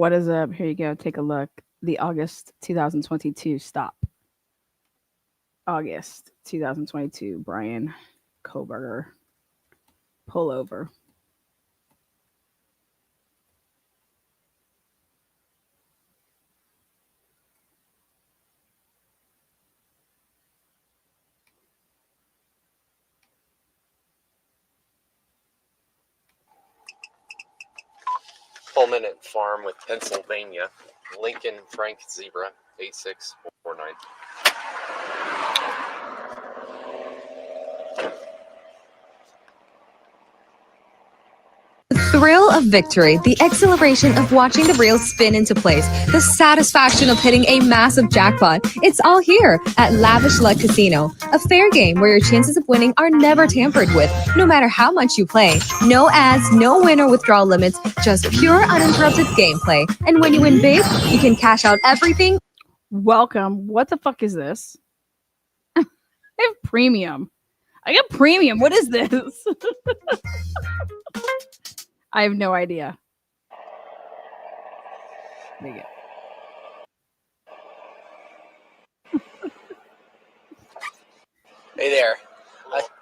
What is up? Here you go. Take a look. The August 2022 stop. August 2022. Brian Koberger. Pull over. Pullman at Farm with Pennsylvania. Lincoln Frank Zebra 8649. The thrill of victory, the exhilaration of watching the reel spin into place, the satisfaction of hitting a massive jackpot. It's all here at Lavish Luck Casino, a fair game where your chances of winning are never tampered with, no matter how much you play. No ads, no win or withdrawal limits, just pure uninterrupted gameplay. And when you win big, you can cash out everything. Welcome. What the fuck is this? I have premium. I got premium. What is this? I have no idea. There you go. Hey there.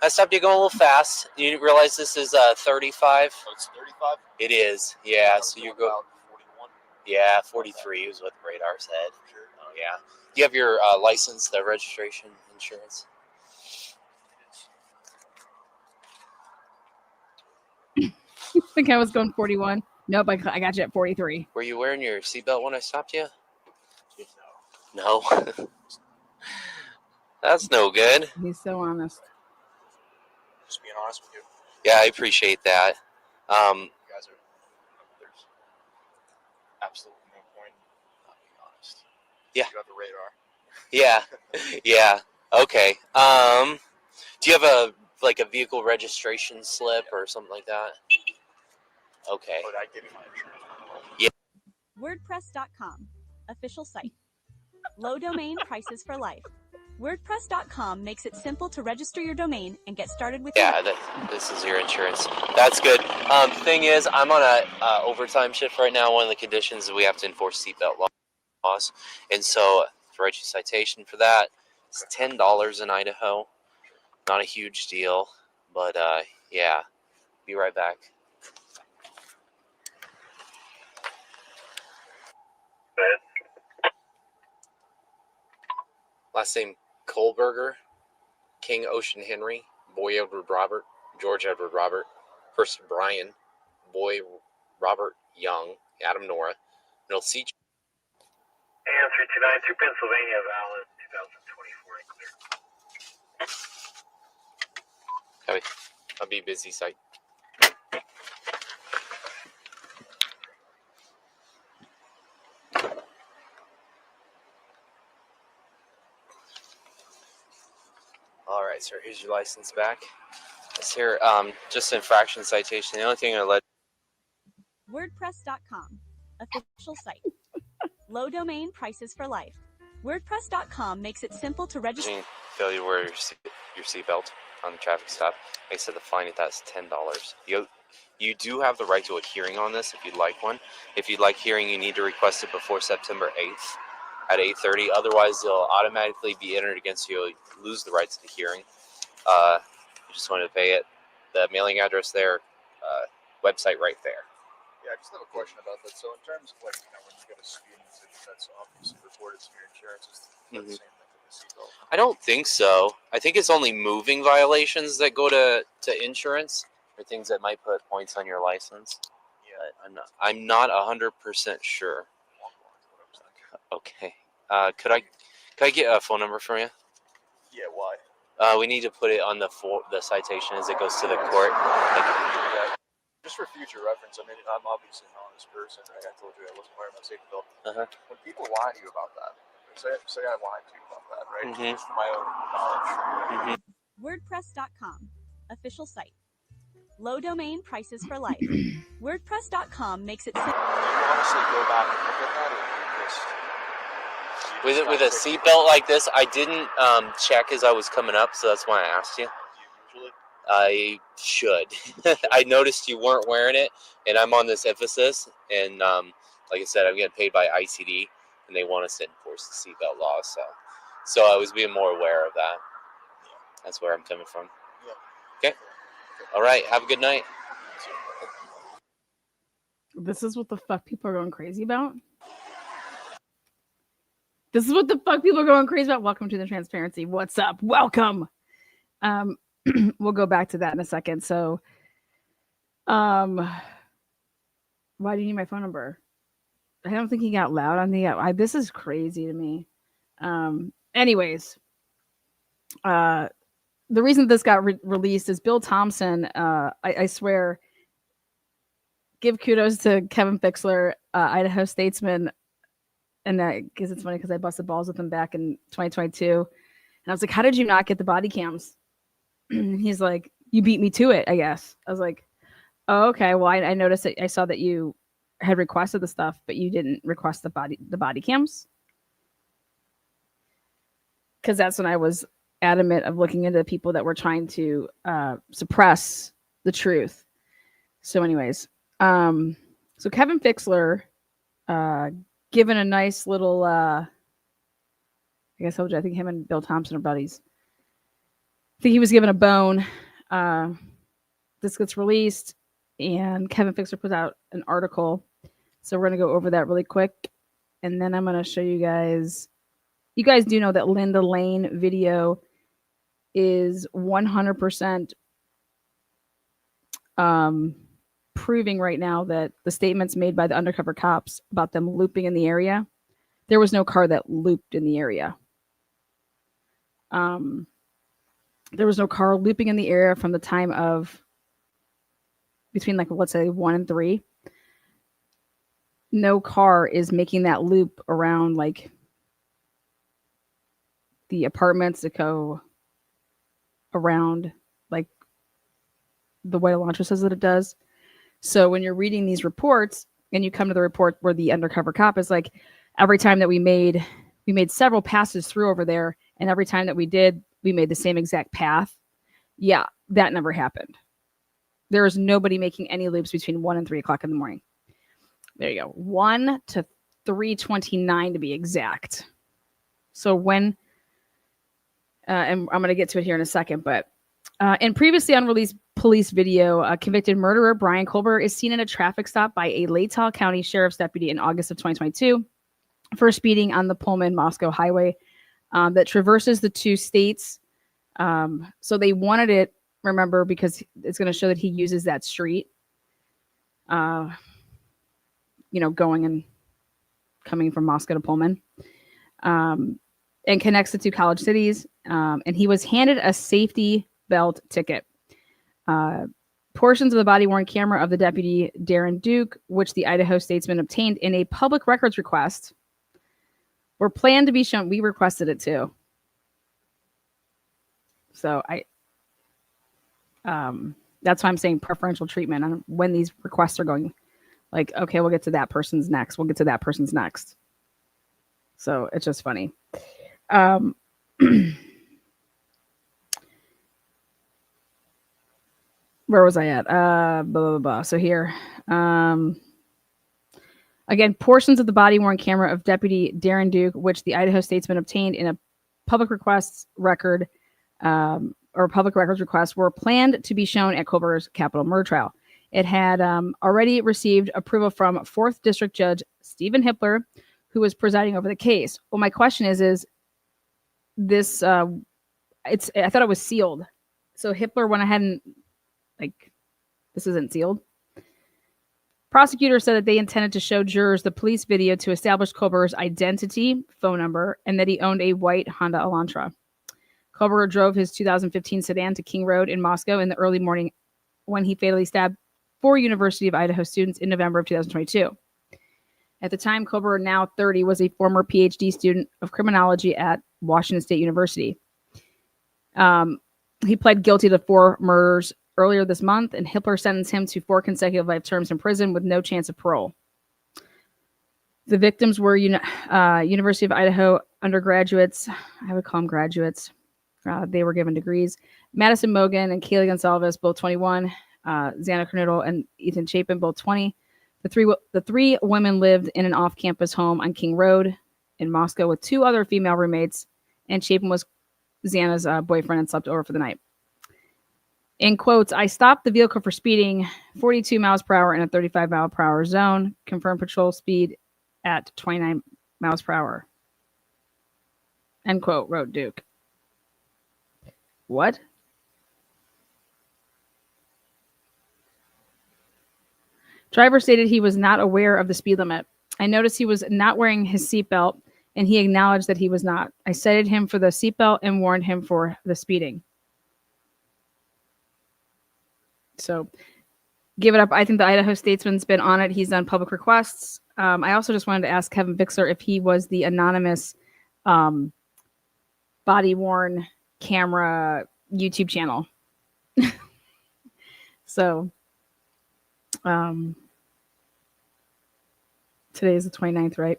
I stopped you going a little fast. You didn't realize this is 35? Oh, it's 35? It is. Yeah, so you go. 41. Yeah, 43 is what the radar said. Sure. Oh, yeah. Do you have your license, the registration, insurance? I think I was going 41. Nope, I got you at 43. Were you wearing your seatbelt when I stopped you? No. No. That's no good. He's so honest. Just being honest with you. Yeah, I appreciate that. You guys are, there's absolutely no point in not being honest. Yeah. You got the radar. Yeah. Yeah. Okay. Do you have a vehicle registration slip or something like that? Okay. But I give you my insurance. Yeah. WordPress.com, official site. Low domain prices for life. WordPress.com makes it simple to register your domain and get started with Yeah, this is your insurance. That's good. Thing is, I'm on a overtime shift right now. One of the conditions is we have to enforce seatbelt laws, and so to write you a citation for that, it's $10 in Idaho. Not a huge deal, but yeah. Be right back. Last name Kohlberger, King Ocean Henry, Boy Edward Robert, George Edward Robert, First Brian, Boy Robert Young, Adam Nora, Middle C. AM 3292 Pennsylvania, valid 2024 and clear. I'll be busy site. All right, sir. Here's your license back. It's here. Just infraction citation. The only thing I let. WordPress.com, official site. Low domain prices for life. WordPress.com makes it simple to register. Failure to wear your seatbelt on the traffic stop. Like I said, the fine at that's $10. You do have the right to a hearing on this if you'd like one. If you'd like hearing, you need to request it before September 8th at 8:30. Otherwise, they'll automatically be entered against you. You'll lose the right to the hearing. You just want to pay it. The mailing address there, website right there. Yeah, I just have a question about that. So in terms of when you get a speeding ticket that's obviously reported to your insurance, is that the same thing with the seatbelt? I don't think so. I think it's only moving violations that go to insurance, or things that might put points on your license. Yeah. But I'm not 100% sure. Okay. Could I get a phone number from you? Yeah, why? We need to put it on the citation as it goes to the court. Yeah. Just for future reference, I mean, I'm obviously an honest person. Like I told you, I wasn't wearing my safety belt. When people lie to you about that, say I lied to you about that, right? Just for my own knowledge. WordPress.com, official site. Low domain prices for life. WordPress.com makes it simple. Do you honestly go back and look at that, or you just With a seatbelt like this, I didn't check as I was coming up, so that's why I asked you. Do you usually? I should. I noticed you weren't wearing it, and I'm on this emphasis, and like I said, I'm getting paid by ICD, and they want us to enforce the seatbelt law. So I was being more aware of that. That's where I'm coming from. Yeah. Okay. All right. Have a good night. This is what the fuck people are going crazy about. This is what the fuck people are going crazy about. Welcome to the transparency. What's up? Welcome. We'll go back to that in a second. So, why do you need my phone number? I don't think he got loud on the. This is crazy to me. Anyways, the reason this got released is Bill Thompson. I swear, give kudos to Kevin Fixler, Idaho statesman. And because it's funny because I busted balls with him back in 2022. And I was like, how did you not get the body cams? He's like, you beat me to it, I guess. I was like, oh, okay. Well, I noticed that I saw that you had requested the stuff, but you didn't request the body cams. Because that's when I was adamant of looking into people that were trying to suppress the truth. So anyways, so Kevin Fixler, given a nice little, I guess I told you, I think him and Bill Thompson are buddies. I think he was given a bone. This gets released, and Kevin Fixler put out an article. So we're going to go over that really quick. And then I'm going to show you guys. You guys do know that Linda Lane video is 100% proving right now that the statements made by the undercover cops about them looping in the area, there was no car that looped in the area. There was no car looping in the area from the time of between, like, let's say 1 and 3. No car is making that loop around, like, the apartments that go around, like the White Elantra says that it does. So when you're reading these reports and you come to the report where the undercover cop is like, every time that we made several passes through over there, and every time that we made the same exact path. Yeah, that never happened. There is nobody making any loops between 1 and 3 o'clock in the morning. There you go. 1 to 3:29 to be exact. So when, and I'm going to get to it here in a second, but in previously unreleased police video, convicted murderer Brian Colbert is seen in a traffic stop by a Latah County Sheriff's deputy in August of 2022 for speeding on the Pullman-Moscow highway that traverses the two states. So they wanted it, remember, because it's going to show that he uses that street, going and coming from Moscow to Pullman, and connects the two college cities. And he was handed a safety belt ticket. Portions of the body-worn camera of the deputy Darren Duke, which the Idaho statesman obtained in a public records request, were planned to be shown. We requested it too. So that's why I'm saying preferential treatment on when these requests are going. Like, okay, we'll get to that person's next. We'll get to that person's next. So it's just funny. Where was I at? Blah, blah, blah. So here, again, portions of the body-worn camera of Deputy Darren Duke, which the Idaho statesman obtained in a public requests record, or public records request, were planned to be shown at Colbert's capital murder trial. It had already received approval from 4th District Judge Stephen Hippler, who was presiding over the case. Well, my question is this? I thought it was sealed. So Hippler went ahead and, like, this isn't sealed. Prosecutors said that they intended to show jurors the police video to establish Colbert's identity, phone number, and that he owned a white Honda Elantra. Colbert drove his 2015 sedan to King Road in Moscow in the early morning when he fatally stabbed 4 University of Idaho students in November of 2022. At the time, Colbert, now 30, was a former PhD student of criminology at Washington State University. He pled guilty to 4 murders earlier this month, and Hippler sentenced him to 4 consecutive life terms in prison with no chance of parole. The victims were University of Idaho undergraduates. I would call them graduates. They were given degrees. Madison Mogan and Kaylee Gonsalves, both 21. Xana Kernodle and Ethan Chapin, both 20. The three women lived in an off-campus home on King Road in Moscow with two other female roommates, and Chapin was Xana's boyfriend and slept over for the night. In quotes, I stopped the vehicle for speeding 42 miles per hour in a 35 mile per hour zone. Confirmed patrol speed at 29 miles per hour. End quote, wrote Duke. What? Driver stated he was not aware of the speed limit. I noticed he was not wearing his seatbelt, and he acknowledged that he was not. I cited him for the seatbelt and warned him for the speeding. So give it up. I think the Idaho Statesman's been on it. He's done public requests. I also just wanted to ask Kevin Bixler if he was the anonymous body-worn camera YouTube channel. So today is the 29th, right?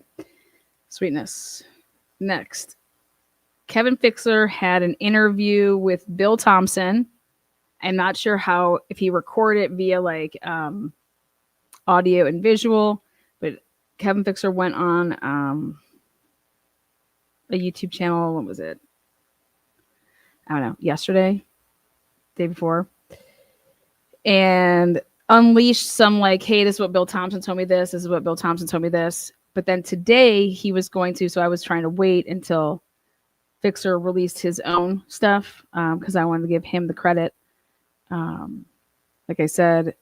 Sweetness. Next. Kevin Fixler had an interview with Bill Thompson. I'm not sure if he recorded it via like audio and visual, but Kevin Fixler went on a YouTube channel. What was it? I don't know. Yesterday, day before, and unleashed some like, hey, this is what Bill Thompson told me this. This is what Bill Thompson told me this. But then today he was going to, so I was trying to wait until Fixer released his own stuff because I wanted to give him the credit. Like I said,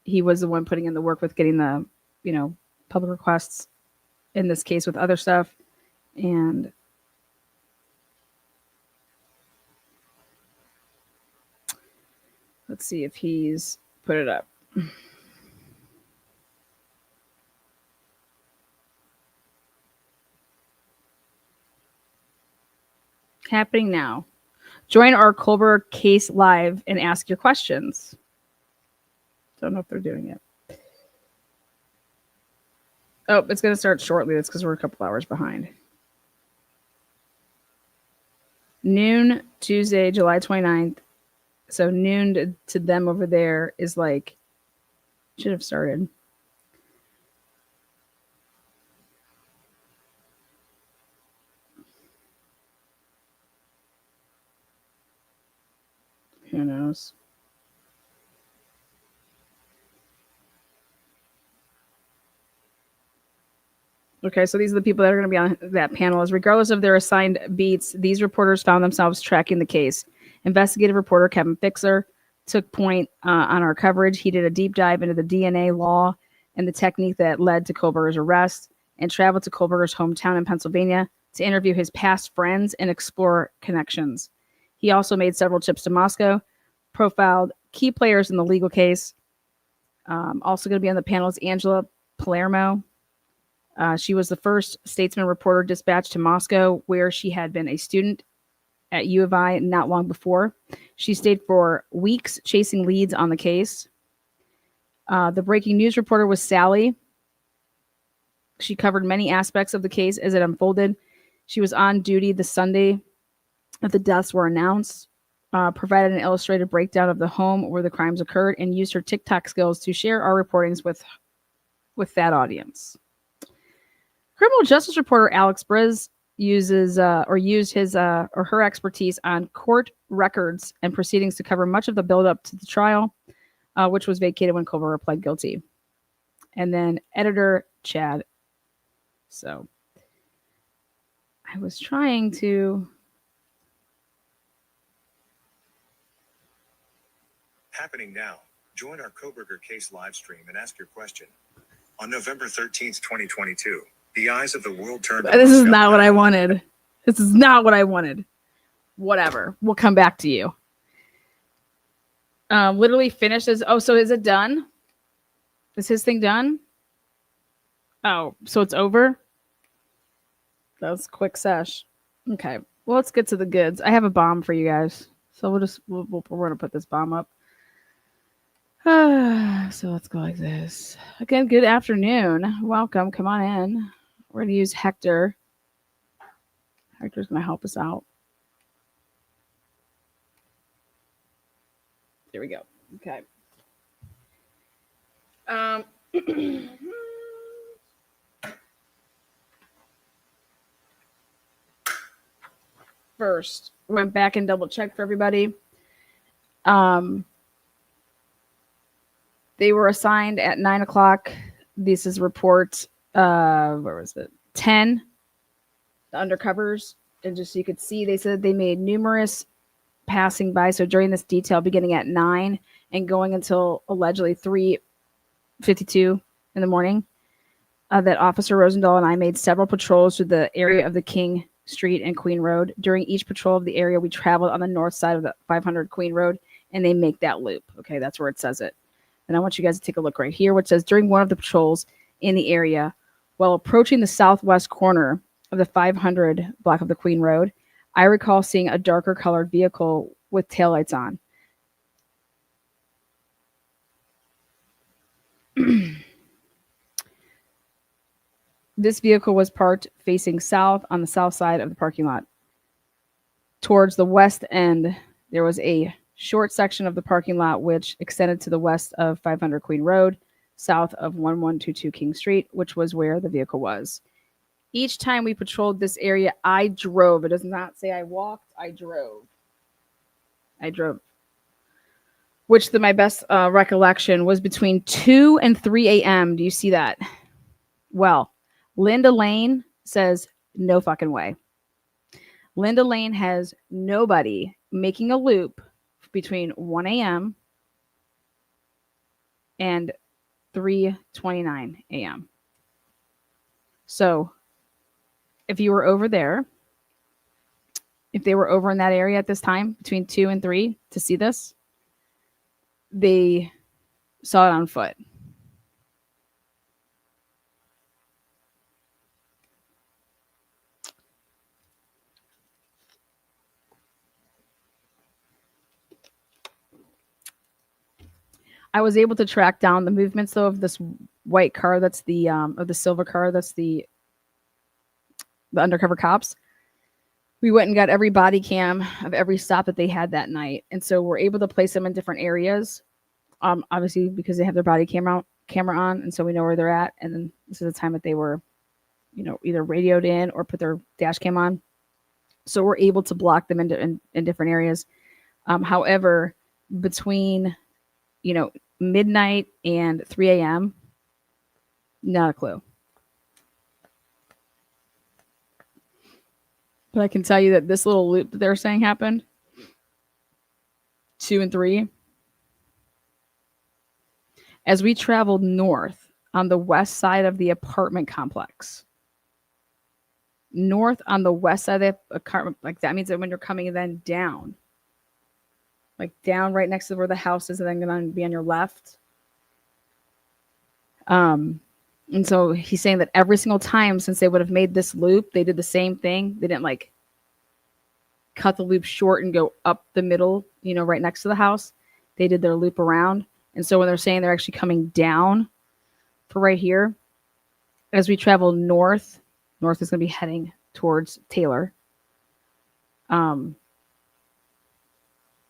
he was the one putting in the work with getting the, public requests in this case with other stuff. And let's see if he's put it up. Happening now. Join our Kohlberg case live and ask your questions. Don't know if they're doing it. Oh, it's going to start shortly. That's because we're a couple hours behind. Noon, Tuesday, July 29th. So noon to them over there is like, should have started. Who knows? Okay, so these are the people that are going to be on that panel. As regardless of their assigned beats, these reporters found themselves tracking the case. Investigative reporter Kevin Fixler took point on our coverage. He did a deep dive into the DNA law and the technique that led to Kohlberger's arrest, and traveled to Kohlberger's hometown in Pennsylvania to interview his past friends and explore connections. He also made several trips to Moscow, profiled key players in the legal case. Also going to be on the panel is Angela Palermo. She was the first Statesman reporter dispatched to Moscow, where she had been a student at U of I not long before. She stayed for weeks chasing leads on the case. The breaking news reporter was Sally. She covered many aspects of the case as it unfolded. She was on duty the Sunday that the deaths were announced, provided an illustrated breakdown of the home where the crimes occurred, and used her TikTok skills to share our reportings with that audience. Criminal justice reporter Alex Briz used her expertise on court records and proceedings to cover much of the buildup to the trial, which was vacated when Kohlberger pled guilty. And then editor Chad. So I was trying to. Happening now. Join our Kohlberger case live stream and ask your question. On November 13th, 2022, the eyes of the world turned. This is not what I wanted. This is not what I wanted. Whatever. We'll come back to you. Literally finishes. Oh, so is it done? Is his thing done? Oh, so it's over? That was a quick sesh. Okay. Well, let's get to the goods. I have a bomb for you guys. So we're going to put this bomb up. So let's go like this. Again, good afternoon. Welcome. Come on in. We're going to use Hector. Hector's going to help us out. There we go. Okay. First, went back and double checked for everybody. They were assigned at 9 o'clock. This is report, where was it? 10, the undercovers. And just so you could see, they said they made numerous passing by. So during this detail, beginning at 9 and going until allegedly 3:52 in the morning, that Officer Rosendahl and I made several patrols through the area of the King Street and Queen Road. During each patrol of the area, we traveled on the north side of the 500 Queen Road, and they make that loop. Okay, that's where it says it. And I want you guys to take a look right here, which says during one of the patrols in the area, while approaching the southwest corner of the 500 block of the Queen Road, I recall seeing a darker colored vehicle with taillights on. This vehicle was parked facing south on the south side of the parking lot. Towards the west end, there was a short section of the parking lot which extended to the west of 500 Queen Road, south of 1122 King Street, which was where the vehicle was. Each time we patrolled this area, I drove. It does not say I walked, I drove. I drove. Which my best recollection was between 2 and 3 a.m. Do you see that? Well, Linda Lane says, no fucking way. Linda Lane has nobody making a loop between 1 a.m. and 3:29 a.m. So if you were over there, if they were over in that area at this time, between 2 and 3 to see this, they saw it on foot. I was able to track down the movements though of this white car. That's the of the silver car. That's the undercover cops. We went and got every body cam of every stop that they had that night, and so we're able to place them in different areas. Obviously because they have their body camera on, and so we know where they're at. And then this is the time that they were, either radioed in or put their dash cam on. So we're able to block them in different areas. However, between midnight and 3 a.m., not a clue. But I can tell you that this little loop that they're saying happened 2 and 3. As we traveled north on the west side of the apartment complex, north on the west side of the apartment, like that means that when you're coming then down, like down right next to where the house is, and then going to be on your left. And so he's saying that every single time since they would have made this loop, they did the same thing. They didn't like cut the loop short and go up the middle, right next to the house. They did their loop around. And so when they're saying they're actually coming down for right here, as we travel north is going to be heading towards Taylor. On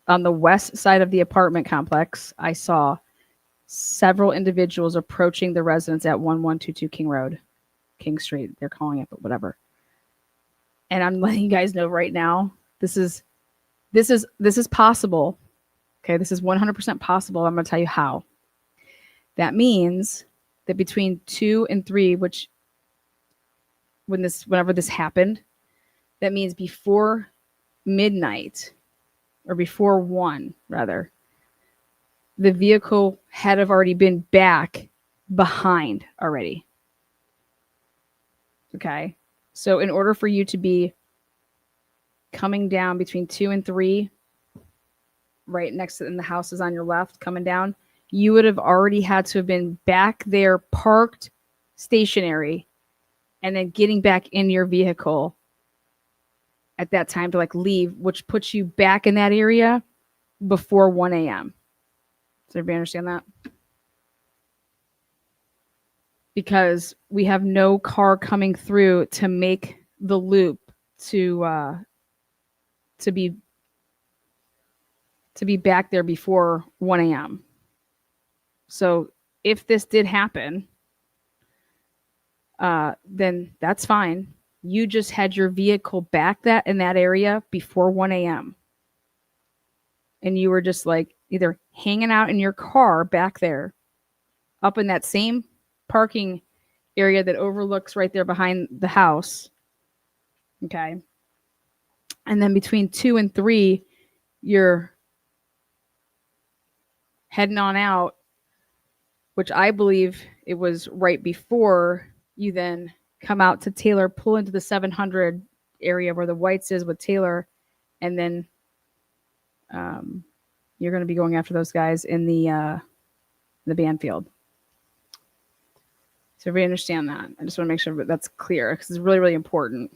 the west side of the apartment complex, I saw several individuals approaching the residence at 1122 King Street. They're calling it, but whatever. And I'm letting you guys know right now, this is possible. Okay, this is 100% possible. I'm going to tell you how. That means that between 2 and 3, which whenever this happened, that means before midnight, or before 1 rather, the vehicle had have already been back behind already. Okay, so in order for you to be coming down between 2 and 3, right next to, and the house is on your left coming down, you would have already had to have been back there parked stationary and then getting back in your vehicle at that time to like leave, which puts you back in that area before 1 a.m. Does everybody understand that? Because we have no car coming through to make the loop to be back there before 1 a.m. So if this did happen, then that's fine. You just had your vehicle back in that area before 1 a.m. And you were just like either hanging out in your car back there, up in that same parking area that overlooks right there behind the house. Okay. And then between 2 and 3, you're heading on out, which I believe it was right before you then come out to Taylor, pull into the 700 area where the Whites is with Taylor, and then you're going to be going after those guys in the Banfield. So everybody understand that. I just want to make sure that's clear because it's really, really important.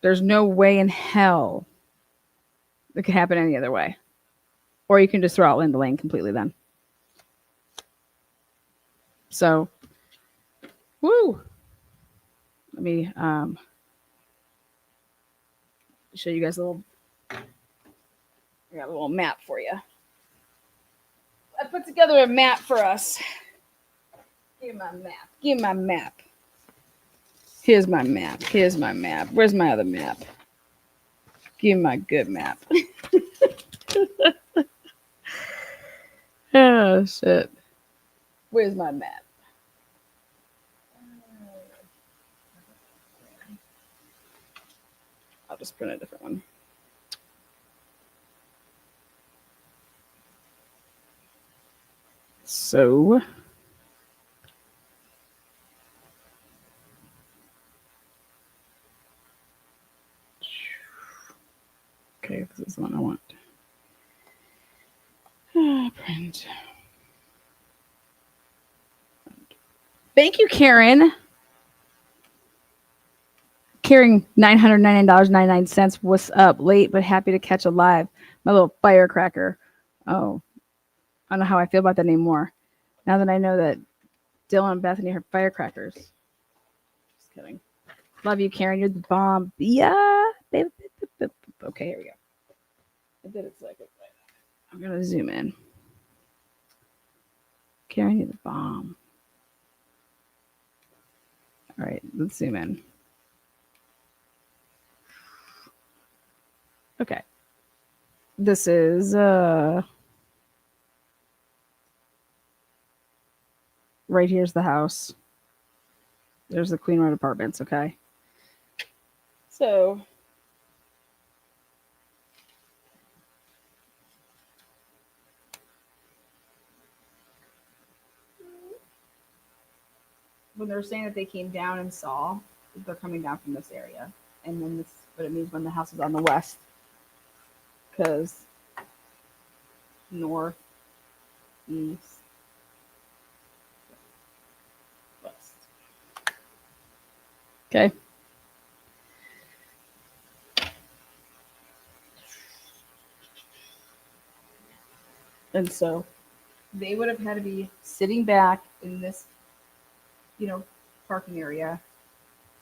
There's no way in hell it could happen any other way. Or you can just throw out Linda Lane completely then. So, woo! Let me show you guys a little. I got a little map for you. I put together a map for us. Give me my map. Give me my map. Here's my map. Here's my map. Where's my other map? Give me my good map. Oh, shit. Where's my map? I'll just print a different one. So, okay, this is the one I want. Print. Thank you, Karen. Karen, $999.99. What's up? Late, but happy to catch a live. My little firecracker. Oh, I don't know how I feel about that anymore. Now that I know that Dylan and Bethany are firecrackers. Just kidding. Love you, Karen. You're the bomb. Yeah. Okay, here we go. I did it so I could. I'm going to zoom in. Karen, you're the bomb. All right, let's zoom in. Okay. This is right here's the house. There's the Queen Road Apartments, okay? So when they're saying that they came down and saw, they're coming down from this area. And then this, but it means when the house is on the west. Because north, east, west. Okay. And so they would have had to be sitting back in this, parking area.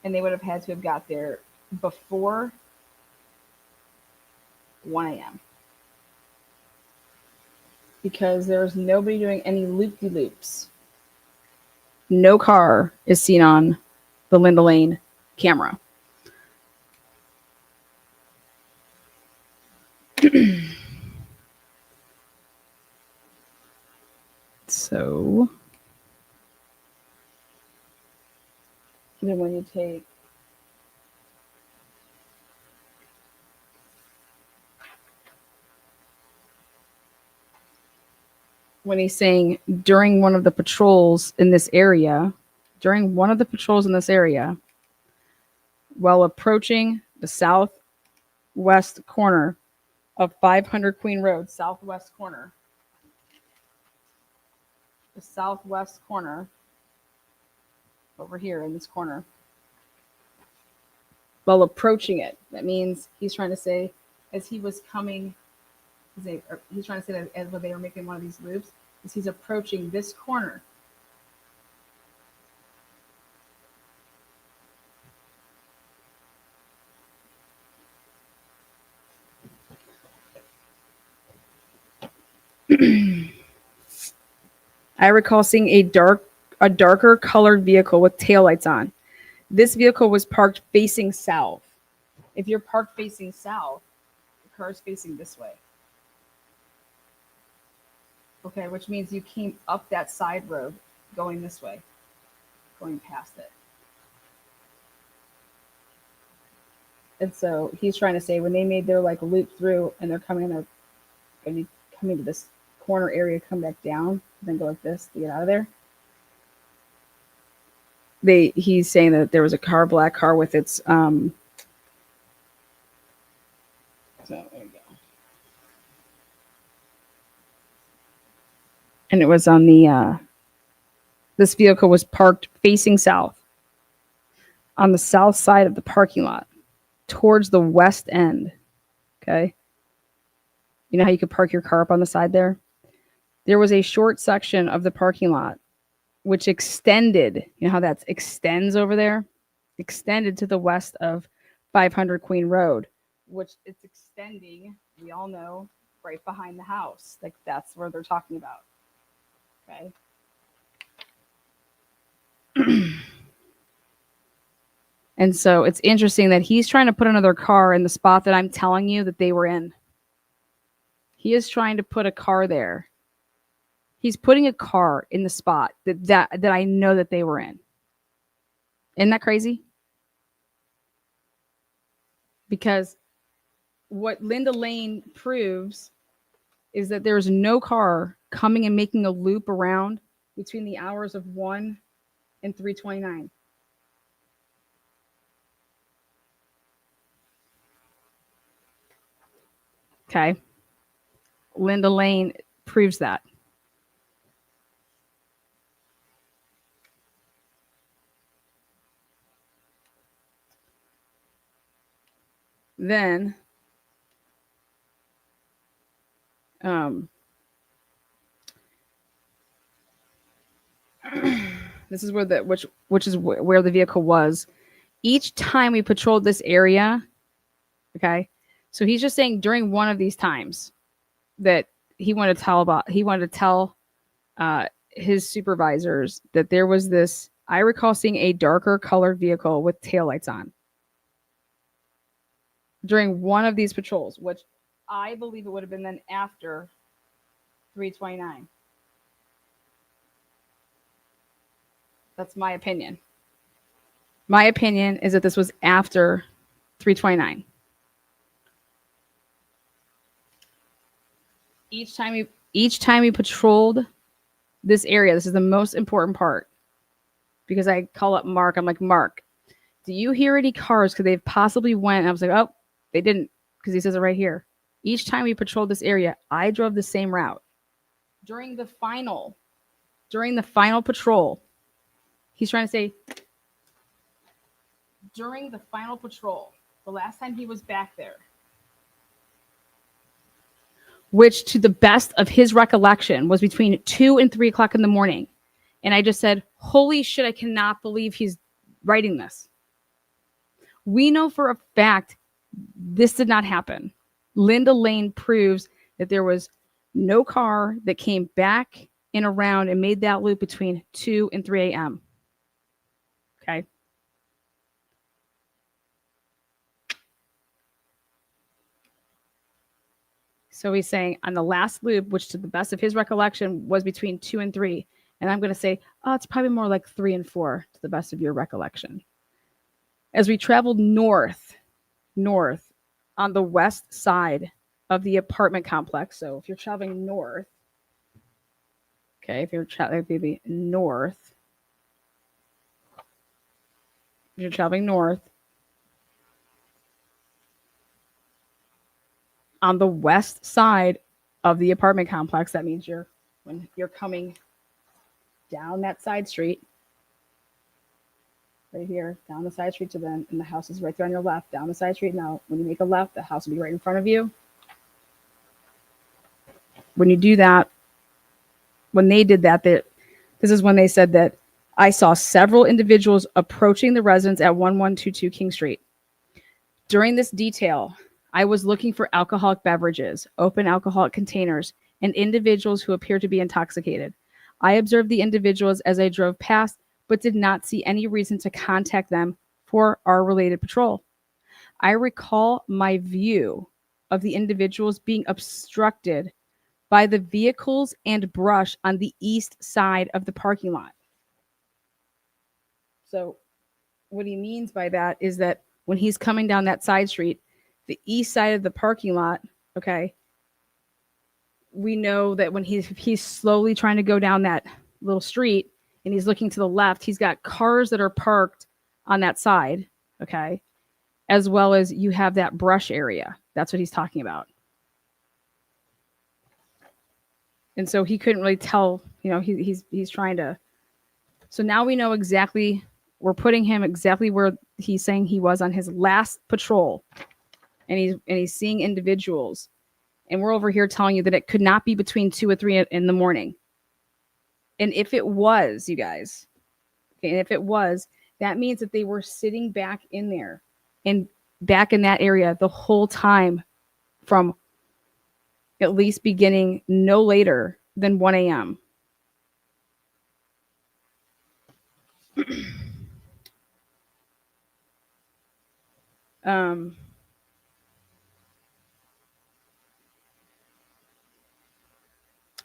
And they would have had to have got there before 1 a.m. Because there's nobody doing any loop-de-loops. No car is seen on the Linda Lane camera. So then when you take when he's saying during one of the patrols in this area, while approaching the southwest corner of 500 Queen Road, southwest corner, the southwest corner over here in this corner, while approaching it, that means he's trying to say as he was coming, he's trying to say that as they were making one of these loops, as he's approaching this corner. I recall seeing a darker colored vehicle with taillights on. This vehicle was parked facing south. If you're parked facing south, the car's facing this way. Okay, which means you came up that side road going this way, going past it. And so he's trying to say when they made their like loop through and they're coming to this corner area, come back down, then go like this to get out of there. He's saying that there was a black car with its so there we go. And it was on the this vehicle was parked facing south on the south side of the parking lot towards the west end. Okay. You know how you could park your car up on the side there? There was a short section of the parking lot which extended, you know how that extends over there? Extended to the west of 500 Queen Road, which it's extending, we all know, right behind the house. Like that's where they're talking about. Okay. And so it's interesting that he's trying to put another car in the spot that I'm telling you that they were in. He is trying to put a car there. He's putting a car in the spot that I know that they were in. Isn't that crazy? Because what Linda Lane proves is that there's no car coming and making a loop around between the hours of 1 and 3:29. Okay. Linda Lane proves that. Then this is where which is where the vehicle was. Each time we patrolled this area, okay. So he's just saying during one of these times that he wanted to tell his supervisors that there was this. I recall seeing a darker colored vehicle with taillights on during one of these patrols, which I believe it would have been then after 3:29. That's my opinion. My opinion is that this was after 3:29. Each time we patrolled this area, this is the most important part, because I call up Mark. I'm like, Mark, do you hear any cars? Because they've possibly went. And I was like, oh, they didn't, because he says it right here. Each time we patrolled this area, I drove the same route. During the final patrol, he's trying to say, during the final patrol, the last time he was back there, which to the best of his recollection was between 2 and 3 o'clock in the morning. And I just said, holy shit, I cannot believe he's writing this. We know for a fact this did not happen. Linda Lane proves that there was no car that came back and around and made that loop between 2 and 3 a.m. Okay. So he's saying on the last loop, which to the best of his recollection was between 2 and 3. And I'm going to say, oh, it's probably more like 3 and 4 to the best of your recollection. As we traveled north on the west side of the apartment complex. So if you're traveling north, okay, if you're traveling north, on the west side of the apartment complex, that means when you're coming down that side street, right here, down the side street to them, and the house is right there on your left, down the side street. Now, when you make a left, the house will be right in front of you. When you do that, when they did that, this is when they said that I saw several individuals approaching the residence at 1122 King Street. During this detail, I was looking for alcoholic beverages, open alcoholic containers, and individuals who appeared to be intoxicated. I observed the individuals as I drove past, but did not see any reason to contact them for our related patrol. I recall my view of the individuals being obstructed by the vehicles and brush on the east side of the parking lot. So, what he means by that is that when he's coming down that side street, the east side of the parking lot, okay, we know that when he's slowly trying to go down that little street and he's looking to the left, he's got cars that are parked on that side, okay, as well as you have that brush area. That's what he's talking about. And so he couldn't really tell, you know, he's trying to. So now we know exactly, we're putting him exactly where he's saying he was on his last patrol. And he's seeing individuals. And we're over here telling you that it could not be between 2 or 3 in the morning. And if it was, you guys, okay, and if it was, that means that they were sitting back in there and back in that area the whole time from at least beginning no later than 1 a.m.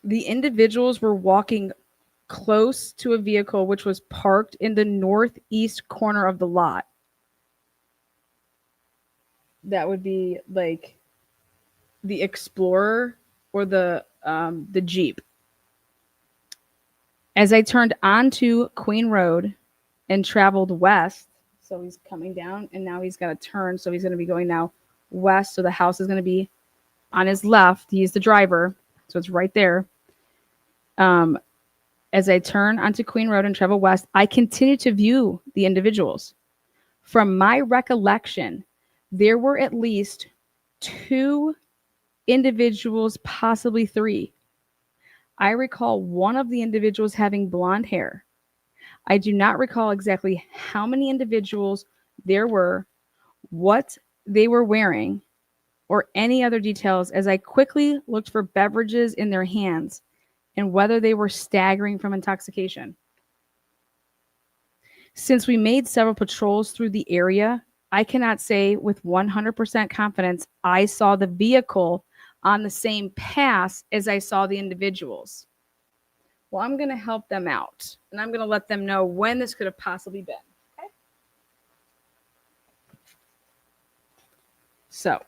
The individuals were walking close to a vehicle which was parked in the northeast corner of the lot. That would be like the Explorer or the Jeep. As I turned onto Queen Road and traveled west, so he's coming down and now he's going to turn, so he's going to be going now west, so the house is going to be on his left. He's the driver, so it's right there. As I turn onto Queen Road and travel west, I continue to view the individuals. From my recollection, there were at least 2 individuals, possibly 3. I recall one of the individuals having blonde hair. I do not recall exactly how many individuals there were, what they were wearing, or any other details, as I quickly looked for beverages in their hands and whether they were staggering from intoxication. Since we made several patrols through the area, I cannot say with 100% confidence I saw the vehicle on the same pass as I saw the individuals. Well, I'm going to help them out, and I'm going to let them know when this could have possibly been. Okay? So,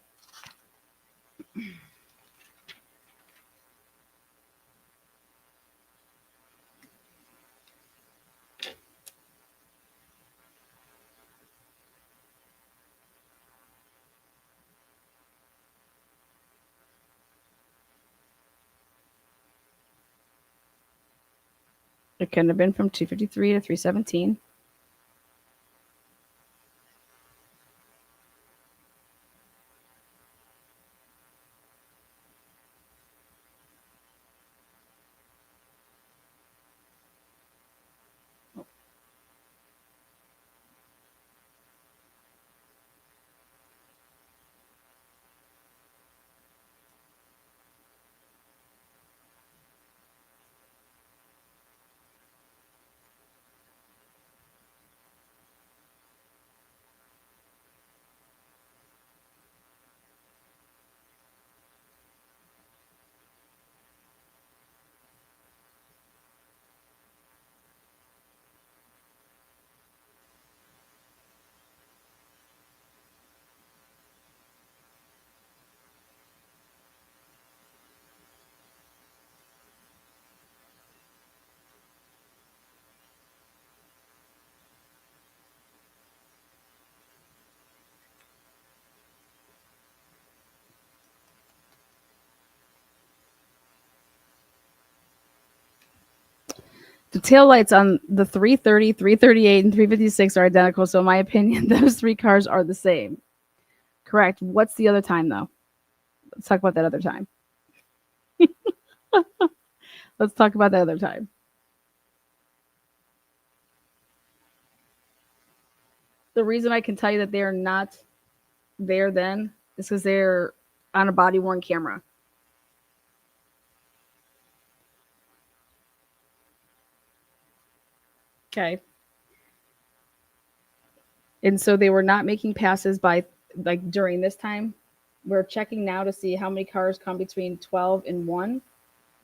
it couldn't have been from 253 to 317. The taillights on the 330, 338, and 356 are identical, so in my opinion, those 3 cars are the same. Correct. What's the other time, though? Let's talk about that other time. Let's talk about that other time. The reason I can tell you that they are not there then is because they're on a body-worn camera. Okay. And so they were not making passes by like during this time. We're checking now to see how many cars come between 12 and 1.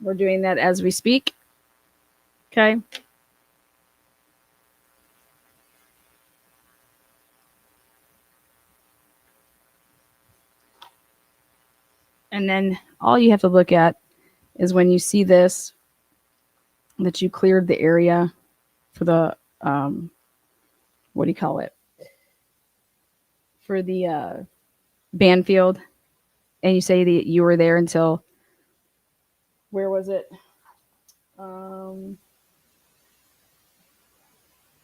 We're doing that as we speak. Okay. And then all you have to look at is when you see this, that you cleared the area for the, what do you call it? For the Banfield. And you say that you were there until, where was it?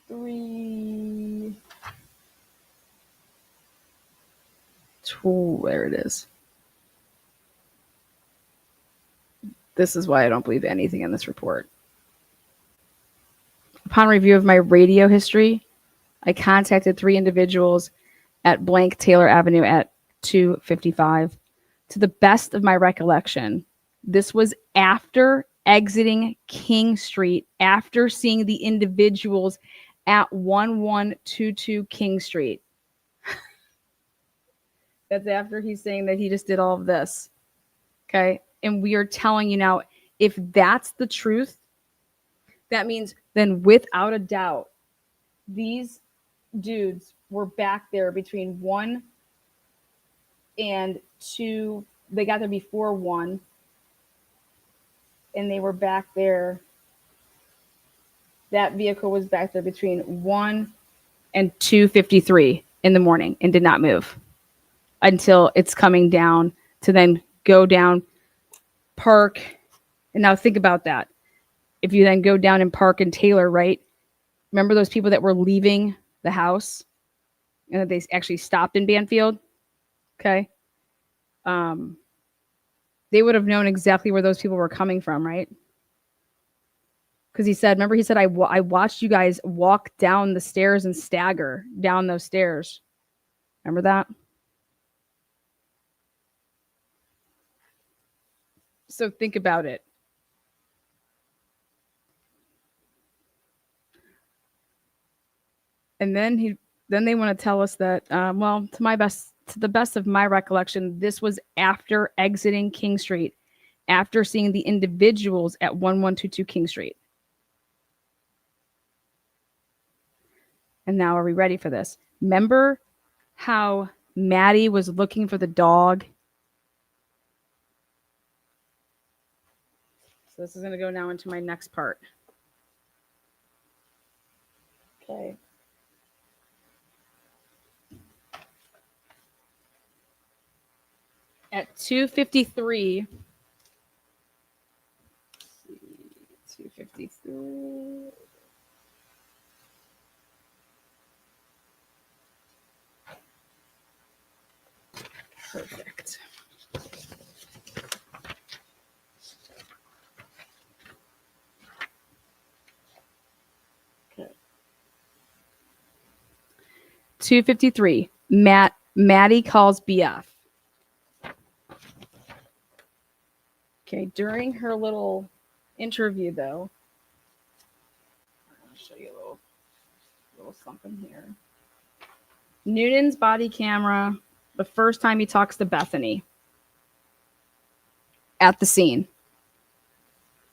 3, 2, there it is. This is why I don't believe anything in this report. Upon review of my radio history, I contacted 3 individuals at blank Taylor Avenue at 2:55. To the best of my recollection, this was after exiting King Street, after seeing the individuals at 1122 King Street. That's after he's saying that he just did all of this. Okay. And we are telling you now, if that's the truth, that means then without a doubt, these dudes were back there between 1 and 2. They got there before 1. And they were back there. That vehicle was back there between 1 and 2:53 in the morning and did not move until it's coming down to then go down, park. And now think about that. If you then go down and park in Taylor, right? Remember those people that were leaving the house and that they actually stopped in Banfield? Okay. They would have known exactly where those people were coming from, right? Because he said, remember he said, I watched you guys walk down the stairs and stagger down those stairs. Remember that? So think about it. And then they want to tell us that, well, to the best of my recollection, this was after exiting King Street, after seeing the individuals at 1122 King Street. And now are we ready for this? Remember how Maddie was looking for the dog? So this is going to go now into my next part. Okay. At 2:53. 2:53. Perfect. Okay. 2:53. Maddie calls BF. Okay, during her little interview, though, I'll show you a little something here. Noonan's body camera, the first time he talks to Bethany at the scene,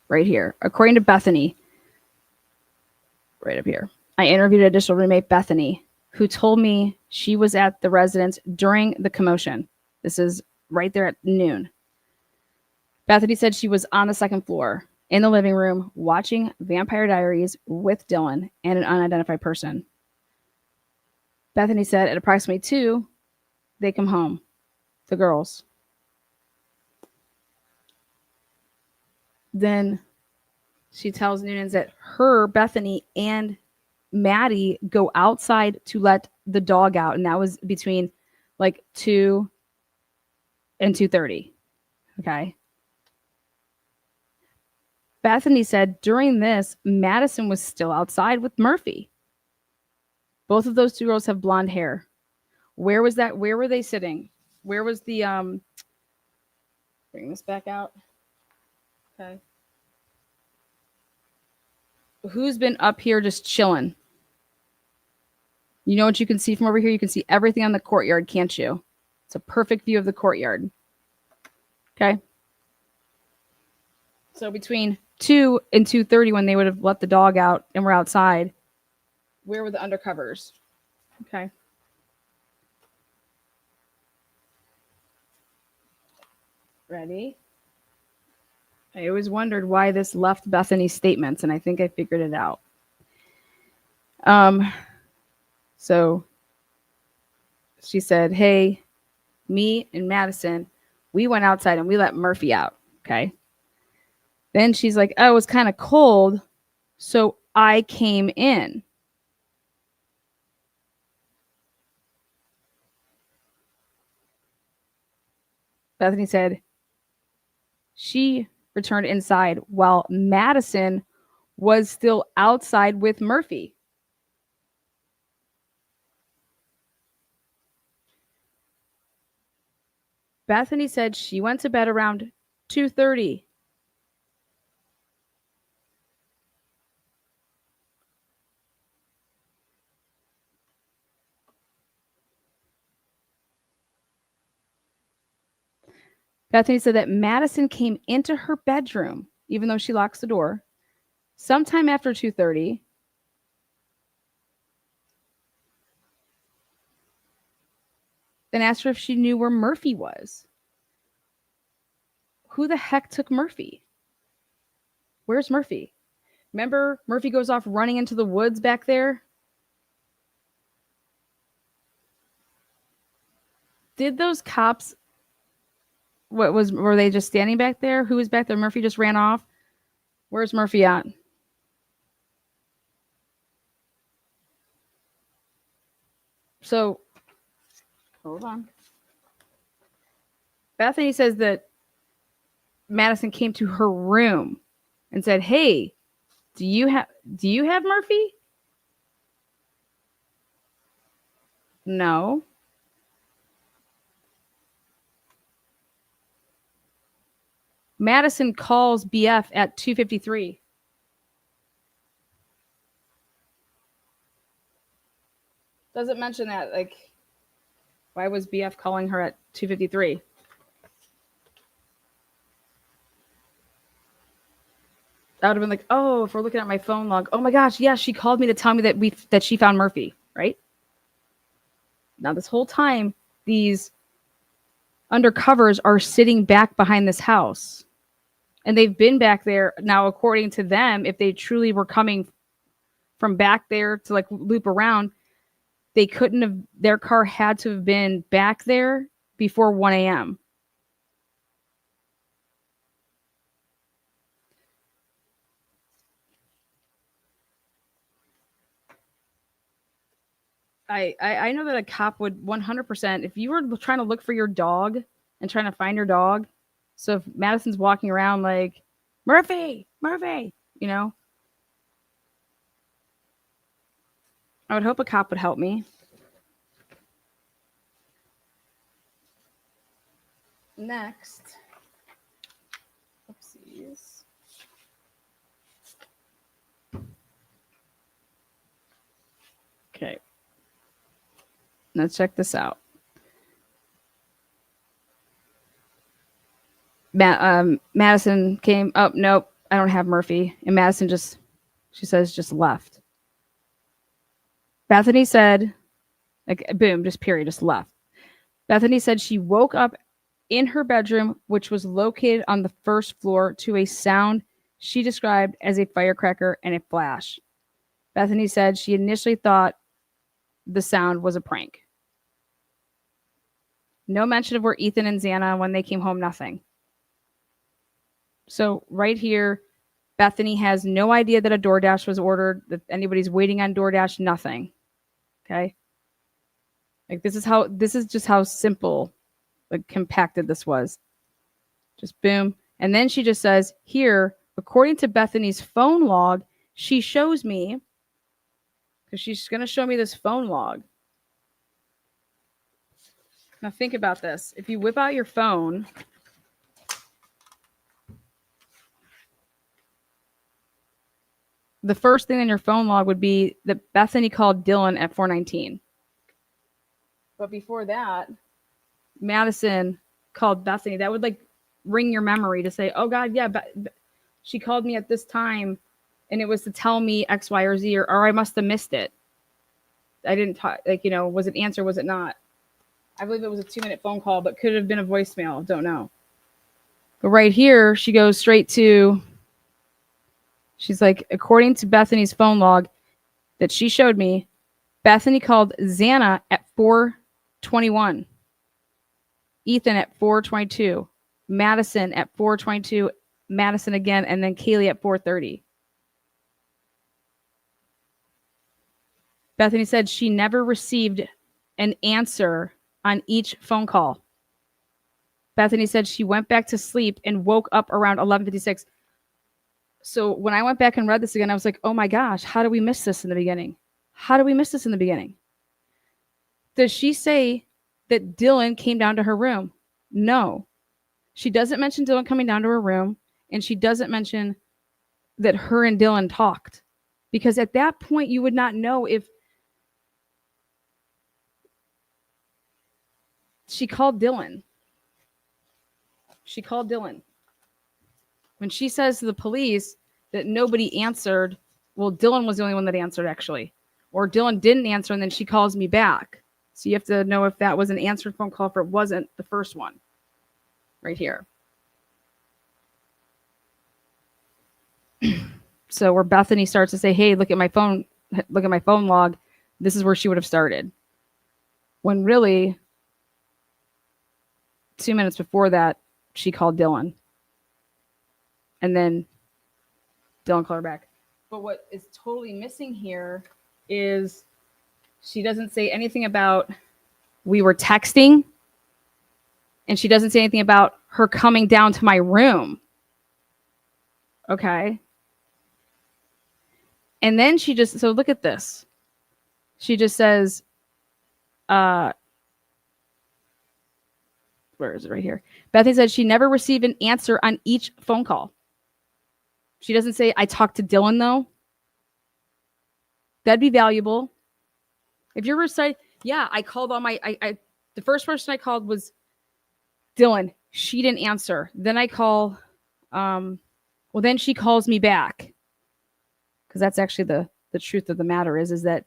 right here. According to Bethany, right up here, I interviewed additional roommate Bethany, who told me she was at the residence during the commotion. This is right there at noon. Bethany said she was on the second floor in the living room watching Vampire Diaries with Dylan and an unidentified person. Bethany said at approximately 2, they come home, the girls. Then she tells Noonans that Bethany, and Maddie go outside to let the dog out. And that was between like 2 and 2:30. Okay. Bethany said during this, Madison was still outside with Murphy. Both of those 2 girls have blonde hair. Where was that? Where were they sitting? Where was the bring this back out? Okay. who's been up here just chilling? You know what you can see from over here? You can see everything on the courtyard, can't you? It's a perfect view of the courtyard. Okay. So between 2 and 2:30, when they would have let the dog out and we're outside, where were the undercovers? Okay. Ready? I always wondered why this left Bethany's statements, and I think I figured it out. So she said, hey, me and Madison, we went outside and we let Murphy out. Okay. Then she's like, oh, it was kind of cold, so I came in. Bethany said she returned inside while Madison was still outside with Murphy. Bethany said she went to bed around 2:30. Bethany said that Madison came into her bedroom, even though she locks the door, sometime after 2:30. Then asked her if she knew where Murphy was. Who the heck took Murphy? Where's Murphy? Remember, Murphy goes off running into the woods back there? Did those cops, were they just standing back there? Who was back there? Murphy just ran off. Where's Murphy at? So, hold on. Bethany says that Madison came to her room and said, hey, do you have Murphy? No. Madison calls BF at 2:53. Doesn't mention that. Like, why was BF calling her at 2:53? I would have been like, oh, if we're looking at my phone log, oh my gosh, yes, she called me to tell me that she found Murphy, right? Now this whole time, these undercovers are sitting back behind this house. And they've been back there. Now, according to them, if they truly were coming from back there to like loop around, they couldn't have, their car had to have been back there before 1 a.m. I know that a cop would 100%, if you were trying to look for your dog and trying to find your dog, so if Madison's walking around like, Murphy, you know, I would hope a cop would help me. Next. Oopsies. Okay. Let's check this out. Madison came up. Oh, nope, I don't have Murphy. And Madison just left. Bethany said, like, boom, just period, just left. Bethany said she woke up in her bedroom, which was located on the first floor, to a sound she described as a firecracker and a flash. Bethany said she initially thought the sound was a prank. No mention of where Ethan and Xana, when they came home, nothing. So right here, Bethany has no idea that a DoorDash was ordered, that anybody's waiting on DoorDash, nothing. Okay? Like, this is just how simple, like, compacted this was. Just boom. And then she just says, here, according to Bethany's phone log, she shows me, because she's going to show me this phone log. Now think about this. If you whip out your phone, the first thing in your phone log would be that Bethany called Dylan at 4:19. But before that, Madison called Bethany. That would like ring your memory to say, oh God, yeah, she called me at this time and it was to tell me X, Y, or Z, or I must have missed it. I didn't talk, like, was it answer, was it not? I believe it was a 2-minute phone call, but could have been a voicemail. Don't know. But right here, she goes straight to, she's like, according to Bethany's phone log that she showed me, Bethany called Xana at 4:21, Ethan at 4:22, Madison at 4:22, Madison again, and then Kaylee at 4:30. Bethany said she never received an answer on each phone call. Bethany said she went back to sleep and woke up around 11:56. So when I went back and read this again, I was like, oh my gosh, how did we miss this in the beginning? How did we miss this in the beginning? Does she say that Dylan came down to her room? No. She doesn't mention Dylan coming down to her room, and she doesn't mention that her and Dylan talked. Because at that point, you would not know if she called Dylan. She called Dylan. When she says to the police that nobody answered, well, Dylan was the only one that answered, actually. Or Dylan didn't answer, and then she calls me back. So you have to know if that was an answered phone call, if it wasn't the first one. Right here. So where Bethany starts to say, hey, look at my phone log. This is where she would have started. When really, 2 minutes before that, she called Dylan. And then Dylan called her back. But what is totally missing here is she doesn't say anything about we were texting. And she doesn't say anything about her coming down to my room. Okay. And then so look at this. She just says, where is it? Right here. Bethany said she never received an answer on each phone call. She doesn't say, I talked to Dylan, though. That'd be valuable. If you're reciting, yeah, I called all my, the first person I called was Dylan. She didn't answer. Then I call, then she calls me back. Because that's actually the truth of the matter is that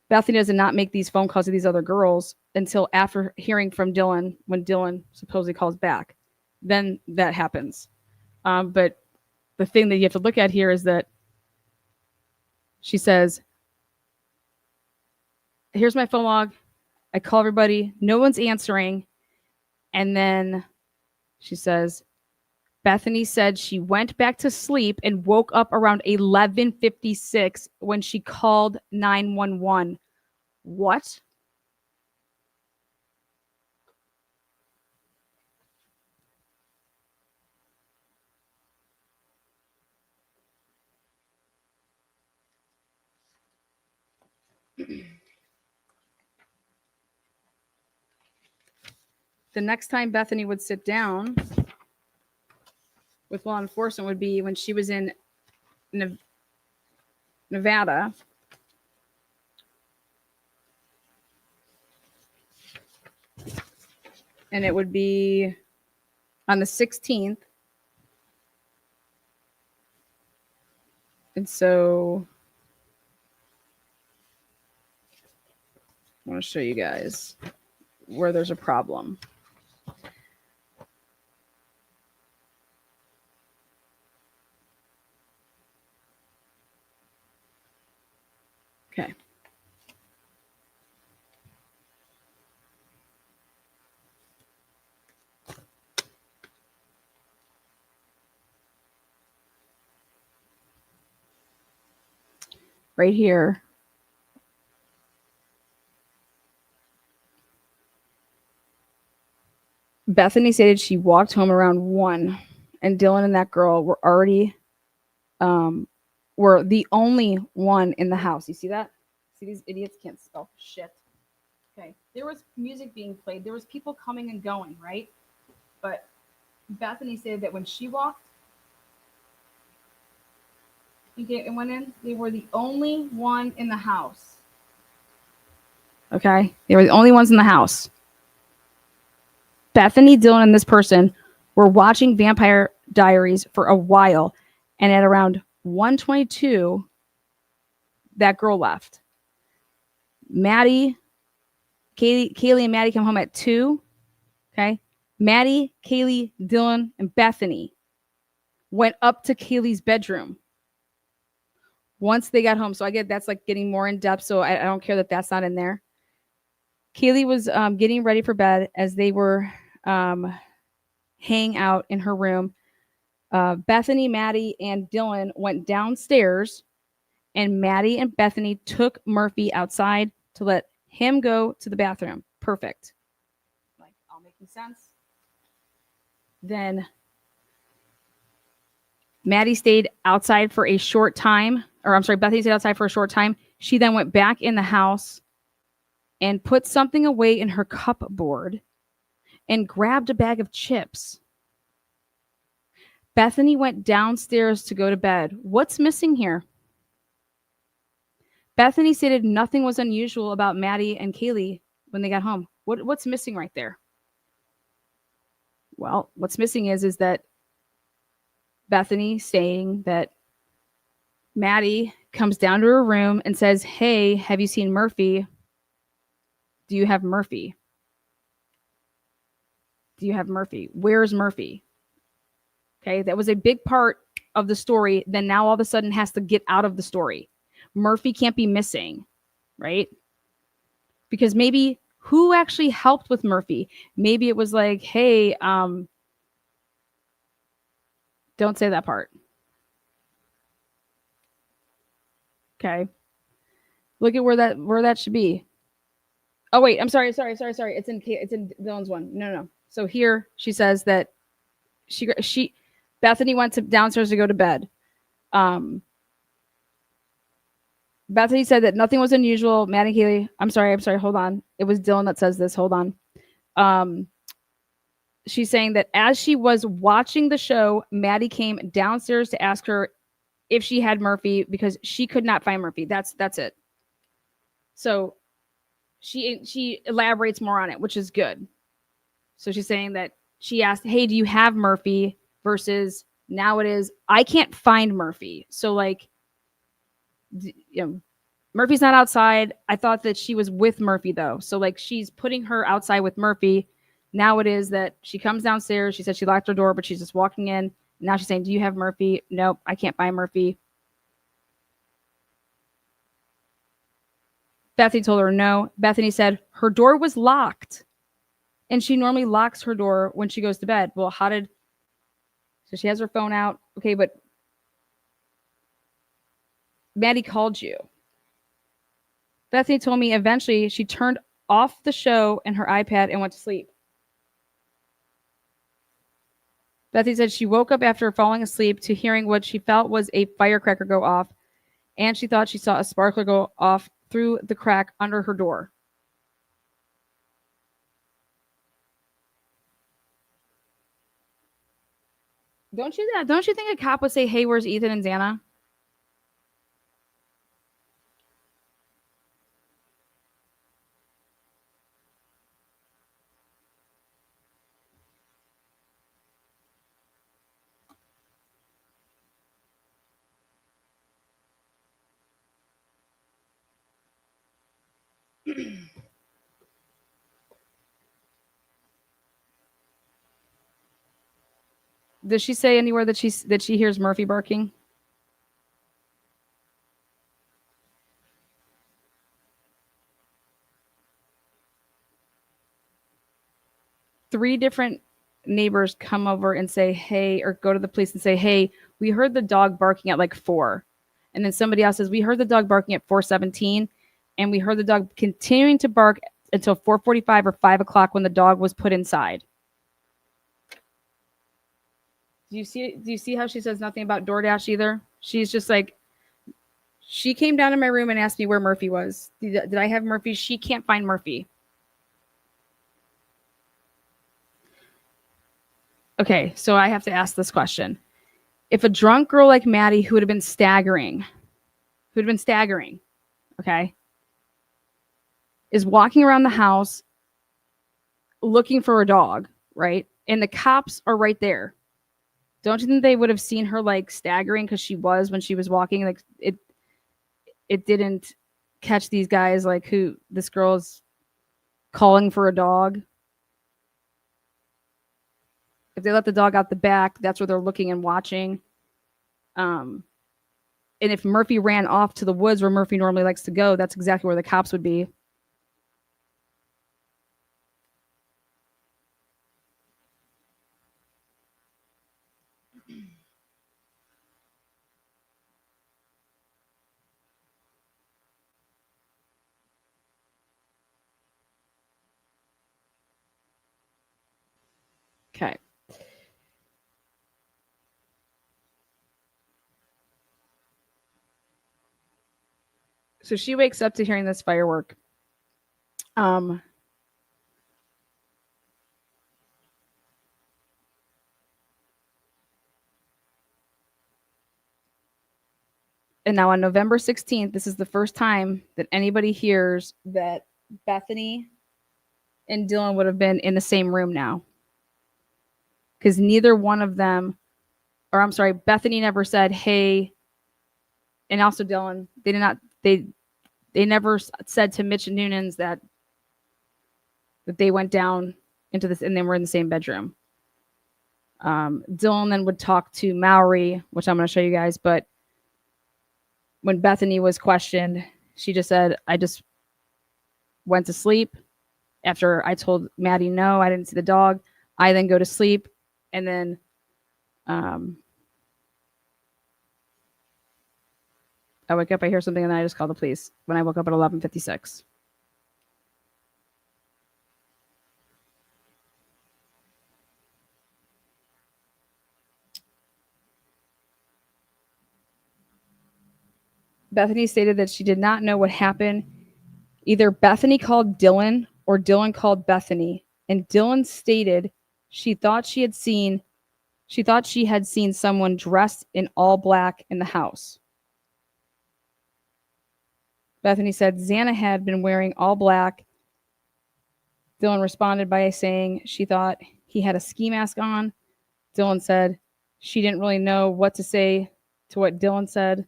Bethany does not make these phone calls to these other girls until after hearing from Dylan, when Dylan supposedly calls back. Then that happens. But the thing that you have to look at here is that she says, here's my phone log. I call everybody. No one's answering. And then she says, Bethany said she went back to sleep and woke up around 11:56 when she called 911. What? The next time Bethany would sit down with law enforcement would be when she was in Nevada. And it would be on the 16th. And so I want to show you guys where there's a problem. Okay. Right here. Bethany stated she walked home around 1, and Dylan and that girl were already were the only one in the house. You see that? See, these idiots can't spell shit. Okay. There was music being played. There was people coming and going, right? But Bethany said that when she walked, Okay, and went in. They were the only one in the house. Okay, they were the only ones in the house. Bethany, Dylan, and this person were watching Vampire Diaries for a while, and at around 1:22, that girl left. Kaylee, and Maddie come home at 2. Okay, Maddie, Kaylee, Dylan, and Bethany went up to Kaylee's bedroom once they got home. So I get that's like getting more in depth. So I don't care that that's not in there. Kaylee was getting ready for bed as they were hanging out in her room. Bethany, Maddie, and Dylan went downstairs, and Maddie and Bethany took Murphy outside to let him go to the bathroom. Perfect. Like, all making sense. Then Maddie stayed outside for a short time, or I'm sorry, Bethany stayed outside for a short time. She then went back in the house and put something away in her cupboard and grabbed a bag of chips. Bethany went downstairs to go to bed. What's missing here? Bethany stated nothing was unusual about Maddie and Kaylee when they got home. What's missing right there? Well, what's missing is that Bethany saying that Maddie comes down to her room and says, "Hey, have you seen Murphy? Do you have Murphy? Do you have Murphy? Where's Murphy?" Okay, that was a big part of the story. Then now all of a sudden has to get out of the story. Murphy can't be missing, right? Because maybe who actually helped with Murphy? Maybe it was like, hey, don't say that part. Okay. Look at where that should be. Oh wait, I'm sorry. It's in Dylan's one. No. So here she says that Bethany went downstairs to go to bed. Bethany said that nothing was unusual. Maddie, Kaylee, I'm sorry. Hold on. It was Dylan that says this. Hold on. She's saying that as she was watching the show, Maddie came downstairs to ask her if she had Murphy because she could not find Murphy. That's it. So she elaborates more on it, which is good. So she's saying that she asked, "Hey, do you have Murphy?" versus now it is, "I can't find Murphy." So like, Murphy's not outside. I thought that she was with Murphy though. So like she's putting her outside with Murphy. Now it is that she comes downstairs. She said she locked her door, but she's just walking in. Now she's saying, "Do you have Murphy?" "Nope, I can't find Murphy." Bethany told her no. Bethany said her door was locked. And she normally locks her door when she goes to bed. Well, so she has her phone out. Okay, but Maddie called you. Bethany told me eventually she turned off the show and her iPad and went to sleep. Bethany said she woke up after falling asleep to hearing what she felt was a firecracker go off, and she thought she saw a sparkler go off through the crack under her door. Don't you think a cop would say, "Hey, where's Ethan and Xana"? Does she say anywhere that she hears Murphy barking? Three different neighbors come over and say, "Hey," or go to the police and say, "Hey, we heard the dog barking at like 4." And then somebody else says, "We heard the dog barking at 4:17, and we heard the dog continuing to bark until 4:45 or 5 o'clock when the dog was put inside." Do you see how she says nothing about DoorDash either? She's just like, she came down to my room and asked me where Murphy was. Did I have Murphy? She can't find Murphy. Okay, so I have to ask this question. if a drunk girl like Maddie, who would have been staggering, okay, is walking around the house looking for a dog, right? And the cops are right there. Don't you think they would have seen her like staggering because she was when she was walking? Like it didn't catch these guys like who this girl's calling for a dog. If they let the dog out the back, that's where they're looking and watching. And if Murphy ran off to the woods where Murphy normally likes to go, that's exactly where the cops would be. Okay. So she wakes up to hearing this firework. And now on November 16th, this is the first time that anybody hears that Bethany and Dylan would have been in the same room now. Because neither one of them, or I'm sorry, Bethany never said, hey, and also Dylan, they never said to Mitch and Noonans that they went down into this and they were in the same bedroom. Dylan then would talk to Mowry, which I'm going to show you guys, but when Bethany was questioned, she just said, I just went to sleep after I told Maddie, no, I didn't see the dog. I then go to sleep. And then I wake up, I hear something, and then I just call the police when I woke up at 11:56. Bethany stated that she did not know what happened. Either Bethany called Dylan or Dylan called Bethany, and Dylan stated she thought she had seen someone dressed in all black in the house. Bethany said Xana had been wearing all black. Dylan responded by saying she thought he had a ski mask on. Dylan said she didn't really know what to say to what Dylan said.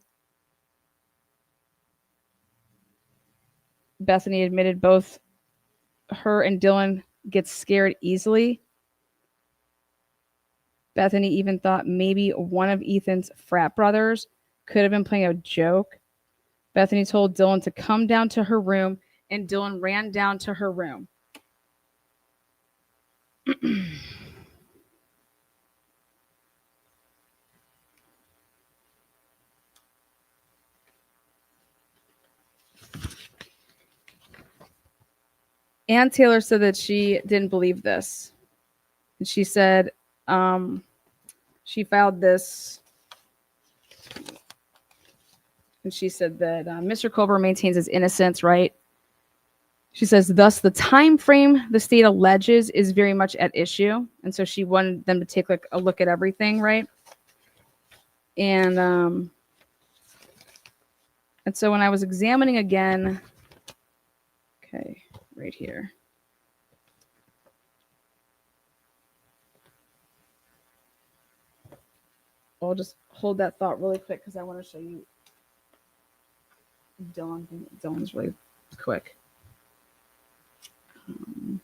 Bethany admitted both her and Dylan get scared easily. Bethany even thought maybe one of Ethan's frat brothers could have been playing a joke. Bethany told Dylan to come down to her room, and Dylan ran down to her room. Ann Taylor said that she didn't believe this. And she said she filed this. And she said that Mr. Culver maintains his innocence, right? She says, thus the time frame the state alleges is very much at issue. And so she wanted them to take like a look at everything, right? And so when I was examining again, okay, right here. I'll just hold that thought really quick because I want to show you Dylan. Dylan's really quick. One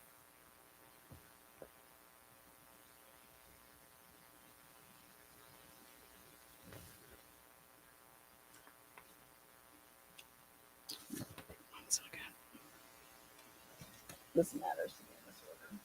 second. This matters to me in this order.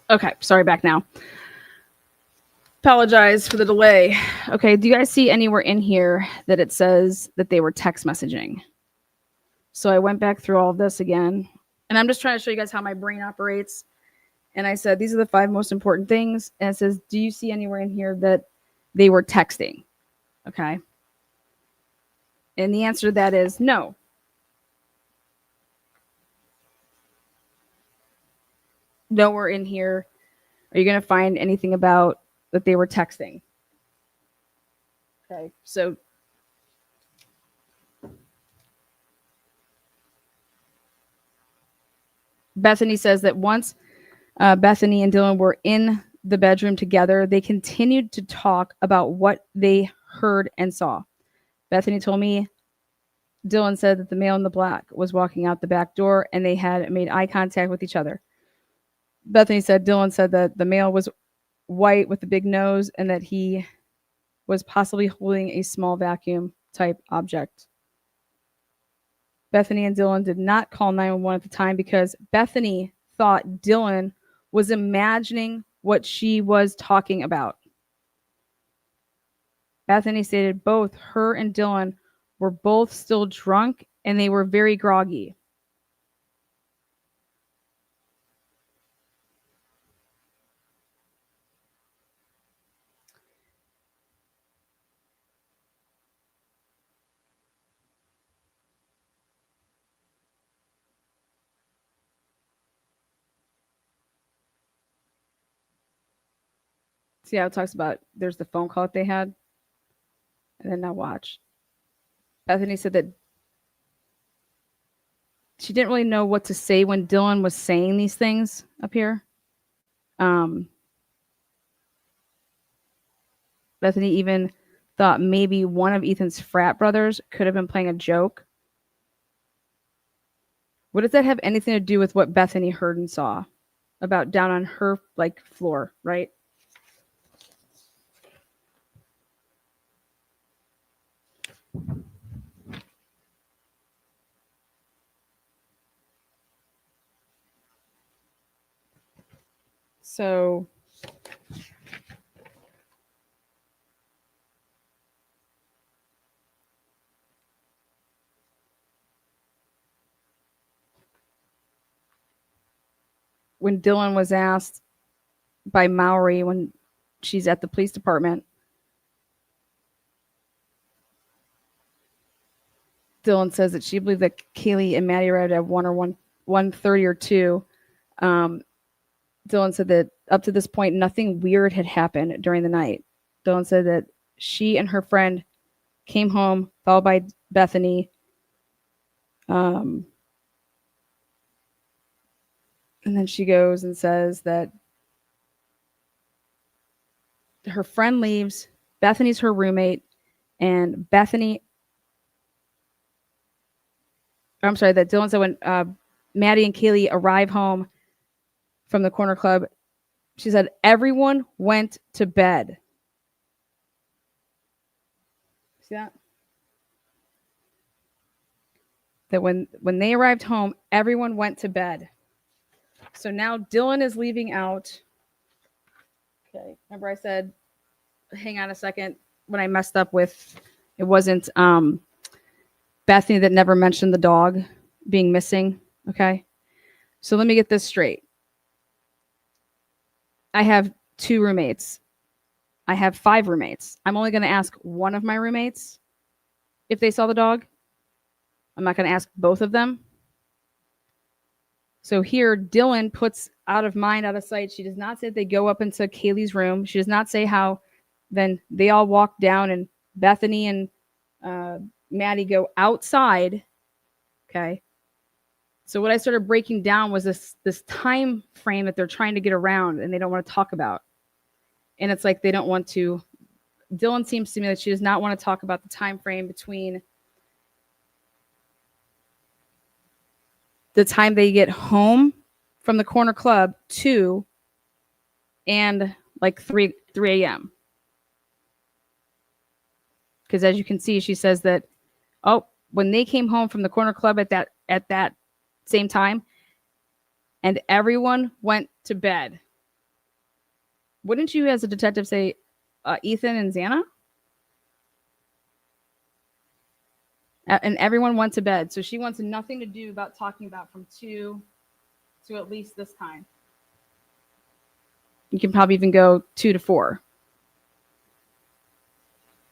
Okay, sorry, back now. Apologize for the delay. Okay, do you guys see anywhere in here that it says that they were text messaging? So I went back through all of this again, and I'm just trying to show you guys how my brain operates. And I said, these are the 5 most important things. And it says, do you see anywhere in here that they were texting? Okay. And the answer to that is no. Nowhere in here are you going to find anything about that they were texting. Okay. So Bethany says that once Bethany and Dylan were in the bedroom together, they continued to talk about what they heard and saw. Bethany told me Dylan said that the male in the black was walking out the back door and they had made eye contact with each other. Bethany said Dylan said that the male was white with a big nose and that he was possibly holding a small vacuum type object. Bethany and Dylan did not call 911 at the time because Bethany thought Dylan was imagining what she was talking about. Bethany stated both her and Dylan were both still drunk and they were very groggy. See how it talks about there's the phone call that they had? And then now watch. Bethany said that she didn't really know what to say when Dylan was saying these things up here. Bethany even thought maybe one of Ethan's frat brothers could have been playing a joke. What does that have anything to do with what Bethany heard and saw about down on her floor, right? So when Dylan was asked by Maury when she's at the police department, Dylan says that she believed that Kaylee and Maddie arrived at 1:30 or 2. Dylan said that up to this point, nothing weird had happened during the night. Dylan said that she and her friend came home, followed by Bethany. And then she goes and says that her friend leaves, Bethany's her roommate, and that Dylan said when Maddie and Kaylee arrive home from the corner club, she said everyone went to bed. See that? That when they arrived home, everyone went to bed. So now Dylan is leaving out. Okay, remember I said, hang on a second, when I messed up with, it wasn't Bethany that never mentioned the dog being missing. Okay, so let me get this straight. I have 2 roommates. I have 5 roommates. I'm only going to ask one of my roommates if they saw the dog. I'm not going to ask both of them. So here, Dylan puts out of mind, out of sight. She does not say they go up into Kaylee's room. She does not say how then they all walk down and Bethany and Maddie go outside. Okay. So what I started breaking down was this time frame that they're trying to get around and they don't want to talk about. And it's like they don't want to. Dylan seems to me that she does not want to talk about the time frame between the time they get home from the corner club to and 3 a.m. Because as you can see, she says that, when they came home from the corner club at that same time, and everyone went to bed. Wouldn't you, as a detective, say Ethan and Xana? And everyone went to bed. So she wants nothing to do about talking about from 2 to at least this time. You can probably even go 2 to 4.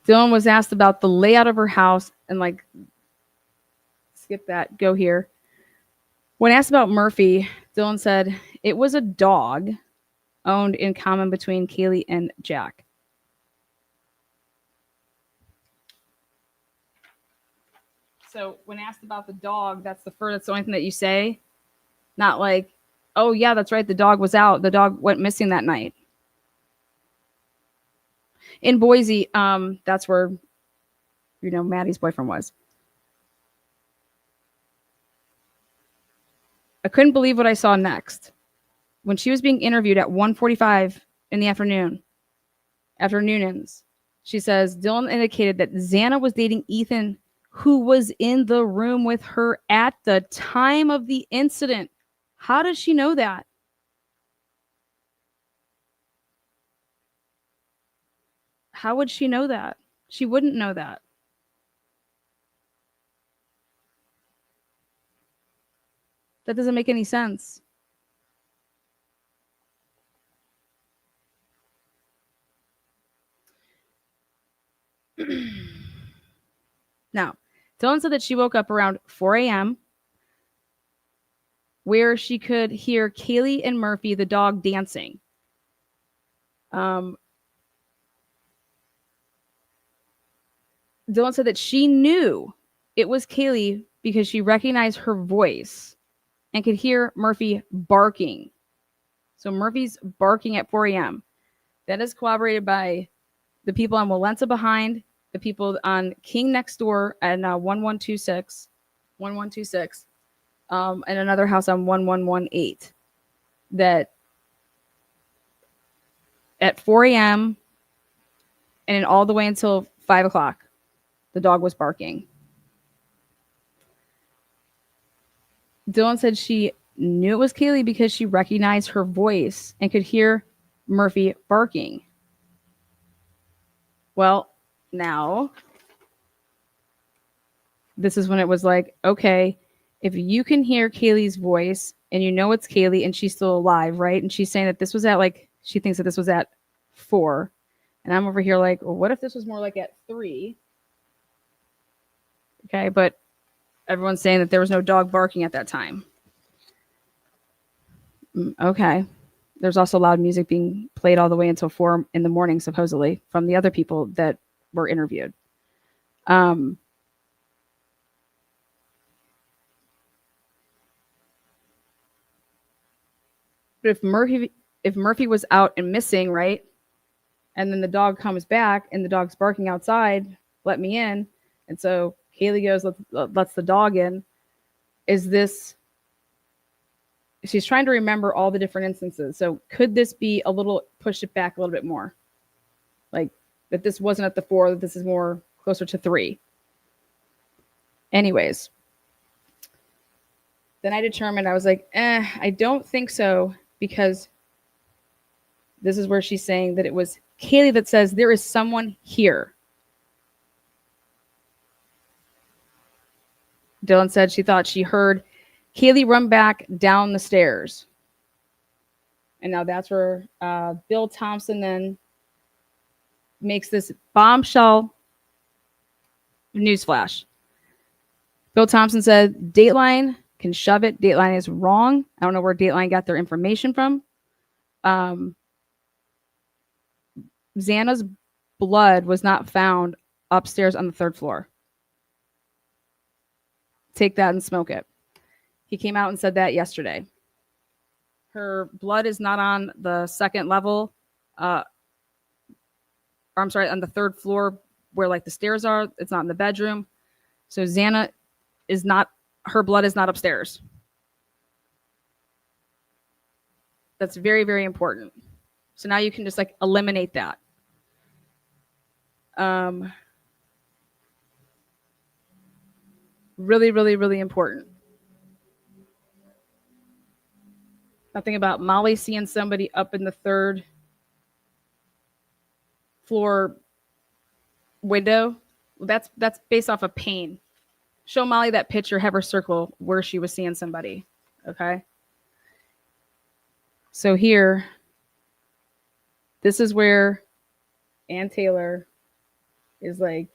Dylan was asked about the layout of her house and like, skip that, go here. When asked about Murphy, Dylan said it was a dog owned in common between Kaylee and Jack. So when asked about the dog, that's the only thing that you say. Not like, oh yeah, that's right, the dog was out. The dog went missing that night. In Boise, that's where, Maddie's boyfriend was. I couldn't believe what I saw next. When she was being interviewed at 1:45 in the afternoon, after noonins, she says Dylan indicated that Xana was dating Ethan, who was in the room with her at the time of the incident. How does she know that? How would she know that? She wouldn't know that. That doesn't make any sense. Now, Dylan said that she woke up around 4 a.m. where she could hear Kaylee and Murphy, the dog, dancing. Dylan said that she knew it was Kaylee because she recognized her voice and could hear Murphy barking. So Murphy's barking at 4 a.m. That is corroborated by the people on Walensa behind, the people on King next door at 1126, and another house on 1118. That at 4 a.m. and all the way until 5 o'clock, the dog was barking. Dylan said she knew it was Kaylee because she recognized her voice and could hear Murphy barking. Well, now, this is when it was like, okay, if you can hear Kaylee's voice and you know it's Kaylee and she's still alive, right? And she's saying that this was at she thinks that this was at 4. And I'm over here like, well, what if this was more like at 3? Okay, but everyone's saying that there was no dog barking at that time. Okay. There's also loud music being played all the way until 4 in the morning, supposedly, from the other people that were interviewed. But if Murphy was out and missing, right? And then the dog comes back and the dog's barking outside, let me in. And so Kaylee goes, lets the dog in. Is this... She's trying to remember all the different instances. So could this be push it back a little bit more? Like that this wasn't at the 4, that this is more closer to 3. Anyways. Then I determined, I was like, I don't think so, because this is where she's saying that it was Kaylee that says there is someone here. Dylan said she thought she heard Kaylee run back down the stairs. And now that's where Bill Thompson then makes this bombshell newsflash. Bill Thompson said, Dateline can shove it. Dateline is wrong. I don't know where Dateline got their information from. Xana's blood was not found upstairs on the 3rd floor. Take that and smoke it. He came out and said that yesterday. Her blood is not on the 2nd level. On the 3rd floor where the stairs are. It's not in the bedroom. So Xana is not, her blood is not upstairs. That's very, very important. So now you can just eliminate that. Really, really, really important. Nothing about Molly seeing somebody up in the 3rd floor window. That's based off of pain. Show Molly that picture, have her circle where she was seeing somebody. Okay. So here, this is where Ann Taylor is like,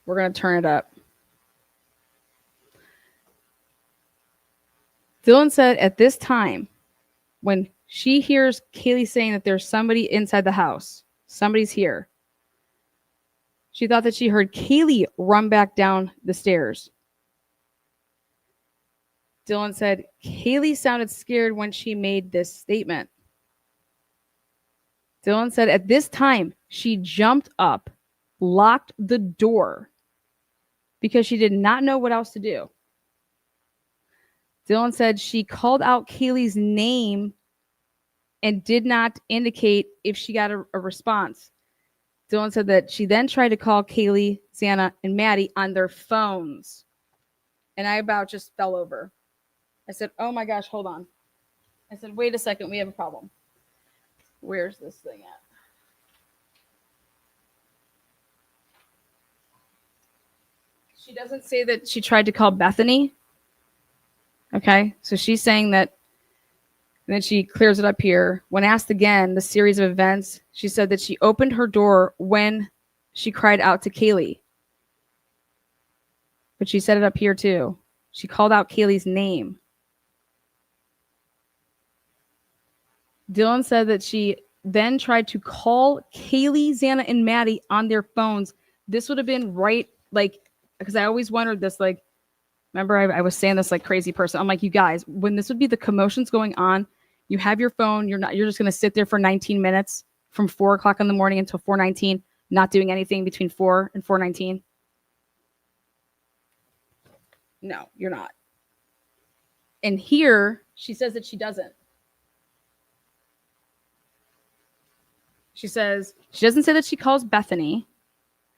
we're going to turn it up. Dylan said at this time, when she hears Kaylee saying that there's somebody inside the house, somebody's here, she thought that she heard Kaylee run back down the stairs. Dylan said Kaylee sounded scared when she made this statement. Dylan said at this time, she jumped up, locked the door because she did not know what else to do. Dylan said she called out Kaylee's name and did not indicate if she got a response. Dylan said that she then tried to call Kaylee, Xana, and Maddie on their phones. And I about just fell over. I said, oh my gosh, hold on. I said, wait a second, we have a problem. Where's this thing at? She doesn't say that she tried to call Bethany. Okay, so she's saying that, and then she clears it up here. When asked again the series of events, she said that she opened her door when she cried out to Kaylee. But she said it up here too. She called out Kaylee's name. Dylan said that she then tried to call Kaylee, Xana, and Maddie on their phones. This would have been right, like, because I always wondered this, like, remember I was saying this like crazy person. I'm like, you guys, when this would be the commotions going on, you have your phone, you're just going to sit there for 19 minutes from 4 o'clock in the morning until 4:19, not doing anything between 4 and 4:19. No, you're not. And here she says that she doesn't. She says she doesn't say that she calls Bethany.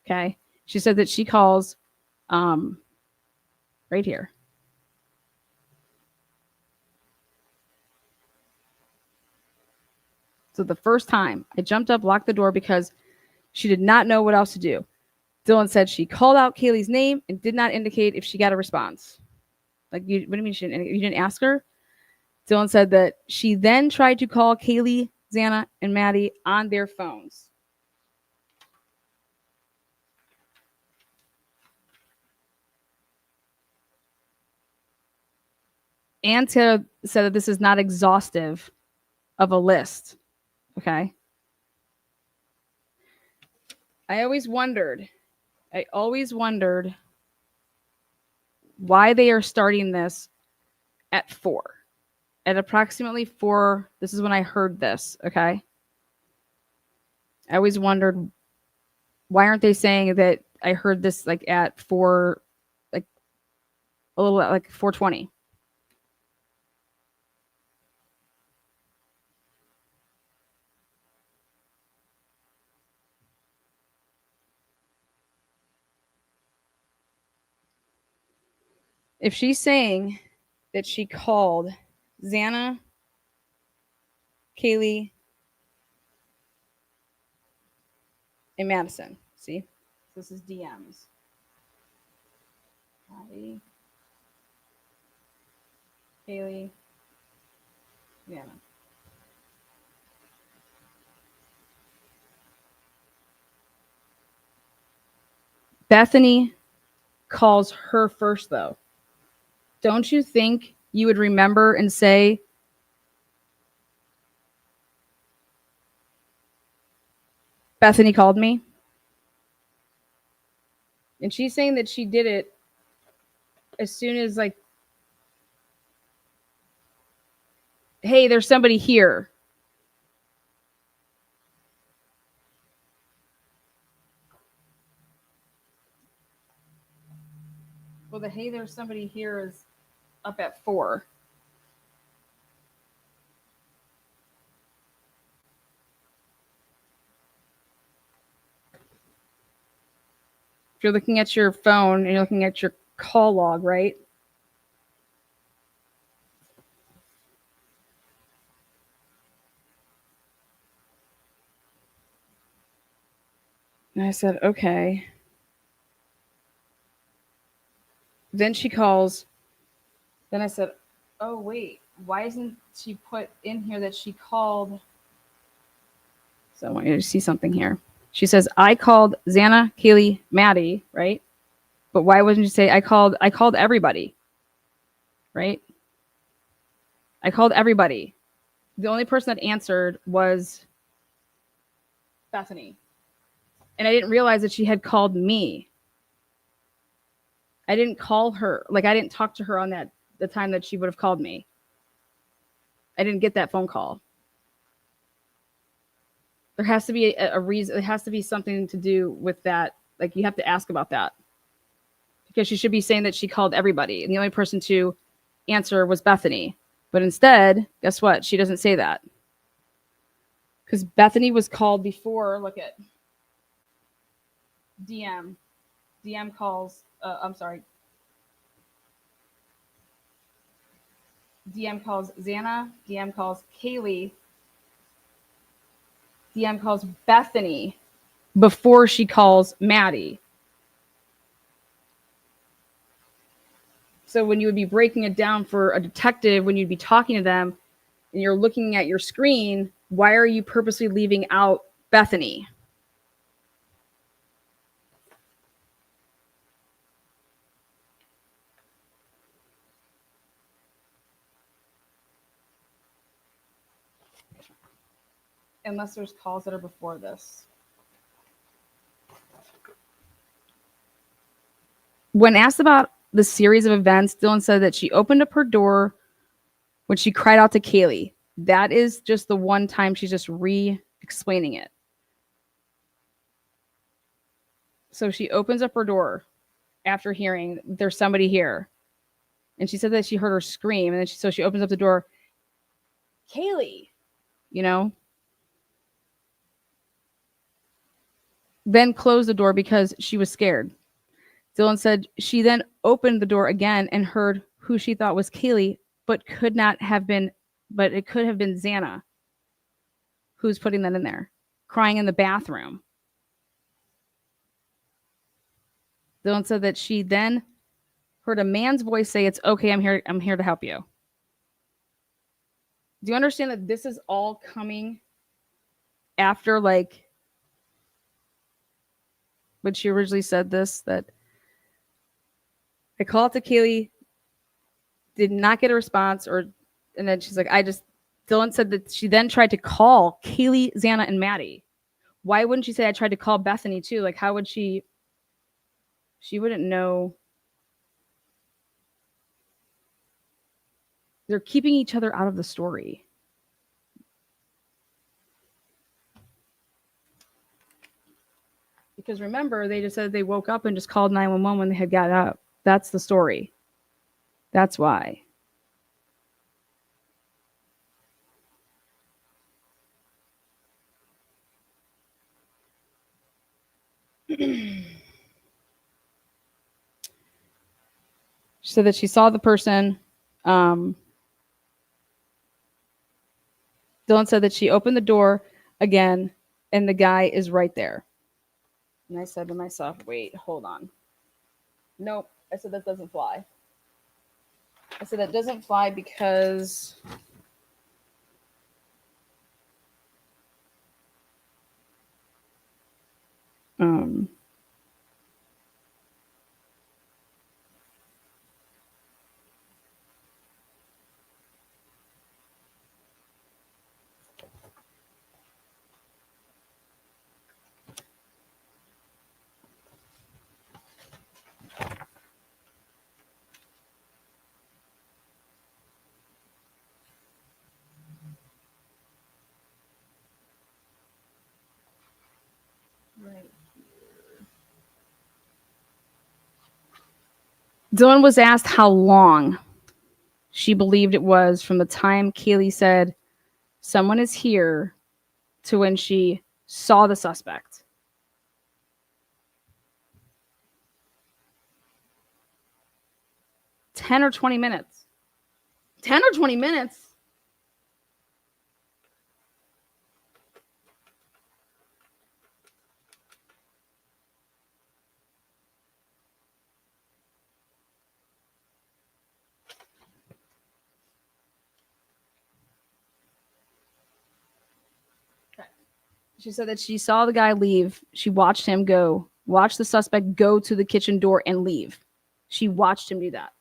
Okay. She said that she calls right here. So the first time I jumped up, locked the door because she did not know what else to do. Dylan said she called out Kaylee's name and did not indicate if she got a response. Like, what do you mean you didn't ask her? Dylan said that she then tried to call Kaylee, Xana, and Maddie on their phones. Ann Taylor said that this is not exhaustive of a list. Okay. I always wondered why they are starting this at 4. At approximately 4, this is when I heard this, okay? I always wondered, why aren't they saying that I heard this like at 4, like a little like 4:20? If she's saying that she called Xana, Kaylee, and Madison, see? This is DMs. Maddie, Kaylee, Xana. Bethany calls her first, though. Don't you think you would remember and say, Bethany called me? And she's saying that she did it as soon as, like, hey, there's somebody here. Well, the hey, there's somebody here is up at 4. If you're looking at your phone and you're looking at your call log, right? And I said, okay. Then she calls. Then I said, oh, wait, why isn't she put in here that she called? So I want you to see something here. She says, I called Xana, Kaylee, Maddie, right? But why wouldn't you say I called everybody, right? I called everybody. The only person that answered was Bethany. And I didn't realize that she had called me. I didn't call her. Like, I didn't talk to her on the time that she would have called me. I didn't get that phone call. There has to be a reason. It has to be something to do with that. Like, you have to ask about that. Because she should be saying that she called everybody. And the only person to answer was Bethany. But instead, guess what? She doesn't say that. Because Bethany was called before. Look at DM. DM calls. I'm sorry. DM calls Xana. DM calls Kaylee. DM calls Bethany before she calls Maddie. So when you would be breaking it down for a detective, when you'd be talking to them and you're looking at your screen, why are you purposely leaving out Bethany? Unless there's calls that are before this. When asked about the series of events, Dylan said that she opened up her door when she cried out to Kaylee. That is just the one time she's just re-explaining it. So she opens up her door after hearing there's somebody here. And she said that she heard her scream. And then so she opens up the door. Kaylee, you know? Then closed the door because she was scared. Dylan said she then opened the door again and heard who she thought was Kaylee, but it could have been Xana who's putting that in there, crying in the bathroom. Dylan said that she then heard a man's voice say, "It's okay, I'm here to help you." Do you understand that this is all coming after, like, when she originally said this, that I called to Kaylee, did not get a response, and then she's like, Dylan said that she then tried to call Kaylee, Xana, and Maddie. Why wouldn't she say I tried to call Bethany too? Like, how would she wouldn't know. They're keeping each other out of the story. Because remember, they just said they woke up and just called 911 when they had got up. That's the story. That's why. She said that she saw the person. Dylan said that she opened the door again, and the guy is right there. And I said to myself, wait, hold on. Nope. I said that doesn't fly. I said that doesn't fly because right. Dylan was asked how long she believed it was from the time Kaylee said, "Someone is here," to when she saw the suspect. 10 or 20 minutes. 10 or 20 minutes? She said that she saw the guy leave. She watched him go, watched the suspect go to the kitchen door and leave. She watched him do that.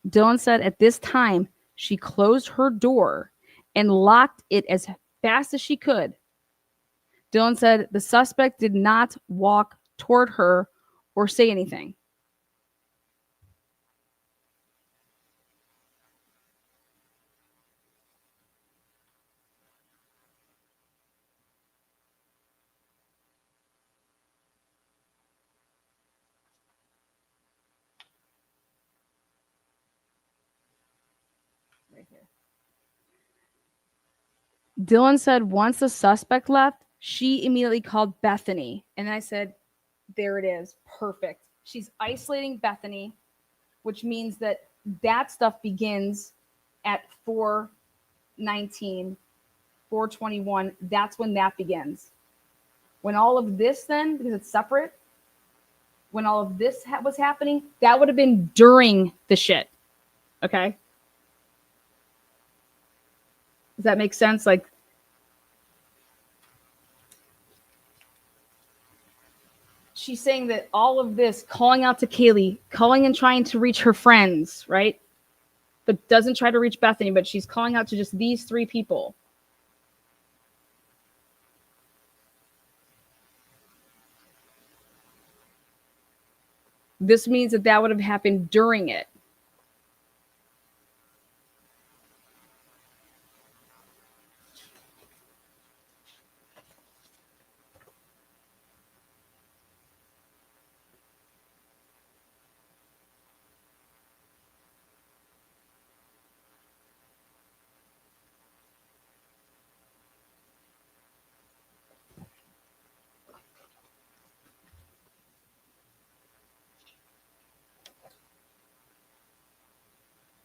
Dylan said at this time, she closed her door and locked it as fast as she could. Dylan said the suspect did not walk toward her or say anything. Right here. Dylan said once the suspect left, she immediately called Bethany. And I said, there it is. Perfect. She's isolating Bethany, which means that that stuff begins at 4:19, 4:21. That's when that begins. When all of this then, because it's separate, when all of this was happening, that would have been during the shit. Okay? Does that make sense? Like, she's saying that all of this, calling out to Kaylee, calling and trying to reach her friends, right? But doesn't try to reach Bethany, but she's calling out to just these three people. This means that that would have happened during it.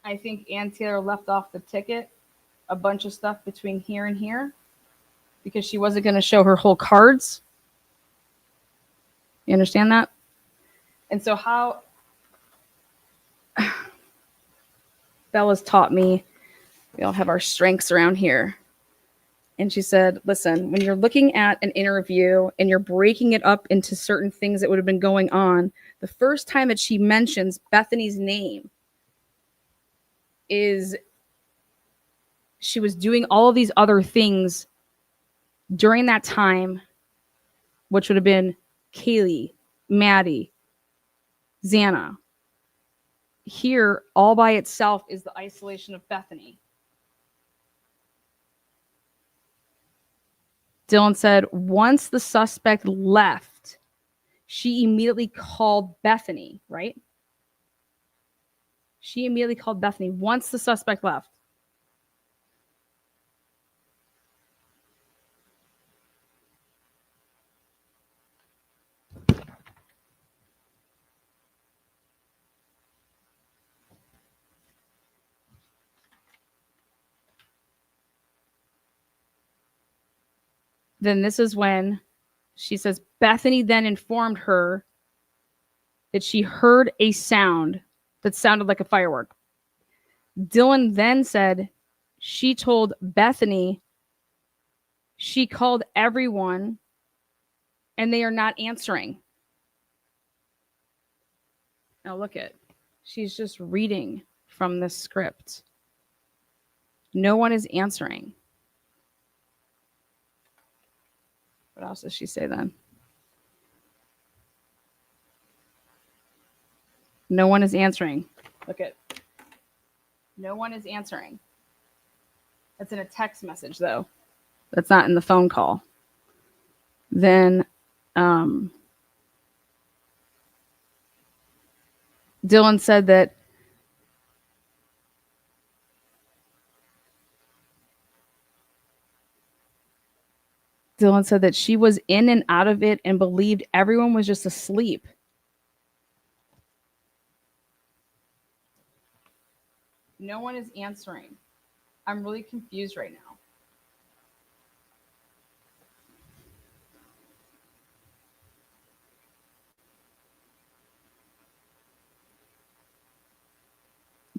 I think Ann Taylor left off the ticket a bunch of stuff between here and here because she wasn't going to show her whole cards. You understand that? And so how Bella's taught me, we all have our strengths around here. And she said, listen, when you're looking at an interview and you're breaking it up into certain things that would have been going on, the first time that she mentions Bethany's name is she was doing all of these other things during that time, which would have been Kaylee, Maddie, Xana. Here, all by itself, is the isolation of Bethany. Dylan said once the suspect left, she immediately called Bethany, right? She immediately called Bethany once the suspect left. Then this is when she says Bethany then informed her that she heard a sound that sounded like a firework. Dylan then said she told Bethany she called everyone and they are not answering. Now look at, she's just reading from the script. No one is answering. What else does she say then? No one is answering. Look at, no one is answering. That's in a text message though. That's not in the phone call. Then Dylan said that she was in and out of it and believed everyone was just asleep. No one is answering. I'm really confused right now.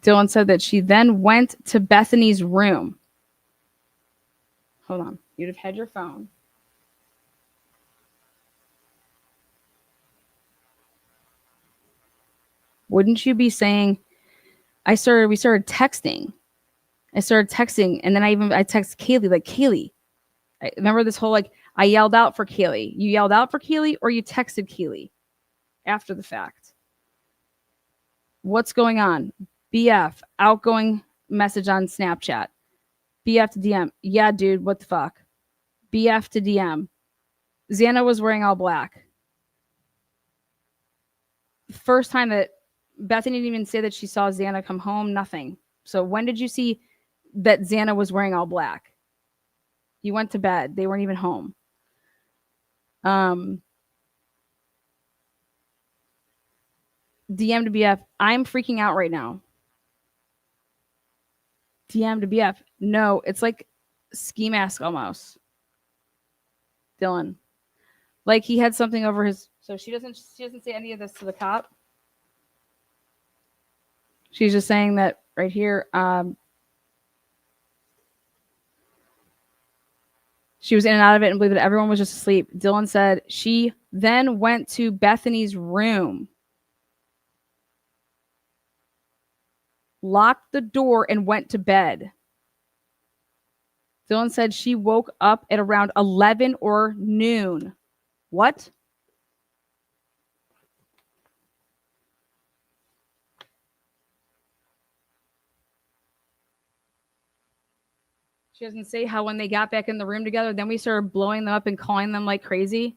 Dylan said that she then went to Bethany's room. Hold on. You'd have had your phone. Wouldn't you be saying, we started texting. And then I text Kaylee, like, Kaylee. I remember this whole, like, I yelled out for Kaylee. You yelled out for Kaylee or you texted Kaylee after the fact? What's going on? BF, outgoing message on Snapchat. BF to DM. Yeah, dude, what the fuck? BF to DM. Xana was wearing all black. First time that Bethany didn't even say that she saw Xana come home, nothing. So when did you see that Xana was wearing all black? You went to bed. They weren't even home. DM to BF. I'm freaking out right now. DM to BF. No, it's like ski mask almost. Dylan. Like he had something over his. So she doesn't say any of this to the cop. She's just saying that right here. She was in and out of it and believed that everyone was just asleep. Dylan said she then went to Bethany's room, locked the door, and went to bed. Dylan said she woke up at around 11 or noon. What? She doesn't say how when they got back in the room together, then we started blowing them up and calling them like crazy.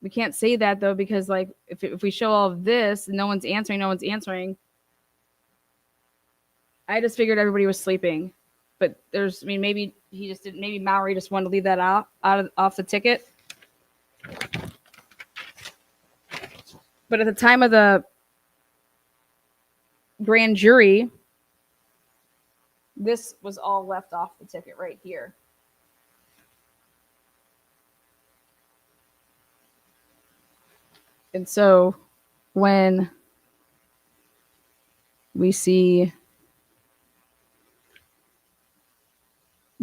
We can't say that though, because like if we show all of this and no one's answering. I just figured everybody was sleeping. But maybe he just didn't. Maybe Maury just wanted to leave that off the ticket. But at the time of the grand jury, this was all left off the ticket right here. And so when we see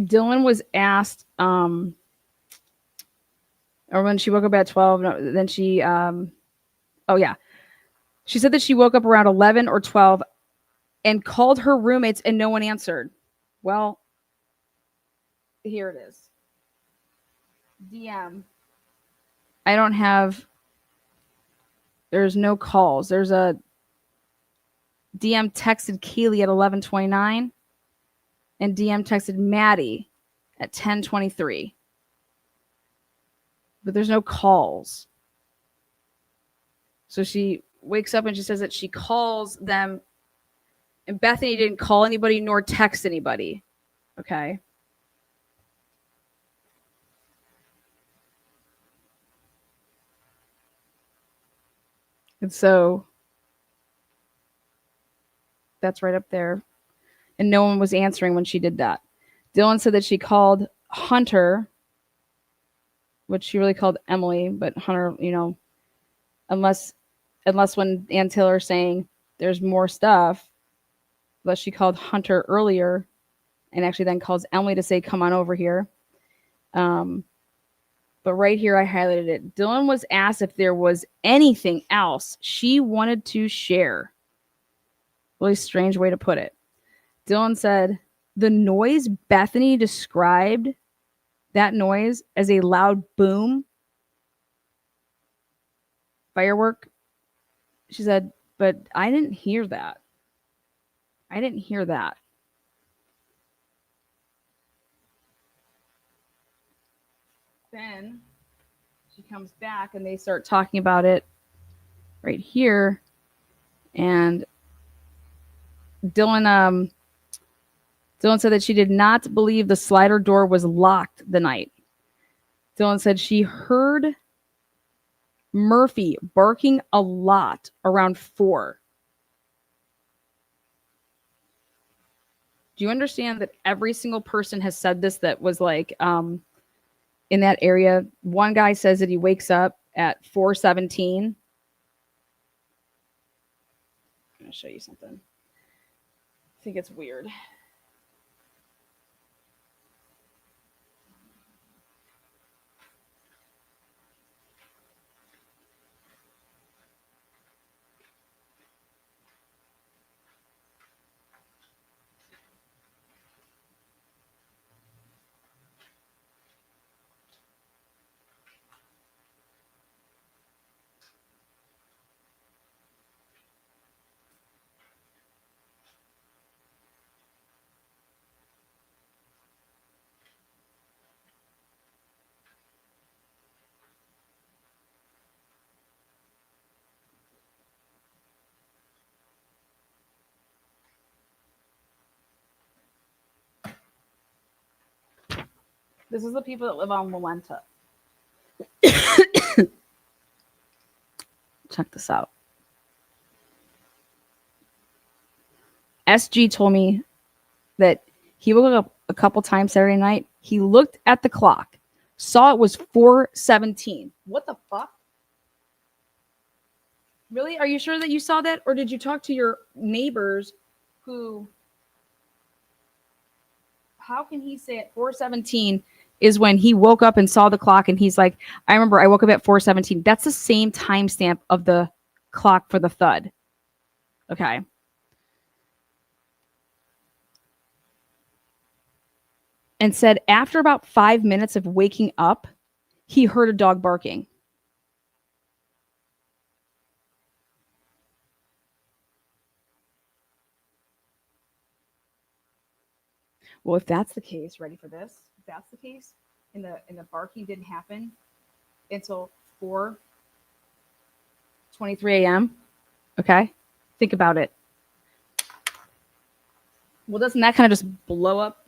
Dylan was asked, or when she woke up at 12, then she, she said that she woke up around 11 or 12 and called her roommates and no one answered. Well, here it is. DM. I don't have, there's no calls. There's a DM texted Keely at 11:29 and DM texted Maddie at 10:23. But there's no calls. So she wakes up and she says that she calls them, and Bethany didn't call anybody nor text anybody. Okay. And so that's right up there. And no one was answering when she did that. Dylan said that she called Hunter, which she really called Emily, but Hunter, unless when Ann Taylor's saying there's more stuff, unless she called Hunter earlier and actually then calls Emily to say, come on over here. But right here, I highlighted it. Dylan was asked if there was anything else she wanted to share. Really strange way to put it. Dylan said, the noise Bethany described, that noise as a loud boom, firework. She said, but I didn't hear that. I didn't hear that. Then she comes back and they start talking about it right here. And Dylan said that she did not believe the slider door was locked the night. Dylan said she heard Murphy barking a lot around 4. Do you understand that every single person has said this that was like in that area? One guy says that he wakes up at 4:17. I'm going to show you something. I think it's weird. This is the people that live on Walenta. Check this out. SG told me that he woke up a couple times Saturday night. He looked at the clock, saw it was 4:17. What the fuck? Really? Are you sure that you saw that? Or did you talk to your neighbors who... How can he say at 4:17 is when he woke up and saw the clock and he's like, I remember I woke up at 4:17. That's the same timestamp of the clock for the thud. Okay. And said after about 5 minutes of waking up, he heard a dog barking. Well, if that's the case, ready for this? If that's the case, and the barking didn't happen until 4:23 a.m. Okay, think about it. Well, doesn't that kind of just blow up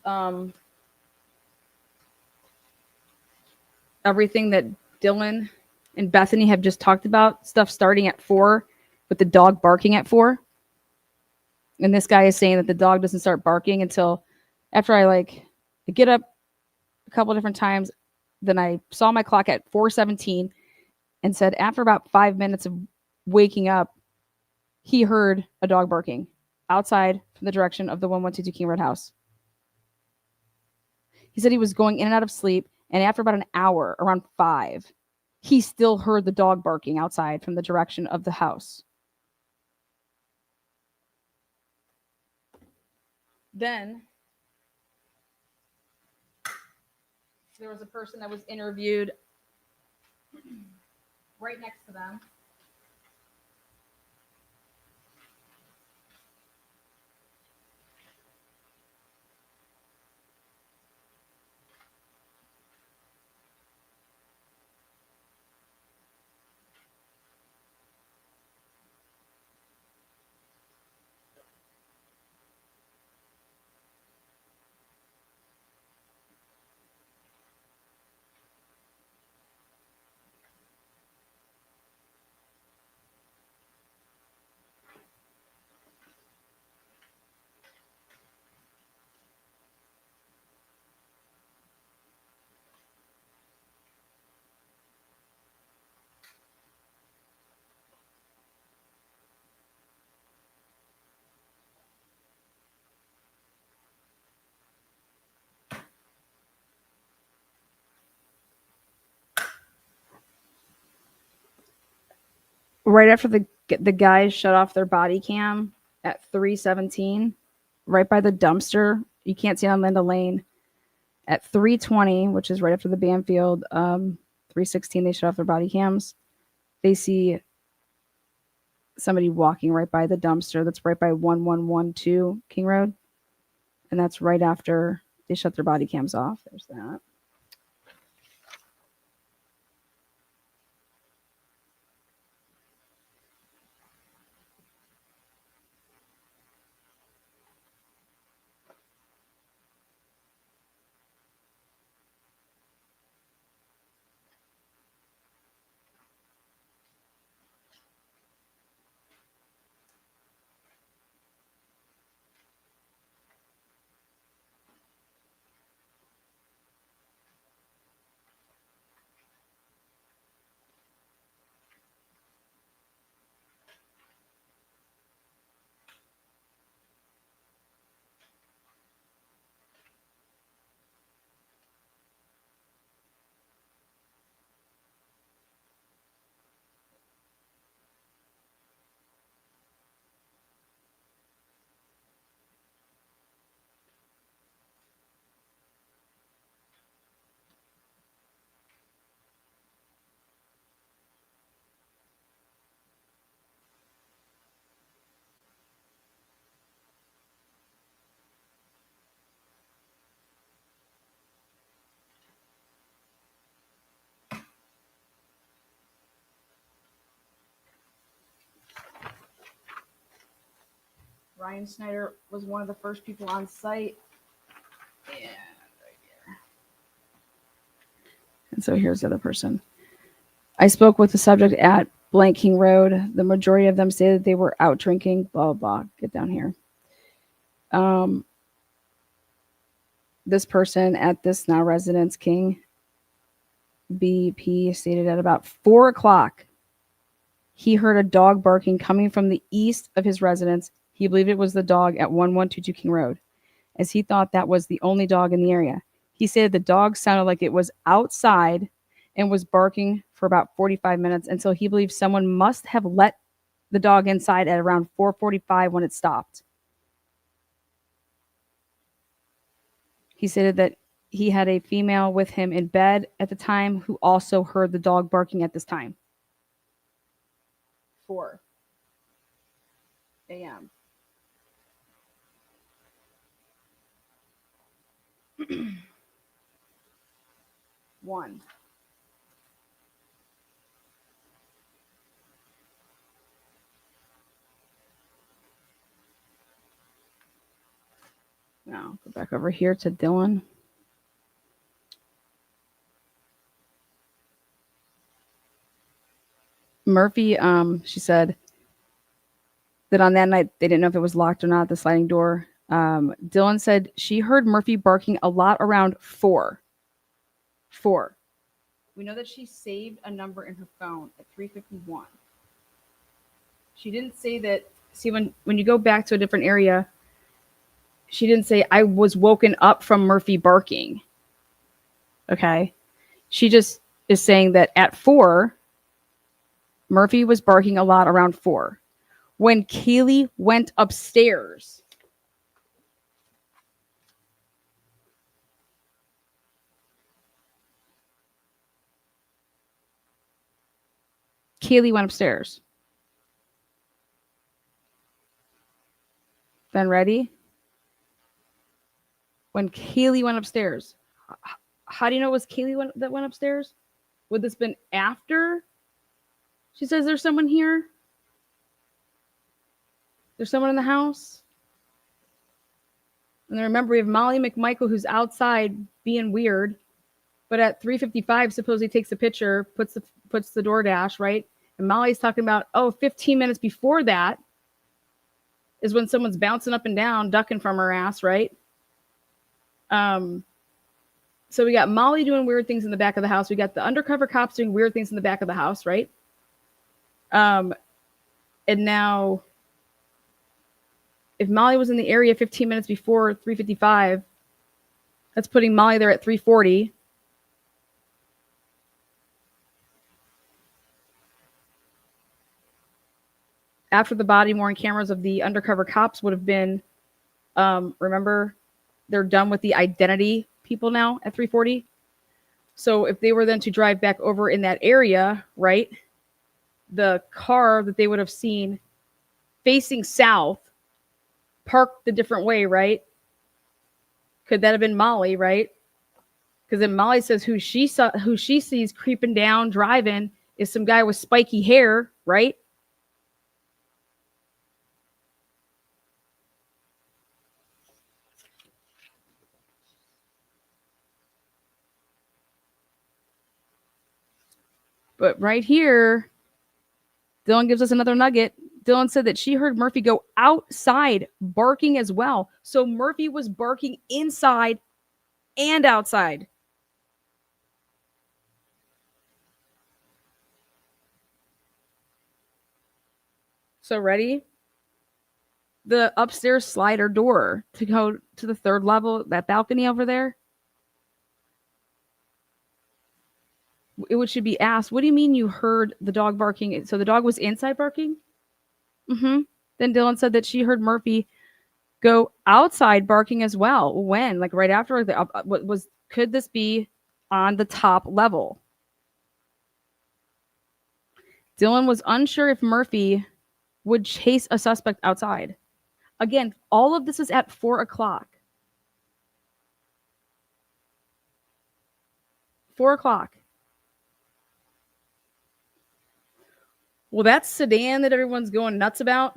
everything that Dylan and Bethany have just talked about? Stuff starting at 4 with the dog barking at 4. And this guy is saying that the dog doesn't start barking until after I get up a couple different times. Then I saw my clock at 4:17 and said after about 5 minutes of waking up, he heard a dog barking outside from the direction of the 1122 King Road house. He said he was going in and out of sleep, and after about an hour, around 5, he still heard the dog barking outside from the direction of the house. Then there was a person that was interviewed right next to them. Right after the guys shut off their body cam at 3:17, right by the dumpster. You can't see it on Linda Lane. At 3:20, which is right after the Banfield, 3:16, they shut off their body cams. They see somebody walking right by the dumpster. That's right by 1112 King Road. And that's right after they shut their body cams off. There's that. Ryan Snyder was one of the first people on site. And right here. So here's the other person. I spoke with the subject at Blank King Road. The majority of them say that they were out drinking, blah, blah, blah. Get down here. This person at this now residence, King BP, stated at about 4 o'clock, he heard a dog barking coming from the east of his residence. He believed it was the dog at 1122 King Road, as he thought that was the only dog in the area. He said the dog sounded like it was outside and was barking for about 45 minutes until he believed someone must have let the dog inside at around 4:45 when it stopped. He stated that he had a female with him in bed at the time who also heard the dog barking at this time. 4 a.m. One. Now go back over here to Dylan. Murphy, she said that on that night they didn't know if it was locked or not, the sliding door. Dylan said she heard Murphy barking a lot around 4. 4. We know that she saved a number in her phone at 3:51. She didn't say that. See, when you go back to a different area, she didn't say, I was woken up from Murphy barking. Okay. She just is saying that at 4, Murphy was barking a lot around 4. When Kaylee went upstairs, Then ready? When Kaylee went upstairs. How do you know it was Kaylee that went upstairs? Would this been after she says there's someone here? There's someone in the house? And then remember, we have Molly McMichael who's outside being weird, but at 3:55 supposedly takes a picture, puts the DoorDash, right? And Molly's talking about, 15 minutes before that is when someone's bouncing up and down, ducking from her ass, right? So we got Molly doing weird things in the back of the house. We got the undercover cops doing weird things in the back of the house, right? And now, if Molly was in the area 15 minutes before 3:55, that's putting Molly there at 3:40. After the body worn cameras of the undercover cops would have been, remember, they're done with the identity people now at 3:40. So if they were then to drive back over in that area, right, the car that they would have seen facing south, parked the different way, right? Could that have been Molly, right? Because then Molly says who she sees creeping down, driving, is some guy with spiky hair, right? But right here, Dylan gives us another nugget. Dylan said that she heard Murphy go outside barking as well. So Murphy was barking inside and outside. So ready? The upstairs slider door to go to the 3rd level, that balcony over there. It should be asked, what do you mean you heard the dog barking? So the dog was inside barking? Mm-hmm. Then Dylan said that she heard Murphy go outside barking as well. When? Like right after? Could this be on the top level? Dylan was unsure if Murphy would chase a suspect outside. Again, all of this is at 4 o'clock. 4 o'clock. Well, that sedan that everyone's going nuts about.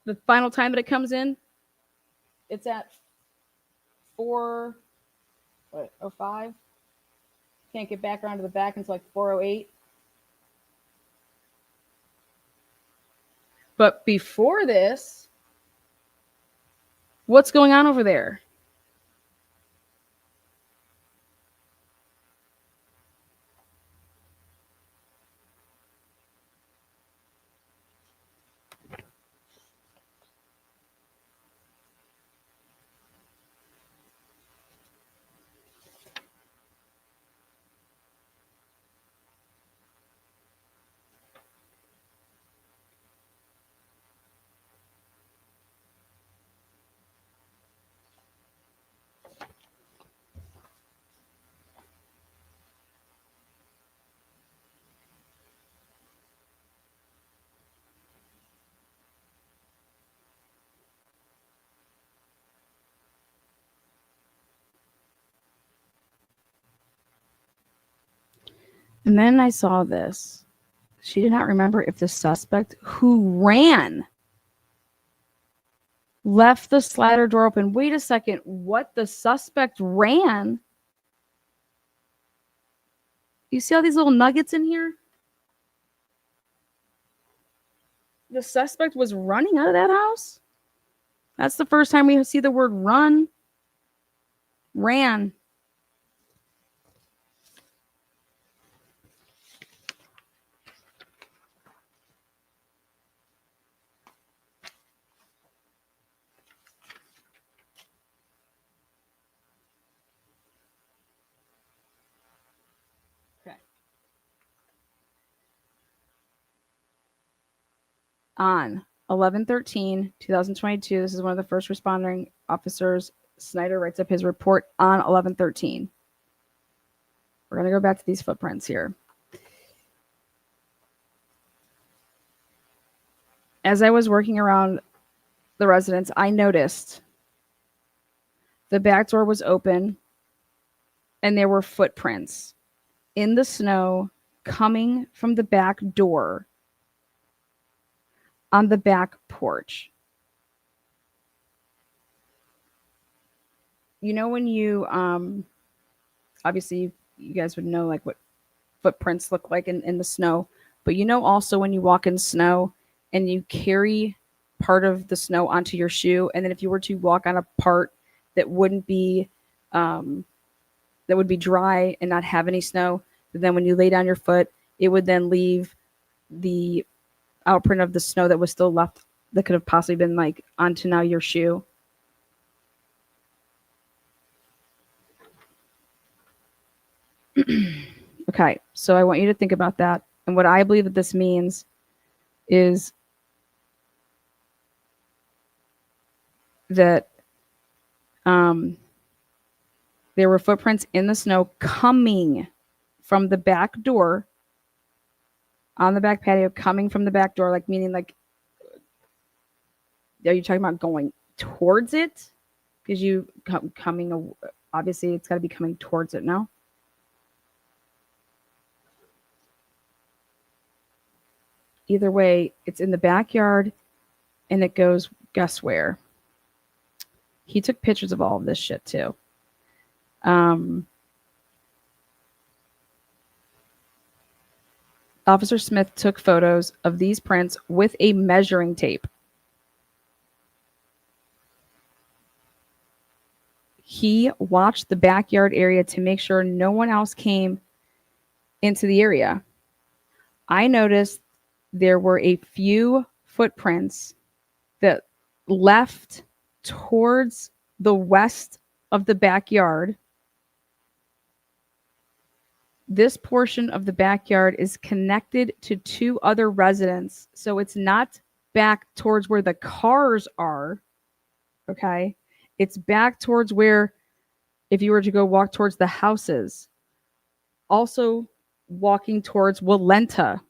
The final time that it comes in, it's at 4:05. Can't get back around to the back until like 4:08. But before this, what's going on over there? And then I saw this. She did not remember if the suspect who ran left the slider door open. Wait a second. What? The suspect ran? You see all these little nuggets in here? The suspect was running out of that house? That's the first time we see the word run. Ran. Okay. On 11/13/2022, this is one of the first responding officers. Snyder writes up his report on 11/13. We're going to go back to these footprints here. As I was working around the residence, I noticed the back door was open and there were footprints in the snow coming from the back door on the back porch. You know, when you, obviously you guys would know like what footprints look like in the snow, but you know also when you walk in snow and you carry part of the snow onto your shoe, and then if you were to walk on a part that wouldn't be that would be dry and not have any snow, then when you lay down your foot, it would then leave the outprint of the snow that was still left that could have possibly been like onto now your shoe. Okay, so I want you to think about that. And what I believe that this means is that there were footprints in the snow coming from the back door on the back patio, coming from the back door, like meaning like, are you talking about going towards it? Because you coming, obviously it's got to be coming towards it, no? Either way, it's in the backyard and it goes, guess where? He took pictures of all of this shit too. Officer Smith took photos of these prints with a measuring tape. He watched the backyard area to make sure no one else came into the area. I noticed there were a few footprints that left towards the west of the backyard. This portion of the backyard is connected to two other residents, so it's not back towards where the cars are, okay? It's back towards where, if you were to go walk towards the houses, also walking towards Walenta.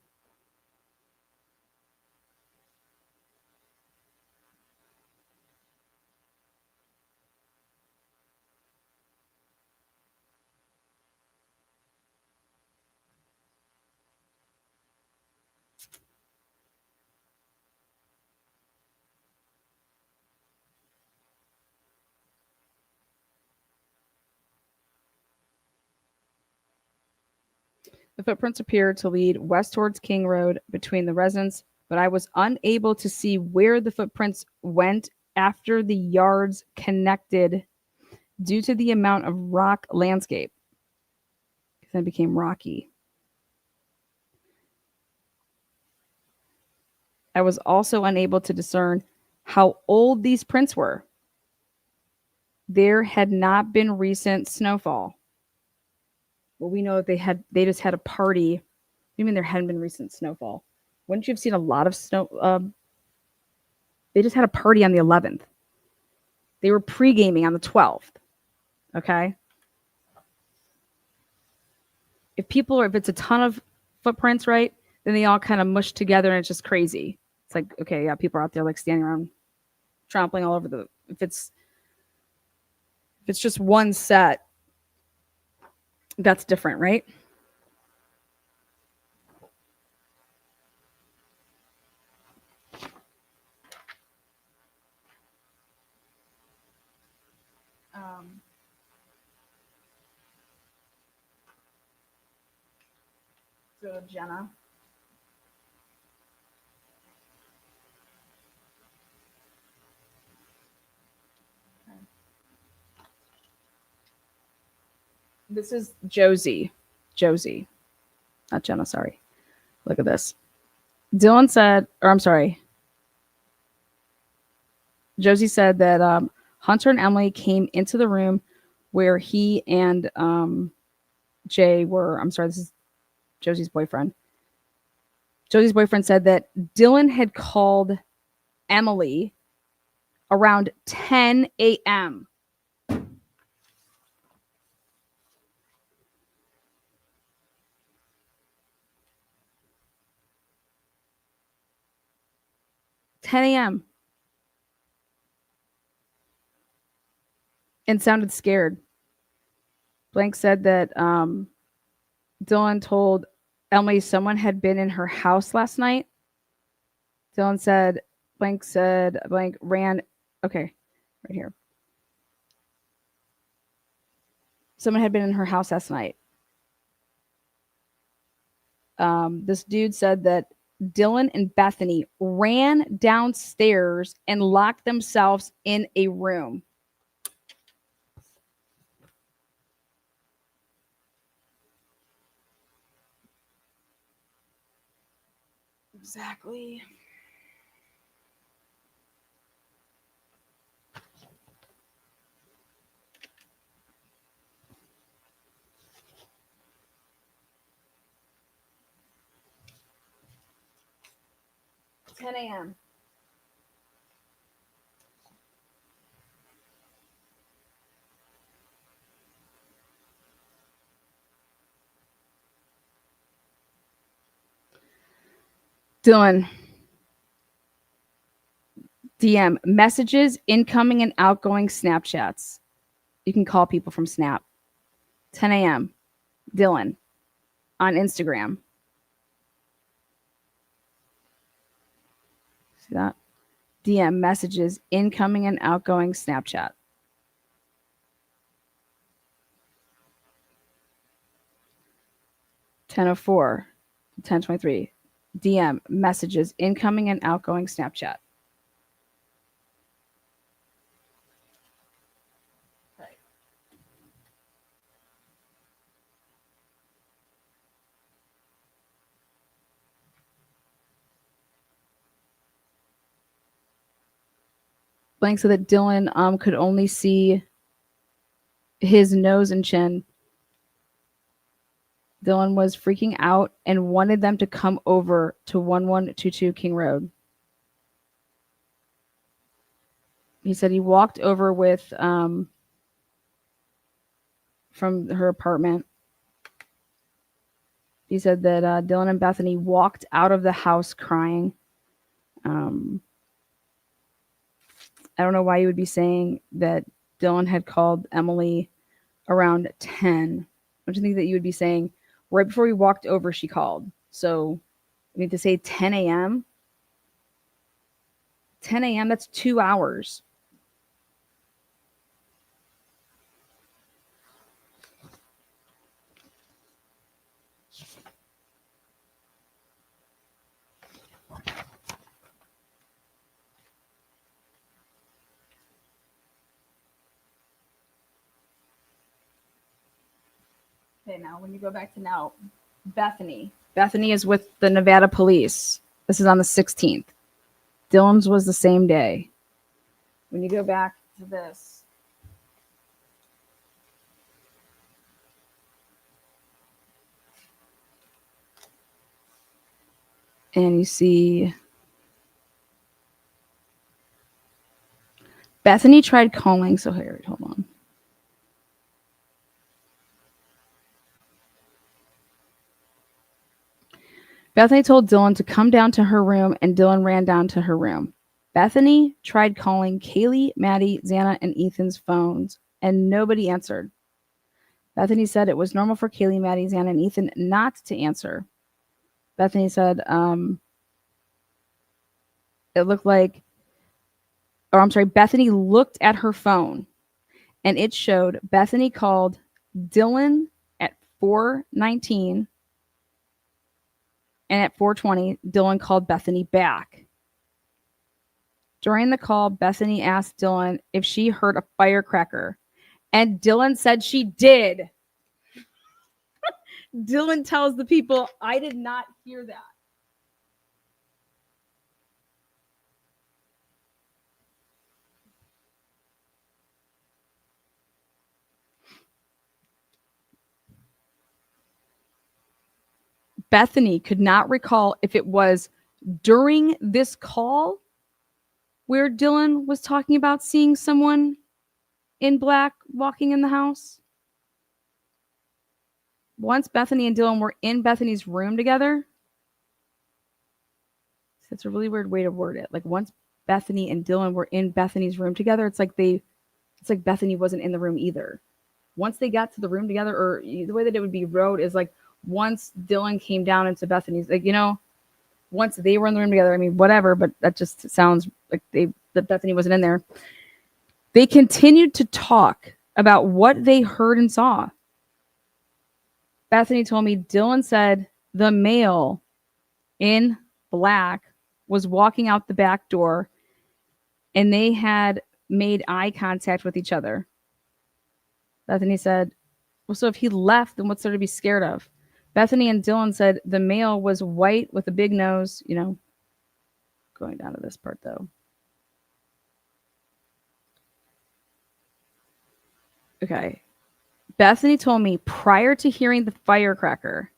The footprints appeared to lead west towards King Road between the residents, but I was unable to see where the footprints went after the yards connected due to the amount of rock landscape. Then it became rocky. I was also unable to discern how old these prints were. There had not been recent snowfall. Well, we know that they just had a party. You mean there hadn't been recent snowfall? Wouldn't you have seen a lot of snow? They just had a party on the 11th. They were pre-gaming on the 12th. Okay. If it's a ton of footprints, right, then they all kind of mush together and it's just crazy. It's like, okay, yeah, people are out there like standing around trampling all over if it's just one set, that's different, right? So Jenna. This is Josie. Josie. Not Jenna, sorry. Look at this. Dylan said, or I'm sorry. Josie said that Hunter and Emily came into the room where he and Jay were. I'm sorry, this is Josie's boyfriend. Josie's boyfriend said that Dylan had called Emily around 10 a.m. a.m. and sounded scared. Blank said that Dylan told Emily someone had been in her house last night. Dylan said, Blank ran. Okay, right here. Someone had been in her house last night. This dude said that Dylan and Bethany ran downstairs and locked themselves in a room. Exactly. $10 a.m. Dylan. DM messages, incoming and outgoing Snapchats. You can call people from Snap. 10 a.m. Dylan on Instagram. See that? DM messages, incoming and outgoing Snapchat. (10:04) 10:23. DM messages, incoming and outgoing Snapchat. Blank said that Dylan could only see his nose and chin. Dylan was freaking out and wanted them to come over to 1122 King Road. He said he walked over with from her apartment. He said that Dylan and Bethany walked out of the house crying. I don't know why you would be saying that Dylan had called Emily around 10. Don't you think that you would be saying right before we walked over, she called? So we need to say 10 a.m. 10 a.m. That's 2 hours. Okay, now when you go back to now, Bethany. Bethany is with the Nevada police. This is on the 16th. Dylan's was the same day. When you go back to this, and you see Bethany tried calling. So here, hold on. Bethany told Dylan to come down to her room, and Dylan ran down to her room. Bethany tried calling Kaylee, Maddie, Xana, and Ethan's phones, and nobody answered. Bethany said it was normal for Kaylee, Maddie, Xana, and Ethan not to answer. Bethany said it looked like, or I'm sorry, Bethany looked at her phone, and it showed Bethany called Dylan at 4:19, and at 4:20, Dylan called Bethany back. During the call, Bethany asked Dylan if she heard a firecracker, and Dylan said she did. Dylan tells the people, I did not hear that. Bethany could not recall if it was during this call where Dylan was talking about seeing someone in black walking in the house. Once Bethany and Dylan were in Bethany's room together, it's a really weird way to word it. Like once Bethany and Dylan were in Bethany's room together, it's like Bethany wasn't in the room either. Once they got to the room together, or the way that it would be wrote is like once Dylan came down into Bethany's, like, once they were in the room together, I mean, whatever, but that just sounds like that Bethany wasn't in there. They continued to talk about what they heard and saw. Bethany told me Dylan said the male in black was walking out the back door and they had made eye contact with each other. Bethany said, well, so if he left, then what's there to be scared of? Bethany and Dylan said the male was white with a big nose, going down to this part though. Okay. Bethany told me prior to hearing the firecracker,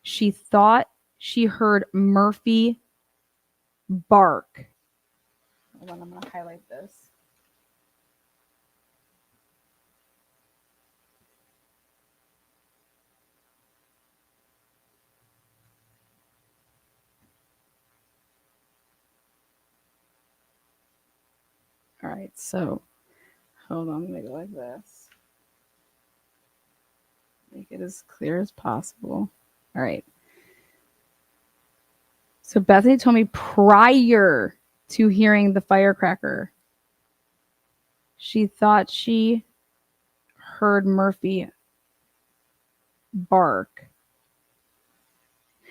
she thought she heard Murphy bark. Hold on, I'm going to highlight this. All right, so hold on, I'm going to go like this. Make it as clear as possible. All right. So Bethany told me prior to hearing the firecracker, she thought she heard Murphy bark.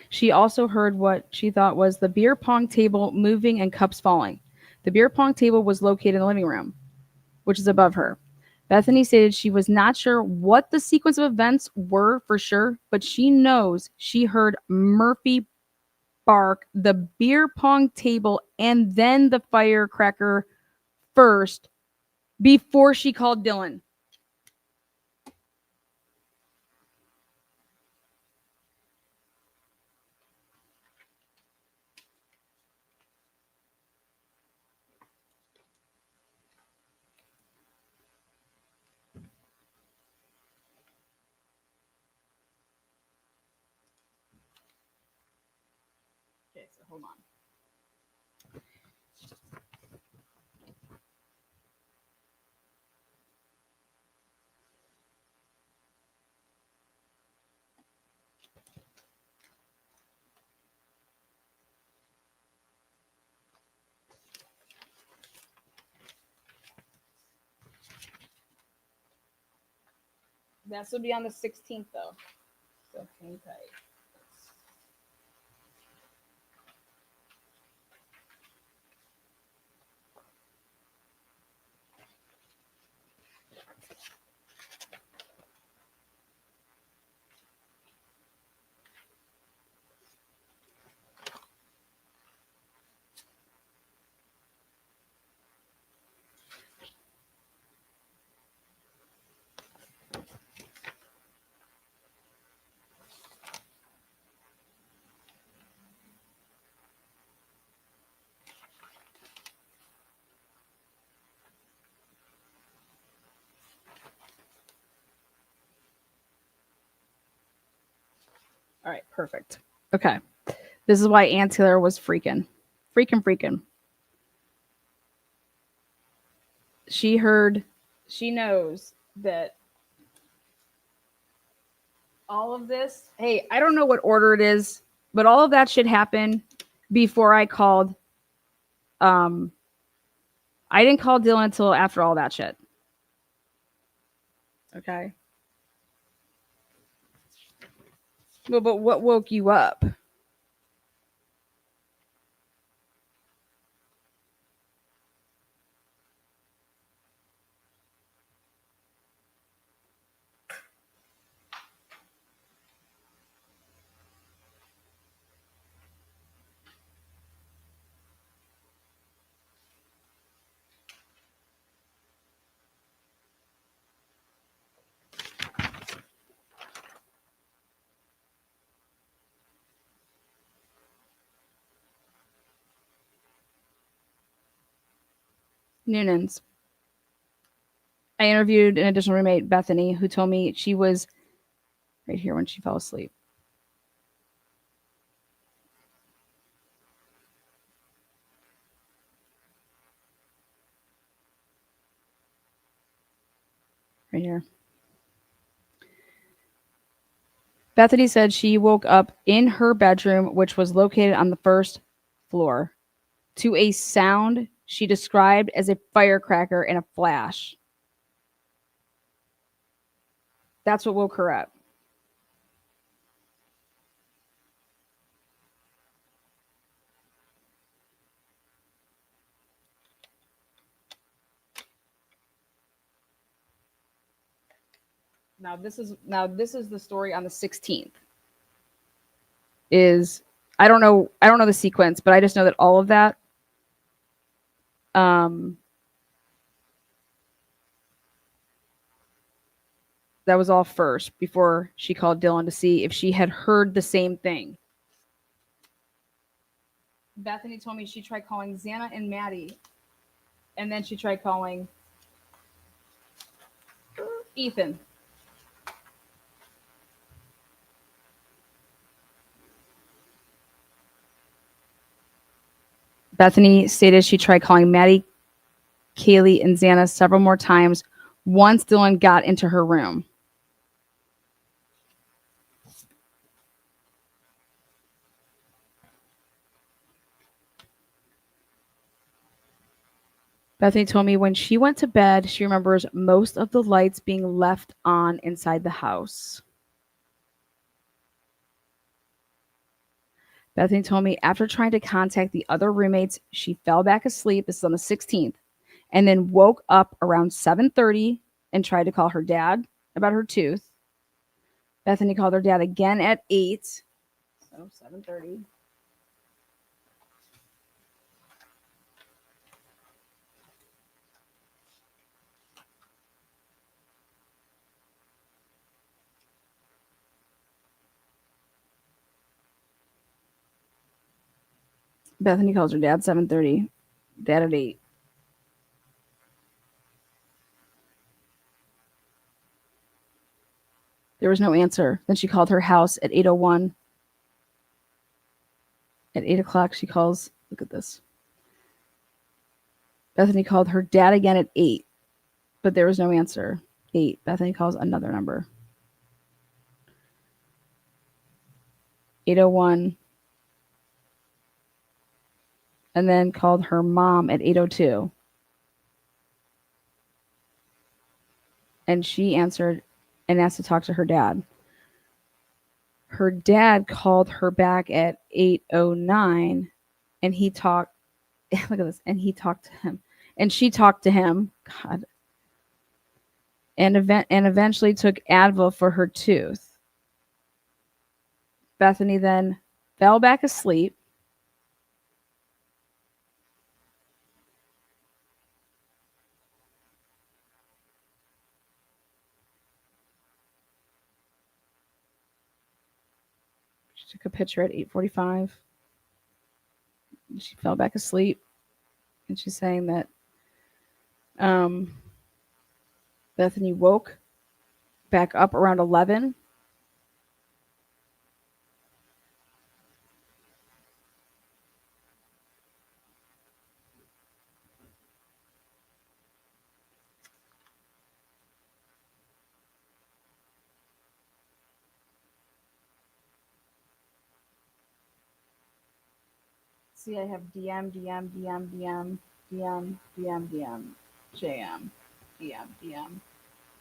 She also heard what she thought was the beer pong table moving and cups falling. The beer pong table was located in the living room, which is above her. Bethany stated she was not sure what the sequence of events were for sure, but she knows she heard Murphy bark, the beer pong table, and then the firecracker first before she called Dylan. Okay, so hold on. This will be on the 16th, though. So hang tight. All right, perfect. Okay. This is why Ann Taylor was freaking. She knows that all of this, hey, I don't know what order it is, but all of that should happen before I called. I didn't call Dylan until after all that shit. Okay. Well, but what woke you up? Noonan's. I interviewed an additional roommate, Bethany, who told me she was right here when she fell asleep. Right here. Bethany said she woke up in her bedroom, which was located on the first floor, to a sound she described as a firecracker and a flash. That's what woke her up. Now this is the story on the 16th. I don't know the sequence, but I just know that all of that that was all first before she called Dylan to see if she had heard the same thing. Bethany told me she tried calling Xana and Maddie, and then she tried calling Ethan. Bethany stated she tried calling Maddie, Kaylee, and Xana several more times once Dylan got into her room. Bethany told me when she went to bed, she remembers most of the lights being left on inside the house. Bethany told me after trying to contact the other roommates, she fell back asleep. This is on the 16th, and then woke up around 7:30 and tried to call her dad about her tooth. Bethany called her dad again at 8. So 7:30. Bethany calls her dad 7:30. Dad at 8. There was no answer. Then she called her house at 8:01. At 8 o'clock, she calls. Look at this. Bethany called her dad again at 8, but there was no answer. 8. Bethany calls another number. 8:01. And then called her mom at 8:02. And she answered and asked to talk to her dad. Her dad called her back at 8:09 and he talked. Look at this. And he talked to him. And she talked to him. God. And eventually took Advil for her tooth. Bethany then fell back asleep. She took a picture at 8:45. She fell back asleep. And she's saying that Bethany woke back up around 11. See, I have DM, DM, DM, DM, DM, DM, DM, JM, DM, DM,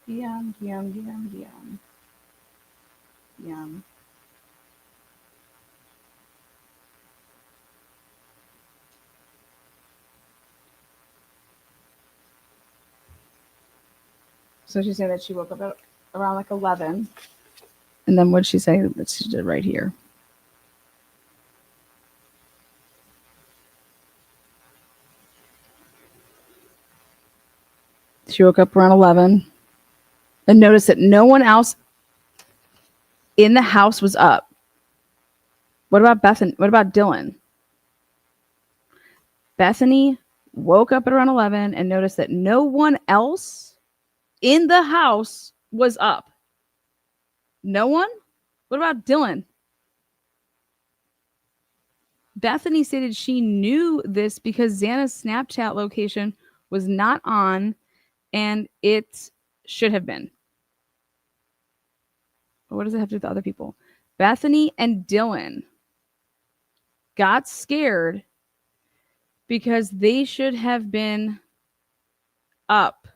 DM, DM, DM, DM, DM. So she said that she woke up at around like 11. And then what'd she say that she did right here? She woke up around 11 and noticed that no one else in the house was up. What about Bethany? What about Dylan? Bethany woke up at around 11 and noticed that no one else in the house was up. No one? What about Dylan? Bethany stated she knew this because Xana's Snapchat location was not on and it should have been. But what does it have to do with other people? Bethany and Dylan got scared because they should have been up.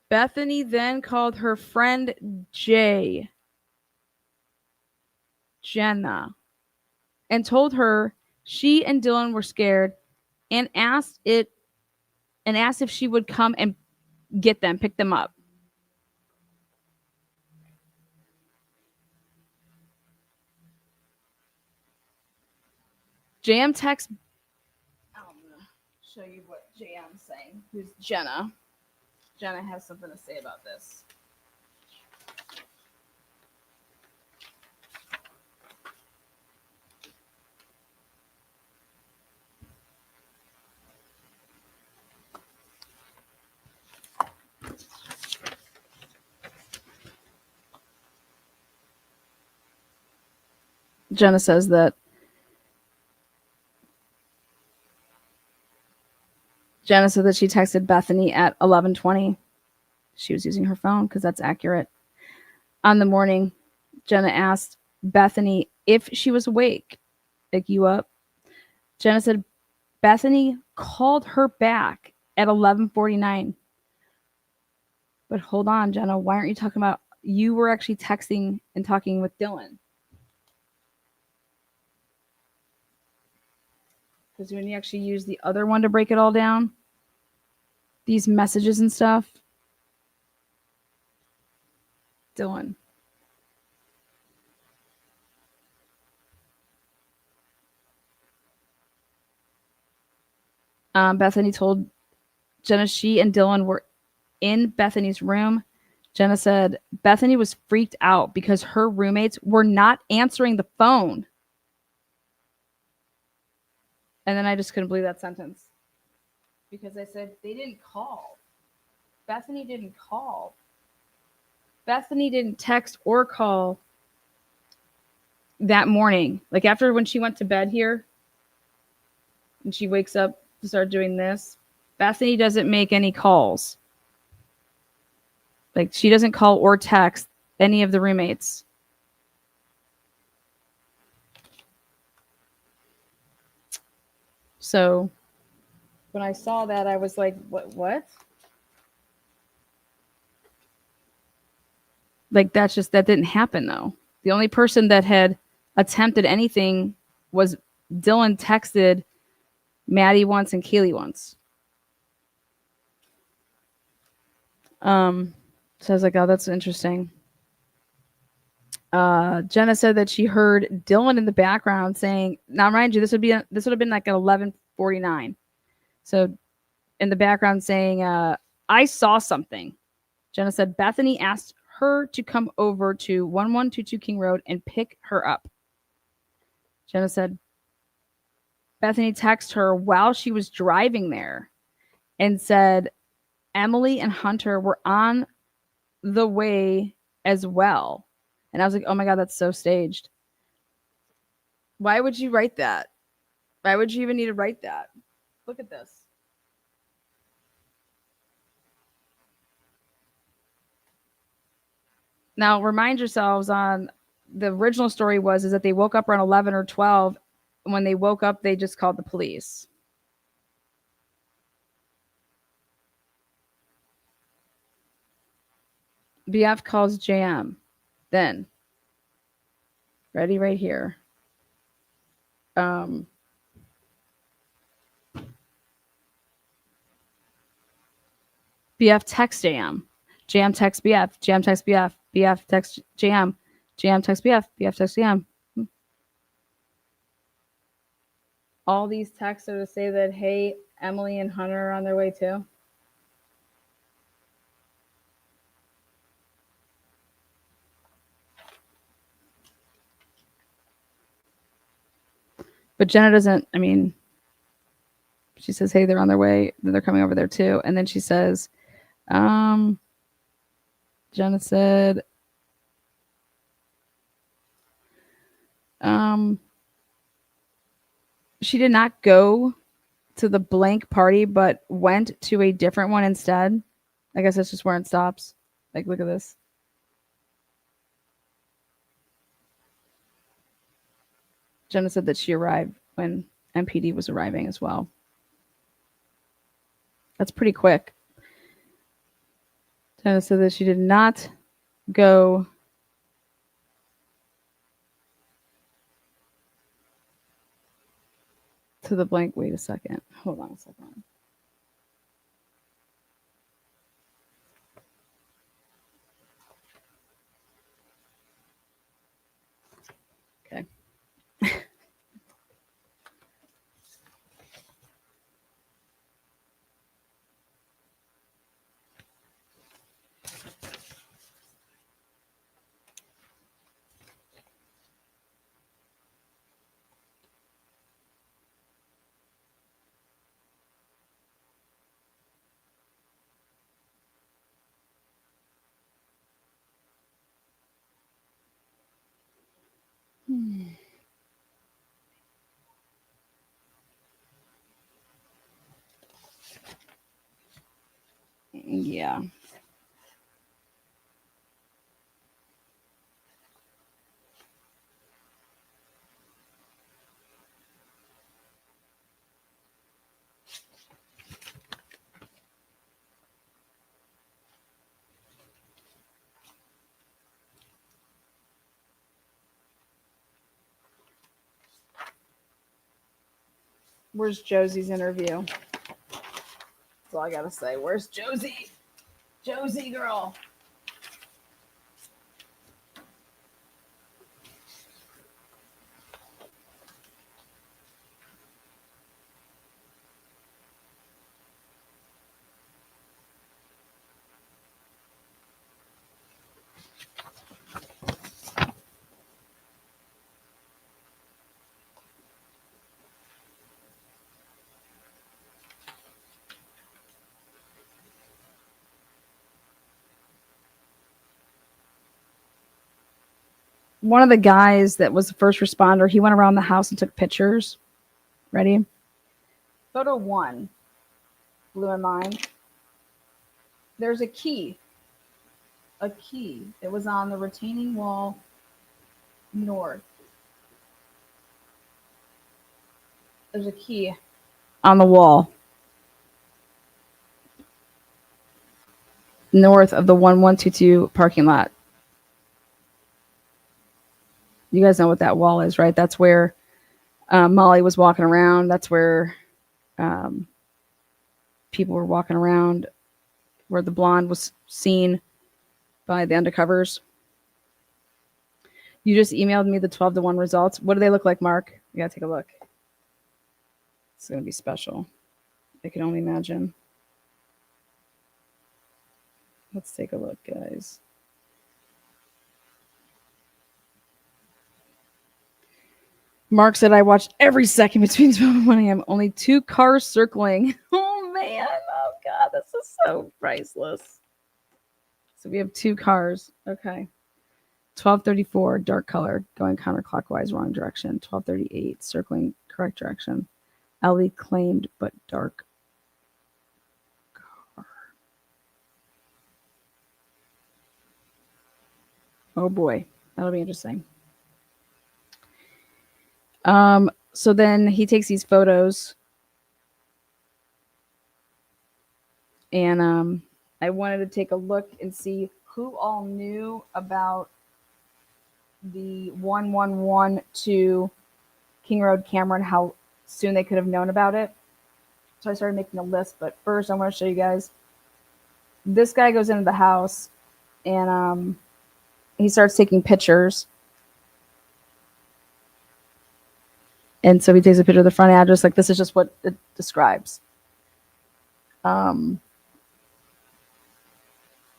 Bethany then called her friend Jenna, and told her she and Dylan were scared and asked if she would come and get them, pick them up. JM text. I'm going to show you what JM's saying. Who's Jenna? Jenna has something to say about this. Jenna says that Jenna said that she texted Bethany at 11:20. She was using her phone because that's accurate. On the morning, Jenna asked Bethany if she was awake. Pick you up. Jenna said Bethany called her back at 11:49. But hold on, Jenna. Why aren't you talking about you were actually texting and talking with Dylan? Because when you actually use the other one to break it all down, these messages and stuff, Dylan. Bethany told Jenna she and Dylan were in Bethany's room. Jenna said Bethany was freaked out because her roommates were not answering the phone. And then I just couldn't believe that sentence. Because I said, they didn't call. Bethany didn't call. Bethany didn't text or call that morning. Like after when she went to bed here, and she wakes up to start doing this, Bethany doesn't make any calls. Like she doesn't call or text any of the roommates. So when I saw that, I was like, what? Like that didn't happen though. The only person that had attempted anything was Dylan texted Maddie once and Kaylee once. So I was like, oh, that's interesting. Jenna said that she heard Dylan in the background saying, now mind you, this would have been like at 11:49. So in the background saying, I saw something. Jenna said Bethany asked her to come over to 1122 King Road and pick her up. Jenna said Bethany texted her while she was driving there and said Emily and Hunter were on the way as well. And I was like, oh my God, that's so staged. Why would you write that? Why would you even need to write that? Look at this. Now remind yourselves on the original story was is that they woke up around 11 or 12. And when they woke up, they just called the police. BF calls JM. Then, ready right here. BF texts JM. JM texts BF. JM texts BF. BF texts JM. JM texts BF. BF texts JM. All these texts are to say that, hey, Emily and Hunter are on their way too. But Jenna doesn't, I mean, she says, hey, they're on their way. They're coming over there too. And then she says, Jenna said, she did not go to the blank party, but went to a different one instead. I guess that's just where it stops. Like, look at this. Jenna said that she arrived when MPD was arriving as well. That's pretty quick. Jenna said that she did not go to the blank. Wait a second. Hold on a second. Okay. Yeah. Where's Josie's interview? That's all I gotta say. Where's Josie? Josie girl. One of the guys that was the first responder, he went around the house and took pictures. Ready? Photo 1 blew my mind. There's a key. A key. It was on the retaining wall north. There's a key on the wall north of the 1122 parking lot. You guys know what that wall is, right? That's where Molly was walking around. That's where people were walking around, where the blonde was seen by the undercovers. You just emailed me the 12-1 results. What do they look like, Mark? You gotta take a look. It's gonna be special. I can only imagine. Let's take a look, guys. Mark said, I watched every second between 12 and 1 a.m. Only 2 cars circling. Oh, man. Oh, God. This is so priceless. So we have 2 cars. Okay. 1234, dark color, going counterclockwise, wrong direction. 1238, circling correct direction. Ellie claimed, but dark car. Oh, boy. That'll be interesting. So then he takes these photos, and I wanted to take a look and see who all knew about the 1112 King Road camera and how soon they could have known about it. So I started making a list, but first I want to show you guys. This guy goes into the house and he starts taking pictures. And so he takes a picture of the front address. Like, this is just what it describes.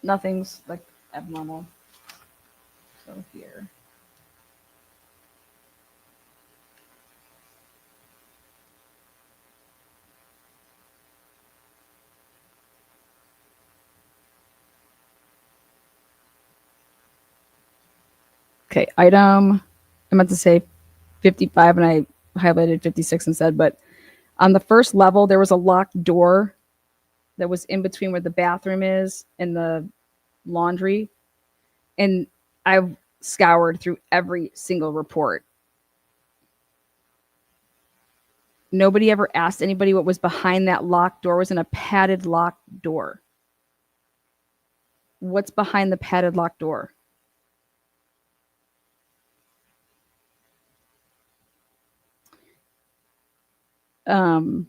Nothing's like abnormal. So here. Okay, item, I meant to say 55 and I highlighted 56 instead, but on the first level, there was a locked door that was in between where the bathroom is and the laundry. And I've scoured through every single report. Nobody ever asked anybody what was behind that locked door. It was in a padded locked door. What's behind the padded locked door? Um,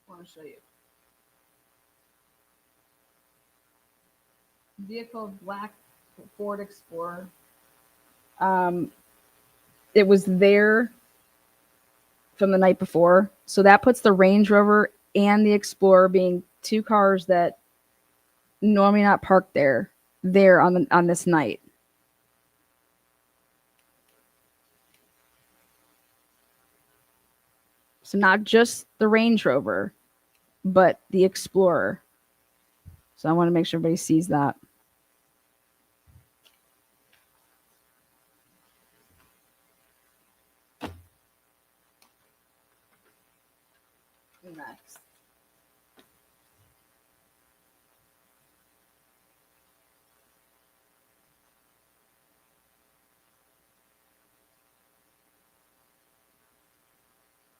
I want to show you. Vehicle black Ford Explorer. It was there from the night before. So that puts the Range Rover and the Explorer being two cars that normally not parked there on this night. So not just the Range Rover, but the Explorer. So I want to make sure everybody sees that. Next.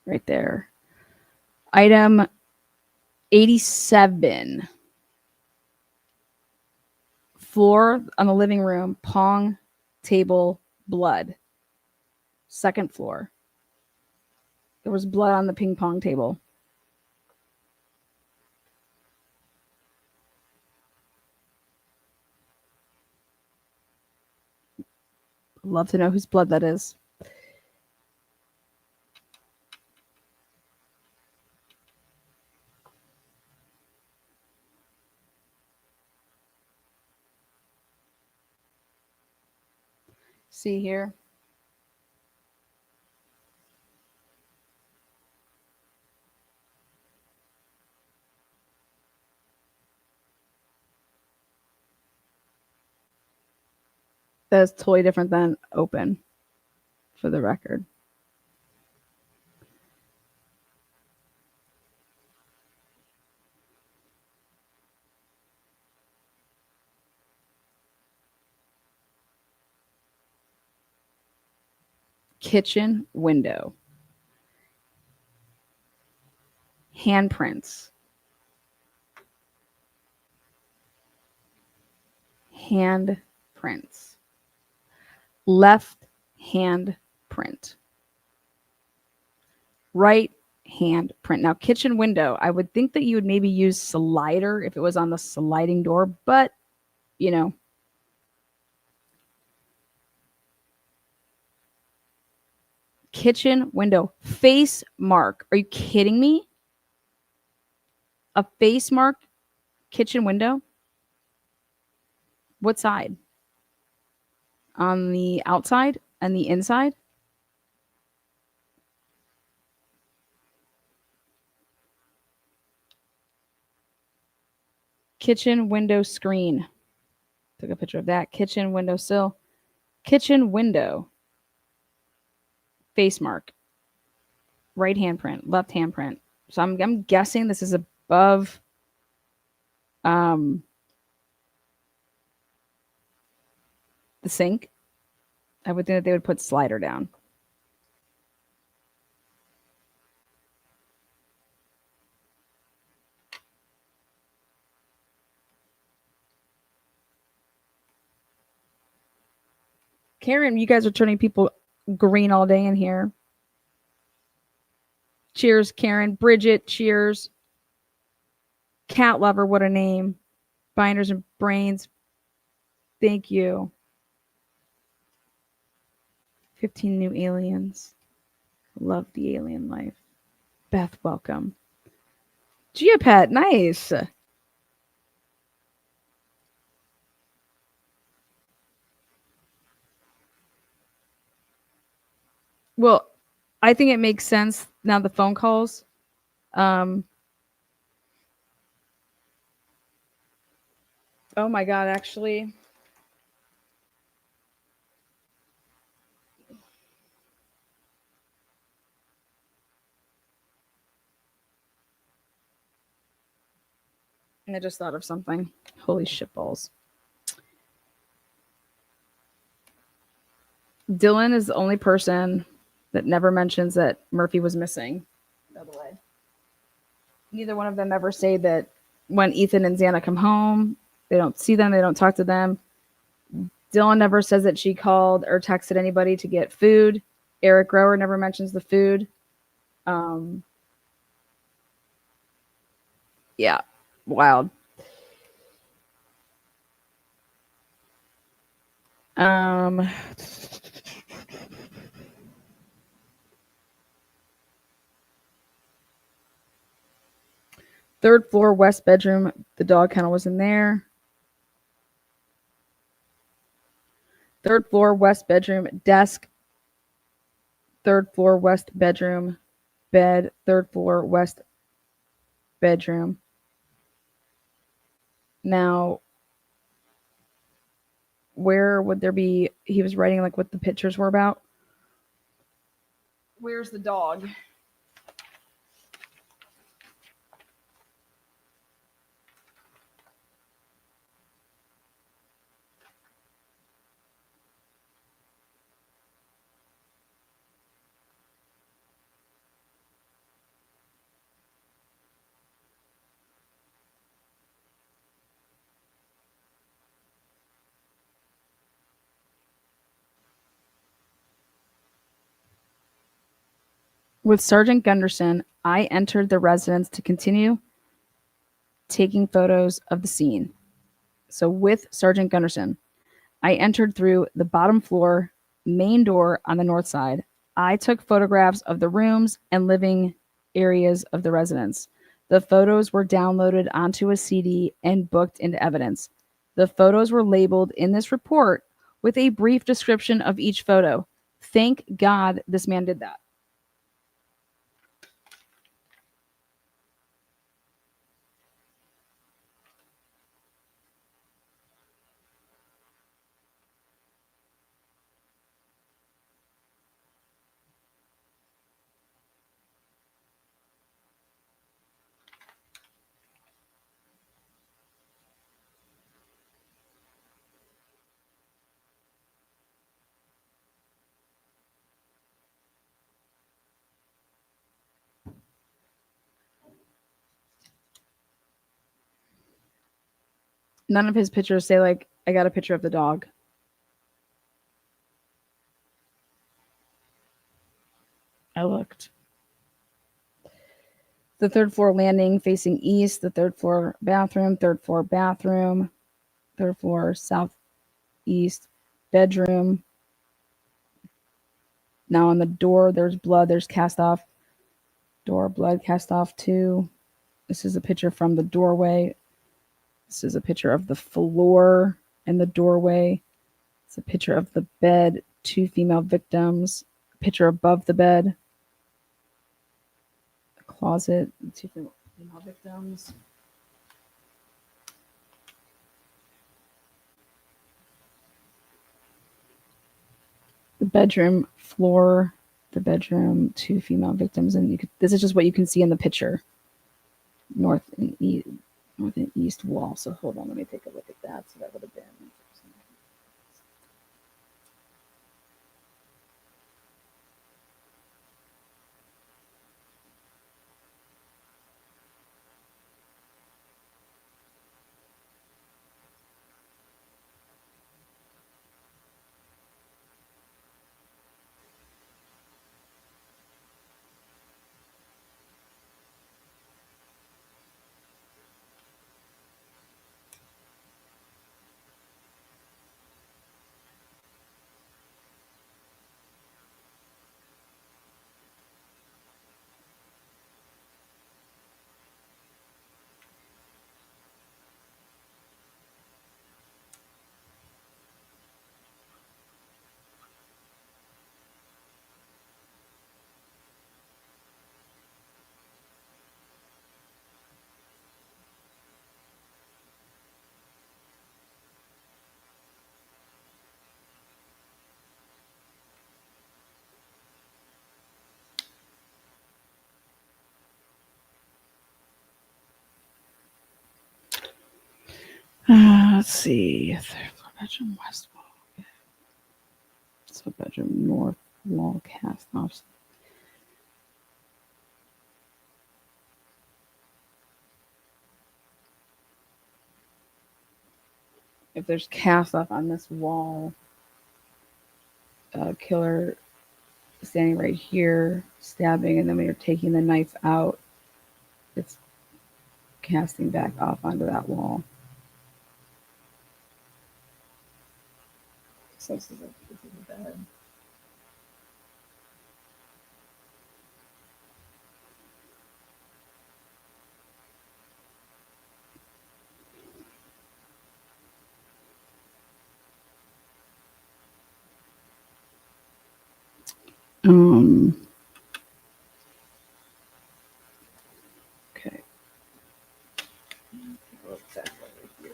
Right there. Item 87. Floor on the living room, pong table, blood. Second floor. There was blood on the ping pong table. Love to know whose blood that is. See here. That is totally different than open, for the record. Kitchen window. Handprints. Handprints. Left hand print. Right hand print. Now, kitchen window, I would think that you would maybe use slider if it was on the sliding door, but, you know. Kitchen window. Face mark. Are you kidding me? A face mark kitchen window? What side? on the outside and the inside. Kitchen window screen. Took a picture of that. Kitchen window sill. Kitchen window. Face mark. Right handprint. Left handprint. So I'm guessing this is above the sink. I would think that they would put slider down. Karen, you guys are turning people green all day in here. Cheers, Karen. Bridget, cheers. Cat lover, what a name. Binders and brains. Thank you. 15 new aliens. Love the alien life. Beth, welcome. Geopet, nice. Well, I think it makes sense now the phone calls. Oh my God, actually. And I just thought of something. Holy shitballs. Dylan is the only person that never mentions that Murphy was missing, by the way. Neither one of them ever say that when Ethan and Xana come home, they don't see them, they don't talk to them. Dylan never says that she called or texted anybody to get food. Eric Rower never mentions the food. Yeah, wild. Third floor, west bedroom. The dog kennel was in there. Third floor, west bedroom, desk. Third floor, west bedroom, bed. Third floor, west bedroom. Now, where would there be? He was writing like what the pictures were about. Where's the dog? With Sergeant Gunderson, I entered the residence to continue taking photos of the scene. So with Sergeant Gunderson, I entered through the bottom floor, main door on the north side. I took photographs of the rooms and living areas of the residence. The photos were downloaded onto a CD and booked into evidence. The photos were labeled in this report with a brief description of each photo. Thank God this man did that. None of his pictures say, like, I got a picture of the dog. I looked. The third floor landing facing east, the third floor bathroom, third floor southeast bedroom. Now on the door, there's blood, there's cast off. Door, blood, cast off too. This is a picture from the doorway. This is a picture of the floor and the doorway. It's a picture of the bed, 2 female victims, a picture above the bed, a closet, 2 female victims. The bedroom floor, the bedroom, 2 female victims, and this is just what you can see in the picture. North and east wall. So hold on, let me take a look at that. So that would have been. Let's see. Third floor bedroom, west wall. So bedroom, north wall, cast off. If there's cast off on this wall, killer standing right here, stabbing, and then when you're taking the knife out, it's casting back off onto that wall. So this is a bed. Okay. What's that over here?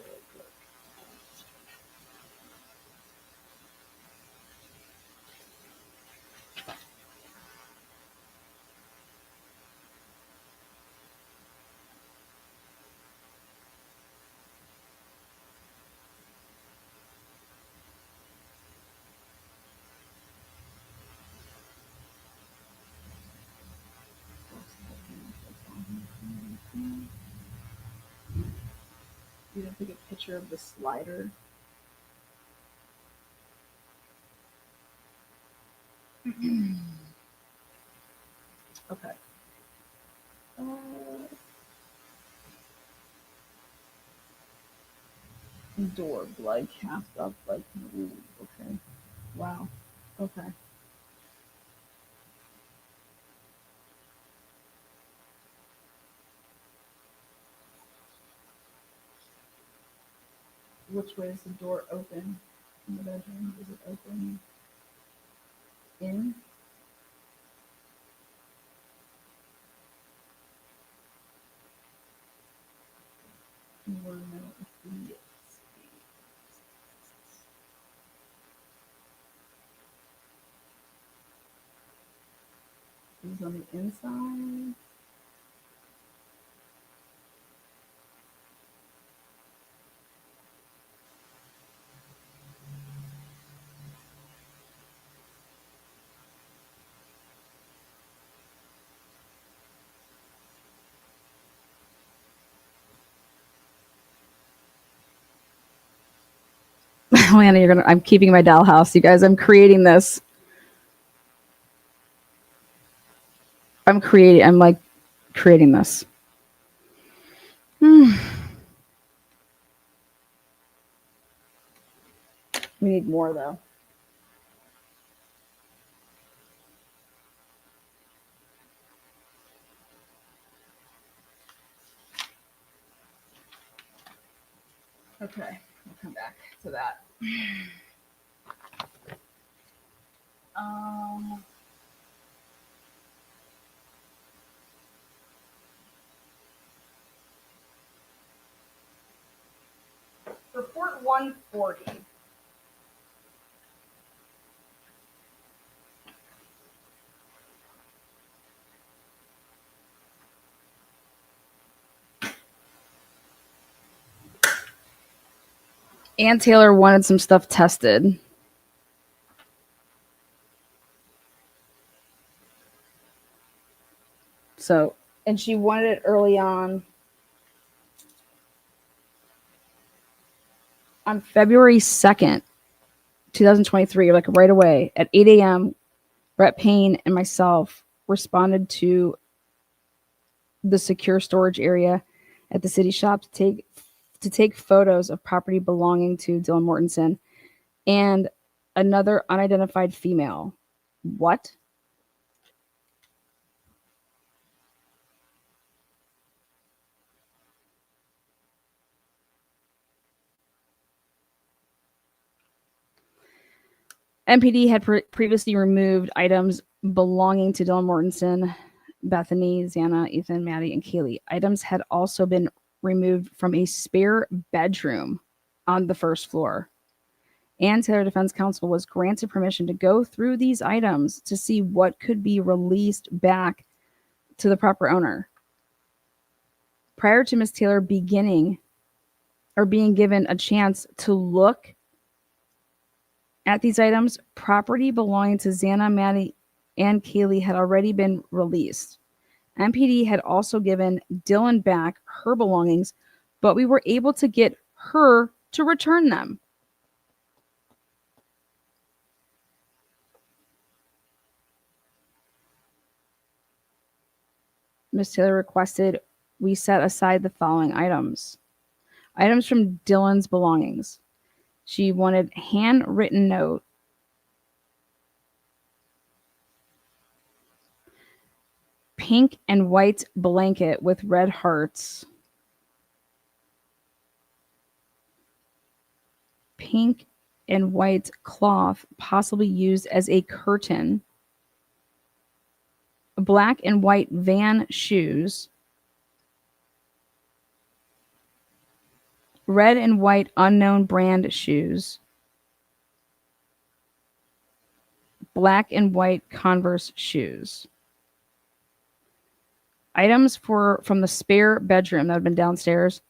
You didn't take a picture of the slider. Okay. Door, blood cast up, like, ooh, okay. Wow. Okay. Which way is the door open in the bedroom? Is it open in? You want to know if the is on the inside. Lana, I'm keeping my dollhouse, you guys. I'm creating this. I'm like creating this. We need more though. Okay, we'll come back to that. Report 140. Ann Taylor wanted some stuff tested. So, and she wanted it early on February 2nd, 2023, like right away at 8 a.m. Brett Payne and myself responded to the secure storage area at the city shop to take photos of property belonging to Dylan Mortensen and another unidentified female. What? MPD had previously removed items belonging to Dylan Mortensen, Bethany, Xana, Ethan, Maddie, and Kaylee. Items had also been removed from a spare bedroom on the first floor. Ann Taylor Defense Counsel was granted permission to go through these items to see what could be released back to the proper owner. Prior to Ms. Taylor being given a chance to look at these items, property belonging to Xana, Maddie, and Kaylee had already been released. MPD had also given Dylan back her belongings, but we were able to get her to return them. Ms. Taylor requested we set aside the following items. Items from Dylan's belongings. She wanted handwritten note, pink and white blanket with red hearts, pink and white cloth possibly used as a curtain, black and white van shoes, red and white unknown brand shoes, black and white Converse shoes. Items from the spare bedroom that had been downstairs,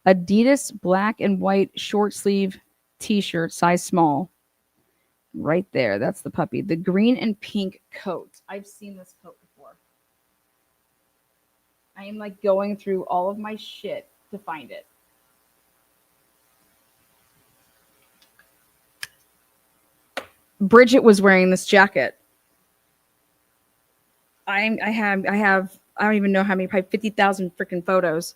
Adidas black and white short sleeve t-shirt, size small. Right there, that's the puppy. The green and pink coat. I've seen this coat before. I am like going through all of my shit to find it. Bridget was wearing this jacket. I don't even know how many, probably 50,000 freaking photos.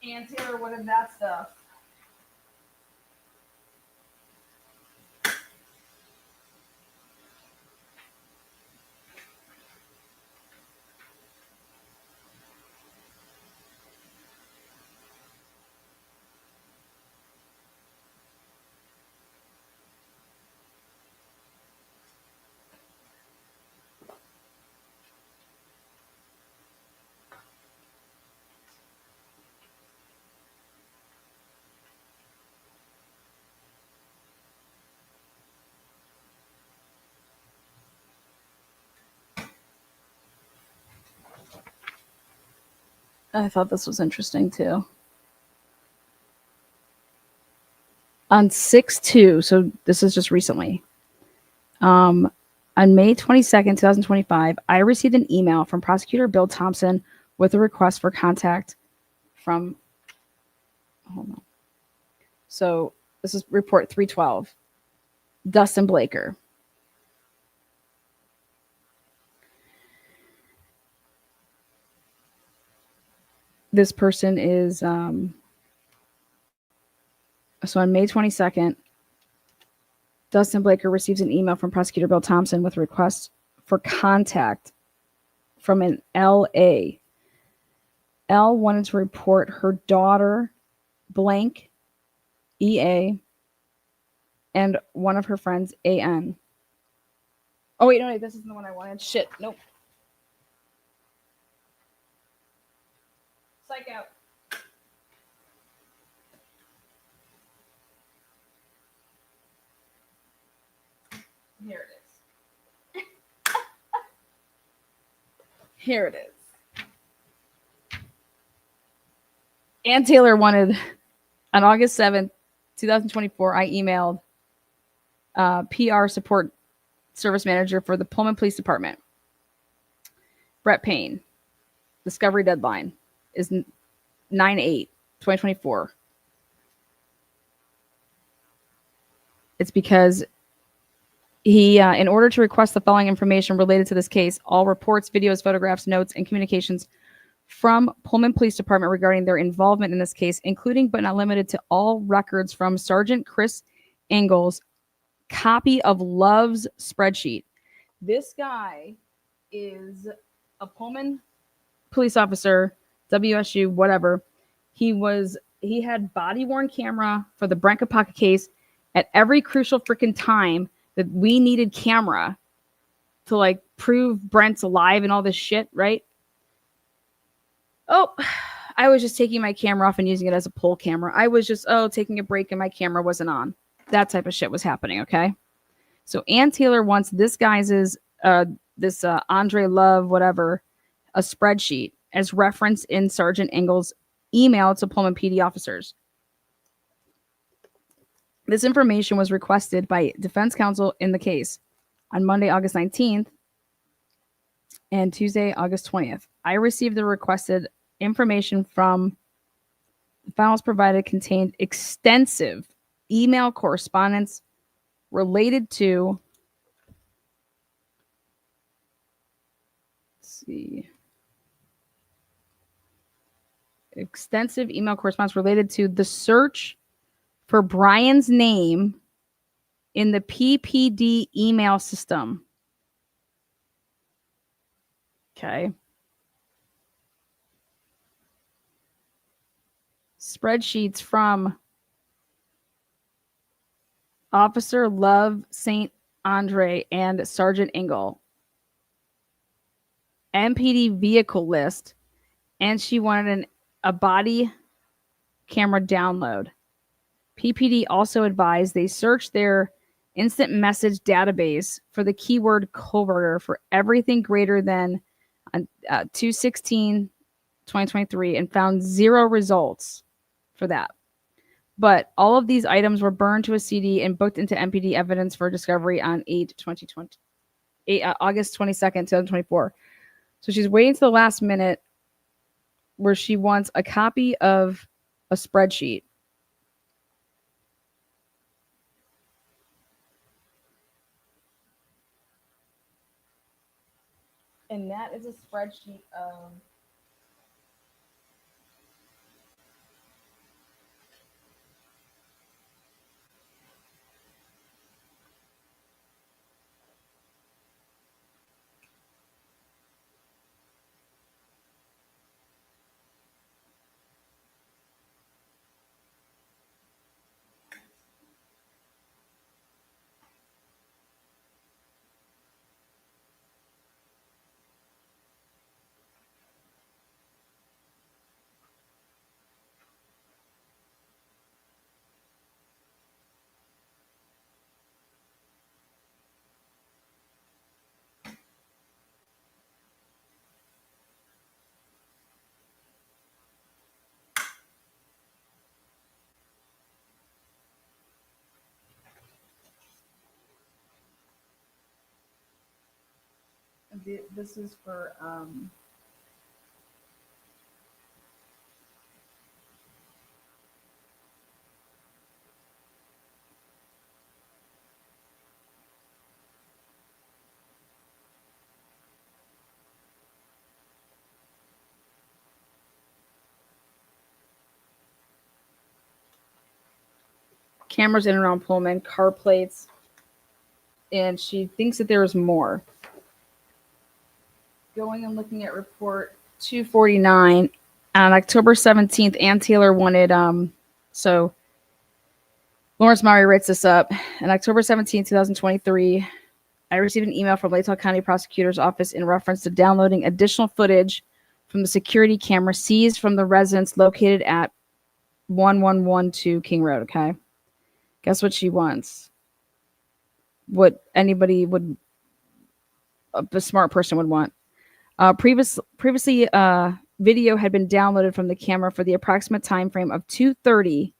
Ann Taylor, what is that stuff? I thought this was interesting too. On 6/2, so this is just recently. On May 22nd, 2025, I received an email from Prosecutor Bill Thompson with a request for contact from, hold on. So this is report 312. Dustin Blaker. This person is, so on May 22nd, Dustin Blaker receives an email from Prosecutor Bill Thompson with a request for contact from an LA. L wanted to report her daughter, blank, EA, and one of her friends, AN. Oh, wait, no, wait, this isn't the one I wanted. Shit, nope. Psych out. Here it is. Here it is. Ann Taylor wanted, on August 7th, 2024, I emailed PR support service manager for the Pullman Police Department, Brett Payne. Discovery deadline is 9/8/2024. It's because he, in order to request the following information related to this case, all reports, videos, photographs, notes, and communications from Pullman Police Department regarding their involvement in this case, including but not limited to all records from Sergeant Chris Engel's copy of Love's spreadsheet. This guy is a Pullman police officer, WSU, whatever. He had body-worn camera for the Branca Pocket case at every crucial freaking time that we needed camera to like prove Brent's alive and all this shit, right? Oh, I was just taking my camera off and using it as a pull camera. I was just, taking a break and my camera wasn't on. That type of shit was happening, okay? So Ann Taylor wants this guy's, Andre Love, whatever, a spreadsheet as referenced in Sergeant Engel's email to Pullman PD officers. This information was requested by defense counsel in the case on Monday, August 19th and Tuesday, August 20th. I received the requested information from the files provided contained extensive email correspondence related to, extensive email correspondence related to the search for Brian's name in the PPD email system. Okay. Spreadsheets from Officer Love St. Andre and Sergeant Engel. MPD vehicle list. And she wanted a body camera download. PPD also advised they search their instant message database for the keyword coverter for everything greater than 2/16/2023 and found 0 results for that. But all of these items were burned to a CD and booked into MPD evidence for discovery on August 22nd, 2024. So she's waiting to the last minute where she wants a copy of a spreadsheet. And that is a spreadsheet of this is for cameras in and around Pullman, car plates, and she thinks that there is more. Going and looking at report 249, On October 17th, Ann Taylor wanted so Lawrence Murray writes this up. On October 17th, 2023, I received an email from Latah County Prosecutor's Office in reference to downloading additional footage from the security camera seized from the residence located at 1112 King Road, okay? Guess what she wants? What anybody would, a smart person would want. Previously, video had been downloaded from the camera for the approximate time frame of 2:30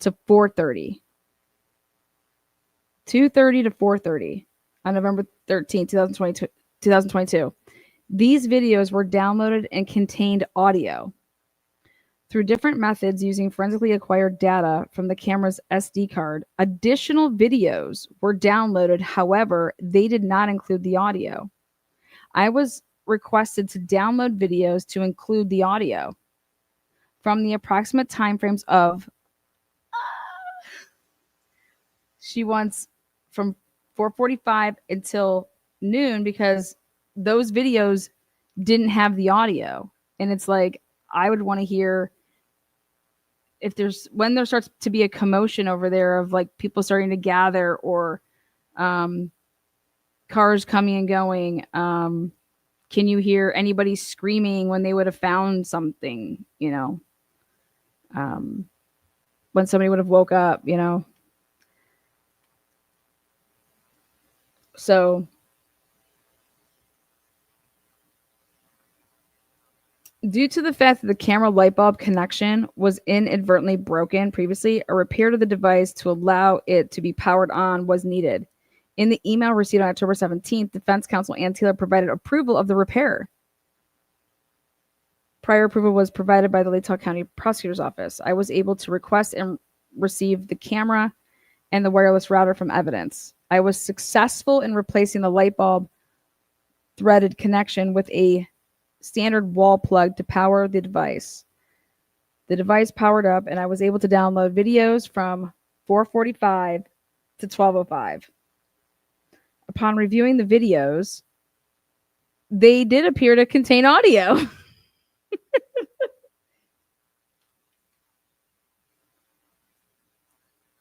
to 4:30. 2:30 to 4:30 on November 13th, 2022. These videos were downloaded and contained audio. Through different methods using forensically acquired data from the camera's SD card, additional videos were downloaded. However, they did not include the audio. I was requested to download videos to include the audio from the approximate timeframes of she wants from 4:45 until noon because those videos didn't have the audio. And it's like, I would want to hear if there's, when there starts to be a commotion over there of like people starting to gather or cars coming and going. Can you hear anybody screaming when they would have found something, you know? When somebody would have woke up, you know? So due to the fact that the camera light bulb connection was inadvertently broken previously, a repair to the device to allow it to be powered on was needed. In the email received on October 17th, defense counsel Ann Taylor provided approval of the repair. Prior approval was provided by the Latah County Prosecutor's Office. I was able to request and receive the camera and the wireless router from evidence. I was successful in replacing the light bulb threaded connection with a standard wall plug to power the device. The device powered up and I was able to download videos from 4:45 to 12:05. Upon reviewing the videos, they did appear to contain audio.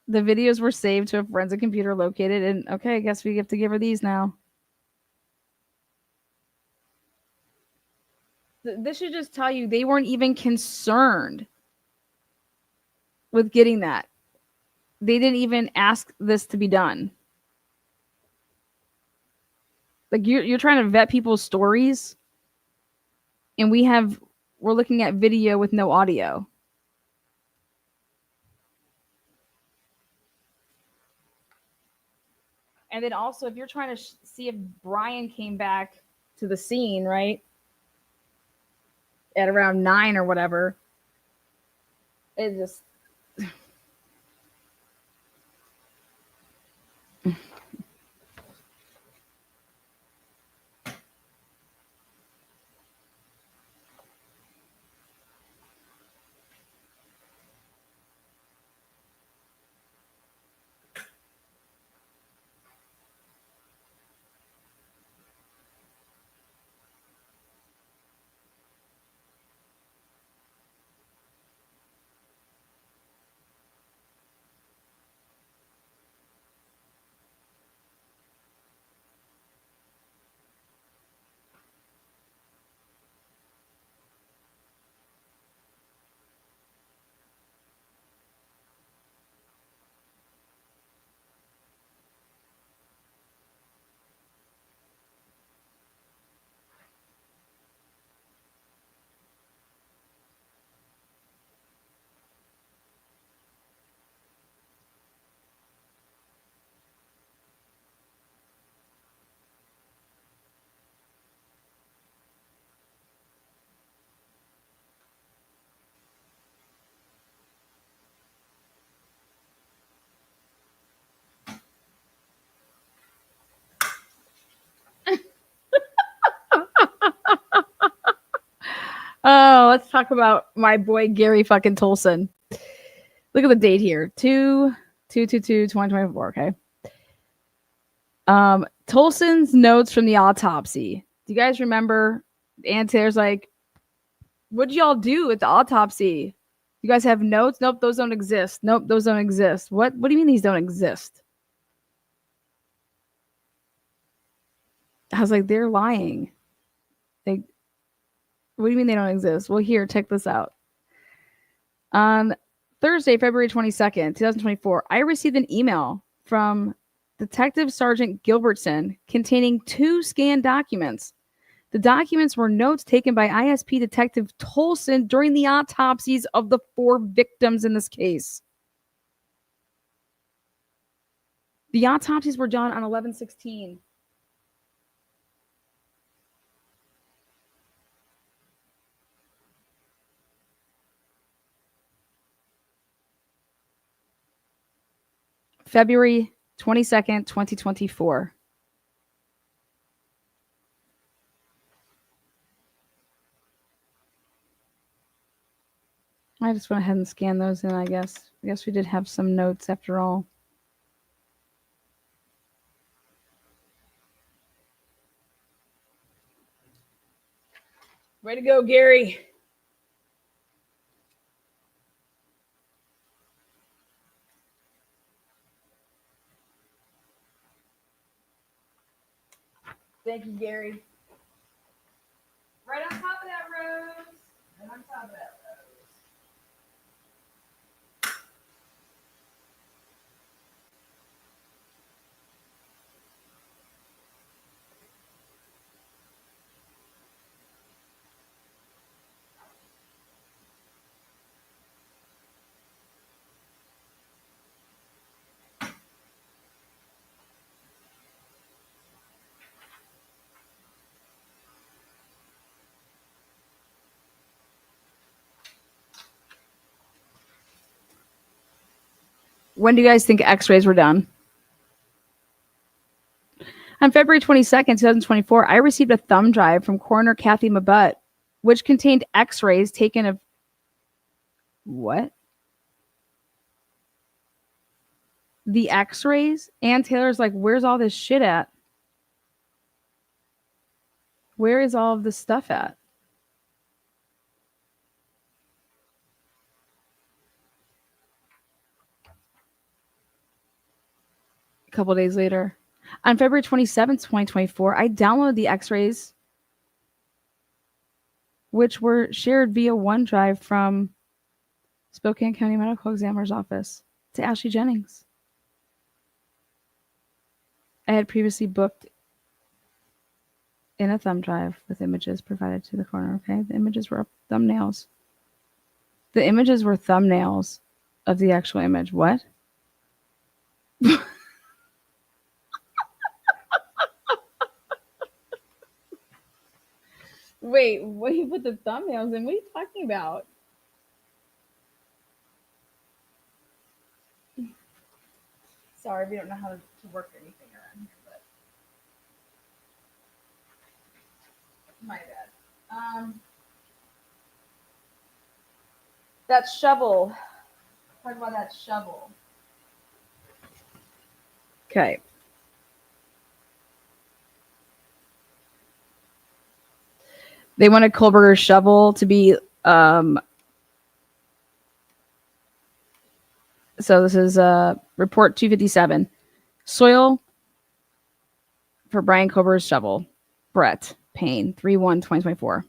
The videos were saved to a forensic computer located in, okay, I guess we have to give her these now. This should just tell you they weren't even concerned with getting that. They didn't even ask this to be done. Like you're trying to vet people's stories, and we're looking at video with no audio. And then also, if you're trying to see if Brian came back to the scene, right, at around 9 or whatever, it just... Oh, let's talk about my boy Gary fucking Tolson. Look at the date here. 2/2/2024, okay? Tolson's notes from the autopsy. Do you guys remember Ann Taylor's like, What did y'all do at the autopsy? You guys have notes? Nope, those don't exist. Nope, those don't exist. What do you mean these don't exist? I was like, they're lying. What do you mean they don't exist? Well, here, check this out. On Thursday, February 22nd, 2024, I received an email from Detective Sergeant Gilbertson containing 2 scanned documents. The documents were notes taken by ISP Detective Tolson during the autopsies of the 4 victims in this case. The autopsies were done on 11/16. February 22nd, 2024. I just went ahead and scanned those in, I guess. I guess we did have some notes after all. Way to go, Gary. Thank you, Gary. Right on top of that, Rose. Right on top of that, Rose. When do you guys think x-rays were done? On February 22nd, 2024, I received a thumb drive from coroner Kathy Mabutt, which contained x-rays taken of what? The x-rays? Ann Taylor's like, where's all this shit at? Where is all of this stuff at? A couple days later. On February 27th, 2024, I downloaded the x-rays, which were shared via OneDrive from Spokane County Medical Examiner's Office to Ashley Jennings. I had previously booked in a thumb drive with images provided to the coroner. Okay, the images were thumbnails. The images were thumbnails of the actual image. What? Wait, what do you put the thumbnails in? What are you talking about? Sorry, we don't know how to work anything around here, but my bad. That shovel. Talk about that shovel. Okay. They wanted Kohlberger's shovel to be so this is report 257. Soil for Brian Kohlberger's shovel. Brett Payne, 3/1/2024.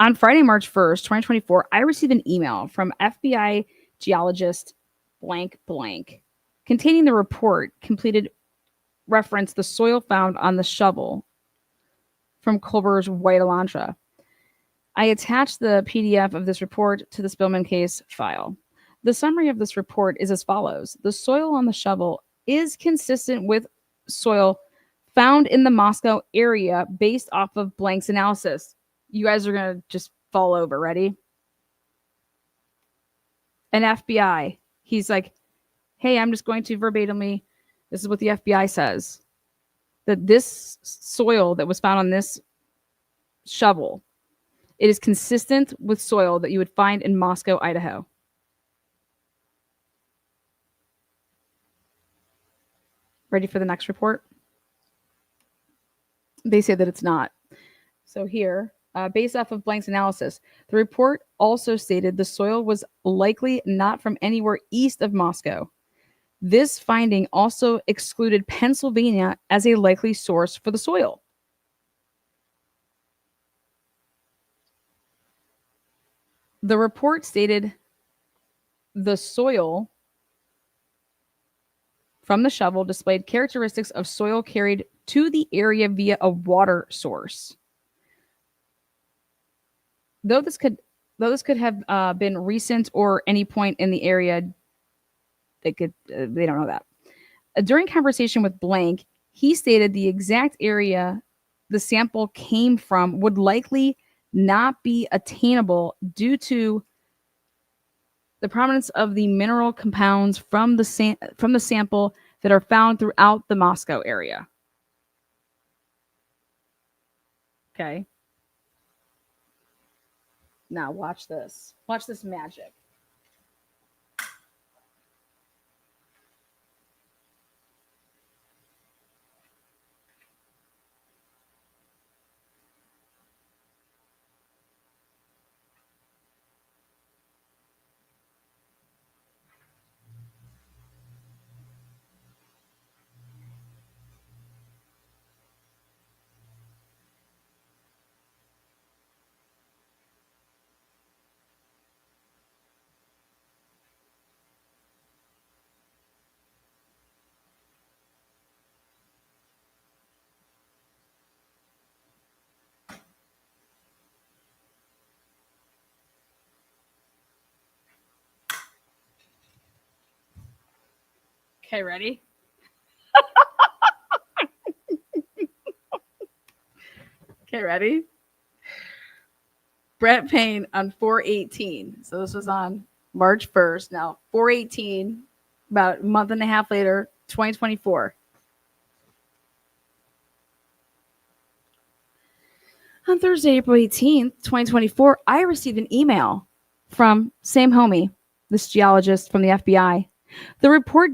On Friday, March 1st, 2024, I received an email from FBI geologist blank blank containing the report completed reference the soil found on the shovel from Kohlberger's white Elantra. I attached the PDF of this report to the Spillman case file. The summary of this report is as follows. The soil on the shovel is consistent with soil found in the Moscow area based off of blank's analysis. You guys are going to just fall over. Ready? An FBI. He's like, hey, I'm just going to verbatimly, this is what the FBI says, that this soil that was found on this shovel, it is consistent with soil that you would find in Moscow, Idaho. Ready for the next report? They say that it's not. So here, based off of Blank's analysis. The report also stated the soil was likely not from anywhere east of Moscow. This finding also excluded Pennsylvania as a likely source for the soil. The report stated the soil from the shovel displayed characteristics of soil carried to the area via a water source. Though this could have been recent or any point in the area, they don't know that. During conversation with Blank, he stated the exact area the sample came from would likely not be attainable due to the prominence of the mineral compounds from the sample that are found throughout the Moscow area. Okay. Now watch this. Watch this magic. Okay, ready? Okay, ready? Brett Payne on 4/18. So this was on March 1st. Now, 4/18, about a month and a half later, 2024. On Thursday, April 18th, 2024, I received an email from same homie, this geologist from the FBI. The report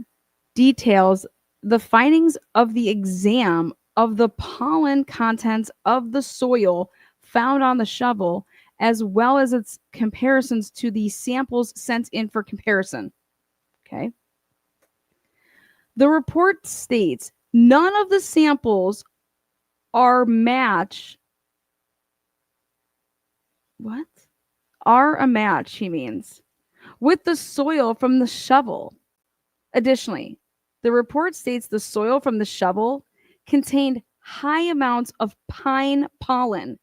details the findings of the exam of the pollen contents of the soil found on the shovel, as well as its comparisons to the samples sent in for comparison. Okay. The report states none of the samples are match. What? Are a match, he means, with the soil from the shovel. Additionally, the report states the soil from the shovel contained high amounts of pine pollen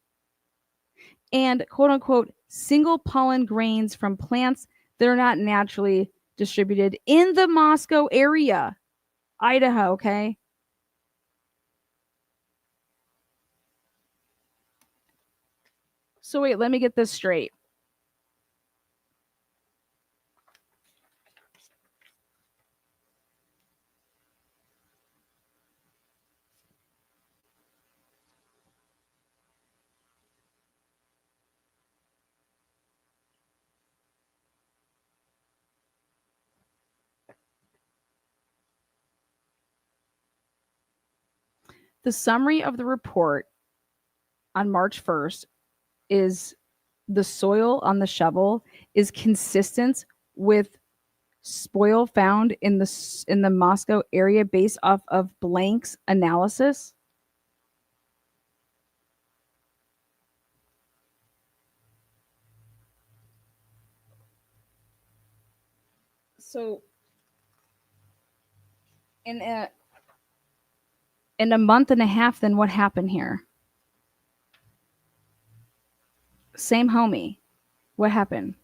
and quote unquote single pollen grains from plants that are not naturally distributed in the Moscow area, Idaho, okay? So wait, let me get this straight. The summary of the report on March 1st is the soil on the shovel is consistent with spoil found in the Moscow area based off of Blank's analysis. So in a month and a half, then what happened here? Same homie. What happened?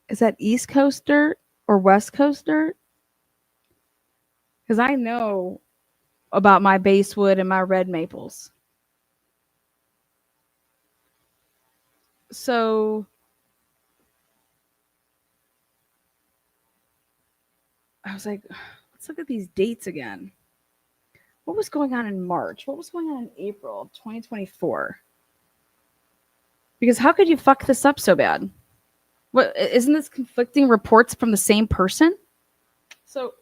Is that East Coast dirt or West Coast dirt? Because I know about my basswood and my red maples. So I was like, let's look at these dates again. What was going on in March? What was going on in April of 2024? Because how could you fuck this up so bad? What isn't this conflicting reports from the same person? So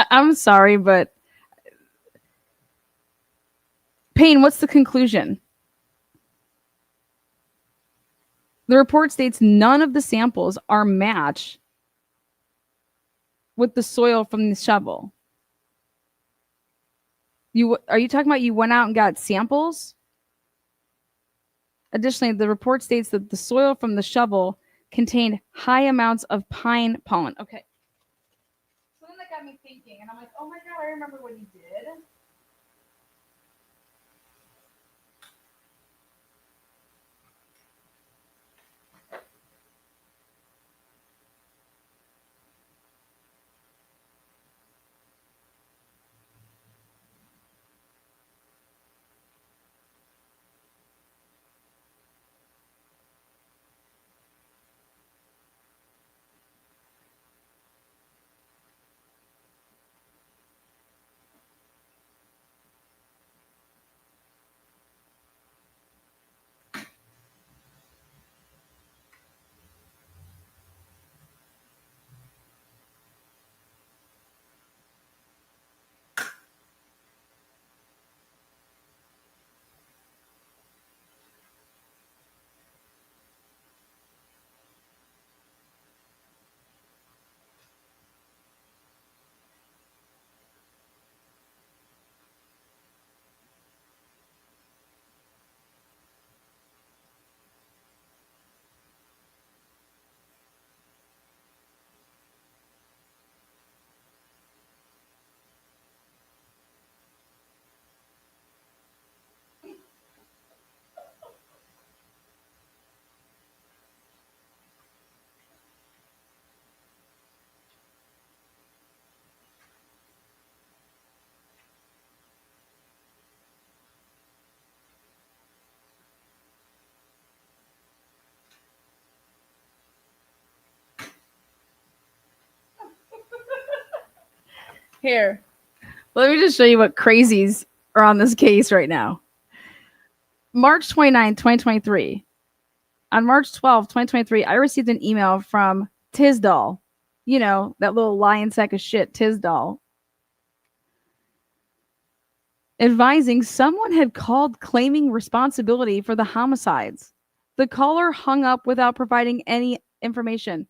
I'm sorry, but Payne, what's the conclusion? The report states none of the samples are matched with the soil from the shovel. Are you talking about you went out and got samples? Additionally, the report states that the soil from the shovel contained high amounts of pine pollen. Okay. So then that got me thinking, and I'm like, oh my god, I remember what he did. Here, let me just show you what crazies are on this case right now. March 29, 2023. On March 12, 2023, I received an email from Tisdall. You know, that little lion sack of shit, Tisdall. Advising someone had called claiming responsibility for the homicides. The caller hung up without providing any information.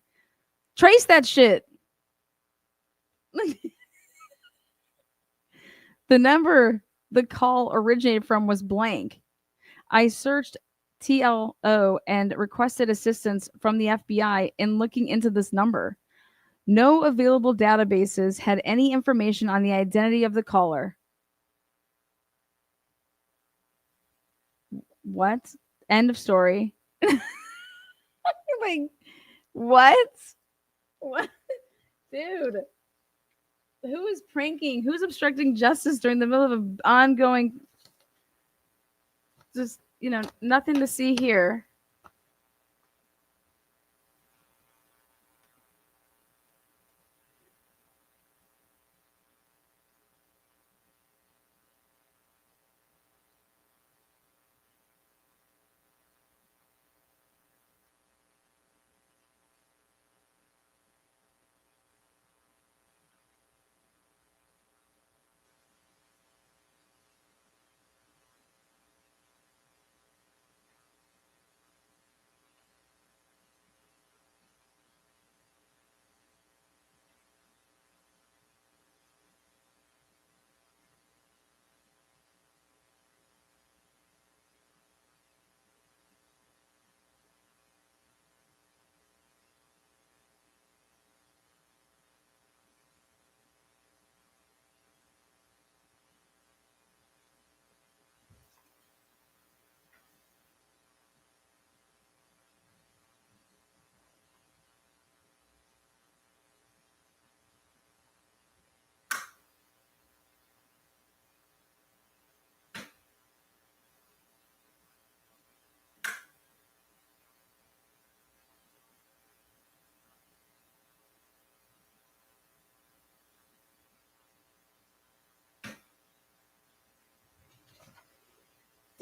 Trace that shit. The number the call originated from was blank. I searched TLO and requested assistance from the FBI in looking into this number. No available databases had any information on the identity of the caller. What? End of story. Like, what? What? Dude. Who is pranking? Who's obstructing justice during the middle of an ongoing, just, nothing to see here.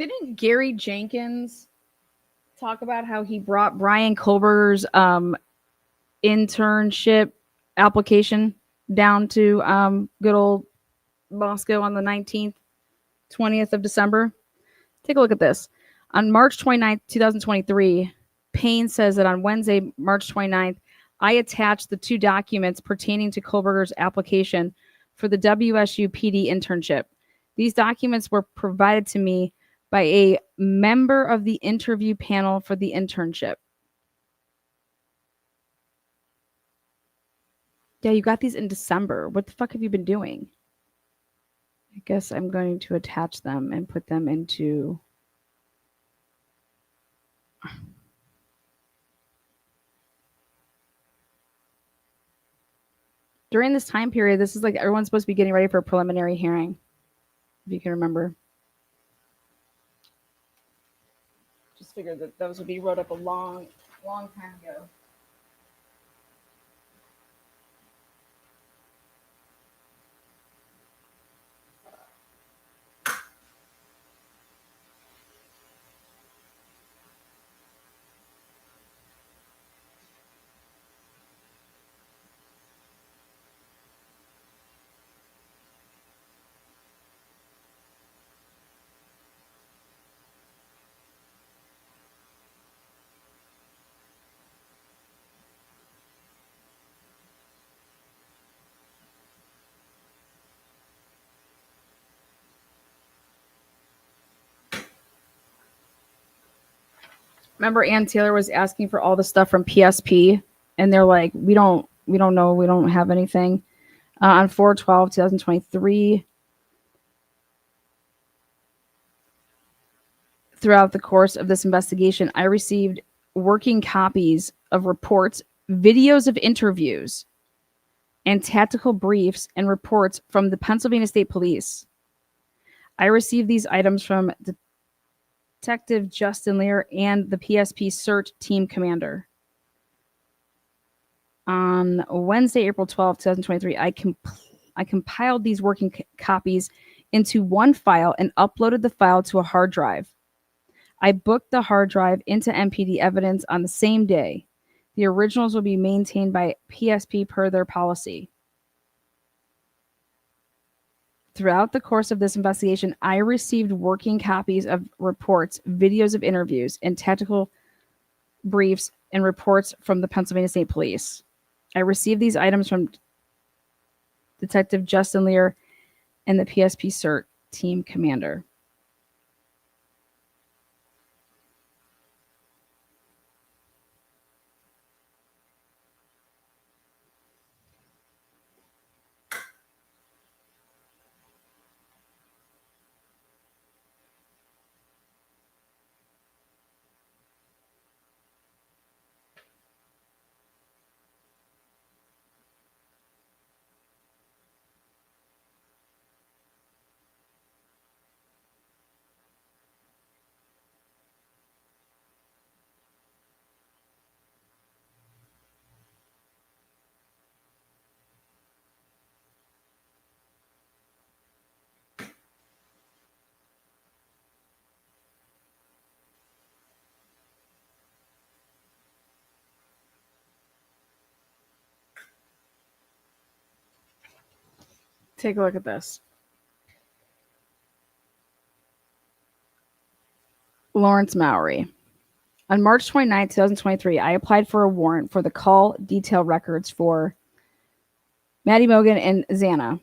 Didn't Gary Jenkins talk about how he brought Brian Kohlberger's internship application down to good old Moscow on the 19th, 20th of December? Take a look at this. On March 29th, 2023, Payne says that on Wednesday, March 29th, I attached the 2 documents pertaining to Kohlberger's application for the WSU PD internship. These documents were provided to me by a member of the interview panel for the internship. Yeah, you got these in December. What the fuck have you been doing? I guess I'm going to attach them and put them into... During this time period, this is like everyone's supposed to be getting ready for a preliminary hearing, if you can remember. Just figured that those would be wrote up a long time ago. Remember, Ann Taylor was asking for all the stuff from PSP, and they're like, we don't know, we don't have anything. On 4/12/2023, throughout the course of this investigation, I received working copies of reports, videos of interviews, and tactical briefs and reports from the Pennsylvania State Police. I received these items from Detective Justin Lear and the PSP CERT team commander. On Wednesday, April 12, 2023, I compiled these working copies into one file and uploaded the file to a hard drive. I booked the hard drive into MPD evidence on the same day. The originals will be maintained by PSP per their policy. Throughout the course of this investigation, I received working copies of reports, videos of interviews, and tactical briefs and reports from the Pennsylvania State Police. I received these items from Detective Justin Lear and the PSP CERT team commander. Take a look at this. Lawrence Mowry. On March 29, 2023, I applied for a warrant for the call detail records for Maddie Mogan and Xana.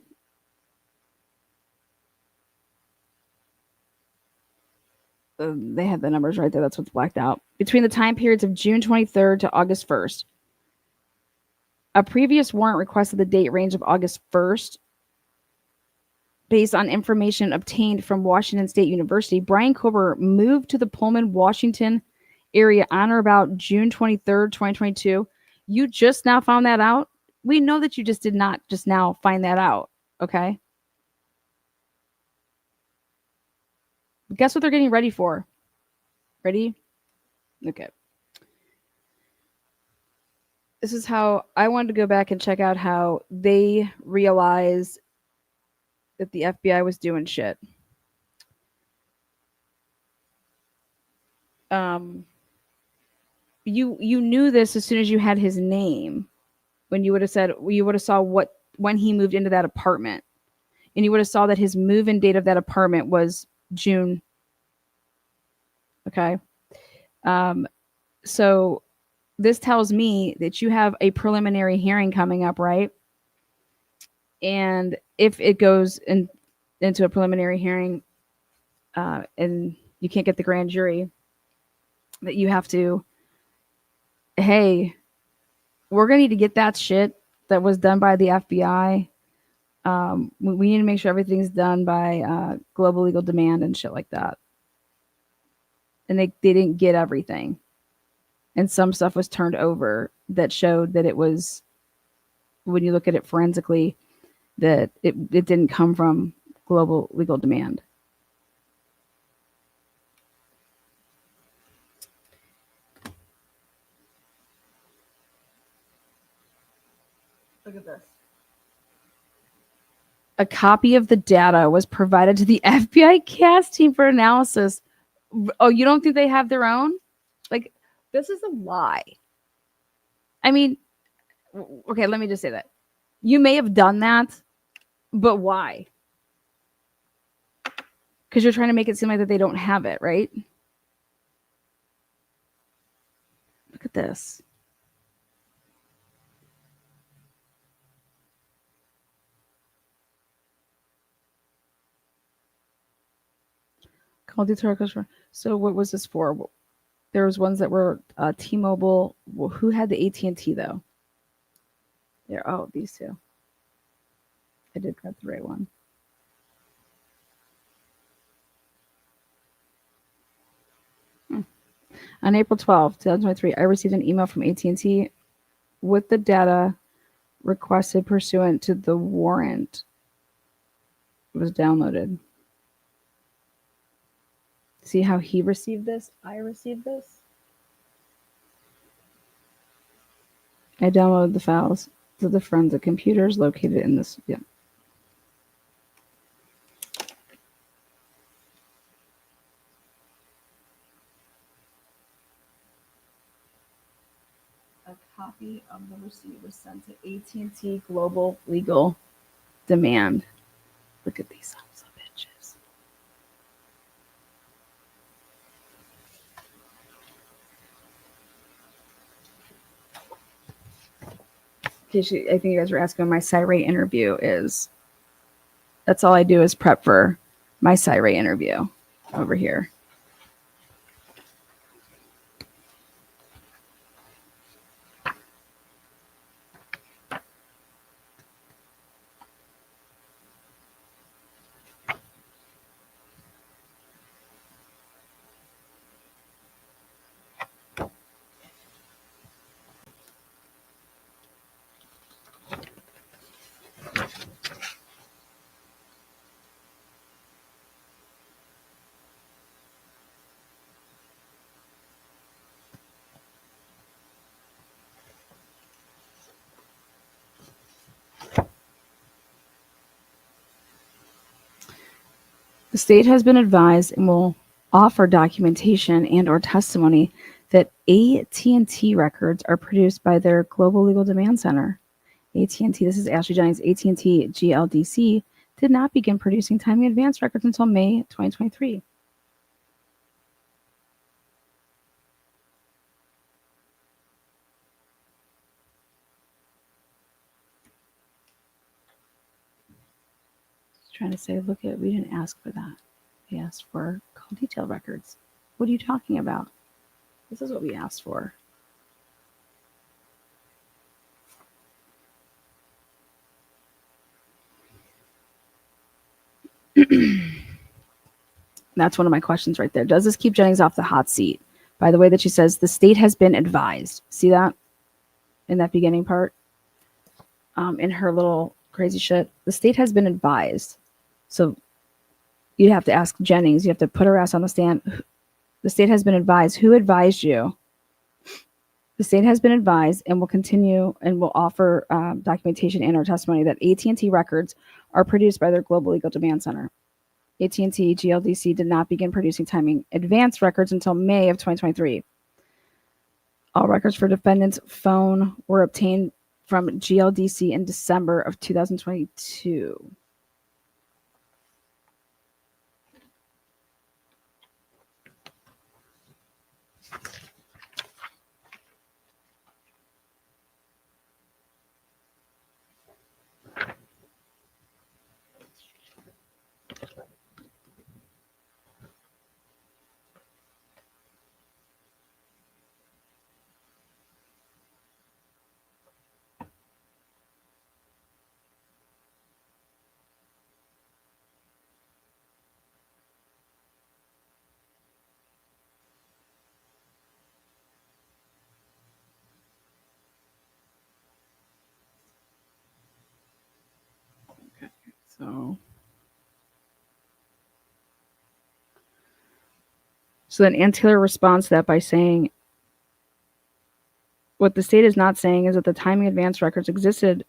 They have the numbers right there. That's what's blacked out. Between the time periods of June 23rd to August 1st. A previous warrant requested the date range of August 1st. Based on information obtained from Washington State University, Brian Kohlberger moved to the Pullman, Washington area on or about June 23rd, 2022. You just now found that out? We know that you just did not just now find that out, okay? Guess what they're getting ready for? Ready? Okay. This is how I wanted to go back and check out how they realized that the FBI was doing shit. you knew this as soon as you had his name. When you would have said, you would have saw when he moved into that apartment, and you would have saw that his move-in date of that apartment was June. Okay. So this tells me that you have a preliminary hearing coming up, right? And if it goes into a preliminary hearing, and you can't get the grand jury, that you have to, hey, we're going to need to get that shit that was done by the FBI. We need to make sure everything's done by global legal demand and shit like that. And they didn't get everything. And some stuff was turned over that showed that it was, when you look at it forensically, that it didn't come from global legal demand. Look at this. A copy of the data was provided to the FBI CAS team for analysis. Oh, you don't think they have their own? Like, this is a lie. I mean, okay, let me just say that. You may have done that, but why? Because you're trying to make it seem like that they don't have it, right? Look at this. Call to our customer. So what was this for? There was ones that were T-Mobile. Well, who had the AT&T though? There. Oh, these two. I did grab the right one. On April 12th, 2023, I received an email from AT&T with the data requested pursuant to the warrant. It was downloaded. See how he received this? I received this. I downloaded the files to the forensic computers located in this. Yeah. A copy of the receipt was sent to AT&T Global Legal Demand. Look at these sons of bitches. I think you guys were asking when my Sirate interview is. That's all I do is prep for my Sirate interview over here. The state has been advised and will offer documentation and or testimony that AT&T records are produced by their Global Legal Demand Center. AT&T, this is Ashley Jennings, AT&T GLDC did not begin producing timely advance records until May 2023. Trying to say, look at, we didn't ask for that. We asked for call detail records. What are you talking about? This is what we asked for. That's one of my questions right there. Does this keep Jennings off the hot seat? By the way that she says, the state has been advised. See that? In that beginning part? In her little crazy shit. The state has been advised. So you have to ask Jennings. You have to put her ass on the stand. The state has been advised. Who advised you? The state has been advised and will continue and will offer documentation and or testimony that AT&T records are produced by their Global Legal Demand Center. AT&T GLDC did not begin producing timing advance records until May of 2023. All records for defendant's phone were obtained from GLDC in December of 2022. So then Ann Taylor responds to that by saying, what the state is not saying is that the timing advance records existed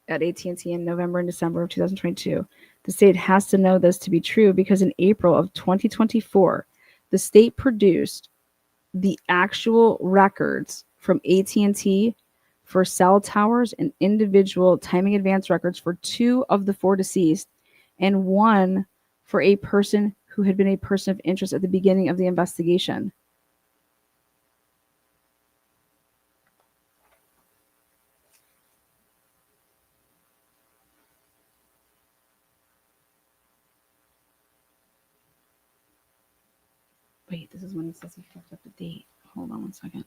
at AT&T in November and December of 2022. The state has to know this to be true because in April of 2024, the state produced the actual records from AT&T for cell towers and individual timing advance records for 2 of the 4 deceased and 1 for a person who had been a person of interest at the beginning of the investigation. Wait, this is when it says he fucked up the date. Hold on one second.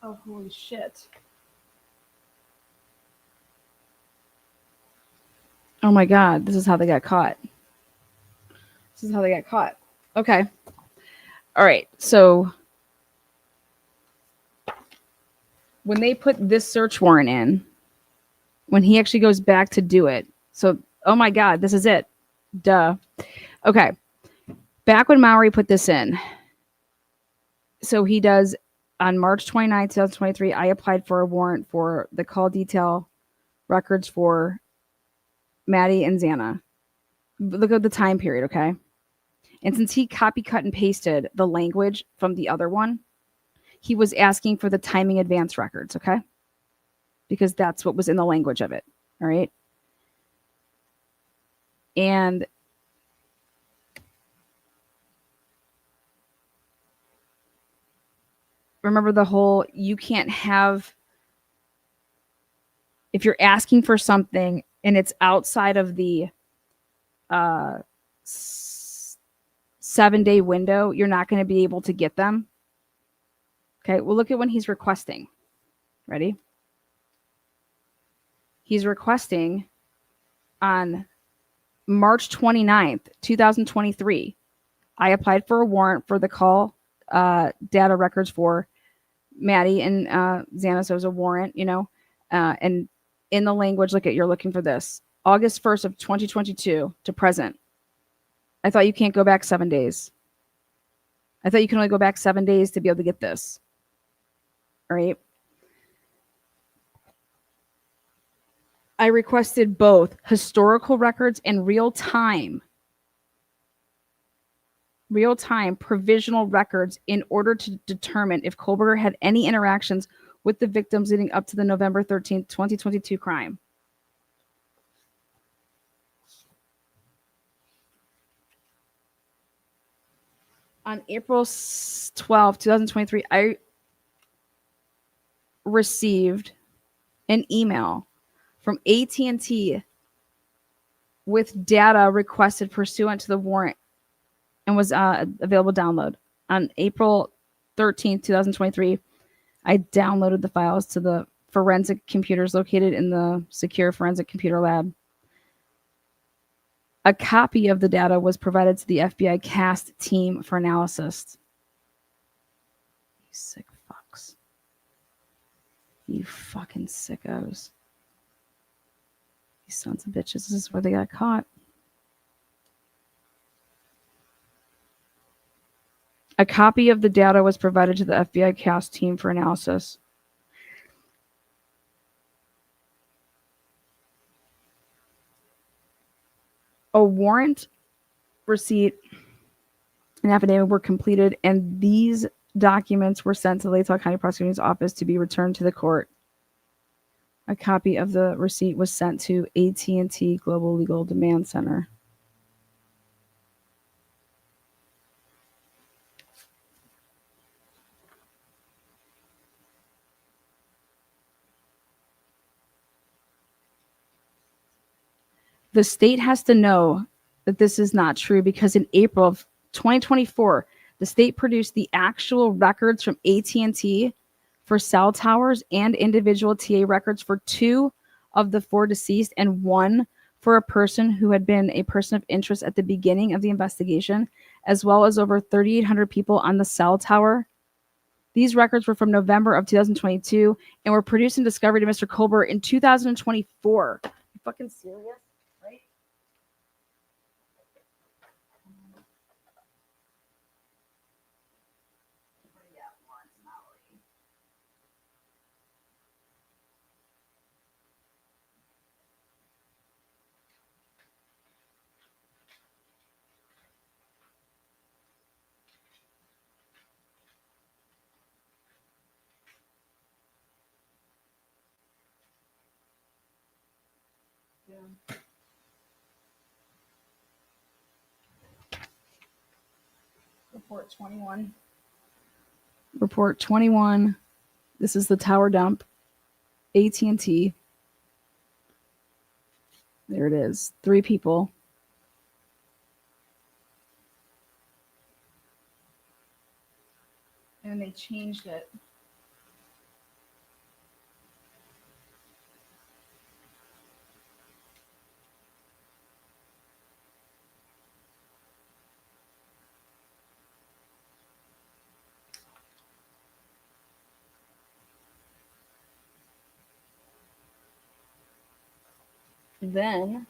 Oh, holy shit. Oh my God, this is how they got caught. This is how they got caught. Okay. All right. So when they put this search warrant in, when he actually goes back to do it, so, oh my God, this is it. Duh. Okay. Back when Mowry put this in, so he does on March 29, 2023, I applied for a warrant for the call detail records for Maddie and Xana. Look at the time period, okay? And since he copy, cut, and pasted the language from the other one, he was asking for the timing advance records, okay? Because that's what was in the language of it, all right? And remember the whole, you can't have, if you're asking for something and it's outside of the 7-day window, you're not going to be able to get them. Okay, well, look at when he's requesting. Ready? He's requesting on March 29th, 2023. I applied for a warrant for the call data records for Maddie and Xana. So it was a warrant, you know, and in the language, look at, you're looking for this. August 1st of 2022 to present. I thought you can't go back 7 days. I thought you can only go back 7 days to be able to get this. All right. I requested both historical records and real-time provisional records in order to determine if Kohlberger had any interactions with the victims leading up to the November 13th, 2022 crime. On April 12, 2023, I received an email from AT&T with data requested pursuant to the warrant and was available download. On April 13th, 2023, I downloaded the files to the forensic computers located in the secure forensic computer lab. A copy of the data was provided to the FBI CAST team for analysis. You sick fucks. You fucking sickos. You sons of bitches. This is where they got caught. A copy of the data was provided to the FBI CAST team for analysis. A warrant, receipt, and affidavit were completed, and these documents were sent to the Latah County Prosecutor's Office to be returned to the court. A copy of the receipt was sent to AT&T Global Legal Demand Center. The state has to know that this is not true because in April of 2024, the state produced the actual records from AT&T for cell towers and individual TA records for 2 of the 4 deceased and 1 for a person who had been a person of interest at the beginning of the investigation, as well as over 3,800 people on the cell tower. These records were from November of 2022 and were produced and discovered to Mr. Kohlberger in 2024. You fucking serious? Right? Report 21. Report 21. This is the tower dump. AT&T. There it is. 3 people. And they changed it. Then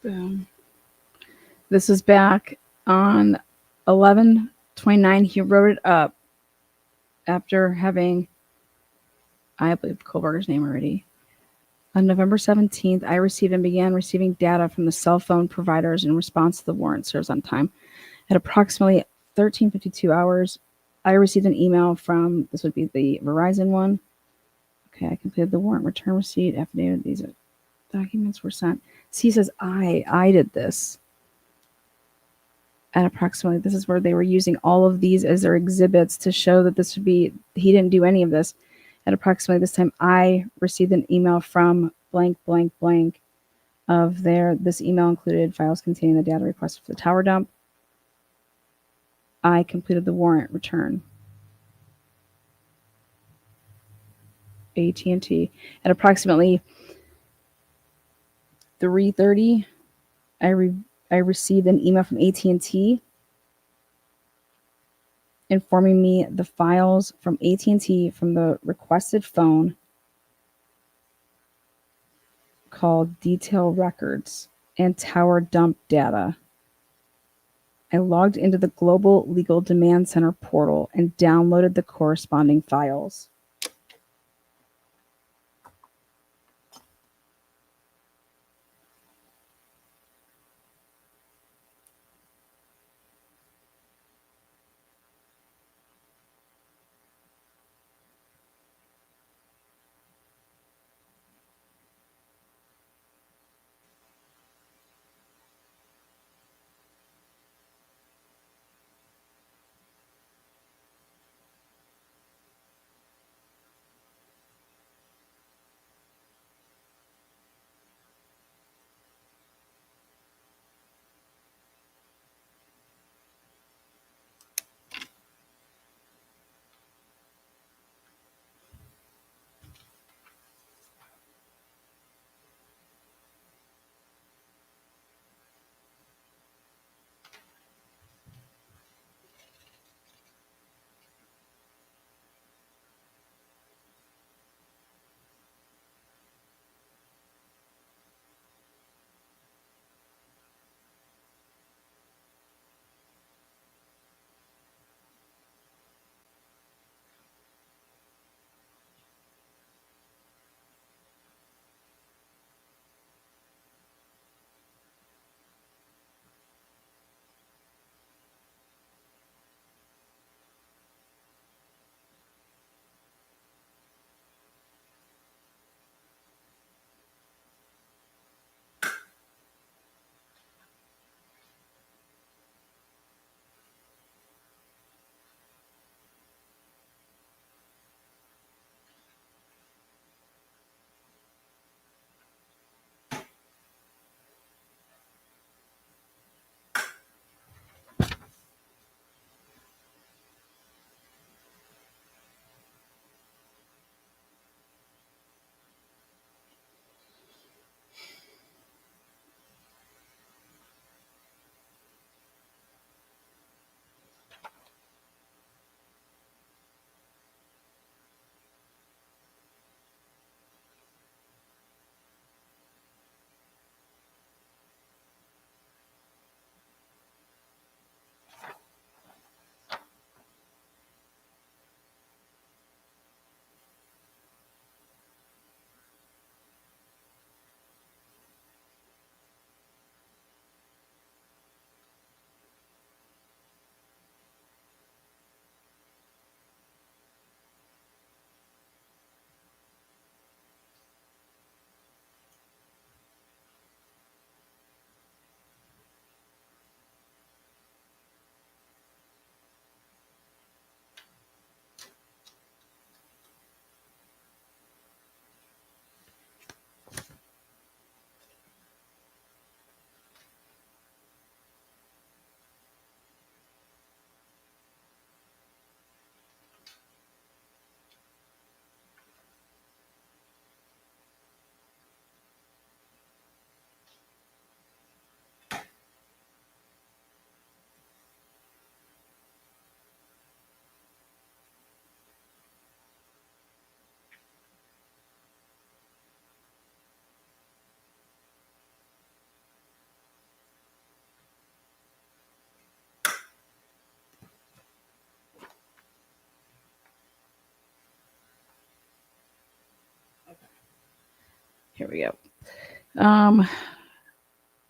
boom. This is back on 11/29. He wrote it up after having I believe Kohlberger's name already. On November 17th, I received and began receiving data from the cell phone providers in response to the warrant serves on time. At approximately 13:52 hours, I received an email from, this would be the Verizon one. Okay, I completed the warrant return receipt affidavit. These documents were sent. See, says I did this. At approximately, this is where they were using all of these as their exhibits to show that this would be, he didn't do any of this. At approximately this time, I received an email from blank, blank, blank of this email included files containing the data requested for the tower dump. I completed the warrant return. AT&T. At approximately 3:30, I received an email from AT&T informing me the files from AT&T from the requested phone called Detail Records and Tower Dump Data. I logged into the Global Legal Demand Center portal and downloaded the corresponding files. Here we go.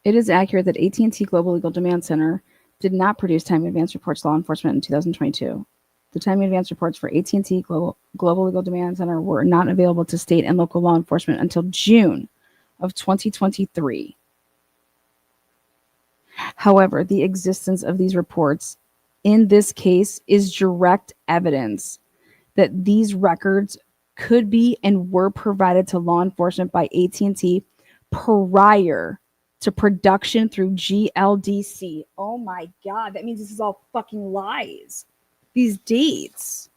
It is accurate that AT&T Global Legal Demand Center did not produce time advance reports to law enforcement in 2022. The time advance reports for AT&T Global Legal Demand Center were not available to state and local law enforcement until June of 2023. However, the existence of these reports in this case is direct evidence that these records could be and were provided to law enforcement by AT&T prior to production through GLDC. Oh my God, that means this is all fucking lies. These dates.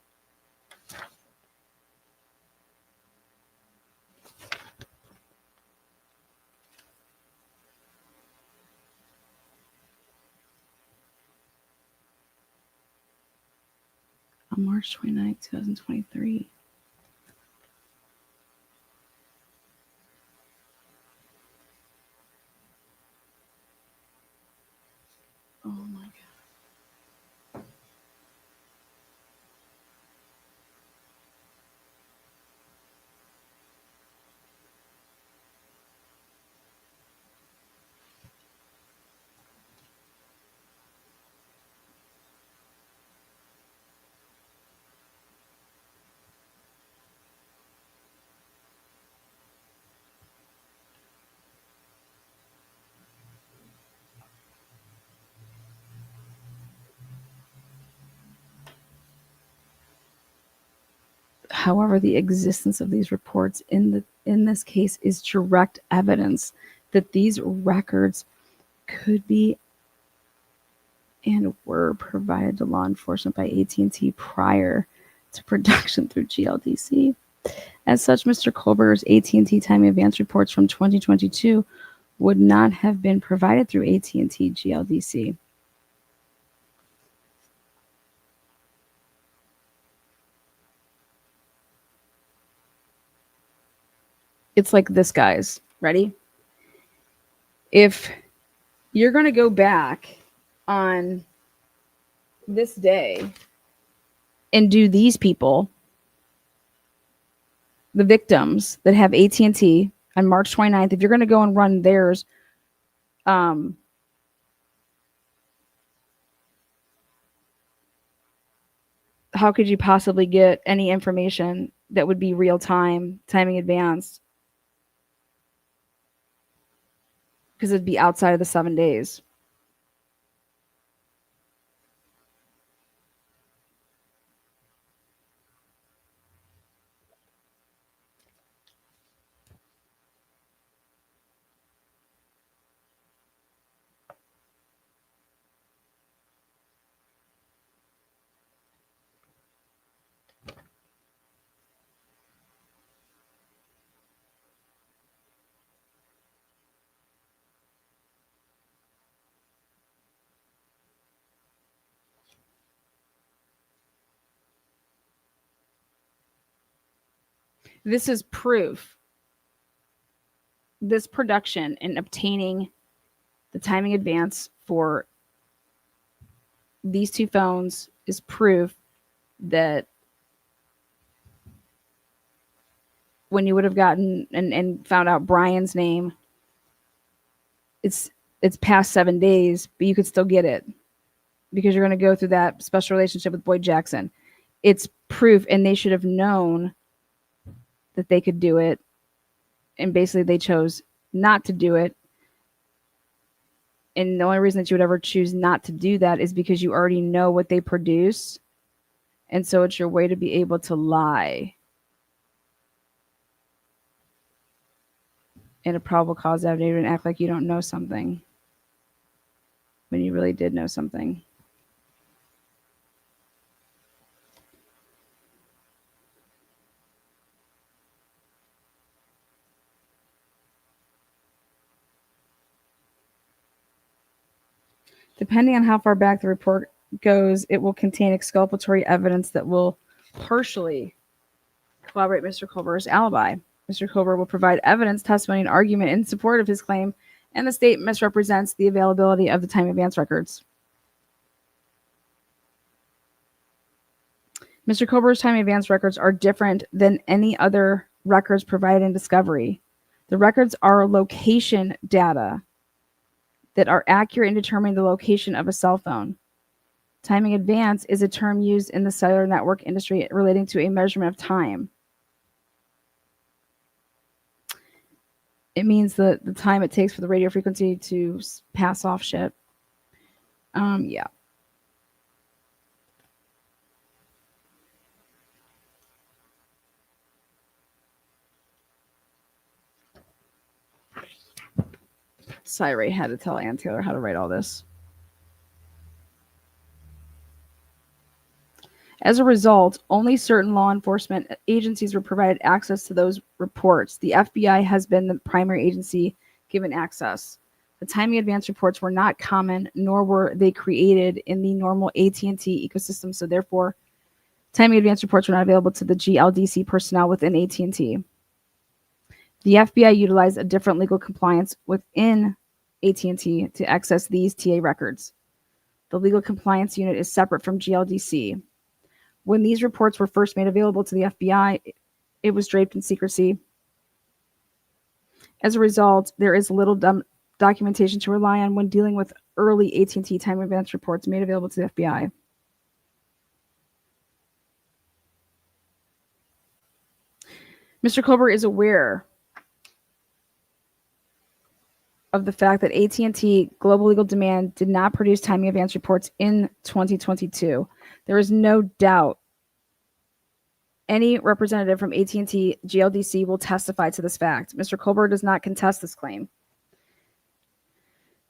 On March 29th, 2023. Oh my God. However, the existence of these reports in this case is direct evidence that these records could be and were provided to law enforcement by AT&T prior to production through GLDC. As such, Mr. Kohlberger's AT&T time advance reports from 2022 would not have been provided through AT&T GLDC. It's like this, guys. Ready? If you're going to go back on this day and do these people, the victims that have AT&T on March 29th, if you're going to go and run theirs, how could you possibly get any information that would be real time, timing advanced? Because it'd be outside of the 7 days. This is proof. This production and obtaining the timing advance for these two phones is proof that when you would have gotten and found out Brian's name, it's past 7 days, but you could still get it because you're going to go through that special relationship with Boyd Jackson. It's proof, and they should have known that they could do it, and basically they chose not to do it. And the only reason that you would ever choose not to do that is because you already know what they produce, and so it's your way to be able to lie in a probable cause affidavit and act like you don't know something when you really did know something. Depending on how far back the report goes, it will contain exculpatory evidence that will partially corroborate Mr. Kohlberger's alibi. Mr. Kohlberger will provide evidence, testimony, and argument in support of his claim, and the state misrepresents the availability of the time advance records. Mr. Kohlberger's time advance records are different than any other records provided in discovery. The records are location data that are accurate in determining the location of a cell phone. Timing advance is a term used in the cellular network industry relating to a measurement of time. It means the time it takes for the radio frequency to pass off shit. Yeah. Sorry, had to tell Ann Taylor how to write all this. As a result, only certain law enforcement agencies were provided access to those reports. The FBI has been the primary agency given access. The timing advance reports were not common, nor were they created in the normal AT&T ecosystem, so therefore, timing advance reports were not available to the GLDC personnel within AT&T. The FBI utilized a different legal compliance within AT&T to access these TA records. The legal compliance unit is separate from GLDC. When these reports were first made available to the FBI, it was draped in secrecy. As a result, there is little documentation to rely on when dealing with early AT&T time advance reports made available to the FBI. Mr. Kohlberg is aware of the fact that AT&T Global Legal Demand did not produce timing advance reports in 2022. There is no doubt any representative from AT&T GLDC will testify to this fact. Mr. Kohlberg does not contest this claim.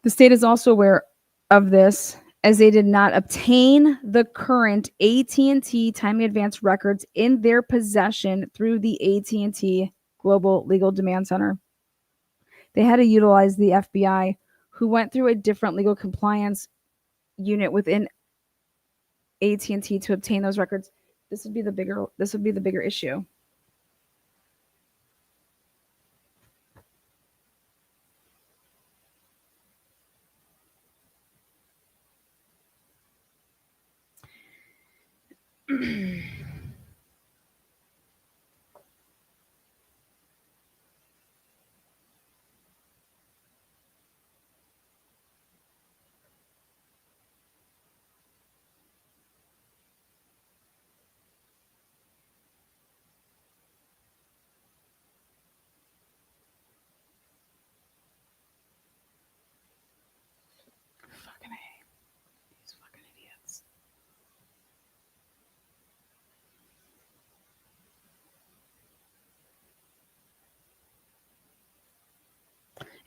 The state is also aware of this, as they did not obtain the current AT&T timing advance records in their possession through the AT&T Global Legal Demand Center. They had to utilize the FBI, who went through a different legal compliance unit within AT&T to obtain those records. This would be the bigger issue. These fucking idiots.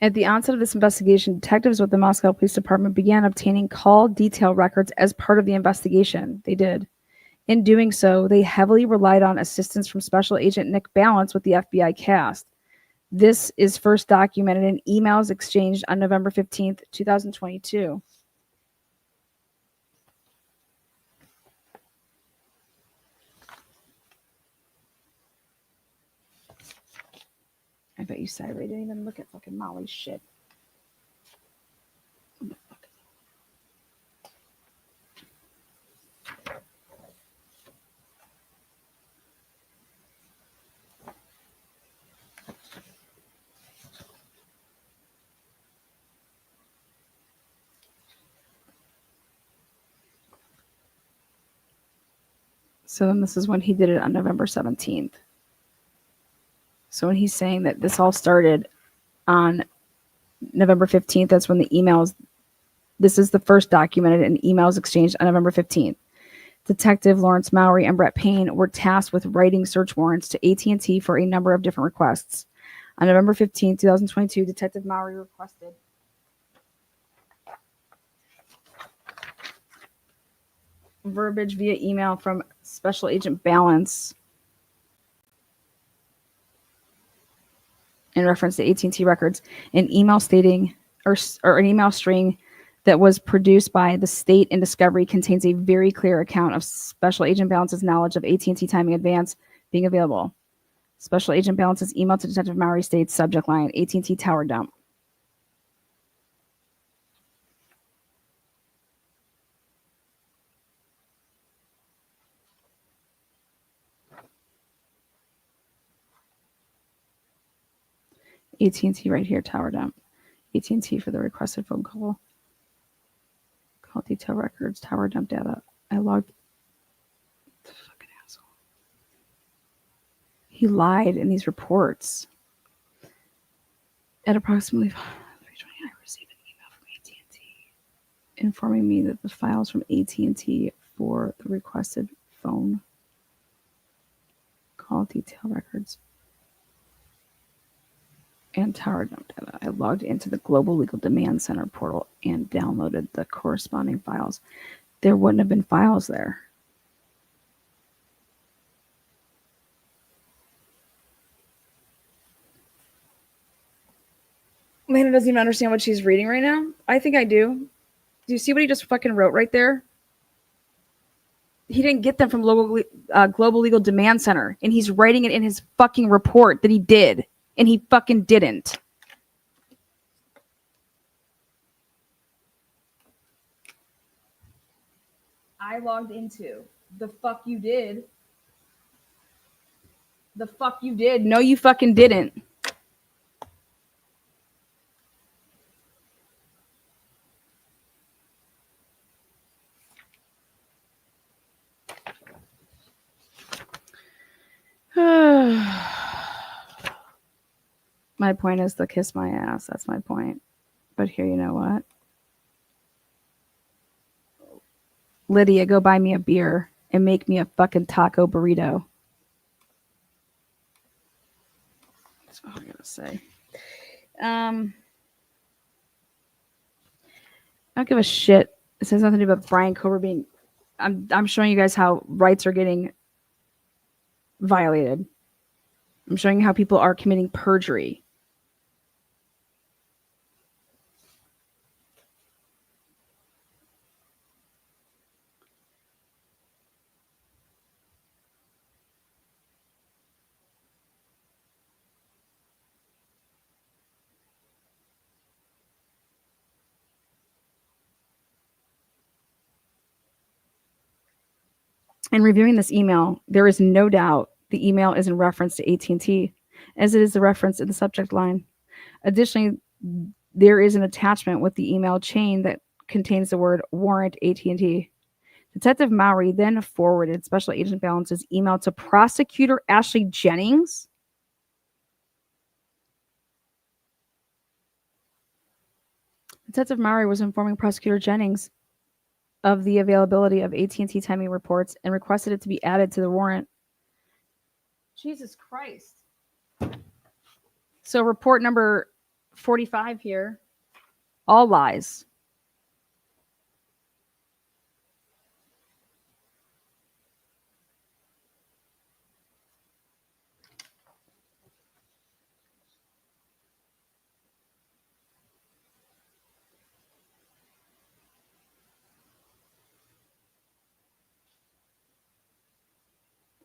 At the onset of this investigation, detectives with the Moscow Police Department began obtaining call detail records as part of the investigation. They did. In doing so, they heavily relied on assistance from Special Agent Nick Balance with the FBI cast. This is first documented in emails exchanged on November 15th, 2022. I bet you Cyril didn't even look at fucking Molly's shit. What the fuck? So then this is when he did it on November 17th. So when he's saying that this all started on November 15th, that's when the emails, this is the first documented in emails exchanged on November 15th. Detective Lawrence Mowry and Brett Payne were tasked with writing search warrants to AT&T for a number of different requests. On November 15th, 2022, Detective Mowry requested verbiage via email from Special Agent Balance in reference to AT&T records, an email stating, or an email string that was produced by the state in discovery contains a very clear account of Special Agent Balance's knowledge of AT&T timing advance being available. Special Agent Balance's email to Detective Mowry states, subject line, AT&T tower dump. AT&T right here, tower dump. AT&T for the requested phone call. Call detail records, tower dump data. I logged. Fucking asshole. He lied in these reports. At approximately 3:20, I received an email from AT&T informing me that the files from AT&T for the requested phone call detail records and tower dump data. I logged into the Global Legal Demand Center portal and downloaded the corresponding files. There wouldn't have been files there. Lana doesn't even understand what she's reading right now. I think I do. Do you see what he just fucking wrote right there? He didn't get them from Global Legal Demand Center, and he's writing it in his fucking report that he did, and he fucking didn't. I logged into the fuck you did. The fuck you did. No, you fucking didn't. My point is to kiss my ass. That's my point. But here, you know what? Lydia, go buy me a beer and make me a fucking taco burrito. That's all I gotta say. I don't give a shit. It says nothing to do about Brian Kober being. I'm showing you guys how rights are getting violated. I'm showing you how people are committing perjury. In reviewing this email, there is no doubt the email is in reference to AT&T, as it is the reference in the subject line. Additionally, there is an attachment with the email chain that contains the word warrant AT&T. Detective Mowry then forwarded Special Agent Balance's email to Prosecutor Ashley Jennings. Detective Mowry was informing Prosecutor Jennings of the availability of AT&T timing reports and requested it to be added to the warrant. Jesus Christ. So report number 45 here, all lies.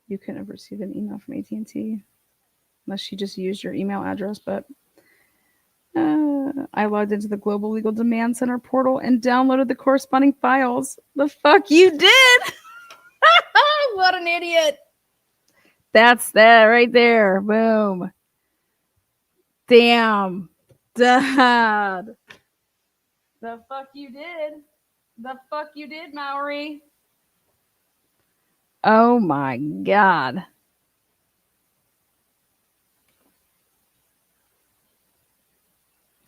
You couldn't have received an email from AT&T unless you just used your email address, but I logged into the Global Legal Demand Center portal and downloaded the corresponding files. The fuck you did? What an idiot. That's that right there. Boom. Damn. Dad. The fuck you did. The fuck you did, Mowry. Oh my God.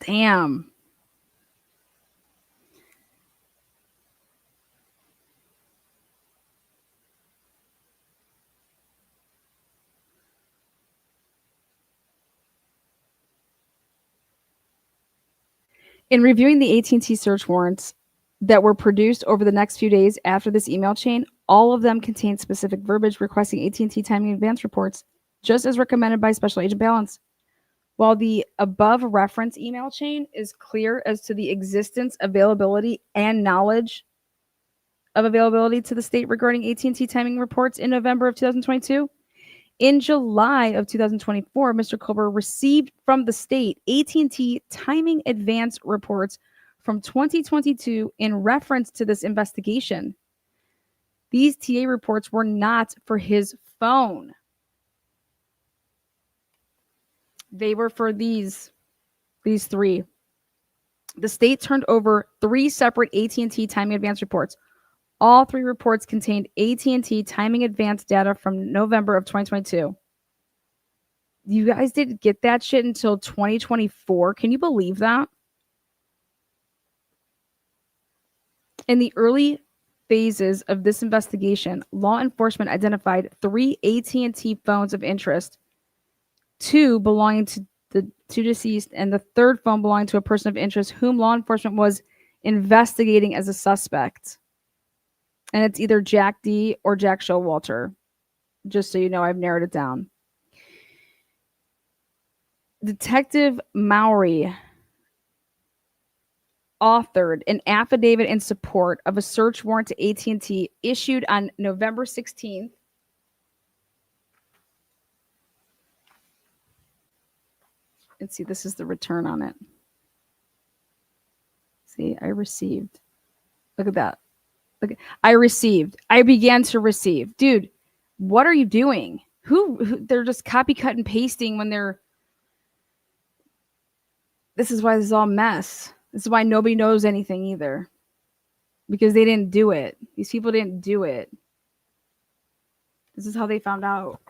Damn. In reviewing the AT&T search warrants that were produced over the next few days after this email chain, all of them contain specific verbiage requesting AT&T timing advance reports, just as recommended by Special Agent Balance. While the above reference email chain is clear as to the existence, availability, and knowledge of availability to the state regarding AT&T timing reports in November of 2022, in July of 2024, Mr. Kober received from the state AT&T timing advance reports from 2022 in reference to this investigation. These TA reports were not for his phone. They were for these These three. The state turned over 3 separate AT&T timing advance reports. All 3 reports contained AT&T timing advance data from November of 2022. You guys didn't get that shit until 2024. Can you believe that? In the early phases of this investigation, law enforcement identified 3 AT&T phones of interest, 2 belonging to the 2 deceased, and the 3rd phone belonging to a person of interest whom law enforcement was investigating as a suspect. And it's either Jack D or Jack Showalter. Just so you know, I've narrowed it down. Detective Mowry authored an affidavit in support of a search warrant to AT&T issued on November 16th. Let's see, this is the return on it. See, I received. Look at that. Look, I received. I began to receive. Dude, what are you doing? Who they're just copy, cut, and pasting when they're. This is why this is all mess. This is why nobody knows anything either. Because they didn't do it. These people didn't do it. This is how they found out.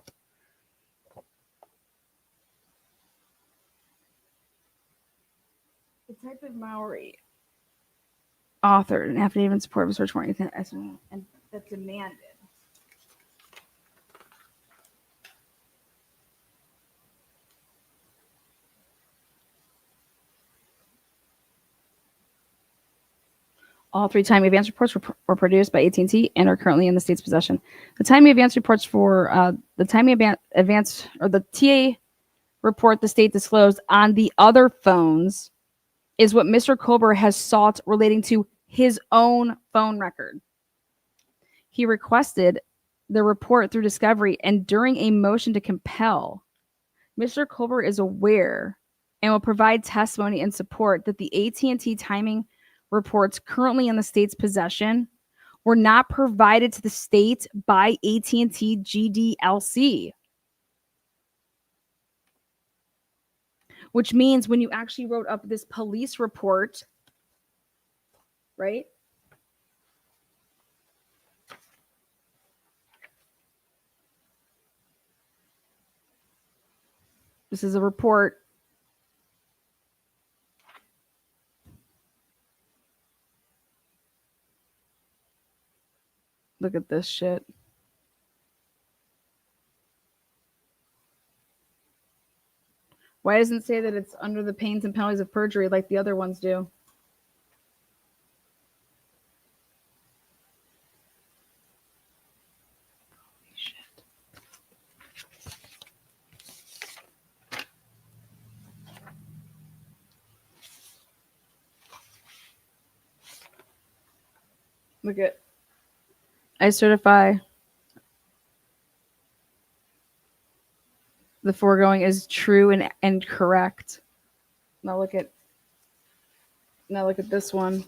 Detective Mowry authored an affidavit in support of a search warrant and that demanded all 3 timely advance reports were produced by AT&T and are currently in the state's possession. The timely advance reports for the timely advance or the TA report the state disclosed on the other phones is what Mr. Colbert has sought relating to his own phone record. He requested the report through discovery, and during a motion to compel, Mr. Colbert is aware and will provide testimony in support that the AT&T timing reports currently in the state's possession were not provided to the state by AT&T GDLC. Which means when you actually wrote up this police report, right? This is a report. Look at this shit. Why doesn't it say that it's under the pains and penalties of perjury like the other ones do? Holy shit. Look at. I certify the foregoing is true and correct. Now look at this one.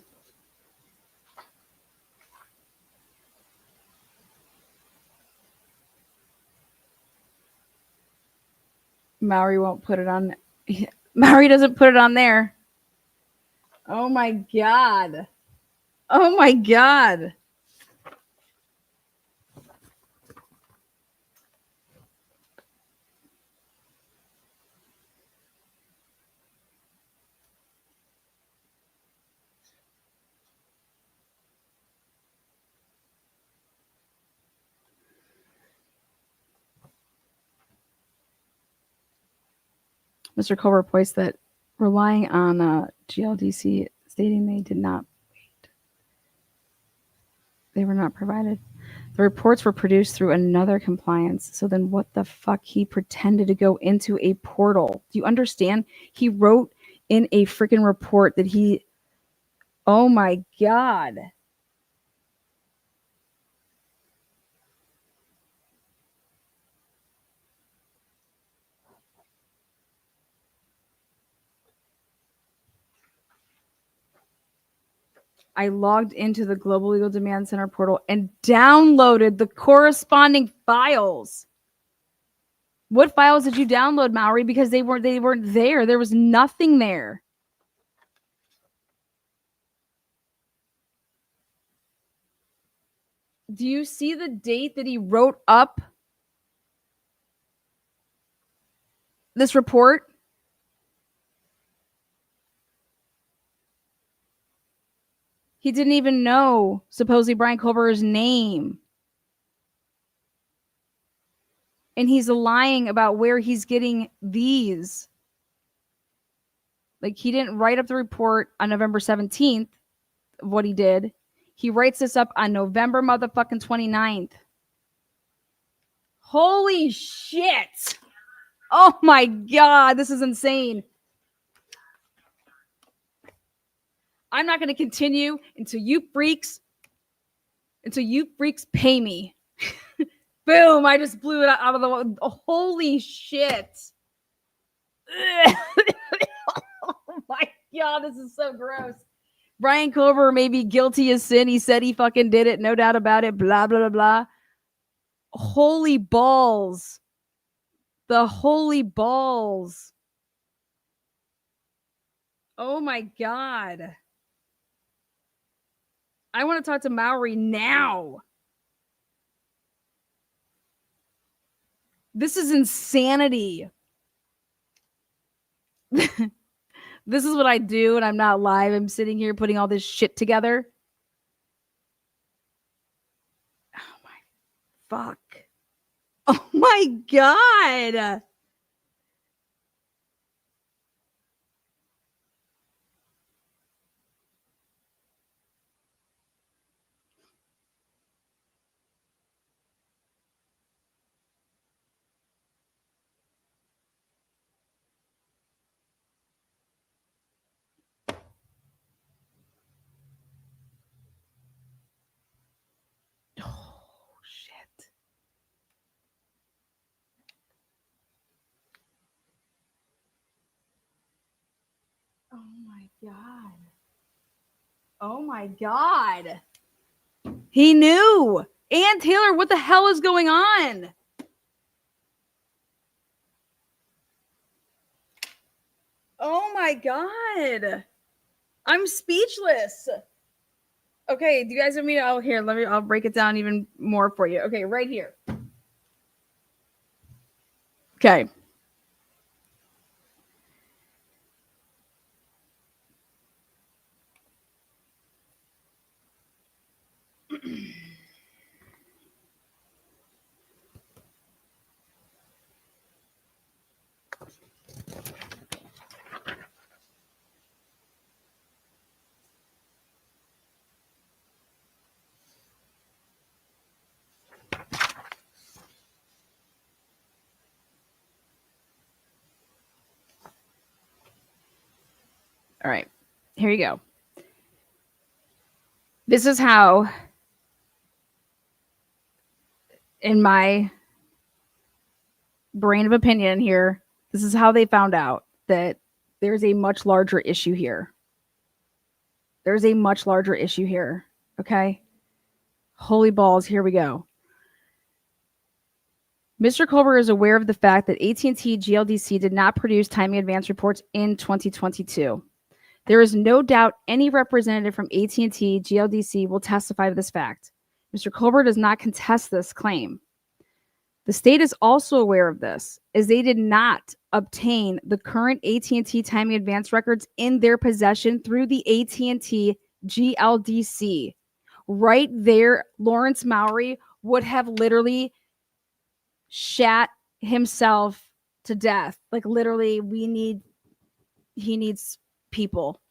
Mowry won't put it on. Mowry doesn't put it on there. Oh my God. Oh my God. Mr. Culver points that relying on GLDC stating they did not wait. They were not provided. The reports were produced through another compliance. So then what the fuck? He pretended to go into a portal. Do you understand? He wrote in a freaking report that he... Oh my God. I logged into the Global Legal Demand Center portal and downloaded the corresponding files. What files did you download, Maury? Because they weren't there. There was nothing there. Do you see the date that he wrote up this report? He didn't even know supposedly Brian Culver's name. And he's lying about where he's getting these. Like, he didn't write up the report on November 17th of what he did. He writes this up on November motherfucking 29th. Holy shit. Oh my God, this is insane. I'm not going to continue until you freaks pay me. Boom, I just blew it out of the wall. Holy shit. Oh my God, this is so gross. Brian Culver may be guilty as sin. He said he fucking did it. No doubt about it. Blah, blah, blah, blah. Holy balls. The holy balls. Oh my God. I want to talk to Maury now. This is insanity. This is what I do when I'm not live. I'm sitting here putting all this shit together. Oh my fuck. Oh my God. Oh my God. Oh my God. He knew. Ann Taylor, what the hell is going on? Oh my God. I'm speechless. Okay, do you guys want me to, oh, here, I'll break it down even more for you. Okay, right here. Okay. All right, here you go. This is how, in my brain of opinion here, this is how they found out that there's a much larger issue here. There's a much larger issue here. Okay. Holy balls. Here we go. Mr. Culver is aware of the fact that AT&T GLDC did not produce timing advance reports in 2022. There is no doubt any representative from AT&T GLDC will testify to this fact. Mr. Culver does not contest this claim. The state is also aware of this, as they did not obtain the current AT&T timing advance records in their possession through the AT&T GLDC. Right there, Lawrence Maury would have literally shat himself to death. Like, literally, he needs people.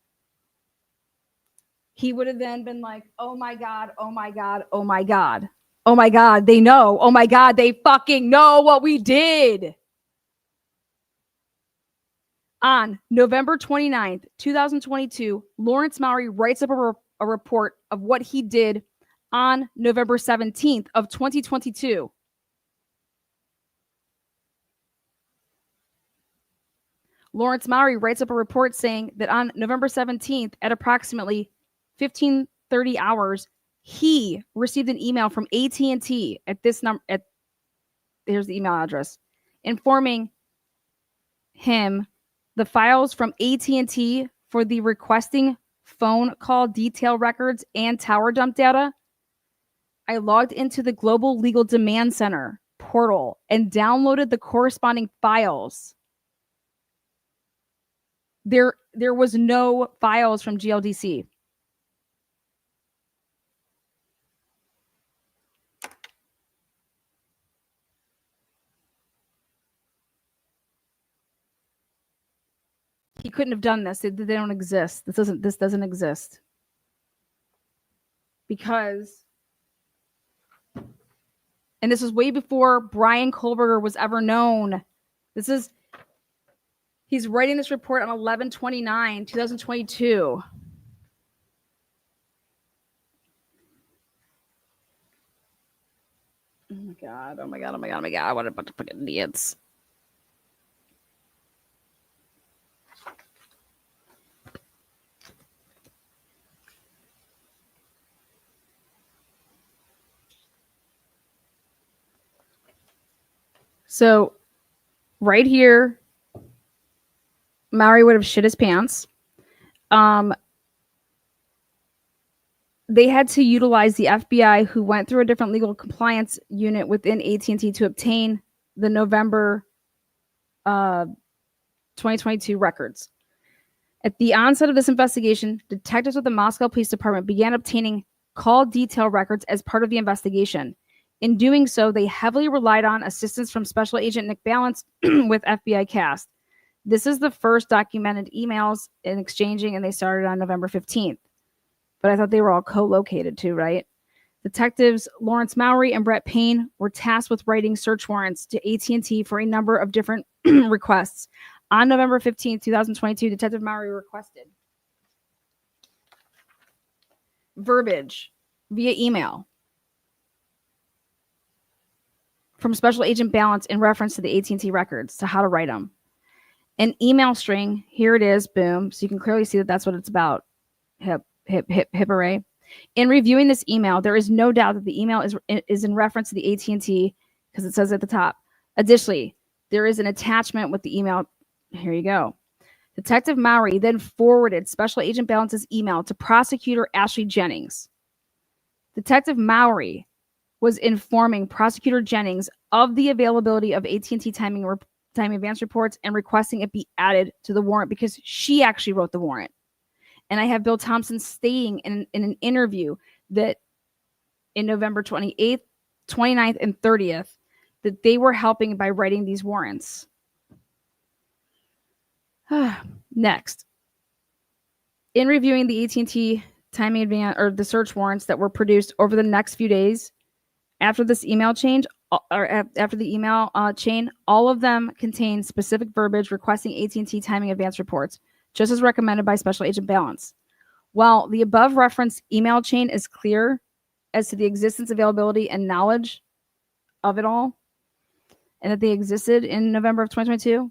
He would have then been like, oh my God, oh my God, oh my God. Oh my God, they know. Oh my God, they fucking know what we did. On November 29th, 2022, Lawrence Maury writes up a report of what he did on November 17th of 2022. Lawrence Maury writes up a report saying that on November 17th at approximately 15:30 hours, he received an email from AT&T at this number. Here's the email address: informing him the files from AT&T for the requesting phone call detail records and tower dump data. I logged into the Global Legal Demand Center portal and downloaded the corresponding files. There was no files from GLDC. He couldn't have done this. They don't exist. This doesn't exist. Because, and this was way before Brian Kohlberger was ever known. He's writing this report on 11/29/2022. Oh my god, oh my god, oh my god, oh my god. What a bunch of fucking idiots. So, right here, Maury would have shit his pants. They had to utilize the FBI, who went through a different legal compliance unit within AT&T to obtain the November 2022 records. At the onset of this investigation, detectives with the Moscow Police Department began obtaining call detail records as part of the investigation. In doing so, they heavily relied on assistance from Special Agent Nick Balance with FBI CAST. This is the first documented emails in exchanging, and they started on November 15th. But I thought they were all co-located too, right? Detectives Lawrence Mowry and Brett Payne were tasked with writing search warrants to AT&T for a number of different requests. On November 15th, 2022, Detective Mowry requested verbiage via email from Special Agent Balance in reference to the AT&T records, to how to write them. An email string, here it is, boom. So you can clearly see that that's what it's about. Hip hooray. In reviewing this email, there is no doubt that the email is in reference to the AT&T, because it says at the top. Additionally, there is an attachment with the email. Here you go. Detective Mowry then forwarded Special Agent Balance's email to Prosecutor Ashley Jennings. Detective Mowry was informing Prosecutor Jennings of the availability of AT&T timing advance reports and requesting it be added to the warrant, because she actually wrote the warrant. And I have Bill Thompson stating in an interview that in November 28th, 29th, and 30th, that they were helping by writing these warrants. Next. In reviewing the AT&T timing advance, or the search warrants that were produced over the next few days after this email change, or after the email chain, all of them contain specific verbiage requesting AT&T timing advance reports, just as recommended by Special Agent Balance. While the above referenced email chain is clear as to the existence, availability, and knowledge of it all, and that they existed in November of 2022,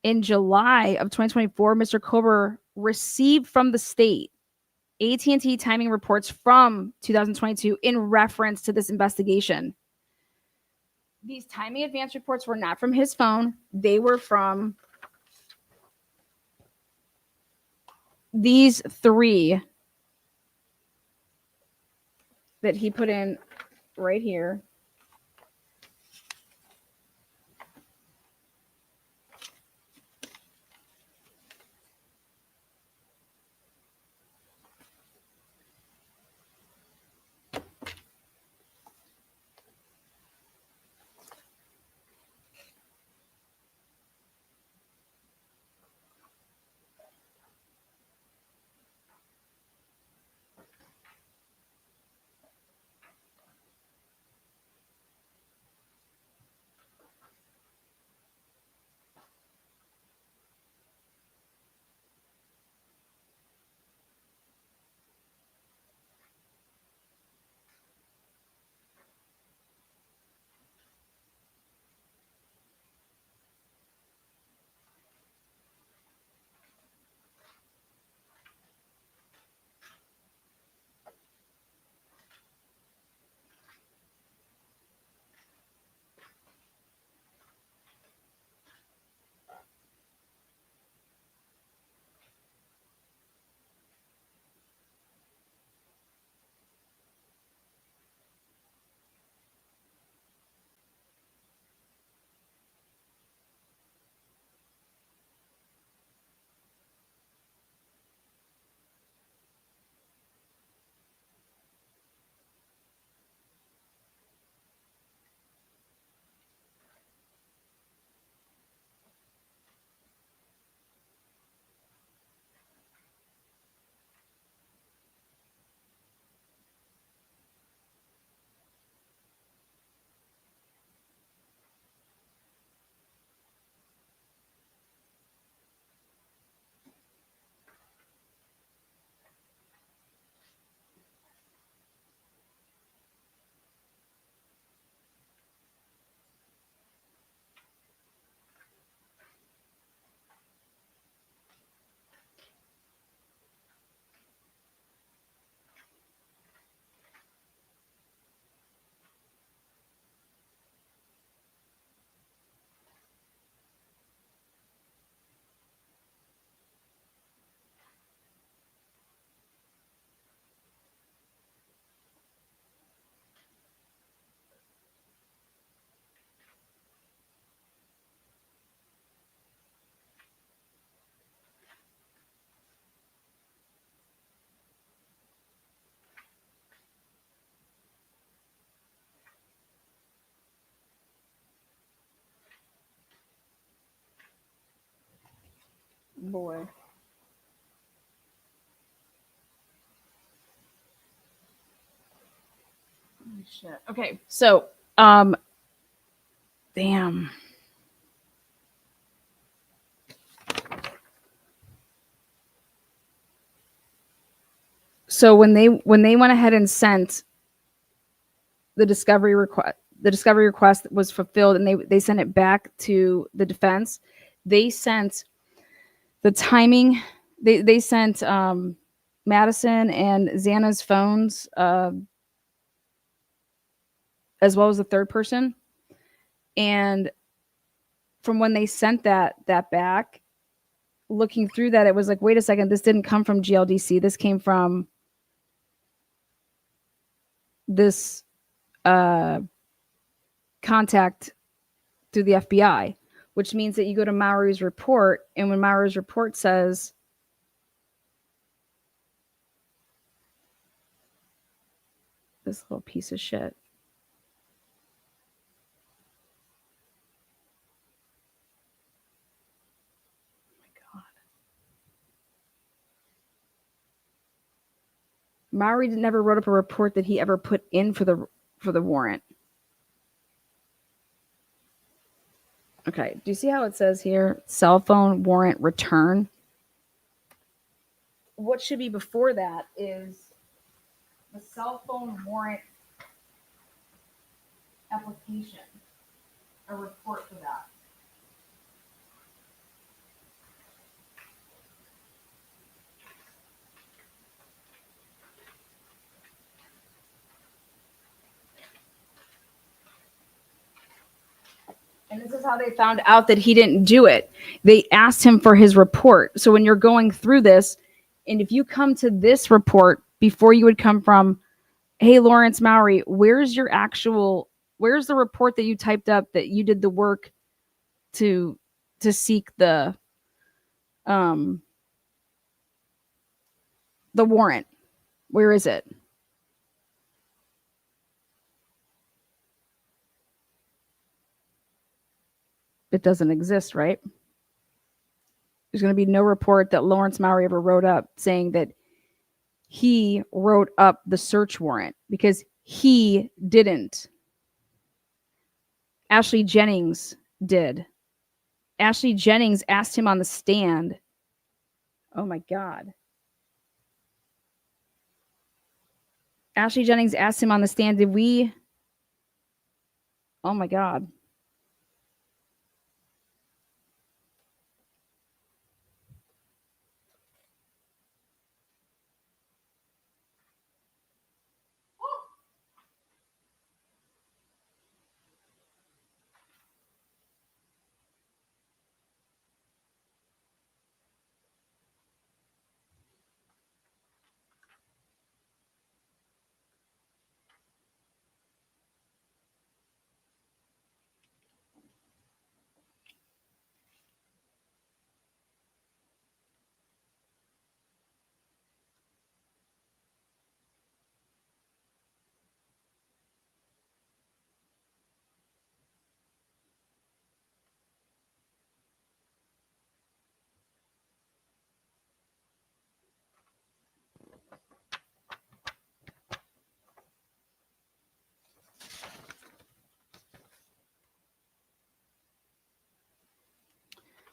in July of 2024, Mr. Kober received from the state AT&T timing reports from 2022 in reference to this investigation. These timing advance reports were not from his phone. They were from these three that he put in right here. boy. Holy shit. Okay, so damn. So when they went ahead and sent the discovery request was fulfilled, and they sent it back to the defense. They sent the timing. They sent Madison and Xana's phones, as well as the third person. And from when they sent that back, looking through that, it was like, wait a second, this didn't come from GLDC. This came from this contact through the FBI, which means that you go to Maury's report, and when Maury's report says this little piece of shit. Oh my God. Maury never wrote up a report that he ever put in for the warrant. Okay, do you see how it says here, cell phone warrant return? What should be before that is the cell phone warrant application, a report for that. And this is how they found out that he didn't do it. They asked him for his report. So when you're going through this, and if you come to this report before you would come from, hey, Lawrence Maury, where's the report that you typed up that you did the work to seek the warrant? Where is it? It doesn't exist, right? There's going to be no report that Lawrence Maury ever wrote up saying that he wrote up the search warrant, because he didn't. Ashley Jennings did. Ashley Jennings asked him on the stand. Oh my God. Ashley Jennings asked him on the stand, did we? Oh my God.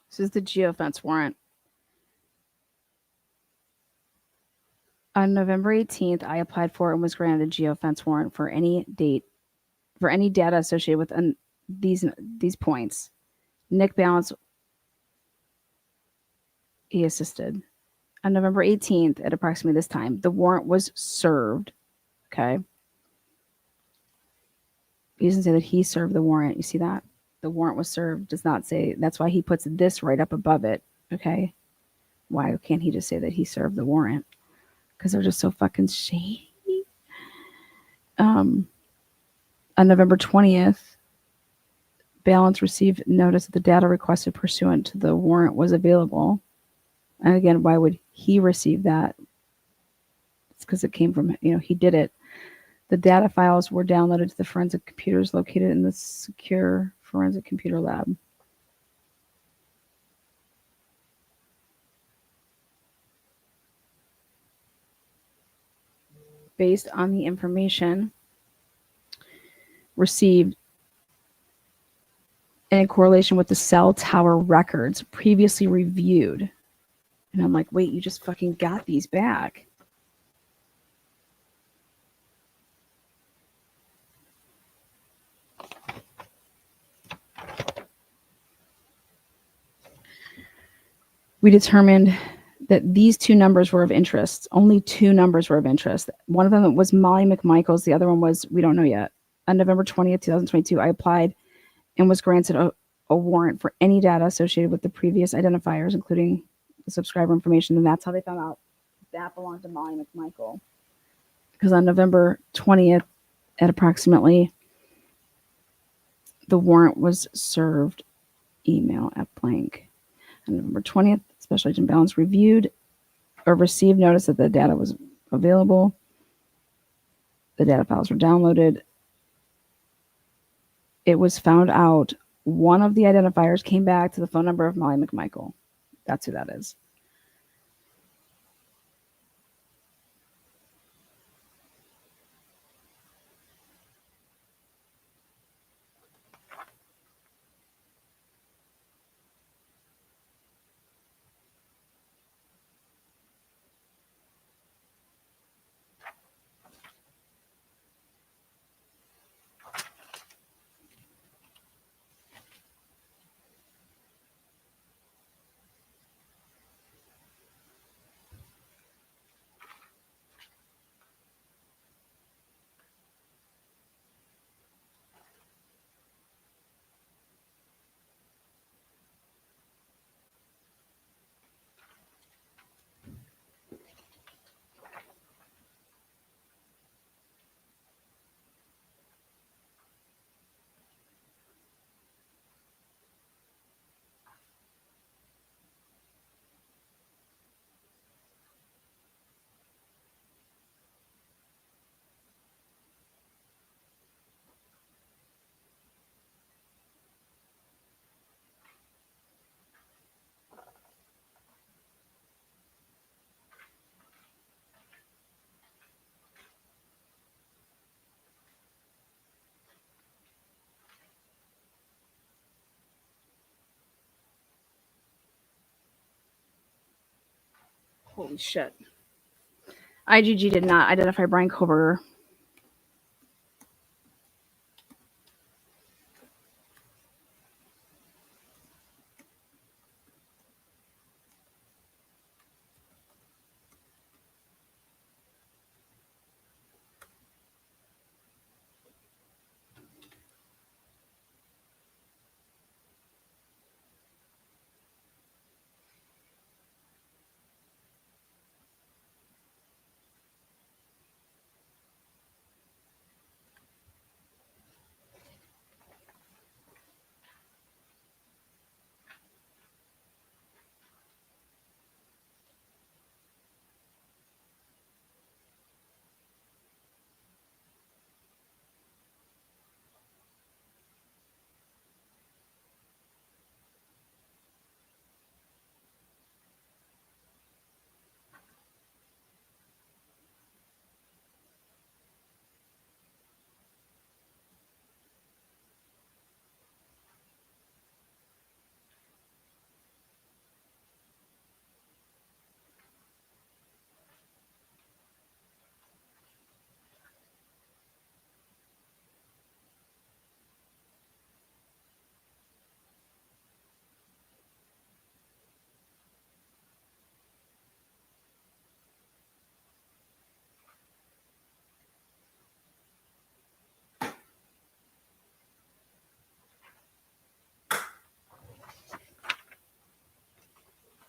This is the Geofence warrant. On November 18th, I applied for and was granted a Geofence warrant for any data associated with these points. Nick Balance, he assisted. On November 18th, at approximately this time, the warrant was served. Okay. He doesn't say that he served the warrant. You see that? The warrant was served does not say. That's why he puts this right up above it. Okay. Why can't he just say that he served the warrant? Because they're just so fucking shady. On November 20th, Balance received notice that the data requested pursuant to the warrant was available. And again, why would he receive that? It's because it came from, he did it. The data files were downloaded to the forensic computers located in the secure forensic computer lab. based on the information received and in correlation with the cell tower records previously reviewed. And I'm like, wait, you just fucking got these back. We determined that these two numbers were of interest. Only two numbers were of interest. One of them was Molly McMichael's. The other one was, we don't know yet. On November 20th, 2022, I applied and was granted a warrant for any data associated with the previous identifiers, including the subscriber information. And that's how they found out that belonged to Molly McMichael. Because on November 20th, at approximately, the warrant was served email at blank. On November 20th, Special Agent Balance reviewed or received notice that the data was available. The data files were downloaded. It was found out one of the identifiers came back to the phone number of Molly McMichael. That's who that is. Holy shit. IGG did not identify Brian Koberger.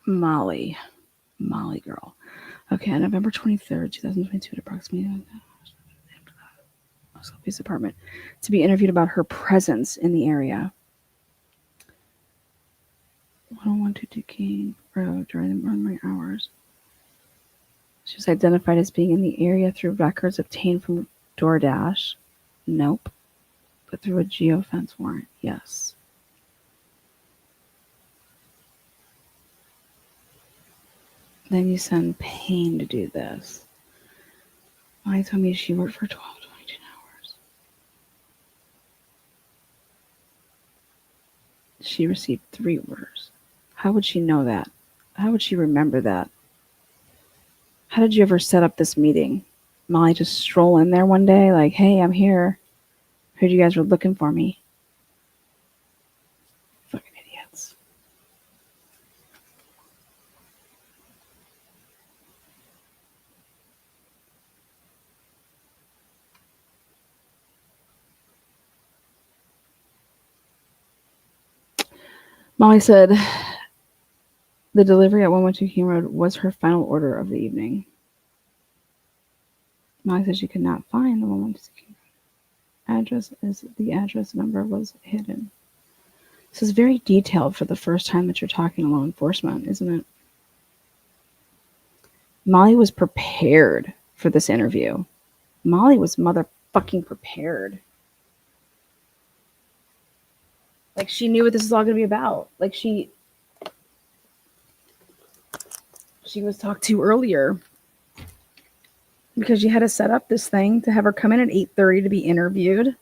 Molly girl. Okay, on November 23rd, 2022, at approximately Sophie's apartment, to be interviewed about her presence in the area. 1012 King Road during the morning hours. She was identified as being in the area through records obtained from DoorDash. Nope. But through a Geofence warrant, yes. Then you send Payne to do this. Molly told me she worked for 12 to 22 hours. She received 3 orders. How would she know that? How would she remember that? How did you ever set up this meeting? Molly just stroll in there one day like, hey, I'm here. Heard you guys were looking for me. Fucking idiots. Molly said the delivery at 112 King Road was her final order of the evening. Molly said she could not find the 112 King Road address as the address number was hidden. This is very detailed for the first time that you're talking to law enforcement, isn't it? Molly was prepared for this interview. Molly was motherfucking prepared. Like, she knew what this is all going to be about. Like, she was talked to earlier because you had to set up this thing to have her come in at 8:30 to be interviewed.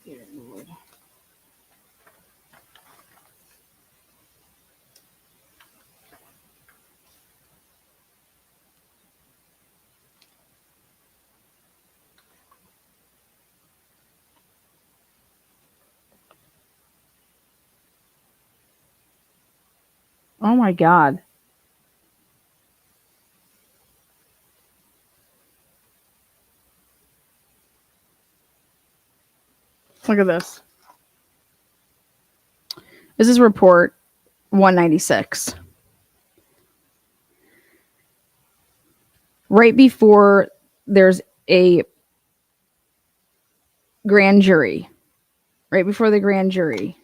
Dear Lord. Oh my God. Look at this. This is report 196. Right before there's a grand jury. Right before the grand jury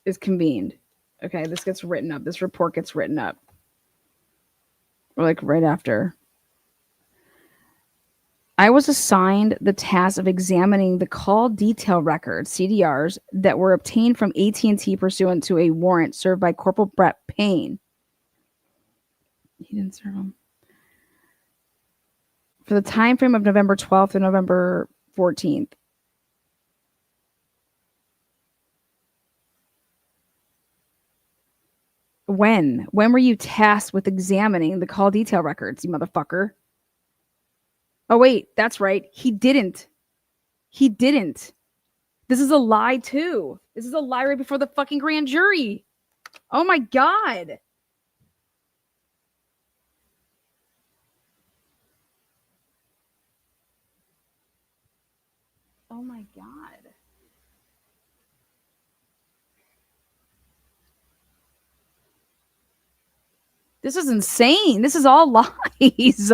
is convened. Okay, this gets written up. This report gets written up. Or like right after. I was assigned the task of examining the call detail records, CDRs, that were obtained from AT&T pursuant to a warrant served by Corporal Brett Payne. He didn't serve him. For the time frame of November 12th to November 14th. When were you tasked with examining the call detail records, you motherfucker? Oh, wait, that's right. He didn't. This is a lie, too. This is a lie right before the fucking grand jury. Oh, my God. Oh, my God. This is insane. This is all lies.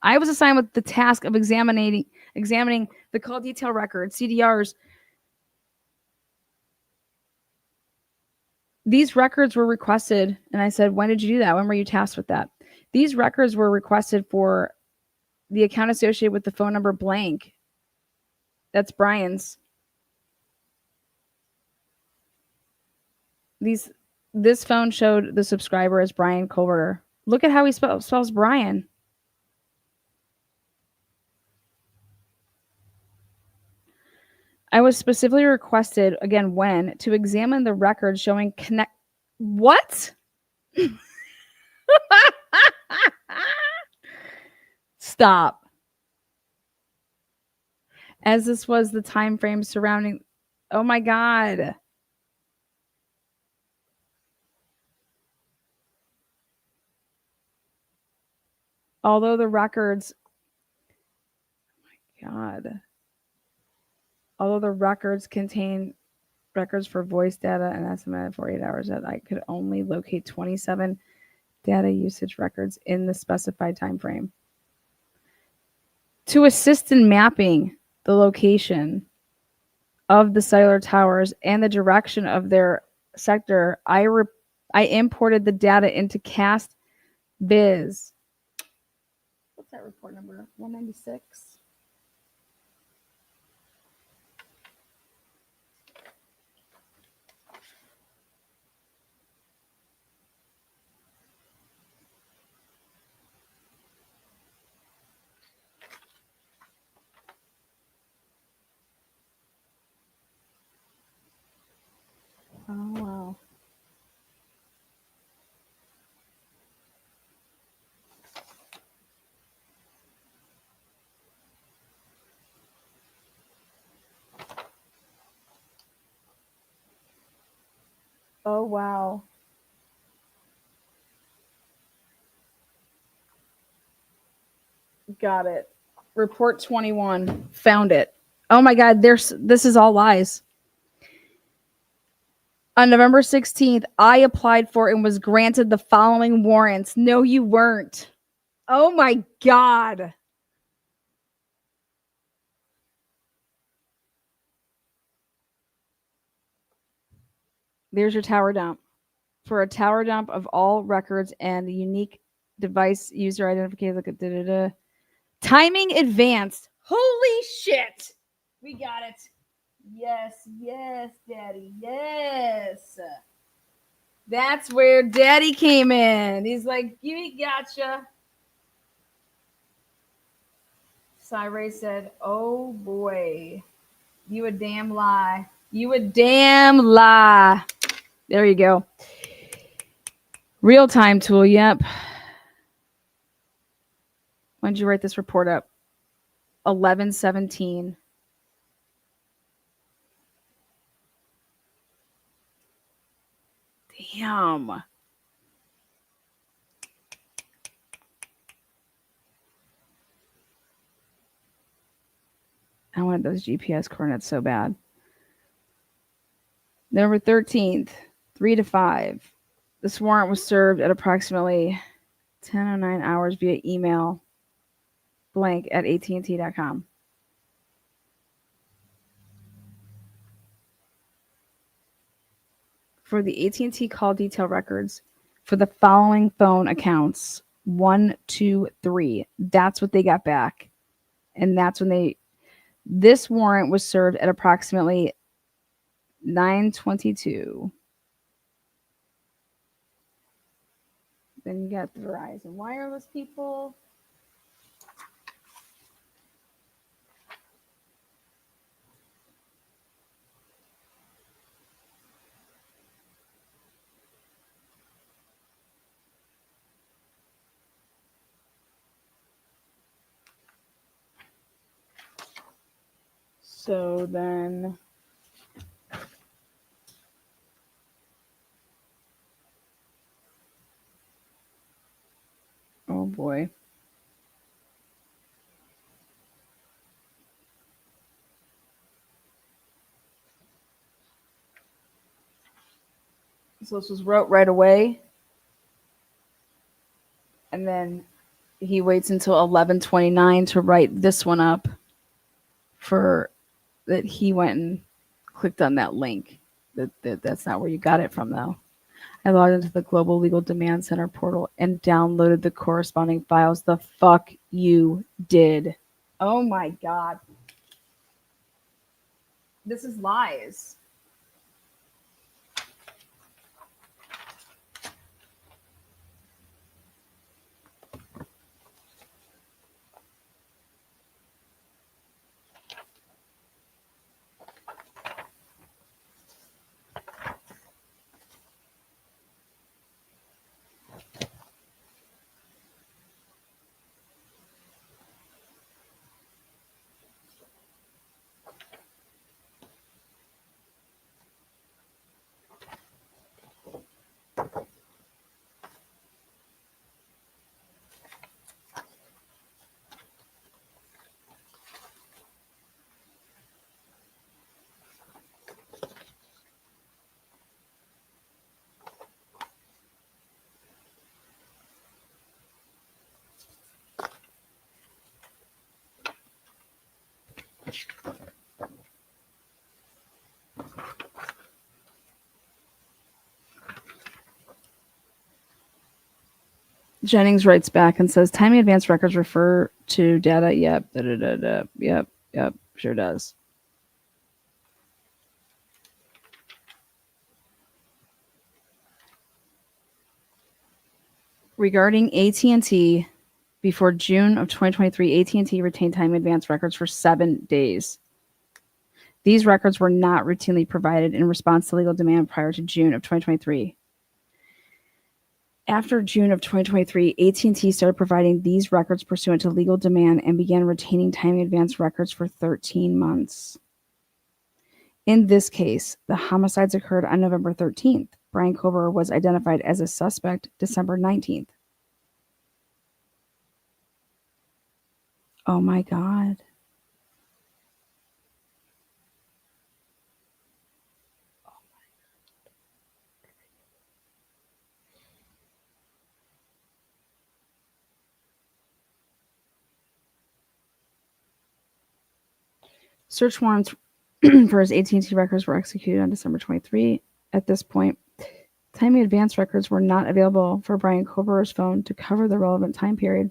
I was assigned with the task of examining the call detail records, CDRs. These records were requested, and I said, when did you do that? When were you tasked with that? These records were requested for the account associated with the phone number blank. That's Brian's. This phone showed the subscriber as Brian Colberger. Look at how he spells Brian. I was specifically requested, again, when, to examine the records showing connect. What? Stop. As this was the time frame surrounding. Oh my God. Although the records. Oh my God. Although the records contain records for voice data and estimated 48 hours that I could only locate 27 data usage records in the specified time frame. To assist in mapping the location of the cellular towers and the direction of their sector, I imported the data into Cast Biz. What's that report number? 196. Oh, wow. Oh, wow. Got it. Report 21. Found it. Oh my God, this is all lies. On November 16th, I applied for and was granted the following warrants. No, you weren't. Oh my God. There's your tower dump. For a tower dump of all records and the unique device user identification. Look at timing advanced. Holy shit. We got it. Yes, yes, Daddy. Yes. That's where Daddy came in. He's like, you gotcha. Cyrus said, oh boy. You a damn lie. You a damn lie. There you go. Real time tool. Yep. When did you write this report up? 11/17. Damn. I wanted those GPS coordinates so bad. November 13th, 3 to 5. This warrant was served at approximately 10:09 hours via email blank at AT&T.com. For the AT&T call detail records for the following phone accounts, 1, 2, 3. That's what they got back. And that's when this warrant was served at approximately 9:22. Then you got the Verizon Wireless people. So then oh boy. So this was wrote right away. And then he waits until 11:29 to write this one up for that he went and clicked on that link. That's not where you got it from though. I logged into the Global Legal Demand Center portal and downloaded the corresponding files. The fuck you did. Oh my God. This is lies. Jennings writes back and says, timing advance records refer to data. Yep. Da, da, da, da. Yep. Yep. Sure does. Regarding AT&T, before June of 2023, AT&T retained time advance records for 7 days. These records were not routinely provided in response to legal demand prior to June of 2023. After June of 2023, AT&T started providing these records pursuant to legal demand and began retaining time advance records for 13 months. In this case, the homicides occurred on November 13th. Brian Kober was identified as a suspect December 19th. Oh my God. Search warrants for his AT&T records were executed on December 23. At this point, timing advance records were not available for Brian Kober's phone to cover the relevant time period.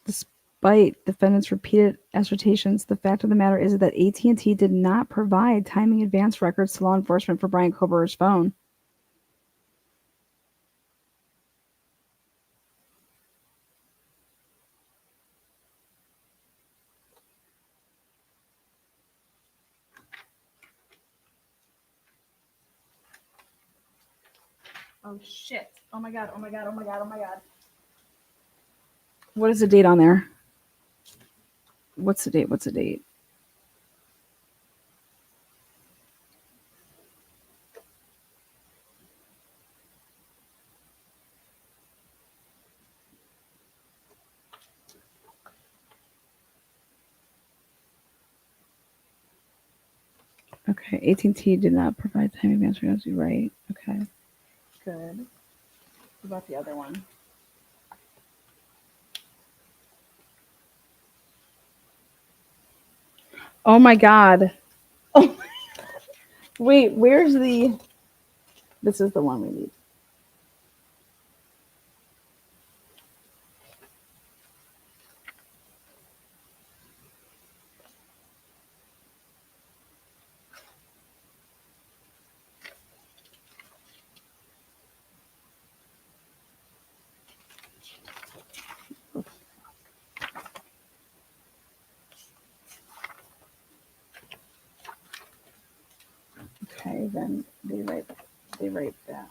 Despite defendants' repeated assertions, the fact of the matter is that AT&T did not provide timing advance records to law enforcement for Brian Kober's phone. Oh shit. Oh my God. Oh my God. Oh my God. Oh my God. What is the date on there? What's the date? What's the date? Okay, AT&T did not provide time advance records. You're right. Okay, good. What about the other one? Oh my God. Oh, wait, where's the... This is the one we need. Okay, then they write back. They write back.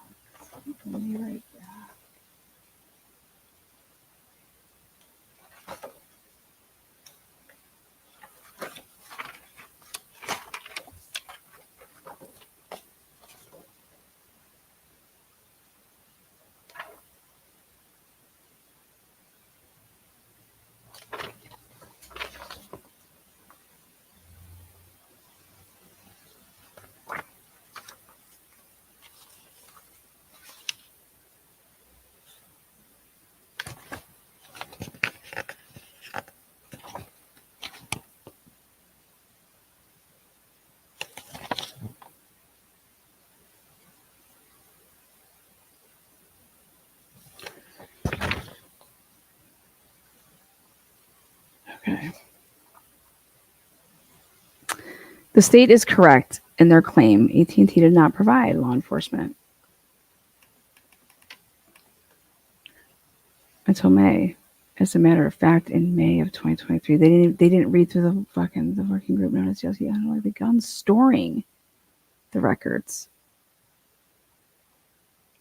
Okay. The state is correct in their claim. AT&T did not provide law enforcement until May. As a matter of fact, in May of 2023, they didn't read through the working group notice. Yes, yeah, they begun storing the records.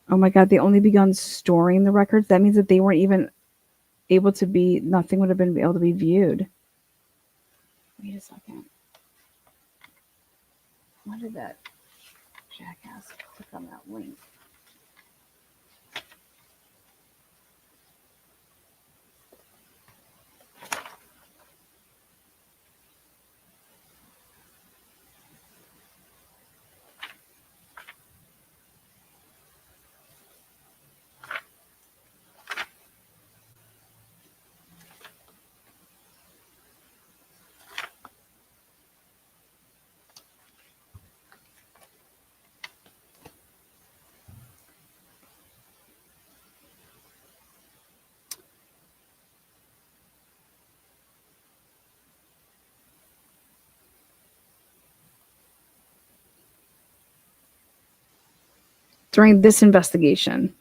Oh my God, they only begun storing the records. That means that they weren't even able to be. Nothing would have been able to be viewed. Wait a second. Why did that jackass click on that link? During this investigation,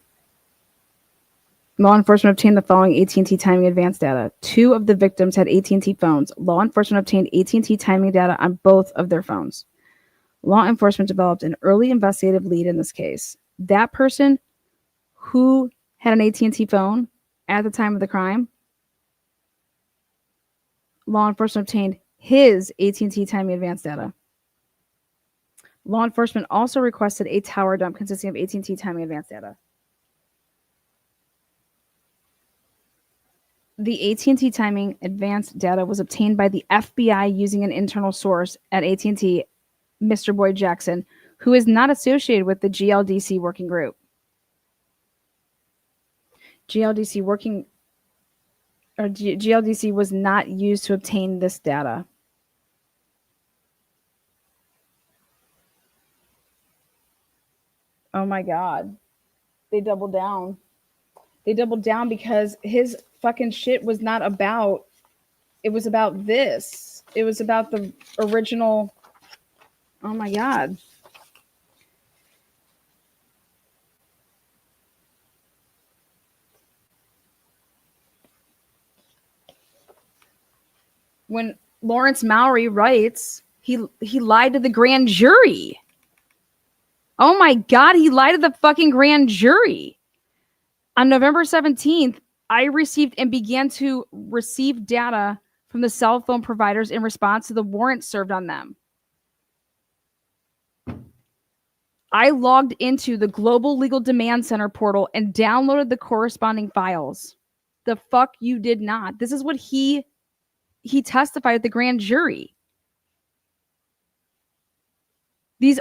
law enforcement obtained the following AT&T timing advance data. 2 of the victims had AT&T phones. Law enforcement obtained AT&T timing data on both of their phones. Law enforcement developed an early investigative lead in this case. That person who had an AT&T phone at the time of the crime, law enforcement obtained his AT&T timing advance data. Law enforcement also requested a tower dump consisting of AT&T timing advance data. The AT&T timing advance data was obtained by the FBI using an internal source at AT&T, Mr. Boyd Jackson, who is not associated with the GLDC working group. GLDC was not used to obtain this data. Oh my God. They doubled down. They doubled down because his fucking shit was not about, it was about this. It was about the original. Oh my God. When Lawrence Mowry writes, he lied to the grand jury. Oh my God, he lied to the fucking grand jury. On November 17th, I received and began to receive data from the cell phone providers in response to the warrant served on them. I logged into the Global Legal Demand Center portal and downloaded the corresponding files. The fuck you did not. This is what he testified at the grand jury. These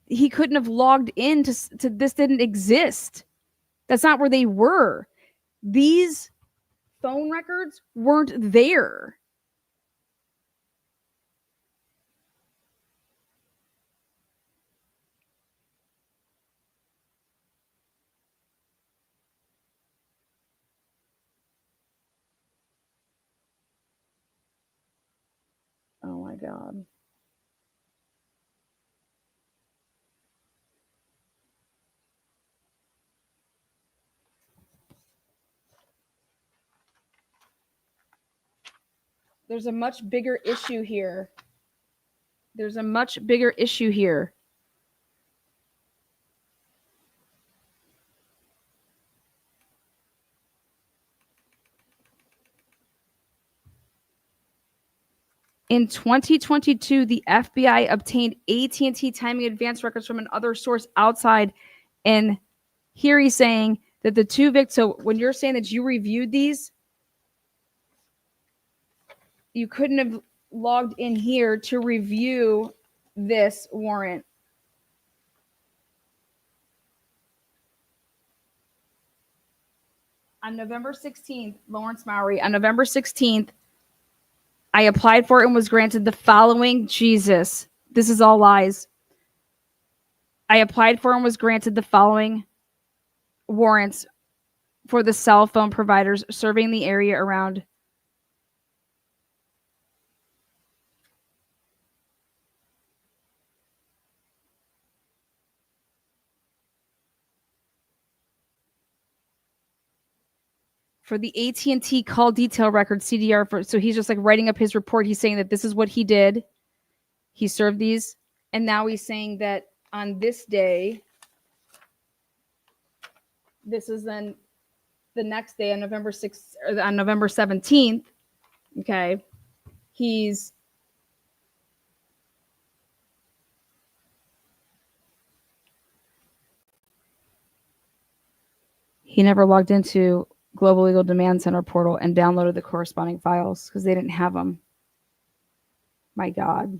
he couldn't have logged in to this didn't exist. That's not where they were. These phone records weren't there. Oh my God. There's a much bigger issue here. There's a much bigger issue here. In 2022, the FBI obtained AT&T timing advance records from another source outside, and here he's saying that the 2 victims. So when you're saying that you reviewed these, you couldn't have logged in here to review this warrant. On November 16th, Lawrence Mowry, on November 16th, I applied for it and was granted the following. Jesus, this is all lies. I applied for and was granted the following warrants for the cell phone providers serving the area around. For the AT&T call detail record CDR, so he's just like writing up his report. He's saying that this is what he did. He served these, and now he's saying that on this day, this is then the next day on November 6th or on November 17th. Okay, he never logged into Global Legal Demand Center portal and downloaded the corresponding files because they didn't have them. My God.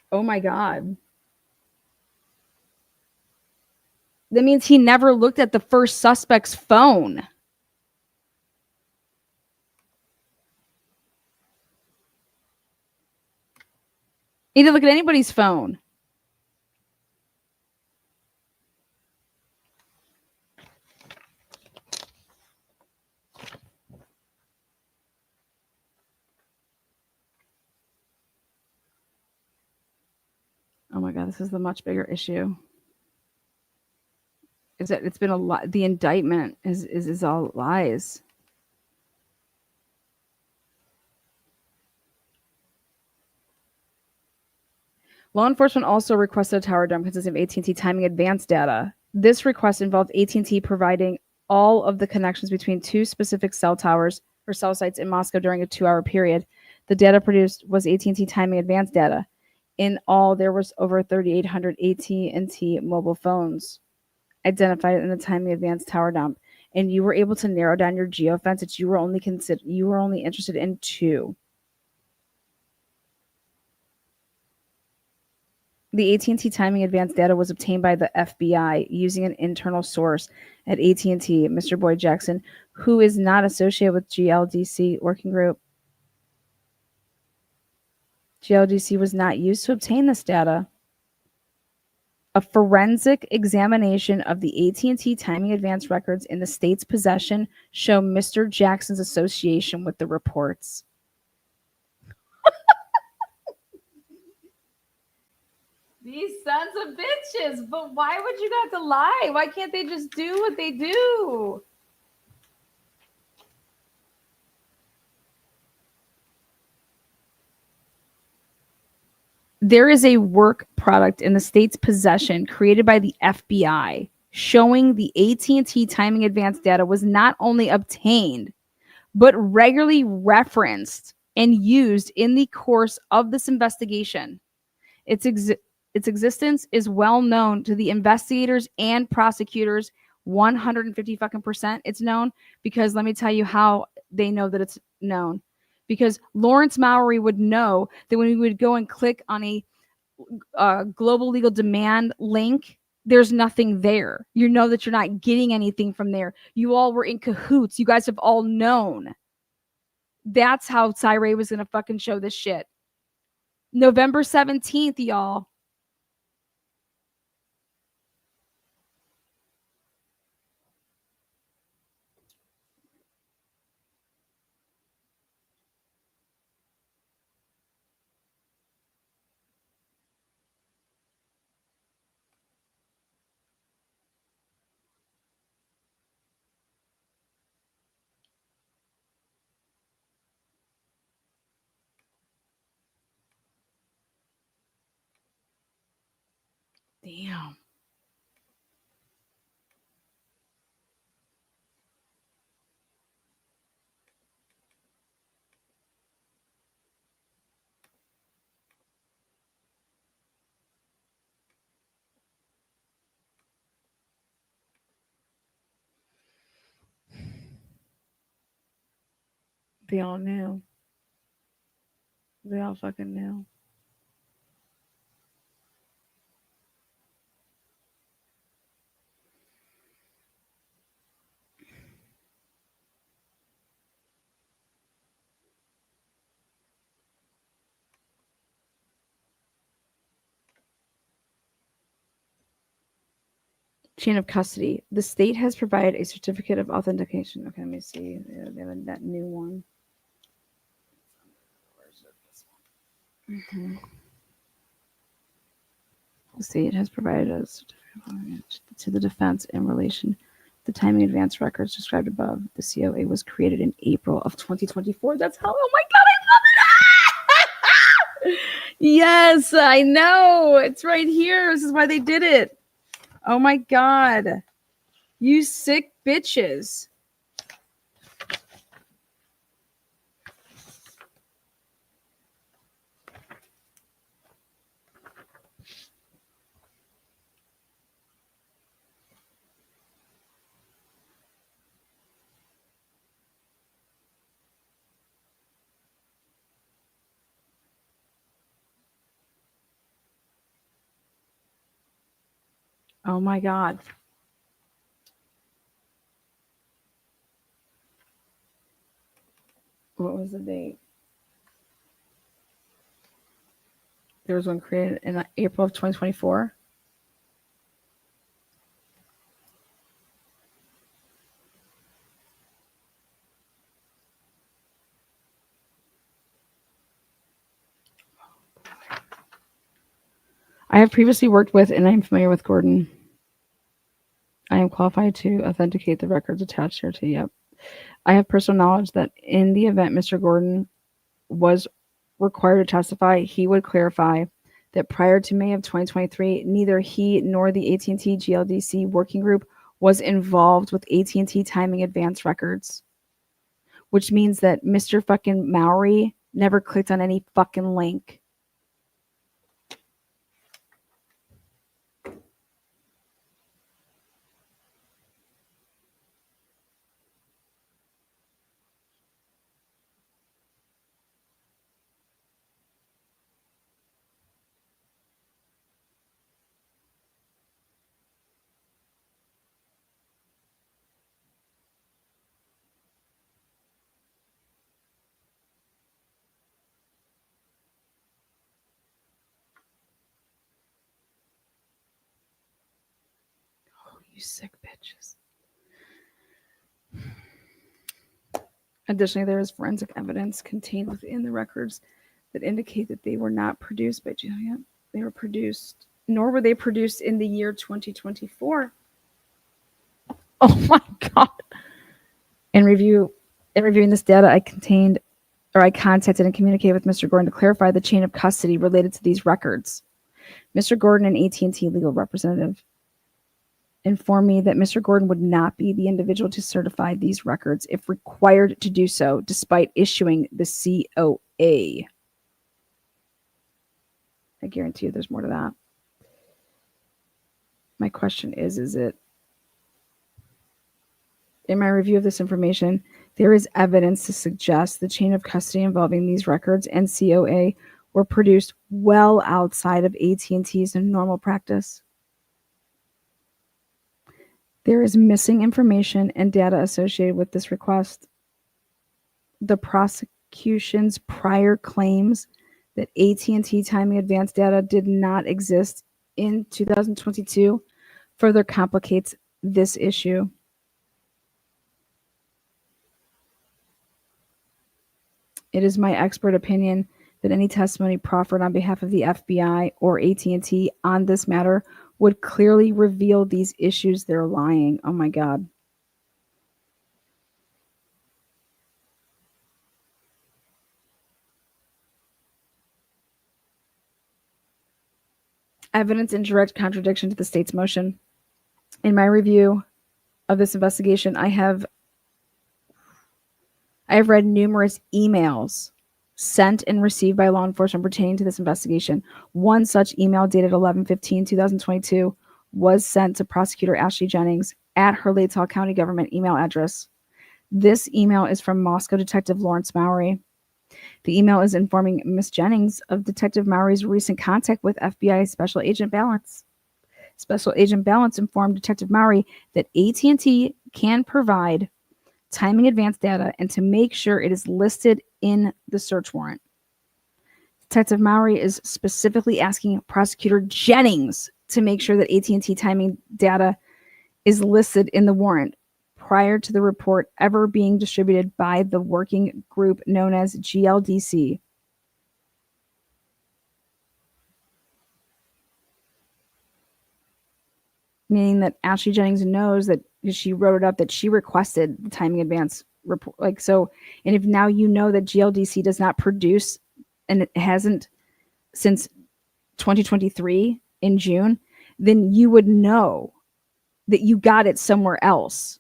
Oh my God. That means he never looked at the first suspect's phone. He didn't look at anybody's phone. my god, this is the much bigger issue. Is that it's been a lot. The indictment is all lies. Law enforcement also requested a tower dump consisting of AT&T timing advance data. This request involved AT&T providing all of the connections between two specific cell towers or cell sites in Moscow during a 2-hour period. The data produced was AT&T timing advance data. In all, there was over 3,800 AT&T mobile phones identified in the timing advance tower dump, and you were able to narrow down your geofence that you were only interested in 2. The AT&T timing advance data was obtained by the FBI using an internal source at AT&T, Mr. Boyd Jackson, who is not associated with GLDC working group. GLDC was not used to obtain this data. A forensic examination of the AT&T timing advance records in the state's possession show Mr. Jackson's association with the reports. These sons of bitches. But why would you have to lie? Why can't they just do what they do? There is a work product in the state's possession created by the FBI showing the AT&T timing advance data was not only obtained, but regularly referenced and used in the course of this investigation. Its existence is well known to the investigators and prosecutors. 150% it's known, because let me tell you how they know that it's known. Because Lawrence Mowery would know that when we would go and click on a global legal demand link, there's nothing there. You know that you're not getting anything from there. You all were in cahoots. You guys have all known. That's how Cyree was going to fucking show this shit. November 17th, y'all. Damn. They all knew. They all fucking knew. Chain of custody. The state has provided a certificate of authentication. Okay, let me see. They have that new one. Mm-hmm. The state has provided a certificate to the defense in relation to the timing advance records described above. The COA was created in April of 2024. That's how. Oh my god, I love it! Yes, I know. It's right here. This is why they did it. Oh my god. You sick bitches. Oh my god. What was the date? There was one created in April of 2024. I have previously worked with and I'm familiar with Gordon. I am qualified to authenticate the records attached here to. Yep. I have personal knowledge that in the event Mr. Gordon was required to testify, he would clarify that prior to May of 2023, neither he nor the AT&T GLDC working group was involved with AT&T timing advance records, which means that Mr. fucking Mowry never clicked on any fucking link. You sick bitches. Additionally, there is forensic evidence contained within the records that indicate that they were not produced by Juliet. They were produced, nor were they produced in the year 2024. Oh my God. In reviewing this data, I contacted and communicated with Mr. Gordon to clarify the chain of custody related to these records. Mr. Gordon, an AT&T legal representative, informed me that Mr. Gordon would not be the individual to certify these records if required to do so, despite issuing the COA. I guarantee you there's more to that. My question is it, in my review of this information, there is evidence to suggest the chain of custody involving these records and COA were produced well outside of AT&T's normal practice. There is missing information and data associated with this request. The prosecution's prior claims that AT&T timing advance data did not exist in 2022 further complicates this issue. It is my expert opinion that any testimony proffered on behalf of the FBI or AT&T on this matter would clearly reveal these issues. They're lying. Oh my God. Evidence in direct contradiction to the state's motion. In my review of this investigation, I have read numerous emails sent and received by law enforcement pertaining to this investigation. One such email dated 11/15/2022 was sent to Prosecutor Ashley Jennings at her Latah County government email address. This email is from Moscow Detective Lawrence Mowry. The email is informing Ms. Jennings of Detective Mowry's recent contact with FBI Special Agent Balance. Special Agent Balance informed Detective Mowry that AT&T can provide timing advance data and to make sure it is listed in the search warrant. Detective Mowry is specifically asking Prosecutor Jennings to make sure that AT&T timing data is listed in the warrant prior to the report ever being distributed by the working group known as GLDC. Meaning that Ashley Jennings knows that she wrote it up that she requested the timing advance report. Like so, and if now you know that GLDC does not produce, and it hasn't since 2023 in June, then you would know that you got it somewhere else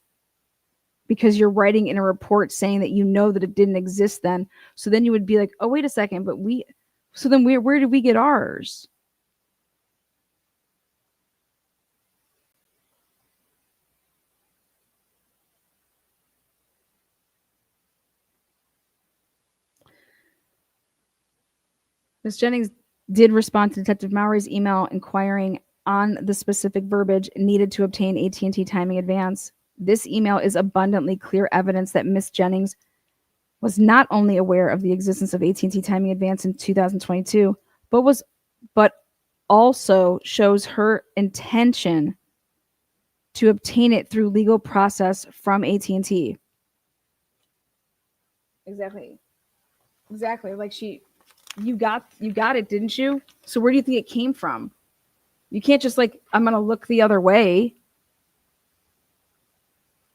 because you're writing in a report saying that you know that it didn't exist then. So then you would be like, oh, wait a second, but where did we get ours? Ms. Jennings did respond to Detective Mowry's email inquiring on the specific verbiage needed to obtain AT&T timing advance. This email is abundantly clear evidence that Ms. Jennings was not only aware of the existence of AT&T timing advance in 2022, but also shows her intention to obtain it through legal process from AT&T. Exactly. Like you got it, didn't you? So where do you think it came from? You can't just like, I'm going to look the other way,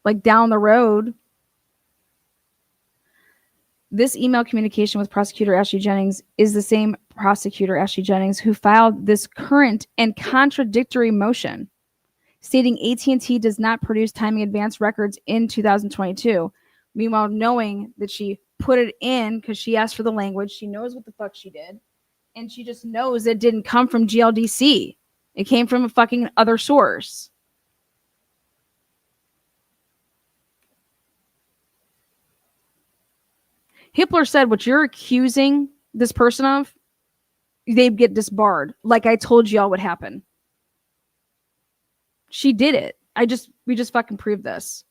like down the road. This email communication with prosecutor Ashley Jennings is the same prosecutor Ashley Jennings who filed this current and contradictory motion stating AT&T does not produce timing advance records in 2022. Meanwhile, knowing that she put it in because she asked for the language, she knows what the fuck she did, and she just knows it didn't come from GLDC. It came from a fucking other source. Hippler said, what you're accusing this person of, they get disbarred. Like I told y'all would happen. She did it. We just fucking proved this.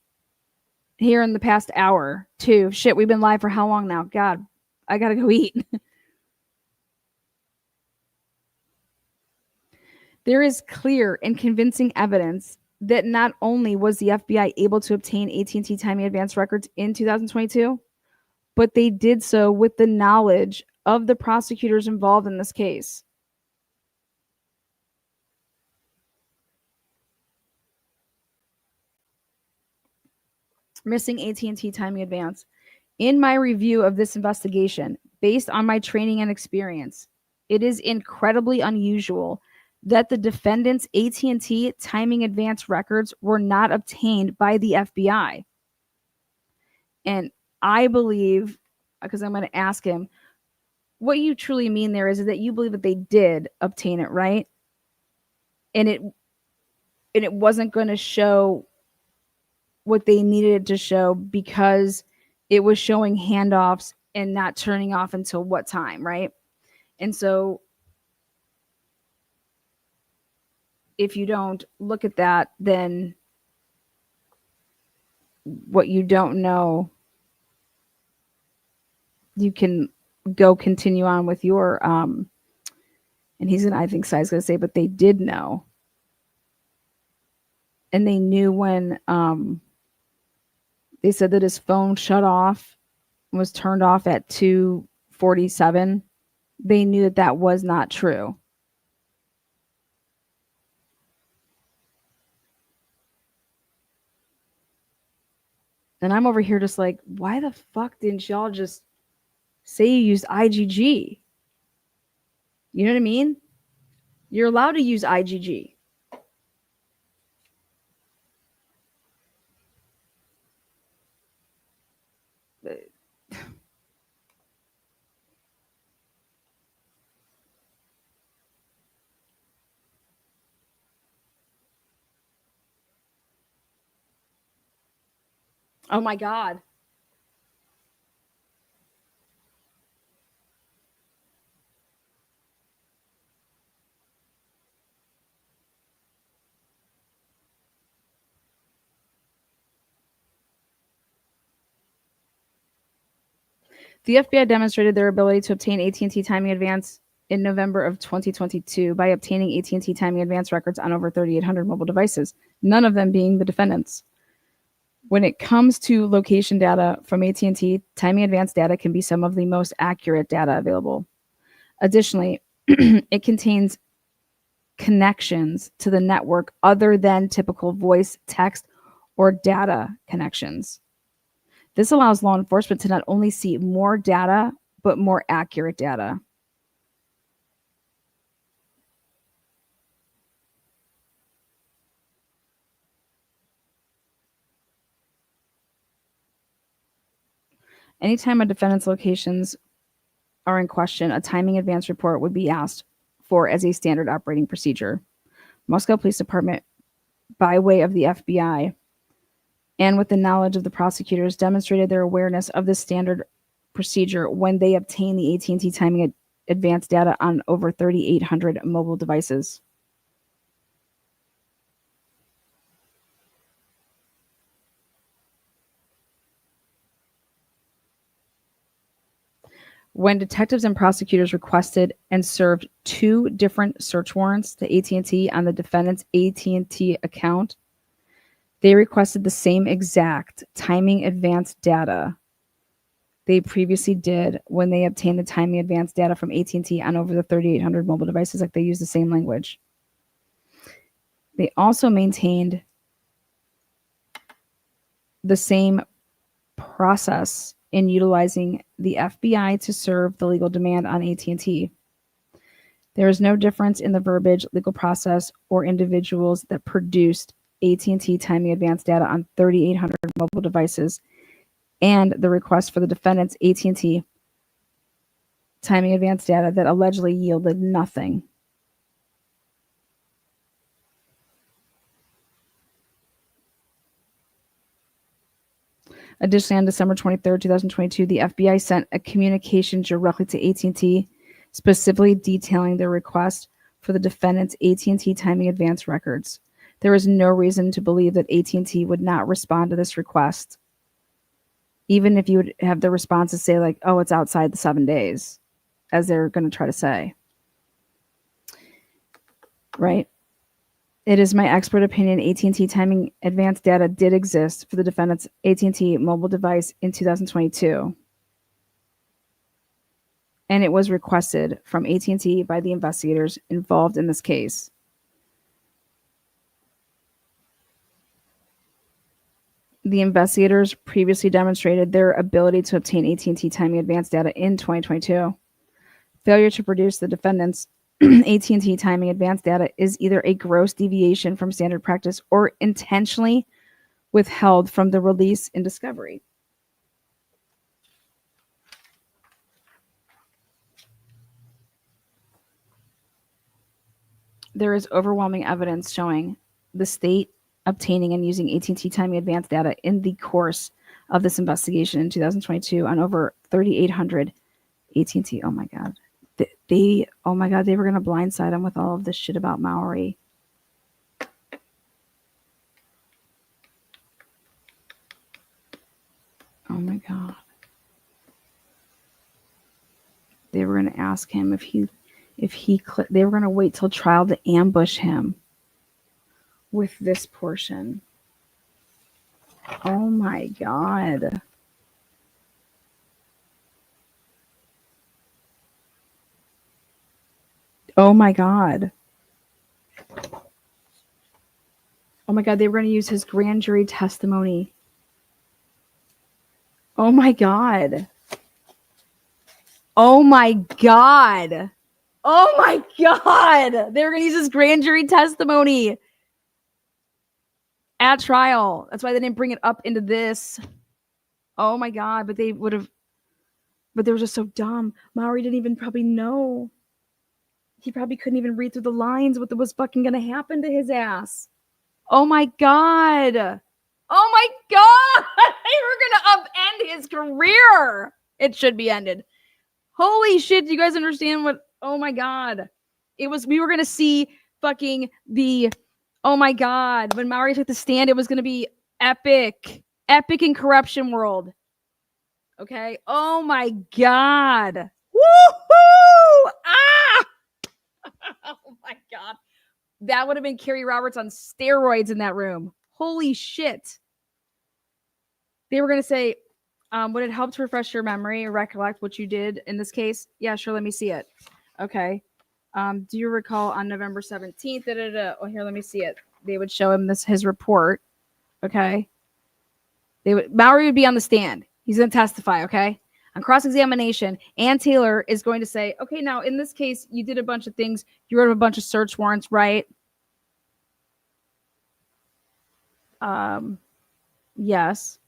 Here in the past hour, too. Shit, we've been live for how long now? God, I gotta go eat. There is clear and convincing evidence that not only was the FBI able to obtain AT&T timing advance records in 2022, but they did so with the knowledge of the prosecutors involved in this case. Missing AT&T timing advance. In my review of this investigation, based on my training and experience, it is incredibly unusual that the defendant's AT&T timing advance records were not obtained by the FBI. And I believe, because I'm going to ask him, what you truly mean there is that you believe that they did obtain it, right? And it wasn't going to show what they needed it to show because it was showing handoffs and not turning off until what time, right? And so if you don't look at that, then what you don't know, you can go continue on with your and he's gonna, I think Sai's gonna say, but they did know. And they knew when they said that his phone shut off, was turned off at 2:47. They knew that that was not true. And I'm over here just like, why the fuck didn't y'all just say you used IgG? You know what I mean? You're allowed to use IgG. Oh my God. The FBI demonstrated their ability to obtain AT&T timing advance in November of 2022 by obtaining AT&T timing advance records on over 3,800 mobile devices, none of them being the defendants. When it comes to location data from AT&T, timing advance data can be some of the most accurate data available. Additionally, it contains connections to the network other than typical voice, text, or data connections. This allows law enforcement to not only see more data, but more accurate data. Anytime a defendant's locations are in question, a timing advance report would be asked for as a standard operating procedure. Moscow Police Department, by way of the FBI, and with the knowledge of the prosecutors, demonstrated their awareness of this standard procedure when they obtained the AT&T timing advance data on over 3,800 mobile devices. When detectives and prosecutors requested and served 2 different search warrants to AT&T on the defendant's AT&T account, they requested the same exact timing advance data they previously did when they obtained the timing advance data from AT&T on over the 3,800 mobile devices. Like, they use the same language. They also maintained the same process in utilizing the FBI to serve the legal demand on AT&T. There is no difference in the verbiage, legal process, or individuals that produced AT&T timing advance data on 3,800 mobile devices and the request for the defendant's AT&T timing advance data that allegedly yielded nothing. Additionally, on December 23rd, 2022, the FBI sent a communication directly to AT&T, specifically detailing their request for the defendant's AT&T timing advance records. There is no reason to believe that AT&T would not respond to this request, even if you would have the responses say like, oh, it's outside the 7 days, as they're going to try to say. Right? It is my expert opinion AT&T timing advance data did exist for the defendant's AT&T mobile device in 2022. And it was requested from AT&T by the investigators involved in this case. The investigators previously demonstrated their ability to obtain AT&T timing advance data in 2022. Failure to produce the defendant's AT&T timing advance data is either a gross deviation from standard practice or intentionally withheld from the release in discovery. There is overwhelming evidence showing the state obtaining and using AT&T timing advance data in the course of this investigation in 2022 on over 3,800 AT&T. Oh my God. They were going to blindside him with all of this shit about Maori. Oh my God. They were going to ask him they were going to wait till trial to ambush him with this portion. Oh my God. Oh my God. Oh my God, they were going to use his grand jury testimony. Oh my God. Oh my God. Oh my God. They were going to use his grand jury testimony at trial. That's why they didn't bring it up into this. Oh my God. But they were just so dumb. Maori didn't even probably know. He probably couldn't even read through the lines what was fucking going to happen to his ass. Oh my God. Oh my God. They were going to upend his career. It should be ended. Holy shit. Do you guys understand what? Oh my God. We were going to see fucking oh my God. When Maori took the stand, it was going to be epic. Epic in corruption world. Okay. Oh my God. Woohoo! Ah! Oh my God. That would have been Kerry Roberts on steroids in that room. Holy shit. They were going to say, would it help to refresh your memory or recollect what you did in this case? Yeah, sure. Let me see it. Okay. Do you recall on November 17th? Oh, here, let me see it. They would show him his report. Okay. Maori would be on the stand. He's going to testify. Okay. On cross-examination, Ann Taylor is going to say, okay, now in this case, you did a bunch of things. You wrote a bunch of search warrants, right? Yes.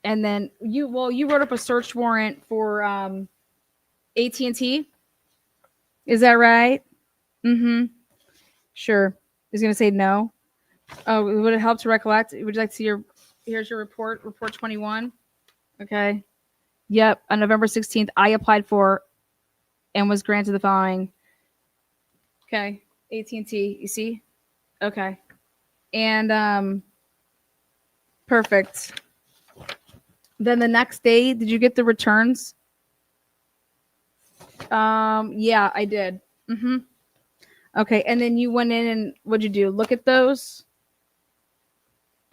And then you wrote up a search warrant for AT&T. Is that right? Mm-hmm. Sure. He's going to say no. Oh, would it help to recollect? Would you like to see here's your report 21. Okay. Yep. On November 16th, I applied for and was granted the following. Okay. AT&T, you see? Okay. And perfect. Then the next day, did you get the returns? Yeah, I did. Mm-hmm. Okay, and then you went in and what'd you do? Look at those?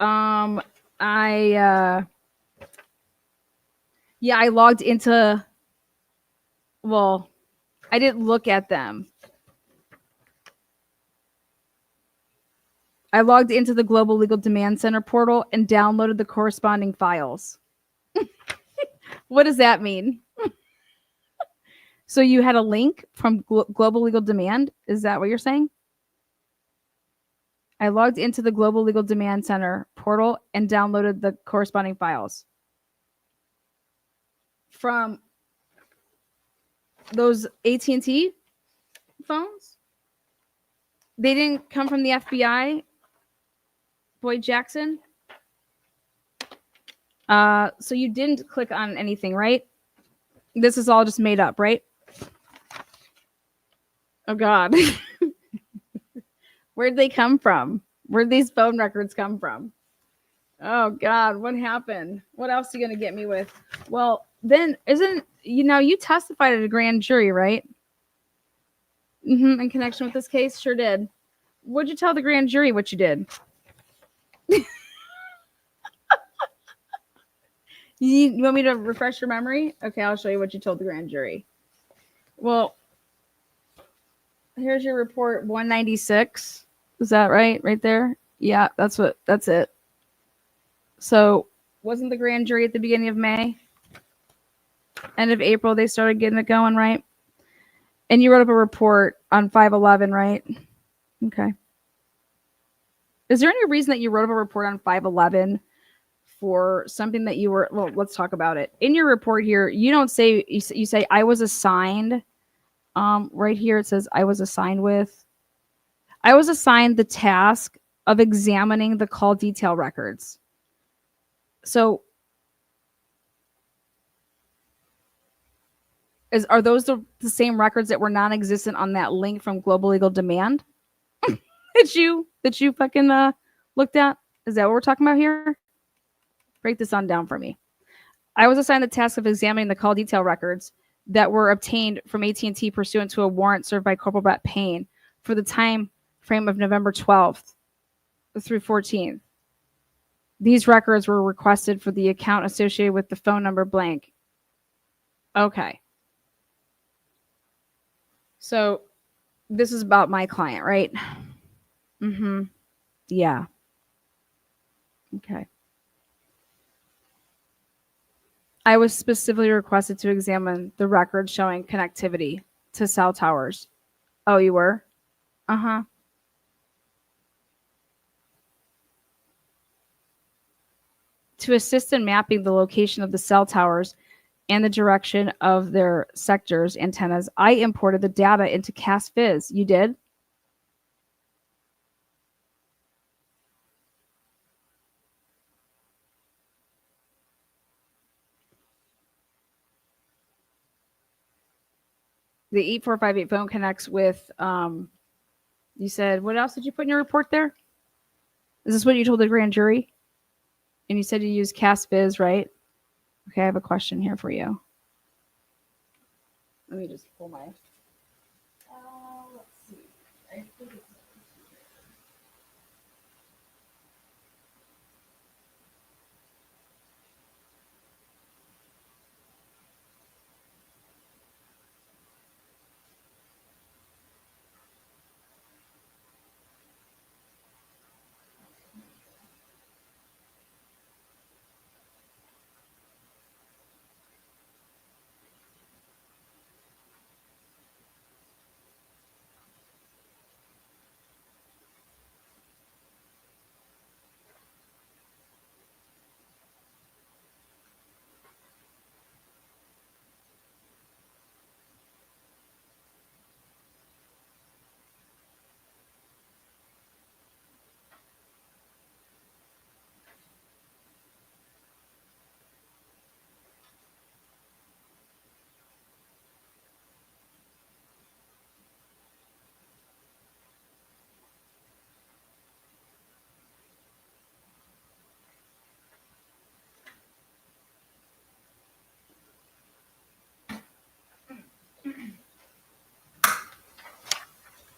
I logged into, well, I didn't look at them. I logged into the Global Legal Demand Center portal and downloaded the corresponding files. What does that mean? So you had a link from Global Legal Demand? Is that what you're saying? I logged into the Global Legal Demand Center portal and downloaded the corresponding files. From those AT&T phones? They didn't come from the FBI? Boyd Jackson? So you didn't click on anything, right? This is all just made up, right? Oh, God. Where'd they come from? Where'd these phone records come from? Oh, God. What happened? What else are you going to get me with? Well, then you testified at a grand jury, right? In connection with this case? Sure did. What'd you tell the grand jury what you did? You want me to refresh your memory? Okay, I'll show you what you told the grand jury. Well, here's your report 196. Is that right? Right there? Yeah, that's it. So, wasn't the grand jury at the beginning of May? End of April, they started getting it going, right? And you wrote up a report on 5/11, right? Okay. Is there any reason that you wrote up a report on 5/11 for something that you were, well, let's talk about it. In your report here, you don't say, you say, I was assigned, right here it says, I was assigned the task of examining the call detail records. So, are those the same records that were non-existent on that link from Global Legal Demand that you fucking looked at? Is that what we're talking about here? Break this on down for me. I was assigned the task of examining the call detail records that were obtained from AT&T pursuant to a warrant served by Corporal Brett Payne for the time frame of November 12th through 14th. These records were requested for the account associated with the phone number blank. Okay. So this is about my client, right? Yeah. Okay. I was specifically requested to examine the records showing connectivity to cell towers. Oh, you were? Uh-huh. To assist in mapping the location of the cell towers and the direction of their sectors antennas, I imported the data into CastViz. You did? The 8458 phone connects with, you said, what else did you put in your report there? Is this what you told the grand jury? And you said you use CastViz, right? Okay, I have a question here for you. Let me just pull my... let's see. I think it's...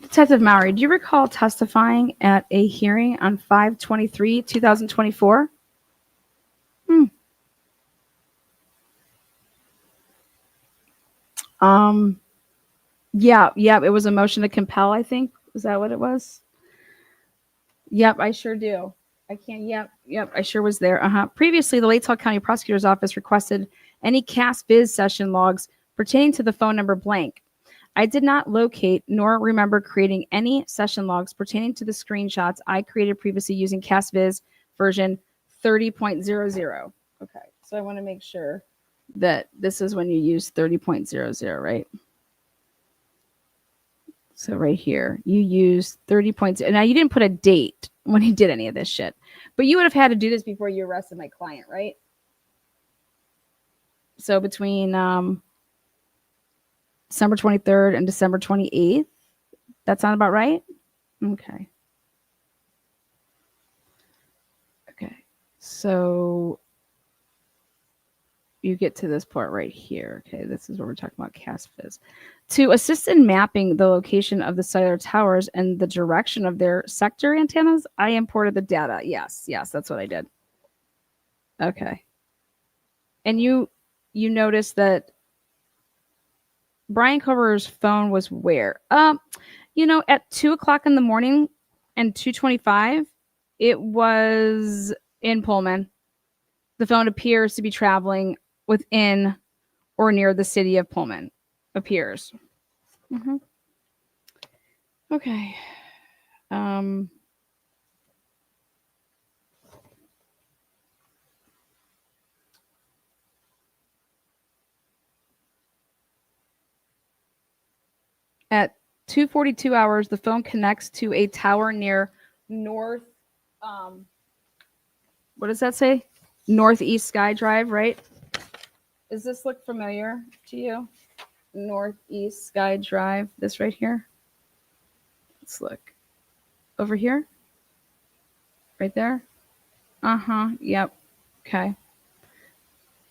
Detective Mowry, do you recall testifying at a hearing on 5/23/2024? Yeah, it was a motion to compel, I think. Is that what it was? Yep, I sure do. I can't. Yep, I sure was there. Previously, the Latell County Prosecutor's Office requested any CAS Viz session logs pertaining to the phone number blank. I did not locate nor remember creating any session logs pertaining to the screenshots I created previously using CAS Viz version 30.00. Okay, so I want to make sure that this is when you use 30.00, right? So right here, you used 30.0. Now you didn't put a date when you did any of this shit, but you would have had to do this before you arrested my client, right? So between December 23rd and December 28th, that sound about right? Okay. Okay. So you get to this part right here. Okay, this is where we're talking about CAS Viz. To assist in mapping the location of the cellular towers and the direction of their sector antennas, I imported the data. Yes, that's what I did. Okay. And you notice that Brian Cover's phone was where? At 2:00 in the morning and 2:25, it was in Pullman. The phone appears to be traveling within or near the city of Pullman. Appears. Okay. At 2:42 hours, the phone connects to a tower near North. What does that say? Northeast Sky Drive, right? Does this look familiar to you? Northeast Sky Drive. This right here. Let's look. Over here? Right there? Yep. Okay.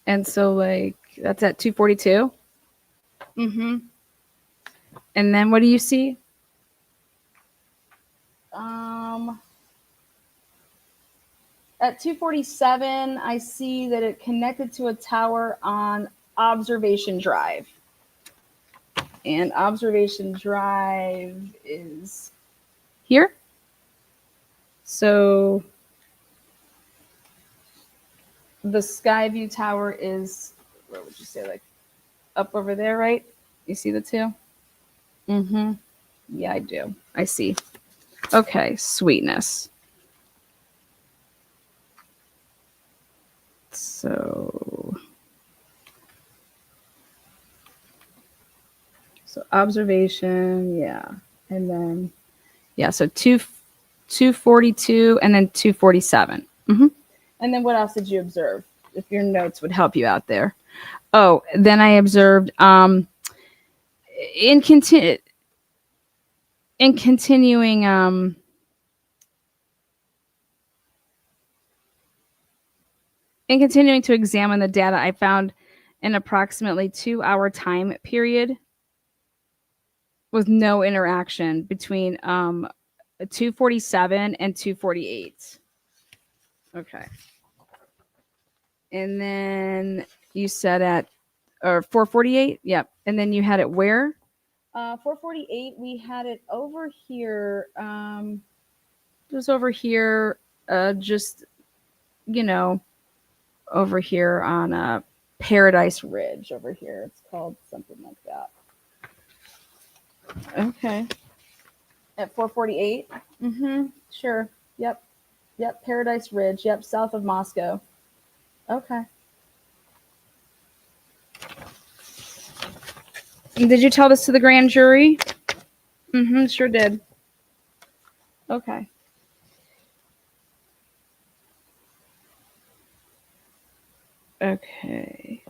And so, that's at 2:42. And then what do you see? At 2:47, I see that it connected to a tower on Observation Drive. And Observation Drive is here. So the Skyview Tower is, where would you say, up over there, right? You see the two? Yeah, I do. I see. Okay, sweetness. So observation, yeah. And then, so 2:42 and then 2:47. And then what else did you observe? If your notes would help you out there. Oh, then I observed in continuing to examine the data, I found an approximately 2-hour time period with no interaction between 2:47 and 2:48. Okay. And then you said or 4:48? Yep. And then you had it where? 4:48, we had it over here. It was over here, just, over here on Paradise Ridge over here. It's called something like that. Okay. At 4:48? Sure. Yep. Paradise Ridge. Yep. South of Moscow. Okay. And did you tell this to the grand jury? Sure did. Okay. Okay.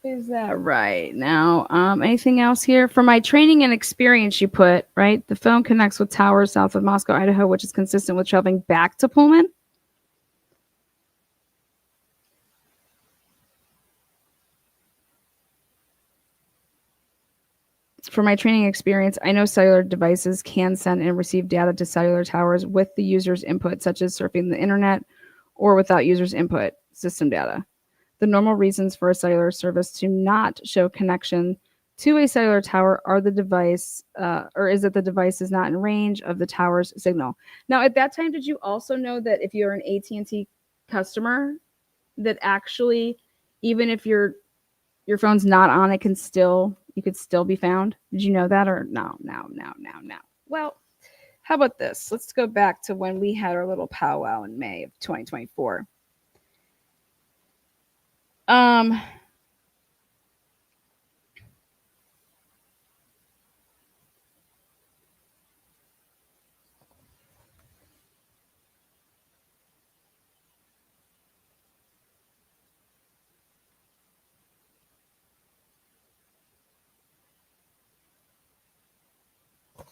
Is that right? Now, anything else here? For my training and experience, you put, right? The phone connects with towers south of Moscow, Idaho, which is consistent with traveling back to Pullman. For my training experience, I know cellular devices can send and receive data to cellular towers with the user's input, such as surfing the internet, or without user's input, system data. The normal reasons for a cellular service to not show connection to a cellular tower are the device, or is it the device is not in range of the tower's signal? Now, at that time, did you also know that if you're an AT&T customer, that actually, even if your phone's not on, you could still be found? Did you know that, or no? Well, how about this? Let's go back to when we had our little powwow in May of 2024.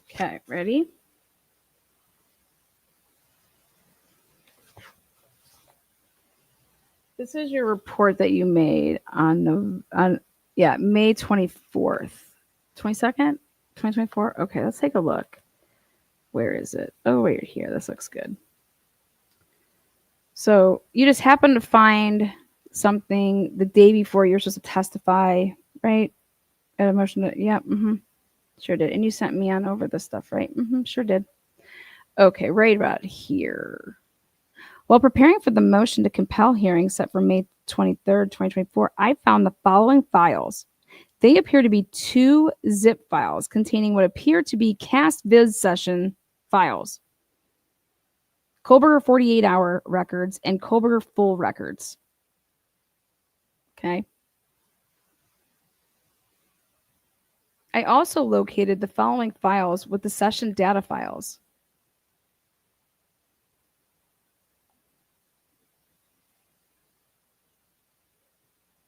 Okay, ready? This is your report that you made on May 24th, 22nd, 2024. Okay, let's take a look. Where is it? Oh, wait, here. This looks good. So you just happened to find something the day before you're supposed to testify, right? At a motion to, yeah, sure did. And you sent me on over this stuff, right? Sure did. Okay, right about here. While preparing for the motion to compel hearing set for May 23rd, 2024, I found the following files. They appear to be 2 zip files containing what appear to be CastViz session files. Kohlberger 48-hour records and Kohlberger full records. Okay. I also located the following files with the session data files.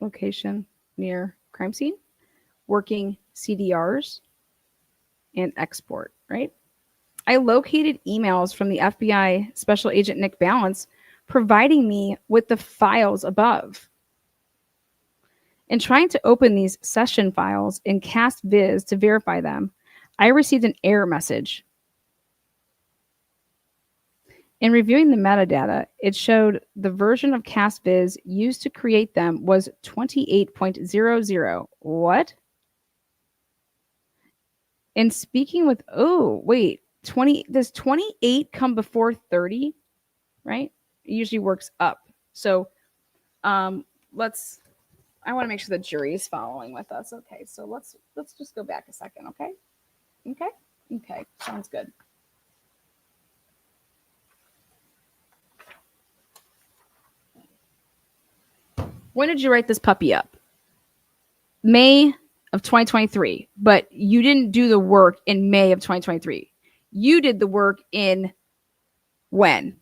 Location near crime scene, working CDRs, and export, right? I located emails from the FBI Special Agent Nick Balance providing me with the files above. In trying to open these session files in CastViz to verify them, I received an error message. In reviewing the metadata, it showed the version of CastViz used to create them was 28.00. What? In speaking with, does 28 come before 30? Right? It usually works up. So I want to make sure the jury is following with us. Okay, so let's just go back a second, okay? Okay, sounds good. When did you write this puppy up? May of 2023, but you didn't do the work in May of 2023. You did the work in when?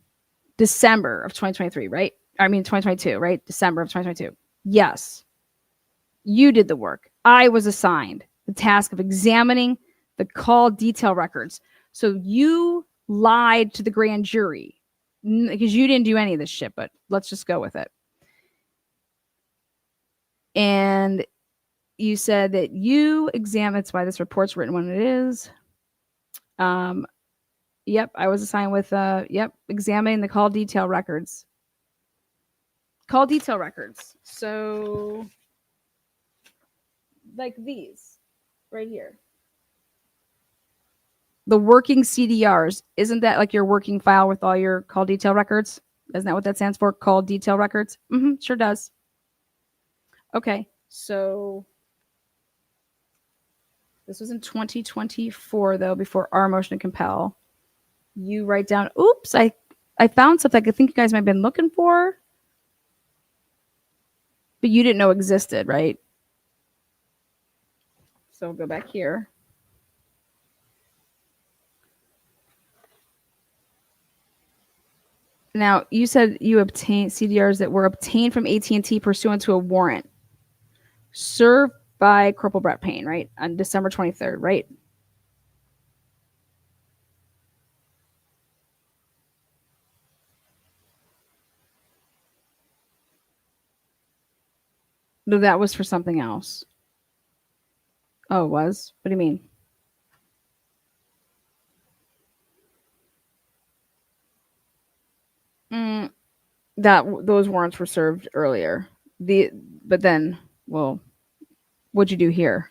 December of 2023, right? I mean 2022, right? December of 2022. Yes. You did the work. I was assigned the task of examining the call detail records. So you lied to the grand jury because you didn't do any of this shit, but let's just go with it. And you said that you examined, that's why this report's written when it is. Yep, I was assigned with, examining the call detail records. Call detail records. So, like these, right here. The working CDRs, isn't that like your working file with all your call detail records? Isn't that what that stands for? Call detail records? Sure does. Okay, so this was in 2024, though, before our motion to compel. You write down, oops, I found something I think you guys might have been looking for, but you didn't know existed, right? So we'll go back here. Now, you said you obtained CDRs that were obtained from AT&T pursuant to a warrant served by Corporal Brett Payne, right? On December 23rd, right? No, that was for something else. Oh, it was? What do you mean? Those warrants were served earlier. But then, well, what'd you do here?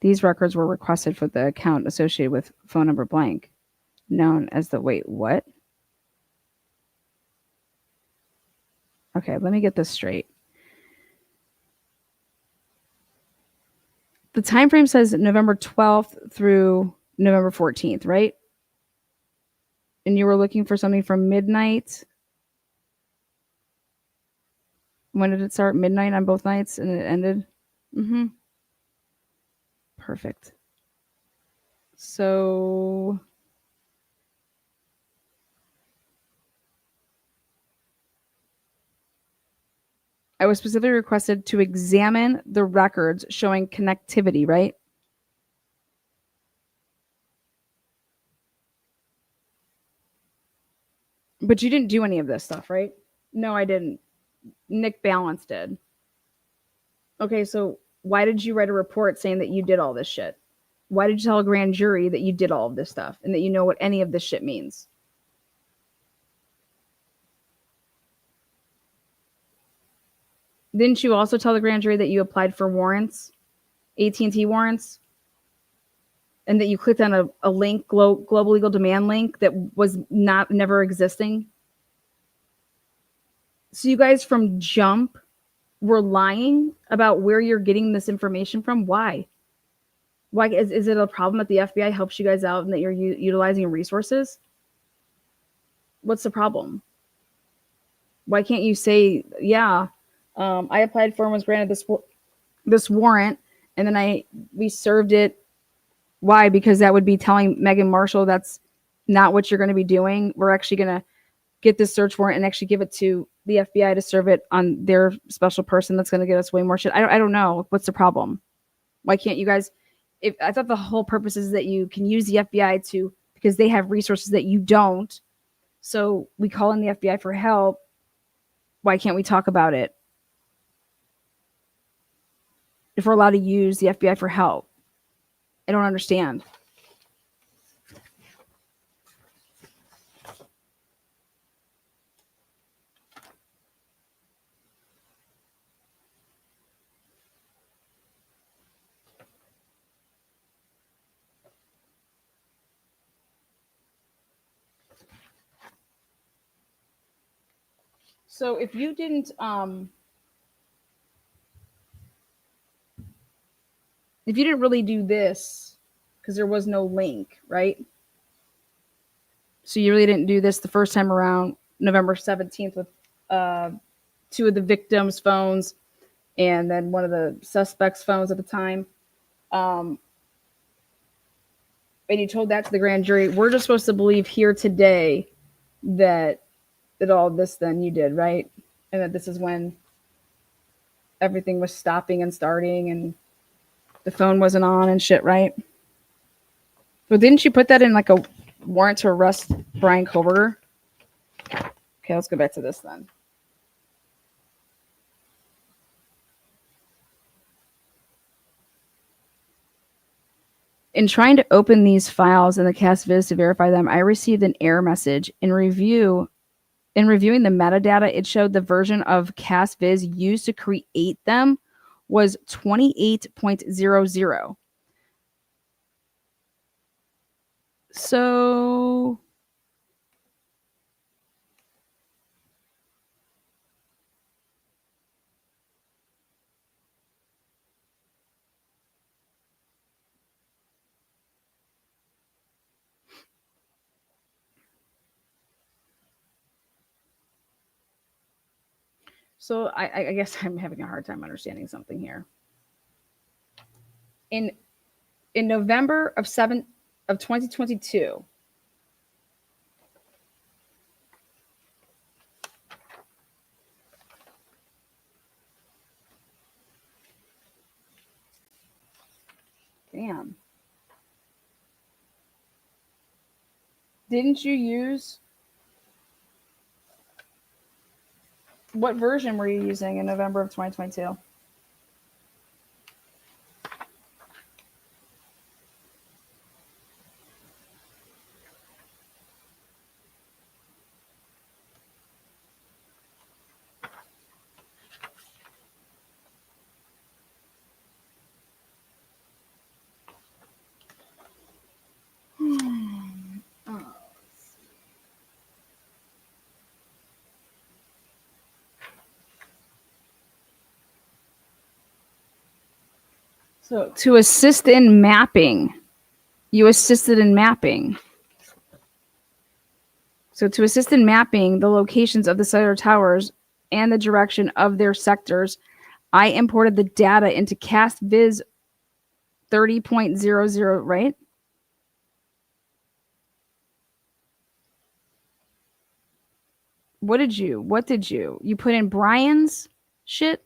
These records were requested for the account associated with phone number blank, known as the wait, what? Okay, let me get this straight. The time frame says November 12th through November 14th, right? And you were looking for something from midnight. When did it start? Midnight on both nights, and it ended? Mm-hmm. Perfect. So I was specifically requested to examine the records showing connectivity, right? But you didn't do any of this stuff, right? No, I didn't. Nick Balance did. Okay, so why did you write a report saying that you did all this shit? Why did you tell a grand jury that you did all of this stuff and that you know what any of this shit means? Didn't you also tell the grand jury that you applied for warrants, AT&T warrants, and that you clicked on a link, global legal demand link that was never existing? So you guys from jump were lying about where you're getting this information from. Why? Why is it a problem that the FBI helps you guys out and that you're utilizing resources? What's the problem? Why can't you say, yeah, I applied for and was granted this warrant, and then we served it. Why? Because that would be telling Megan Marshall that's not what you're going to be doing. We're actually going to get this search warrant and actually give it to the FBI to serve it on their special person that's going to get us way more shit. I don't know. What's the problem? Why can't you guys? If I thought the whole purpose is that you can use the FBI because they have resources that you don't. So we call in the FBI for help. Why can't we talk about it? If we're allowed to use the FBI for help, I don't understand. So if you didn't really do this because there was no link, right? So you really didn't do this the first time around, November 17th, with two of the victims' phones and then one of the suspects' phones at the time. And you told that to the grand jury. We're just supposed to believe here today that all this then you did, right? And that this is when everything was stopping and starting and the phone wasn't on and shit, right? But didn't you put that in like a warrant to arrest Brian Koberger? Okay, let's go back to this then. In trying to open these files in the CASVIZ to verify them, I received an error message. In reviewing the metadata, it showed the version of CASVIZ used to create them was 28.00. So I guess I'm having a hard time understanding something here. In November of 2022, damn. Didn't you use, what version were you using in November of 2022? So to assist in mapping, you assisted in mapping. So to assist in mapping the locations of the cellular towers and the direction of their sectors, I imported the data into CastViz 30.00, right? What did you? You put in Brian's shit?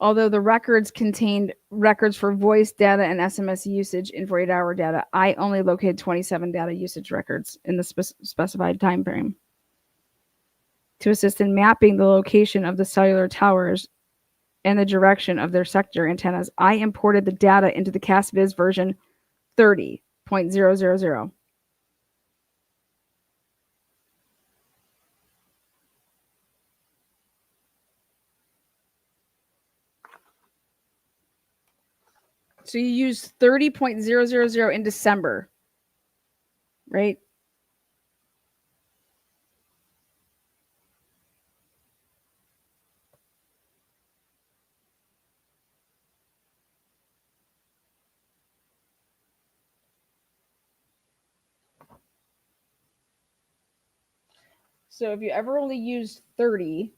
Although the records contained records for voice data and SMS usage in 48-hour data, I only located 27 data usage records in the specified time frame. To assist in mapping the location of the cellular towers and the direction of their sector antennas, I imported the data into the CastViz version 30.000. So you used 30.000 in December, right? So if you ever only used 30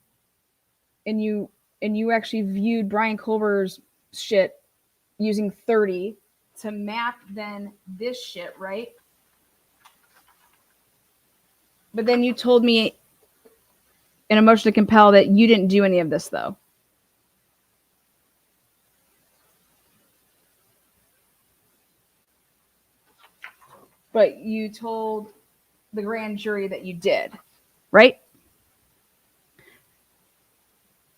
and you actually viewed Brian Culver's shit using 30 to map then this shit, right? But then you told me in a motion to compel that you didn't do any of this though. But you told the grand jury that you did, right?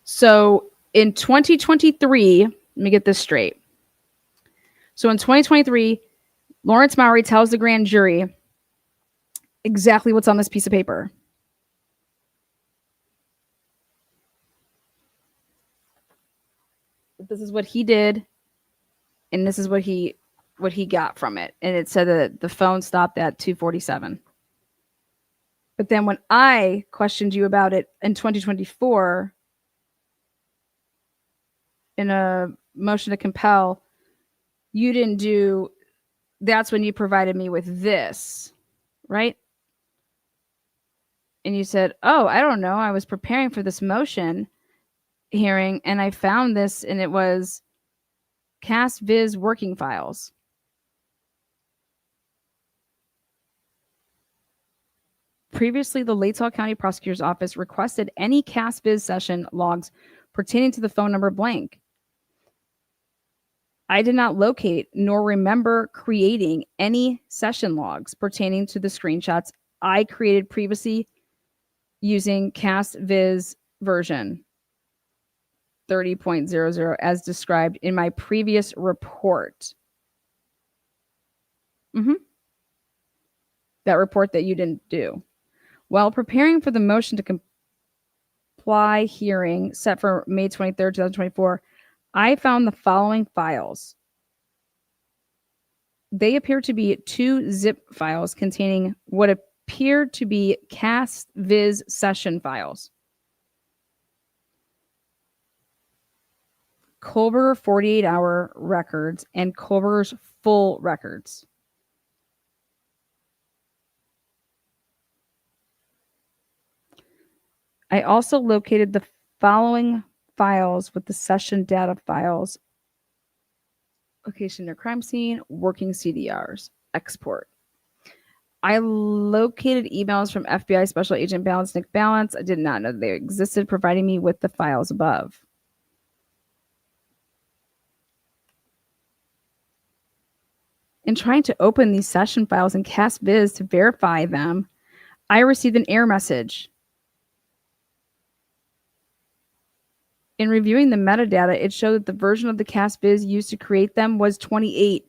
So in 2023, let me get this straight. So in 2023, Lawrence Mowry tells the grand jury exactly what's on this piece of paper. This is what he did, and this is what he got from it. And it said that the phone stopped at 2:47. But then when I questioned you about it in 2024 in a motion to compel, you didn't do, that's when you provided me with this, right? And you said, oh, I don't know. I was preparing for this motion hearing and I found this and it was CastViz working files. Previously, the Latah County Prosecutor's Office requested any CastViz session logs pertaining to the phone number blank. I did not locate nor remember creating any session logs pertaining to the screenshots I created previously using CastViz version 30.00 as described in my previous report. That report that you didn't do. While preparing for the motion to comply hearing set for May 23rd, 2024, I found the following files. They appear to be 2 zip files containing what appear to be CastViz session files. Culver 48-hour records and Culver's full records. I also located the following files with the session data files. Location near crime scene, working CDRs, export. I located emails from FBI Special Agent Balance Nick Balance. I did not know they existed, providing me with the files above. In trying to open these session files in CastViz to verify them, I received an error message. In reviewing the metadata, it showed that the version of the CastViz used to create them was 28.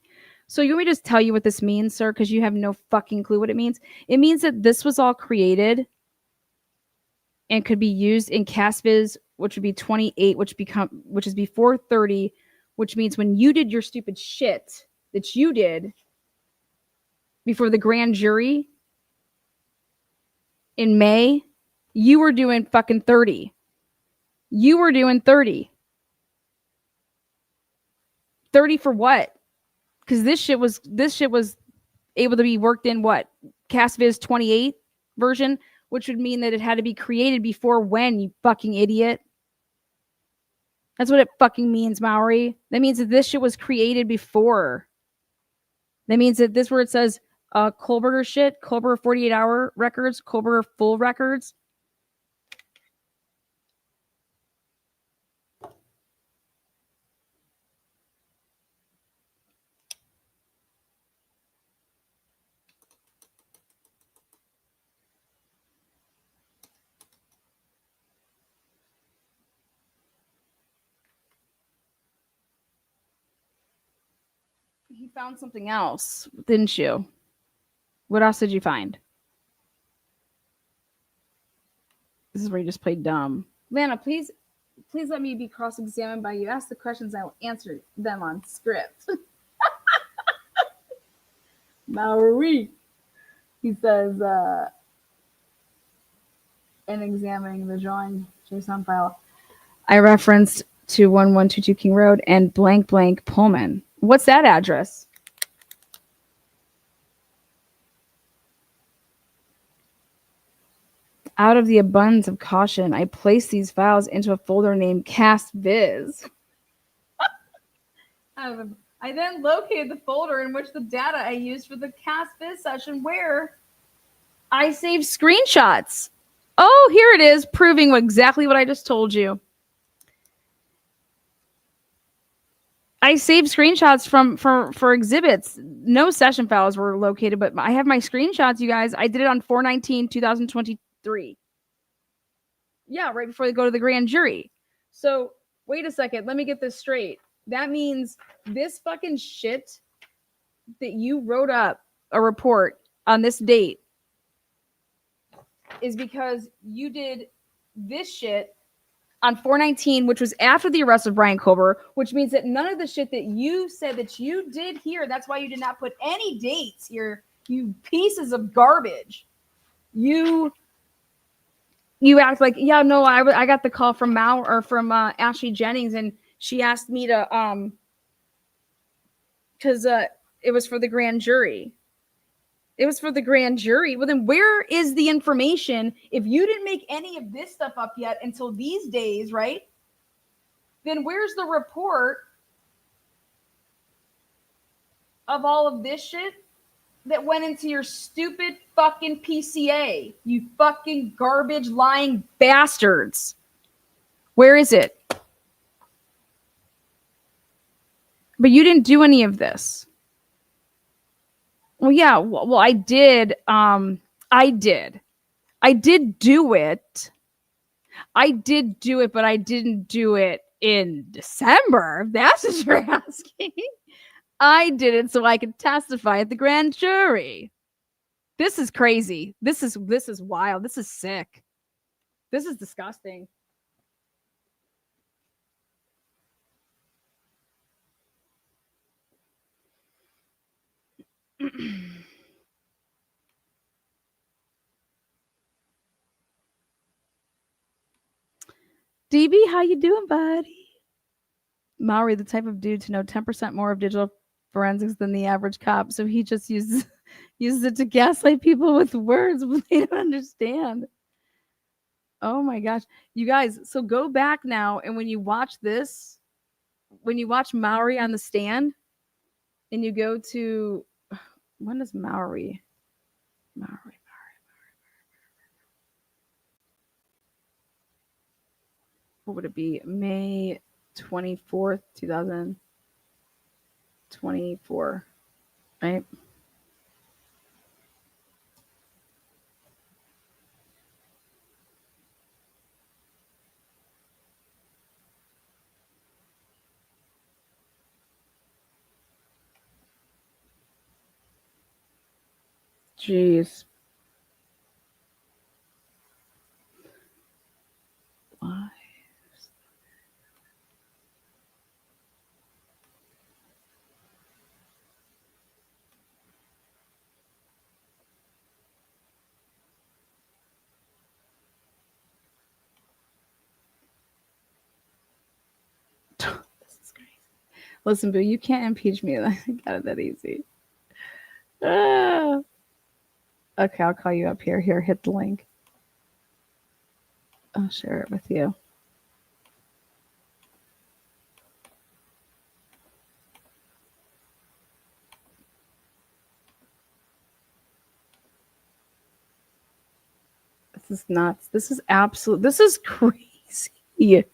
So you want me to just tell you what this means, sir? Because you have no fucking clue what it means. It means that this was all created and could be used in CastViz, which would be 28, which is before 30, which means when you did your stupid shit that you did before the grand jury, in May, you were doing fucking 30. You were doing 30. 30 for what? Because this shit was able to be worked in what? CastViz 28 version, which would mean that it had to be created before when, you fucking idiot. That's what it fucking means, Maori. That means that this shit was created before. That means that this where it says Kohlberger shit, Kohlberger 48-hour records, Kohlberger full records. You found something else, didn't you? What else did you find? This is where you just played dumb. Lana, please let me be cross-examined by you. Ask the questions, I will answer them on script. Maori. He says, in examining the drawing JSON file, I referenced to 1122 King Road and blank blank Pullman. What's that address? Out of the abundance of caution, I placed these files into a folder named CastViz. I then located the folder in which the data I used for the CastViz session where I saved screenshots. Oh, here it is, proving exactly what I just told you. I saved screenshots for exhibits. No session files were located, but I have my screenshots, you guys. I did it on 4/19/2023. Yeah, right before they go to the grand jury. So wait a second, let me get this straight. That means this fucking shit that you wrote up a report on this date is because you did this shit on 4/19, which was after the arrest of Brian Kober, which means that none of the shit that you said that you did here, that's why you did not put any dates here, you pieces of garbage. You act like, yeah, no, I got the call from Ashley Jennings, and she asked me to, because it was for the grand jury. It was for the grand jury. Well, then where is the information? If you didn't make any of this stuff up yet until these days, right? Then where's the report of all of this shit that went into your stupid fucking PCA? You fucking garbage lying bastards. Where is it? But you didn't do any of this. Well, yeah. Well, I did. I did do it. I did do it, but I didn't do it in December. That's what you're asking. I did it so I could testify at the grand jury. This is crazy. This is wild. This is sick. This is disgusting. DB, how you doing, buddy? Maori, the type of dude to know 10% more of digital forensics than the average cop, so he just uses it to gaslight people with words when they don't understand. Oh my gosh. You guys, so go back now, and when you watch this, when you watch Maori on the stand, and you go to, when is Maori? What would it be? May 24th, 2024, right? Jeez. Why? Listen, Boo, you can't impeach me. I got it that easy. Ah. Okay, I'll call you up here. Here, hit the link. I'll share it with you. This is nuts. This is absolute. This is crazy.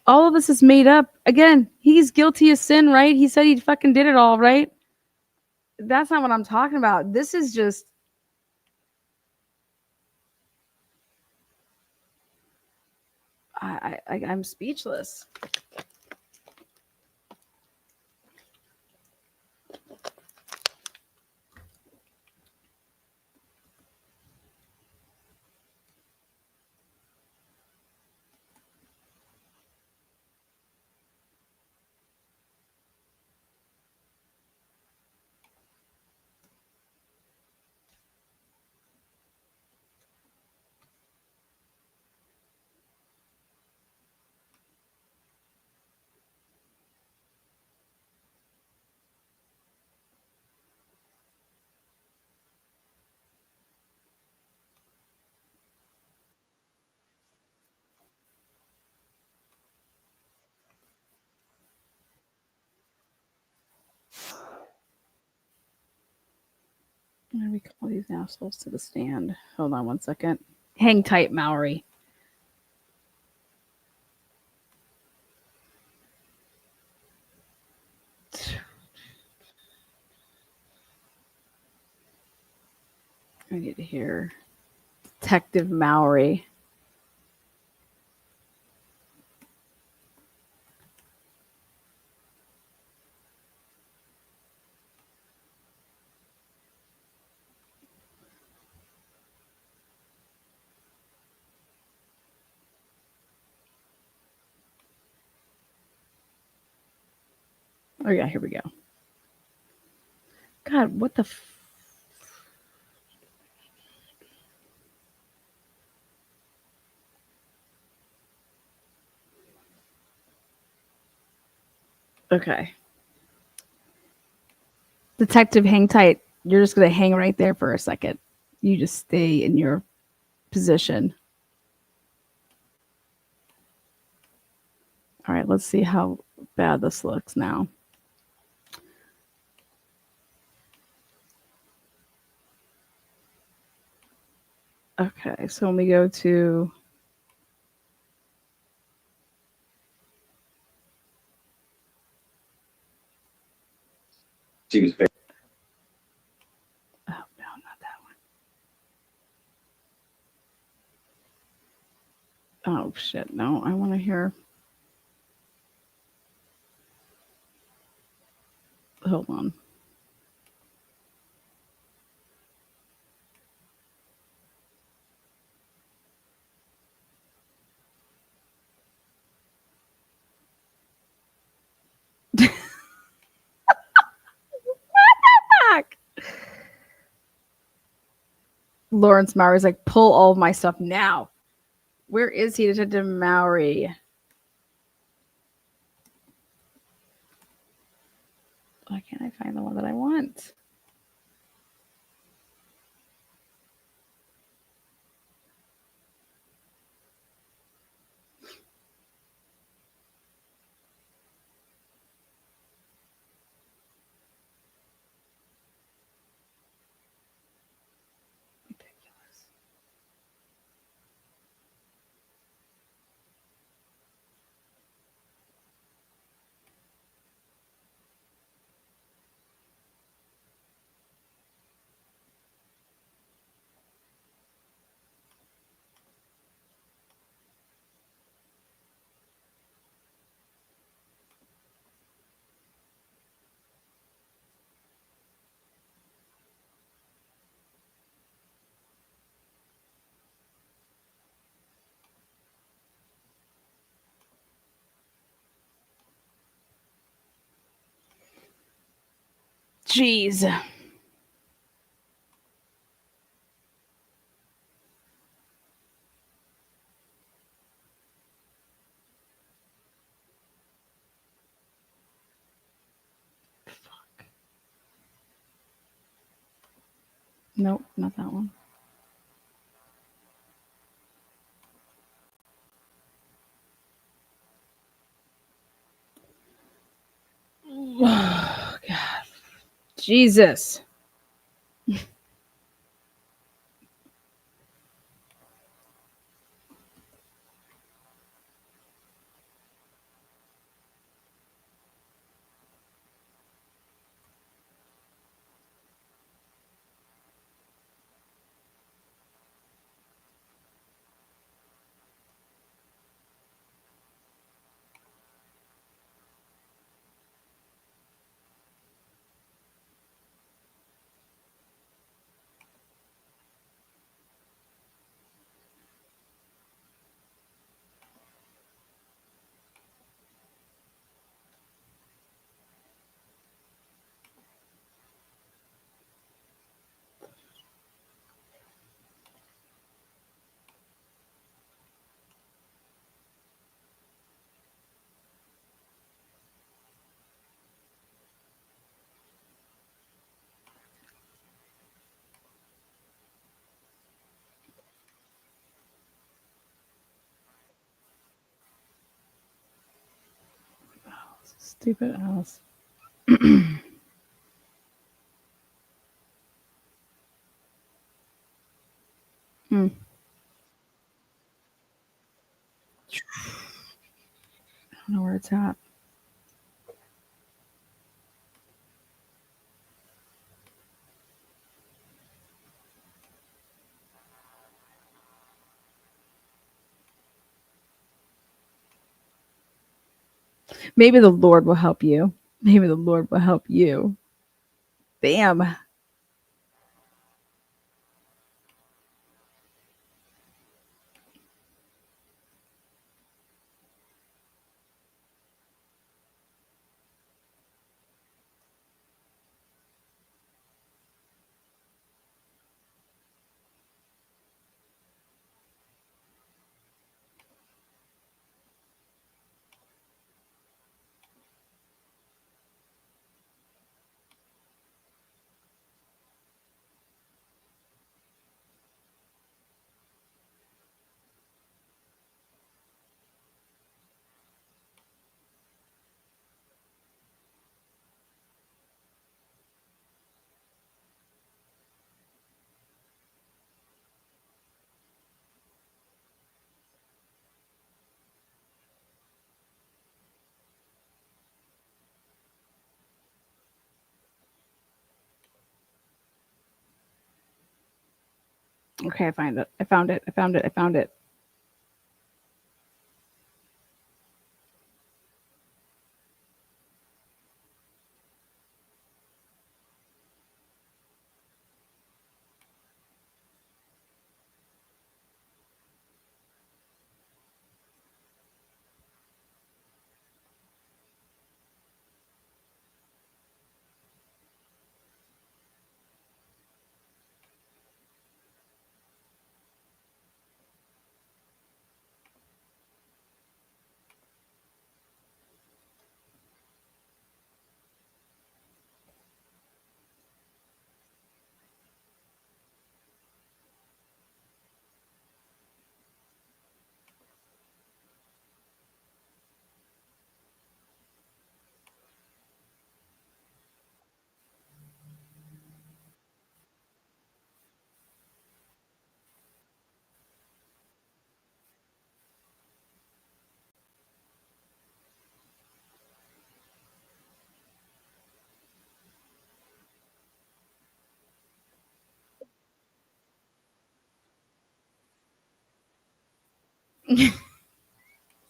All of this is made up. Again, he's guilty of sin, right? He said he fucking did it all, right? That's not what I'm talking about. This is just. I'm speechless. Why do we call these assholes to the stand? Hold on one second. Hang tight, Maori. I need to hear Detective Maori. Oh, yeah, here we go. God, what the Okay. Detective, hang tight. You're just going to hang right there for a second. You just stay in your position. All right, let's see how bad this looks now. Okay, so when we go to She was oh no, not that one. Oh shit, no, I want to hear. Hold on. Lawrence Maori's like, pull all of my stuff now. Where is he, Detective Maori? Why can't I find the one that I want? Ridiculous. Jeez. Nope, not that one. Oh, God. Jesus. Stupid ass. Hmm. I don't know where it's at. Maybe the Lord will help you. Maybe the Lord will help you. Damn. Okay, I find it. I found it. I found it. I found it.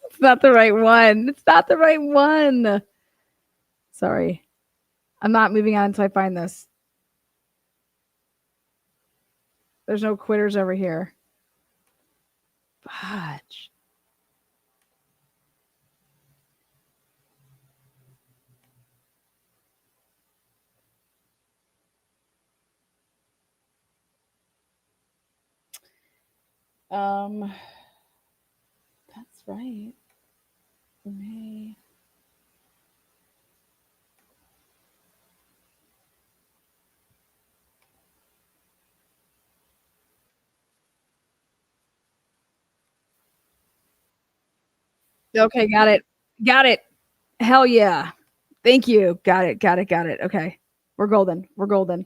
It's not the right one. It's not the right one. Sorry. I'm not moving on until I find this. There's no quitters over here. Fudge. That's right. May. Okay, got it. Got it. Hell yeah. Thank you. Got it. Got it. Got it. Okay. We're golden. We're golden.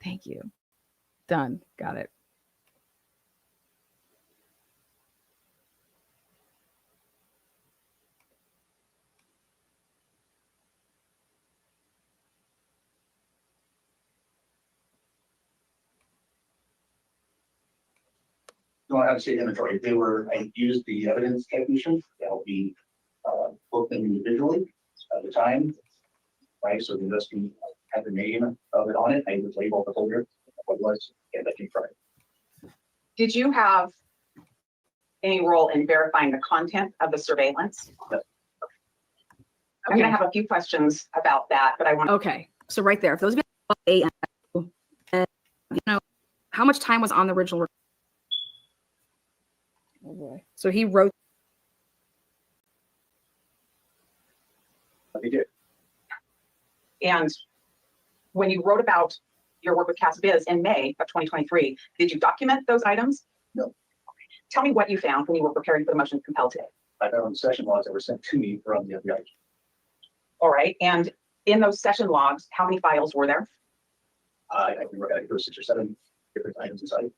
Thank you. Done. Got it. No, I have to say inventory. I used the evidence technician to help me book them individually at the time. Right, so the listing had the name of it on it. I would label the folder, what it was, and that came from it. Did you have any role in verifying the content of the surveillance? Yes. I'm going to have a few questions about that, but I want. Okay. So right there, for those of you you know, how much time was on the original? Oh boy. So he wrote. They did. And when you wrote about your work with CastBiz in May of 2023, did you document those items? No. Tell me what you found when you were preparing for the motion to compel today. I found session logs that were sent to me from the FBI. All right. And in those session logs, how many files were there? I can look at it, there were 6 or 7 different items inside.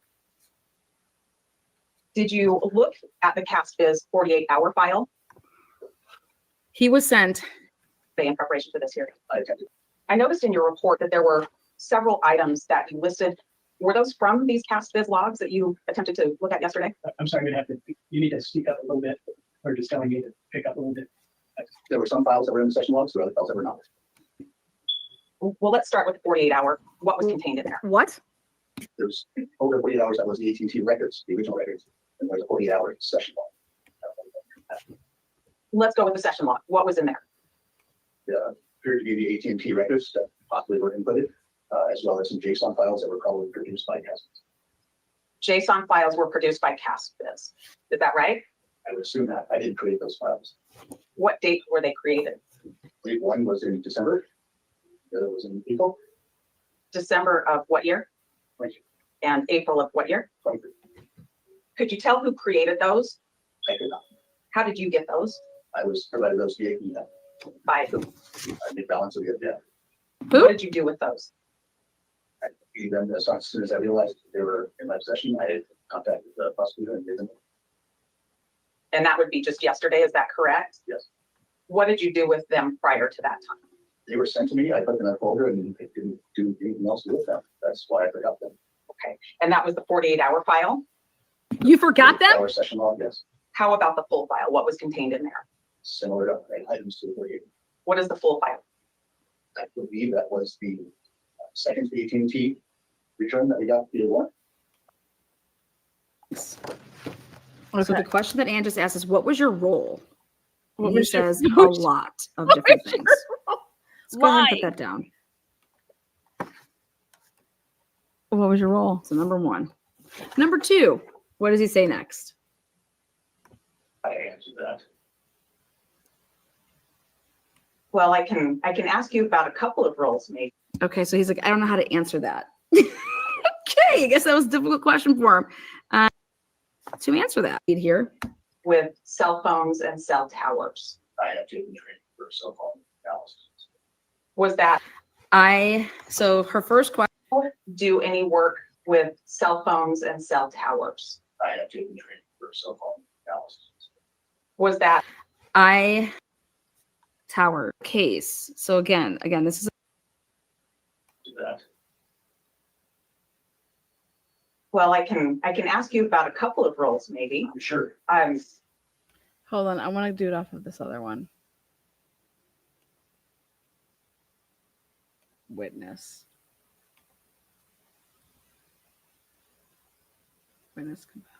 Did you look at the CastBiz 48-hour file He was sent. in preparation for this hearing? I attempted. I noticed in your report that there were several items that you listed. Were those from these CastBiz logs that you attempted to look at yesterday? I'm sorry, you need to speak up a little bit, or just telling me to pick up a little bit. There were some files that were in the session logs, there were other files that were not. Well, let's start with the 48-hour. What was contained in there? What? There's over 48 hours that was the AT&T records, the original records, and there's a 48-hour session log. Let's go with the session log. What was in there? Appeared to be the AT&T records that possibly were inputted, as well as some JSON files that were probably produced by CastBiz. JSON files were produced by CastBiz. Is that right? I would assume that I didn't create those files. What date were they created? I believe one was in December, the other was in April. December of what year? 20. And April of what year? 23. Could you tell who created those? I could not. How did you get those? I was provided those via email. By who? I made balance of the yeah. What did you do with those? I gave them as soon as I realized they were in my possession. I had contacted the prosecutor and gave them. And that would be just yesterday, is that correct? Yes. What did you do with them prior to that time? They were sent to me. I put them in a folder and I didn't do anything else with them. That's why I forgot them. Okay. And that was the 48-hour file? You forgot them? Our session log, yes. How about the full file? What was contained in there? Similar to items to the 48. What is the full file? I believe that was the second AT&T return that we got via what? So the question that Ann just asked is, what was your role? What He was your- says a lot of different things. Let's go ahead and Why? put that down. What was your role? So number 1. Number 2, what does he say next? I answered that. Well, I can ask you about a couple of roles, maybe. Okay, so he's like, I don't know how to answer that. Okay, I guess that was a difficult question for him to answer that here. With cell phones and cell towers. I have taken training for cell phone analysis. Was that So her first question. do any work with cell phones and cell towers? I have taken training for cell phone analysis. Was that Tower case. So again, this is That. well, I can ask you about a couple of roles, maybe. I'm sure. hold on, I want to do it off of this other one. Witness compel.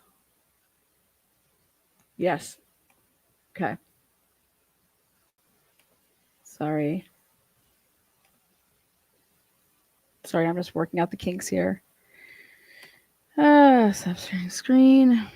Yes. Okay. Sorry, I'm just working out the kinks here. Stop sharing screen.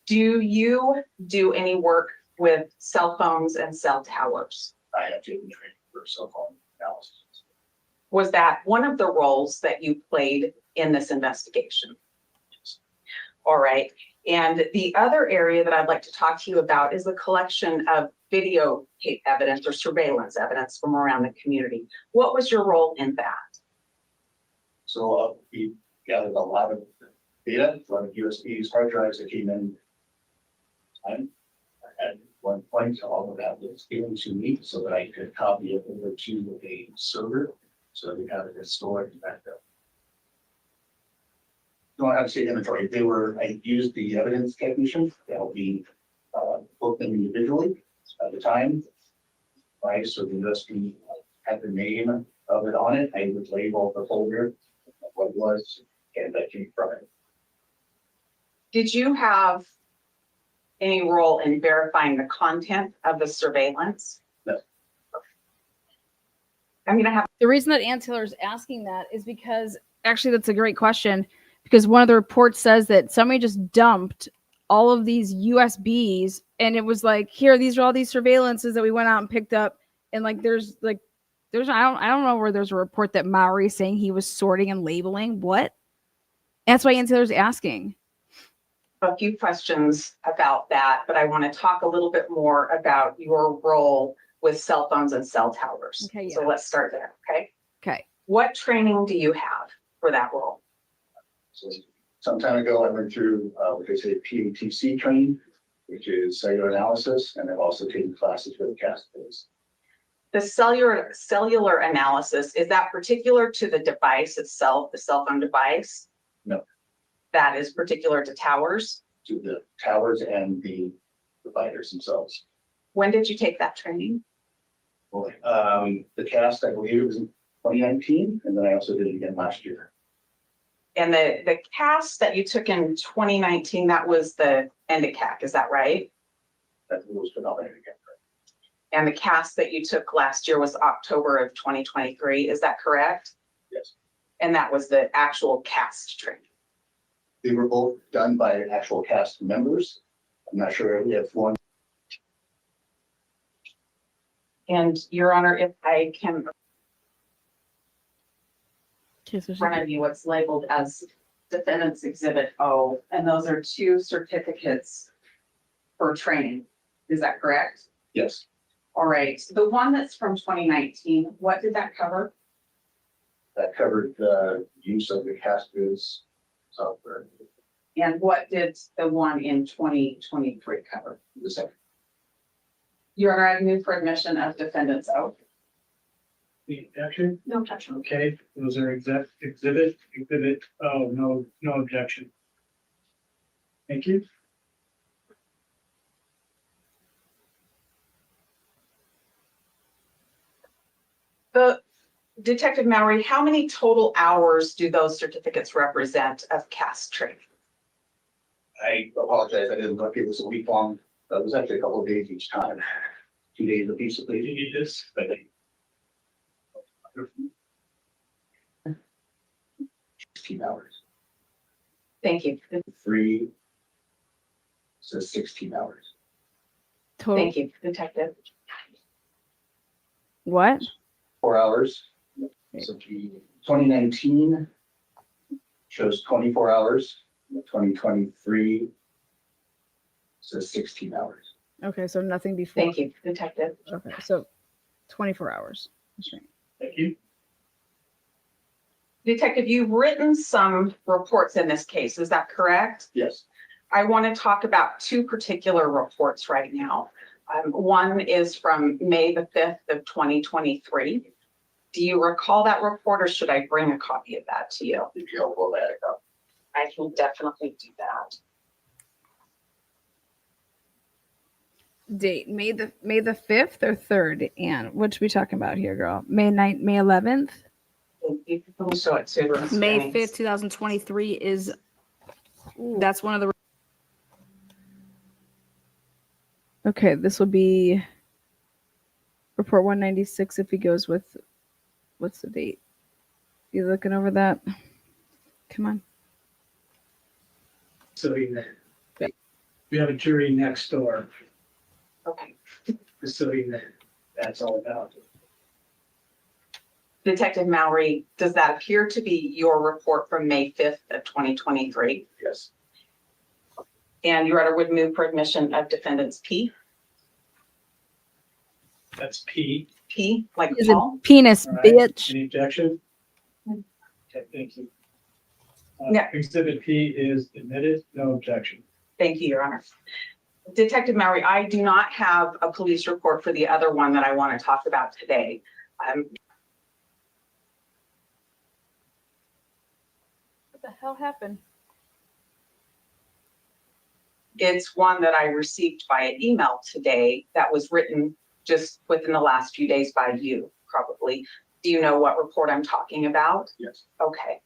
Do you do any work with cell phones and cell towers? I have taken training for cell phone analysis. Was that one of the roles that you played in this investigation? All right. And the other area that I'd like to talk to you about is the collection of videotape evidence or surveillance evidence from around the community. What was your role in that? So we gathered a lot of data, a lot of USBs, hard drives that came in. At one point, all of that was given to me so that I could copy it over to a server so that we have it stored and backed up. Don't have to say inventory. I used the evidence technician to help me book them individually at the time. Right, so the USB had the name of it on it. I would label the folder, what it was, and that came from it. Did you have any role in verifying the content of the surveillance? No. I'm going to have. The reason that Ann Taylor is asking that is because actually that's a great question, because one of the reports says that somebody just dumped all of these USBs and it was like, here, these are all these surveillances that we went out and picked up. And like, there's I don't know where there's a report that Maury saying he was sorting and labeling. What? That's why Ann Taylor's asking. A few questions about that, but I want to talk a little bit more about your role with cell phones and cell towers. Okay, yeah. So let's start there. Okay. Okay. What training do you have for that role? So some time ago, I went through what they say PATC training, which is cellular analysis, and I've also taken classes with CAST-based. The cellular analysis, is that particular to the device itself, the cell phone device? No. That is particular to towers? To the towers and the providers themselves. When did you take that training? Well, the CAST, I believe it was in 2019, and then I also did it again last year. And the CAST that you took in 2019, that was the ENDICAC, is that right? That was predominantly again. And the CAST that you took last year was October of 2023, is that correct? Yes. And that was the actual CAST training? They were both done by actual CAST members. I'm not sure if one. And Your Honor, if I can Okay, so in front of you what's labeled as Defendant's Exhibit O, and those are 2 certificates for training. Is that correct? Yes. All right. The one that's from 2019, what did that cover? That covered the use of the CAST-based software. And what did the one in 2023 cover? The same. Your Honor, I move for admission of Defendant's O. The objection? No objection. Okay, those are exhibit. Oh, no objection. Thank you. The Detective Maury, how many total hours do those certificates represent of CAST training? I apologize, I didn't look, it was a week long. That was actually a couple of days each time. 2 days a piece of Do you need this? but 16 hours. Thank you. 3 so 16 hours. total. Thank you, Detective. What? 4 hours. So the 2019 shows 24 hours. 2023 says 16 hours. Okay, so nothing before. Thank you, Detective. Okay, so 24 hours. That's right. Thank you. Detective, you've written some reports in this case, is that correct? Yes. I want to talk about 2 particular reports right now. One is from May the 5th of 2023. Do you recall that report, or should I bring a copy of that to you? If you're helpful, that up. I can definitely do that. Date May the 5th or 3rd, Anne? What are we talking about here, girl? May 9th, May 11th? You can show it to her. May 5th, 2023 is that's one of the. Okay, this will be report 196 if he goes with what's the date? You looking over that? Come on. So we have a jury next door, Okay. just so you know, that's all about. Detective Mallory, does that appear to be your report from May 5th of 2023? Yes, And your order would move for admission of defendants P, That's P. like Is it Paul? penis, All right. bitch? Any objection? Okay, thank you. Yeah. Exhibit P is admitted, no objection. Thank you, Your Honor. Detective Mallory, I do not have a police report for the other one that I want to talk about today. What the hell happened? It's one that I received via email today that was written just within the last few days by you, probably. Do you know what report I'm talking about? yes. Okay.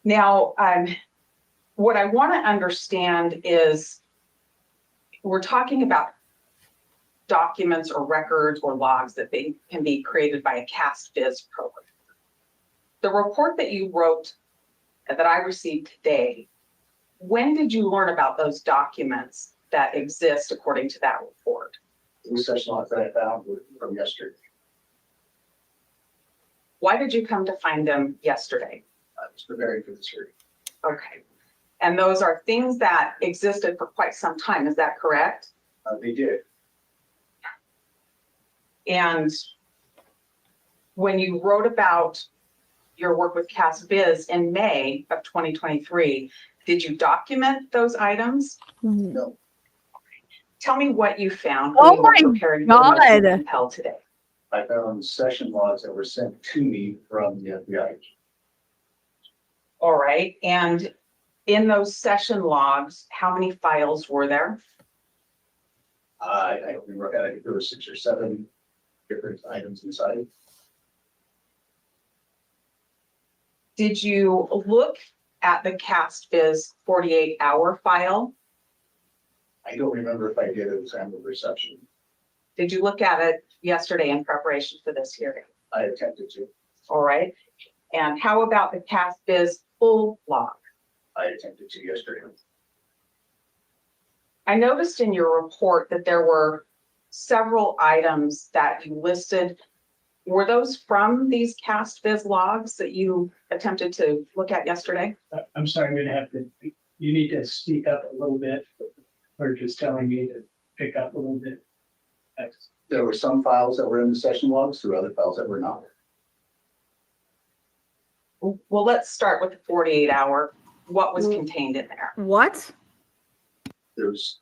Now, what I want to understand is we're talking about documents or records or logs that they can be created by a CAST-Viz program. The report that you wrote that I received today, when did you learn about those documents that exist according to that report? The session logs that I found were from yesterday. Why did you come to find them yesterday? I was preparing for this hearing. Okay. And those are things that existed for quite some time, is that correct? They did. And when you wrote about your work with CAST-Viz in May of 2023, did you document those items? No. Tell me what you found Oh when you were my preparing for the motion to God. compel today. I found session logs that were sent to me from the FBI. All right. And in those session logs, how many files were there? I don't remember, I think there were 6 or 7 different items inside. Did you look at the CAST-Viz 48-hour file? I don't remember if I did it was under reception. Did you look at it yesterday in preparation for this hearing? I attempted to. All right. And how about the CAST-Viz full log? I attempted to yesterday. I noticed in your report that there were several items that you listed. Were those from these CAST-Viz logs that you attempted to look at yesterday? I'm sorry, I'm gonna have to, you need to speak up a little bit, or just telling me to pick up a little bit. Thanks. There were some files that were in the session logs, there were other files that were not. Well, let's start with the 48-hour. What was contained in there? What? There's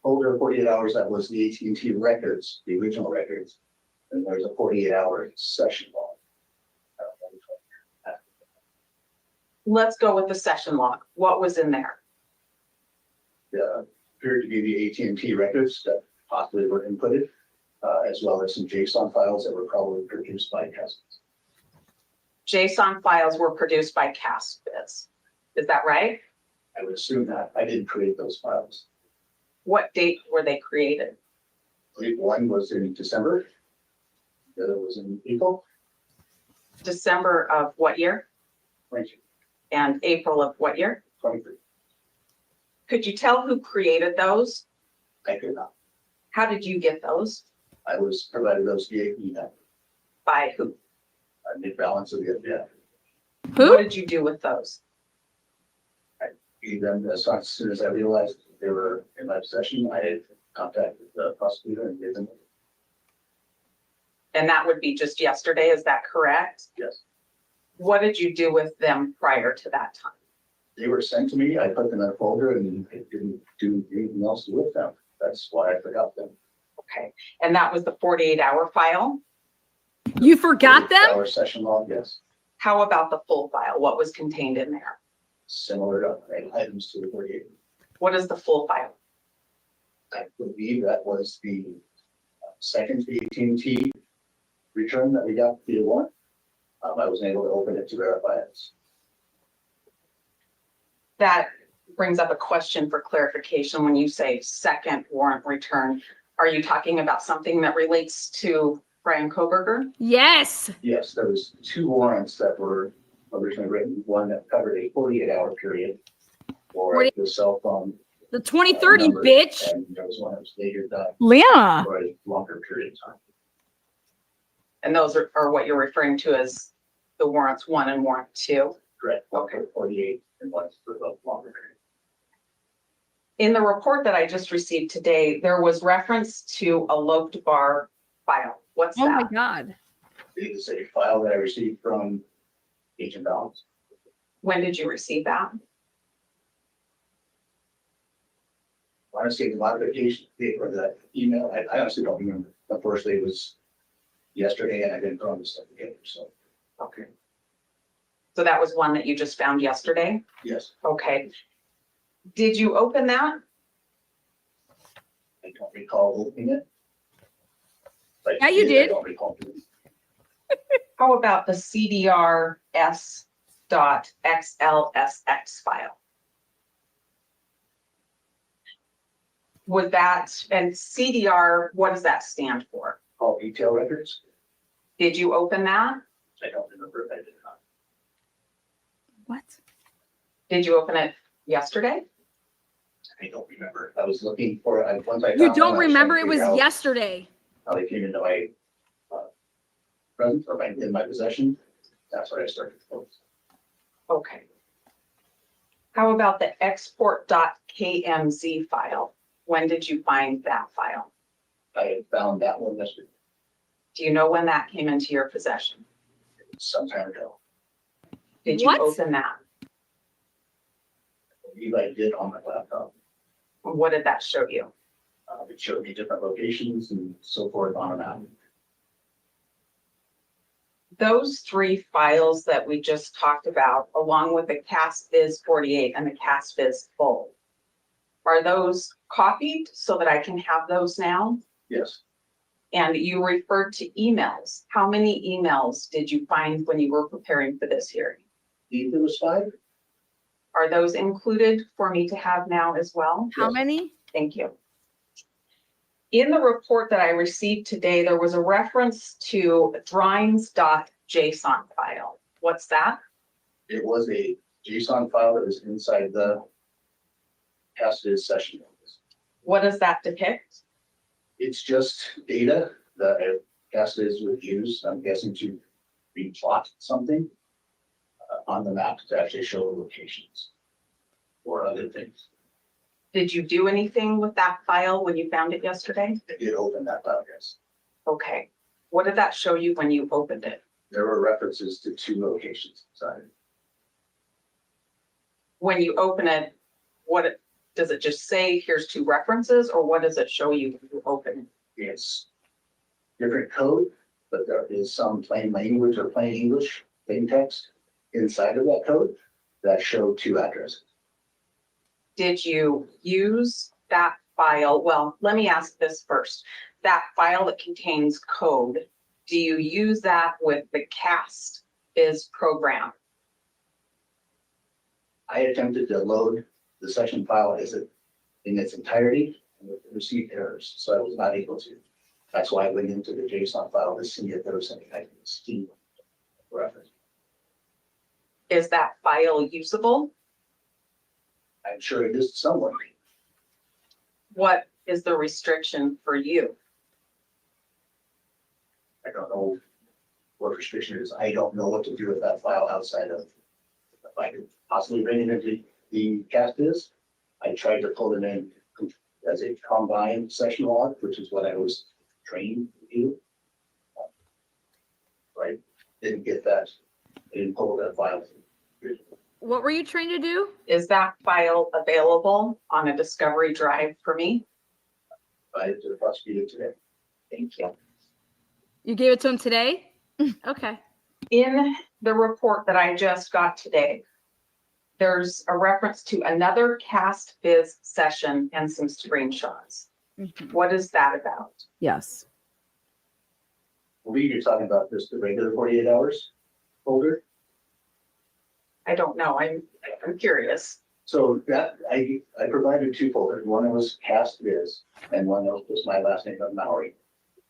older 48 hours that was the AT&T records, the original records. And there's a 48-hour session log. I don't know which one. Let's go with the session log. What was in there? Appeared to be the AT&T records that possibly were inputted, as well as some JSON files that were probably produced by CAST. JSON files were produced by CAST-Viz. Is that right? I would assume that. I didn't create those files. What date were they created? I believe one was in December. The other was in April. December of what year? 22, And April of what year? 23. Could you tell who created those? I could not. How did you get those? I was provided those via email. By who? I made balance of the FBI. Who? What did you do with those? Gave them as soon as I realized they were in my possession. I had contacted the prosecutor and gave them. And that would be just yesterday, is that correct? Yes. What did you do with them prior to that time? They were sent to me. I put them in a folder and I didn't do anything else with them. That's why I forgot them. Okay, and that was the 48-hour file? You forgot them? Our session log, yes. How about the full file? What was contained in there? Similar items to the 48. What is the full file? I believe that was the second AT&T return that we got via warrant. I wasn't able to open it to verify it. That brings up a question for clarification. When you say second warrant return, are you talking about something that relates to Brian Koberger? Yes. Yes, there was 2 warrants that were originally written. One that covered a 48-hour period. or the cell phone. The 2030, number, bitch. And there was one that was later done Liana. for a longer period of time. And those are what you're referring to as the warrants 1 and warrant 2. Correct. Okay. 48 and once for the longer period. In the report that I just received today, there was reference to a loped bar file. What's Oh that? my God. It's a file that I received from Agent Balance. When did you receive that? Honestly, the modification or the email, I honestly don't remember. Unfortunately, it was yesterday and I didn't throw this stuff together. So, Okay. So that was one that you just found yesterday? yes, Okay. Did you open that? I don't recall opening it. But Yeah, you I did. don't recall doing it. How about the CDR.S.XLSX file? Was that, and CDR, what does that stand for? All detail records. Did you open that? I don't remember if I did not. What? Did you open it yesterday? I don't remember. I was looking for it. Once I You found don't one, I remember? trying It to was figure out yesterday. how they came into my presence or in my possession. That's what I started to focus. Okay. How about the export.kmz file? When did you find that file? I had found that one yesterday, Do you know when that came into your possession? some time ago. Did you What? open that? I believe I did on my laptop. What did that show you? It showed me different locations and so forth on a map. Those 3 files that we just talked about, along with the CASBIZ 48 and the CASBIZ full, are those copied so that I can have those now? Yes, And you referred to emails. How many emails did you find when you were preparing for this hearing? either was 5. Are those included for me to have now as well? How many? Thank you. In the report that I received today, there was a reference to drawings.json file. What's that? It was a JSON file that was inside the CASBIZ session. What does that depict? It's just data that CASBIZ would use, I'm guessing, to replot something on the map to actually show locations or other things. Did you do anything with that file when you found it yesterday? I did open that file, yes. Okay. What did that show you when you opened it? There were references to 2 locations inside. When you open it, does it just say here's 2 references, or what does it show you when you open it? It's different code, but there is some plain language or plain English, plain text inside of that code that show 2 addresses. Did you use that file? Well, let me ask this first. That file that contains code, do you use that with the CASBIZ program? I attempted to load the session file in its entirety and it received errors, so I was not able to. That's why I went into the JSON file to see if there was anything I could see reference. Is that file usable? I'm sure it is somewhat. What is the restriction for you? I don't know what restriction it is. I don't know what to do with that file outside of, if I could possibly bring it into the CASBIZ. I tried to pull it in as a combined session log, which is what I was trained to do. I didn't get that. I didn't pull that file. What were you trying to do? Is that file available on a Discovery Drive for me? I did the prosecutor today. Thank you. You gave it to him today? Okay. In the report that I just got today, there's a reference to another CASBIZ session and some screenshots. Mhm. What is that about? Yes. I believe you're talking about just the regular 48 hours folder. I don't know. I'm curious. So that I provided 2 folders. One was CASBIZ and one was my last name of Maori.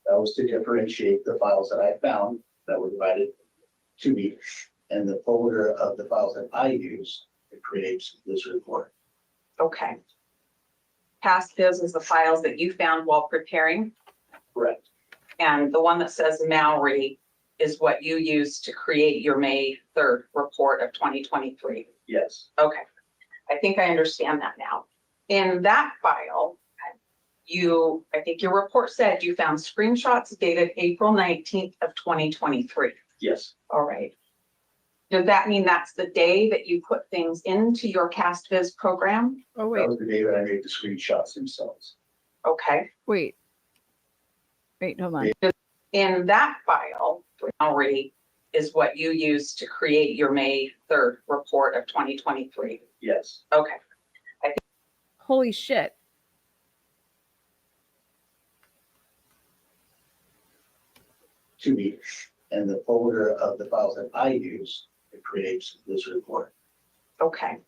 That was to differentiate the files that I found that were provided to me and the folder of the files that I use to create this report. Okay. Past biz is the files that you found while preparing, Correct. and the one that says Maori is what you used to create your May 3rd report of 2023. Yes. Okay. I think I understand that now. In that file, I think your report said you found screenshots dated April 19th of 2023. Yes. All right. Does that mean that's the day that you put things into your CastViz program? Oh, That wait. was the day that I made the screenshots themselves. Okay. Wait, hold on. In that file, Maori is what you used to create your May 3rd report of 2023. Yes. Okay. Holy shit. To me, and the folder of the files that I use, it creates this report. Okay.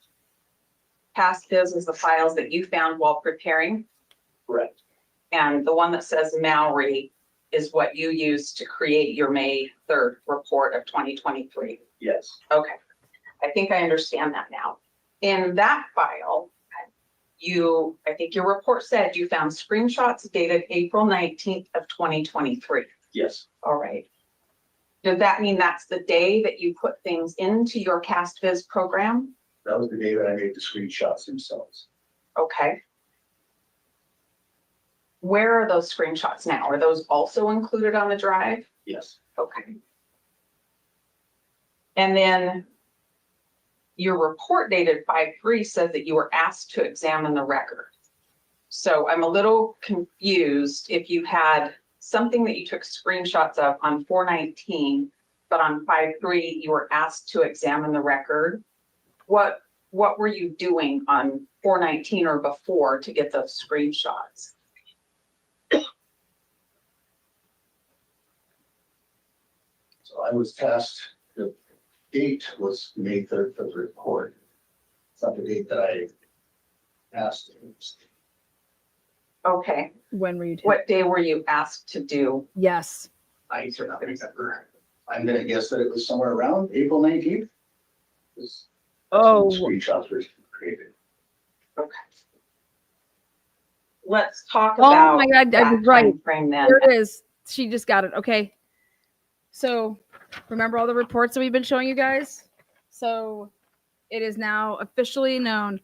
CastViz is the files that you found while preparing, Correct. and the one that says Maori is what you used to create your May 3rd report of 2023. Yes. Okay. I think I understand that now. In that file, I think your report said you found screenshots dated April 19th of 2023. Yes. All right. Does that mean that's the day that you put things into your CastViz program? That was the day that I made the screenshots themselves. Okay. Where are those screenshots now? Are those also included on the drive? Yes. Okay. And then your report dated 5/3 said that you were asked to examine the record. So I'm a little confused if you had something that you took screenshots of on 4/19, but on 5/3 you were asked to examine the record. What were you doing on 4/19 or before to get those screenshots? So I was tasked, the date was May 3rd for the report. It's not the date that I asked. Okay. When were you? What day were you asked to do? Yes. I do not remember. I'm gonna guess that it was somewhere around April 19th. Oh. Screenshots were created. Okay. Let's talk Oh about my God, I that was right. time frame then. There it is. She just got it. Okay. So remember all the reports that we've been showing you guys? So it is now officially known.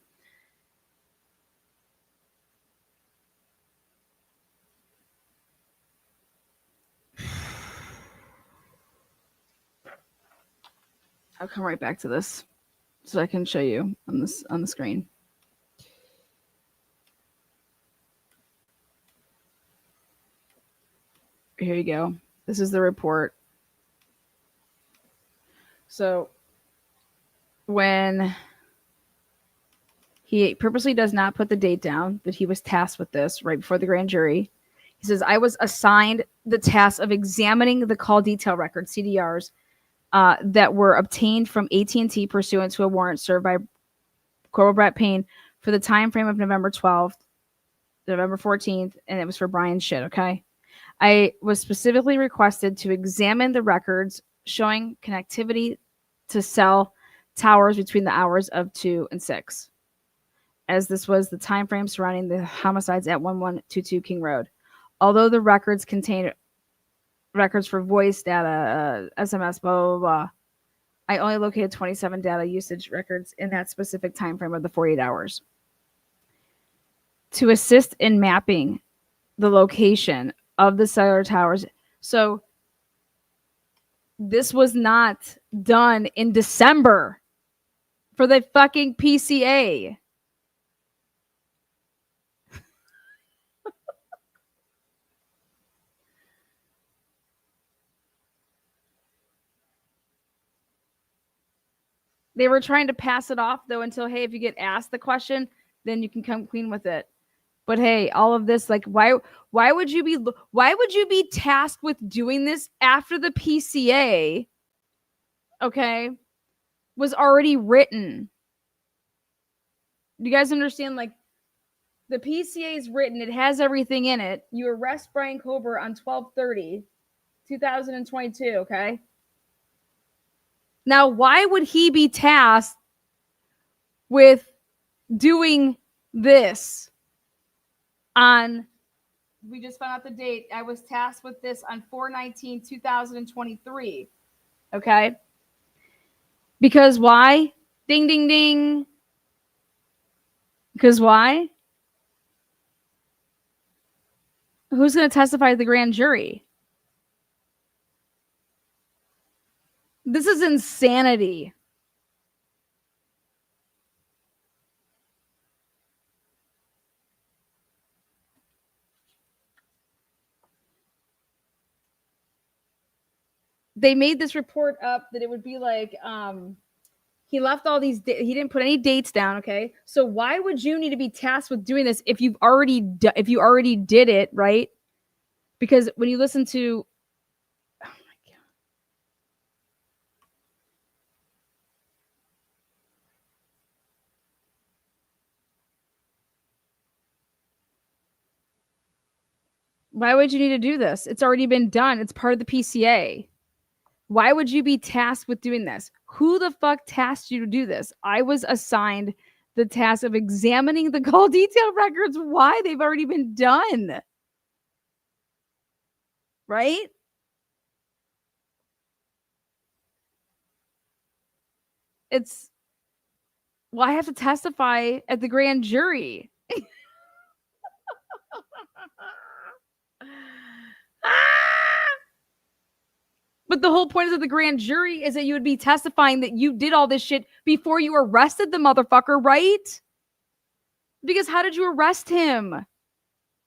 I'll come right back to this so I can show you on the screen. Here you go. This is the report. So when he purposely does not put the date down that he was tasked with this right before the grand jury, he says, I was assigned the task of examining the call detail records, CDRs, that were obtained from AT&T pursuant to a warrant served by Corporal Brett Payne for the time frame of November 12th, November 14th, and it was for Brian Shit, okay? I was specifically requested to examine the records showing connectivity to cell towers between the hours of 2 and 6, as this was the time frame surrounding the homicides at 1122 King Road. Although the records contain records for voice data, SMS, blah, blah, blah, I only located 27 data usage records in that specific time frame of the 48 hours. To assist in mapping the location of the cellular towers. So this was not done in December for the fucking PCA. They were trying to pass it off though until, hey, if you get asked the question, then you can come clean with it. But hey, all of this, like, why would you be tasked with doing this after the PCA, okay, was already written? Do you guys understand? Like, the PCA is written, it has everything in it. You arrest Brian Kober on 12/30/2022, okay? Now, why would he be tasked with doing this on, we just found out the date. I was tasked with this on 4/19/2023. Okay. Because why? Ding, ding, ding. Because why? Who's going to testify to the grand jury? This is insanity. They made this report up that it would be like, he left all these, he didn't put any dates down. Okay. So why would you need to be tasked with doing this if you already did it, right? Because when you listen to, oh my God. Why would you need to do this? It's already been done. It's part of the PCA. Why would you be tasked with doing this? Who the fuck tasked you to do this? I was assigned the task of examining the call detail records. Why? They've already been done. Right? It's, well, I have to testify at the grand jury. But the whole point of the grand jury is that you would be testifying that you did all this shit before you arrested the motherfucker, right? Because how did you arrest him?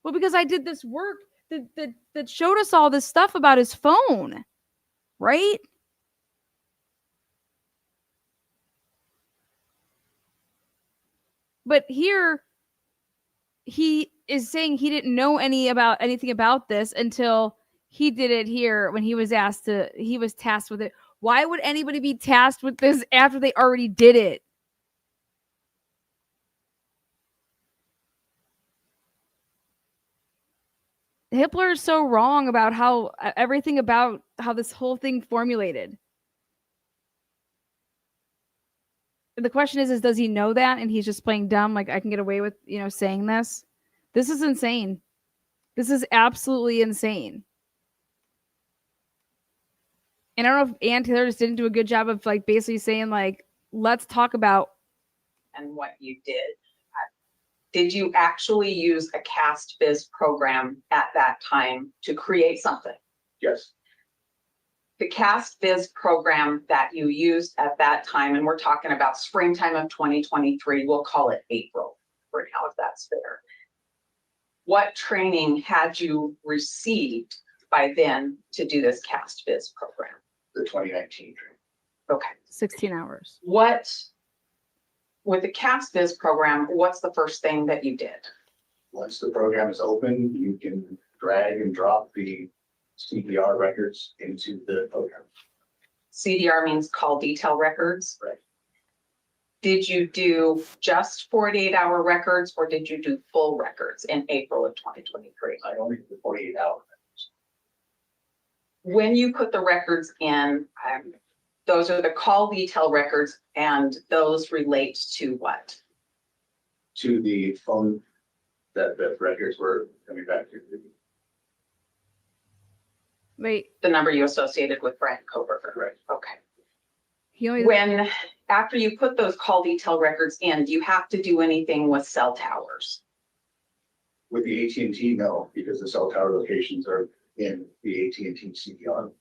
Well, because I did this work that showed us all this stuff about his phone, right? But here, he is saying he didn't know anything about this until he did it here when he was tasked with it. Why would anybody be tasked with this after they already did it? Hitler is so wrong about everything about how this whole thing formulated. And the question is does he know that and he's just playing dumb? Like, I can get away with, saying this. This is insane. This is absolutely insane. And I don't know if Ann Taylor just didn't do a good job of like basically saying like, let's talk about. And what you did. Did you actually use a CastViz program at that time to create something? Yes. The CastViz program that you used at that time, and we're talking about springtime of 2023, we'll call it April for now, if that's fair. What training had you received by then to do this CastViz program? The 2019 training. Okay. 16 hours. With the CastViz program, what's the first thing that you did? Once the program is open, you can drag and drop the CDR records into the program. CDR means call detail records. Right. Did you do just 48-hour records or did you do full records in April of 2023? I only did the 48-hour records. When you put the records in, those are the call detail records, and those relate to what? To the phone that the records were coming back to. Wait. The number you associated with Brian Koberger. Right. Okay. After you put those call detail records in, do you have to do anything with cell towers? With the AT&T, no, because the cell tower locations are in the AT&T CDR.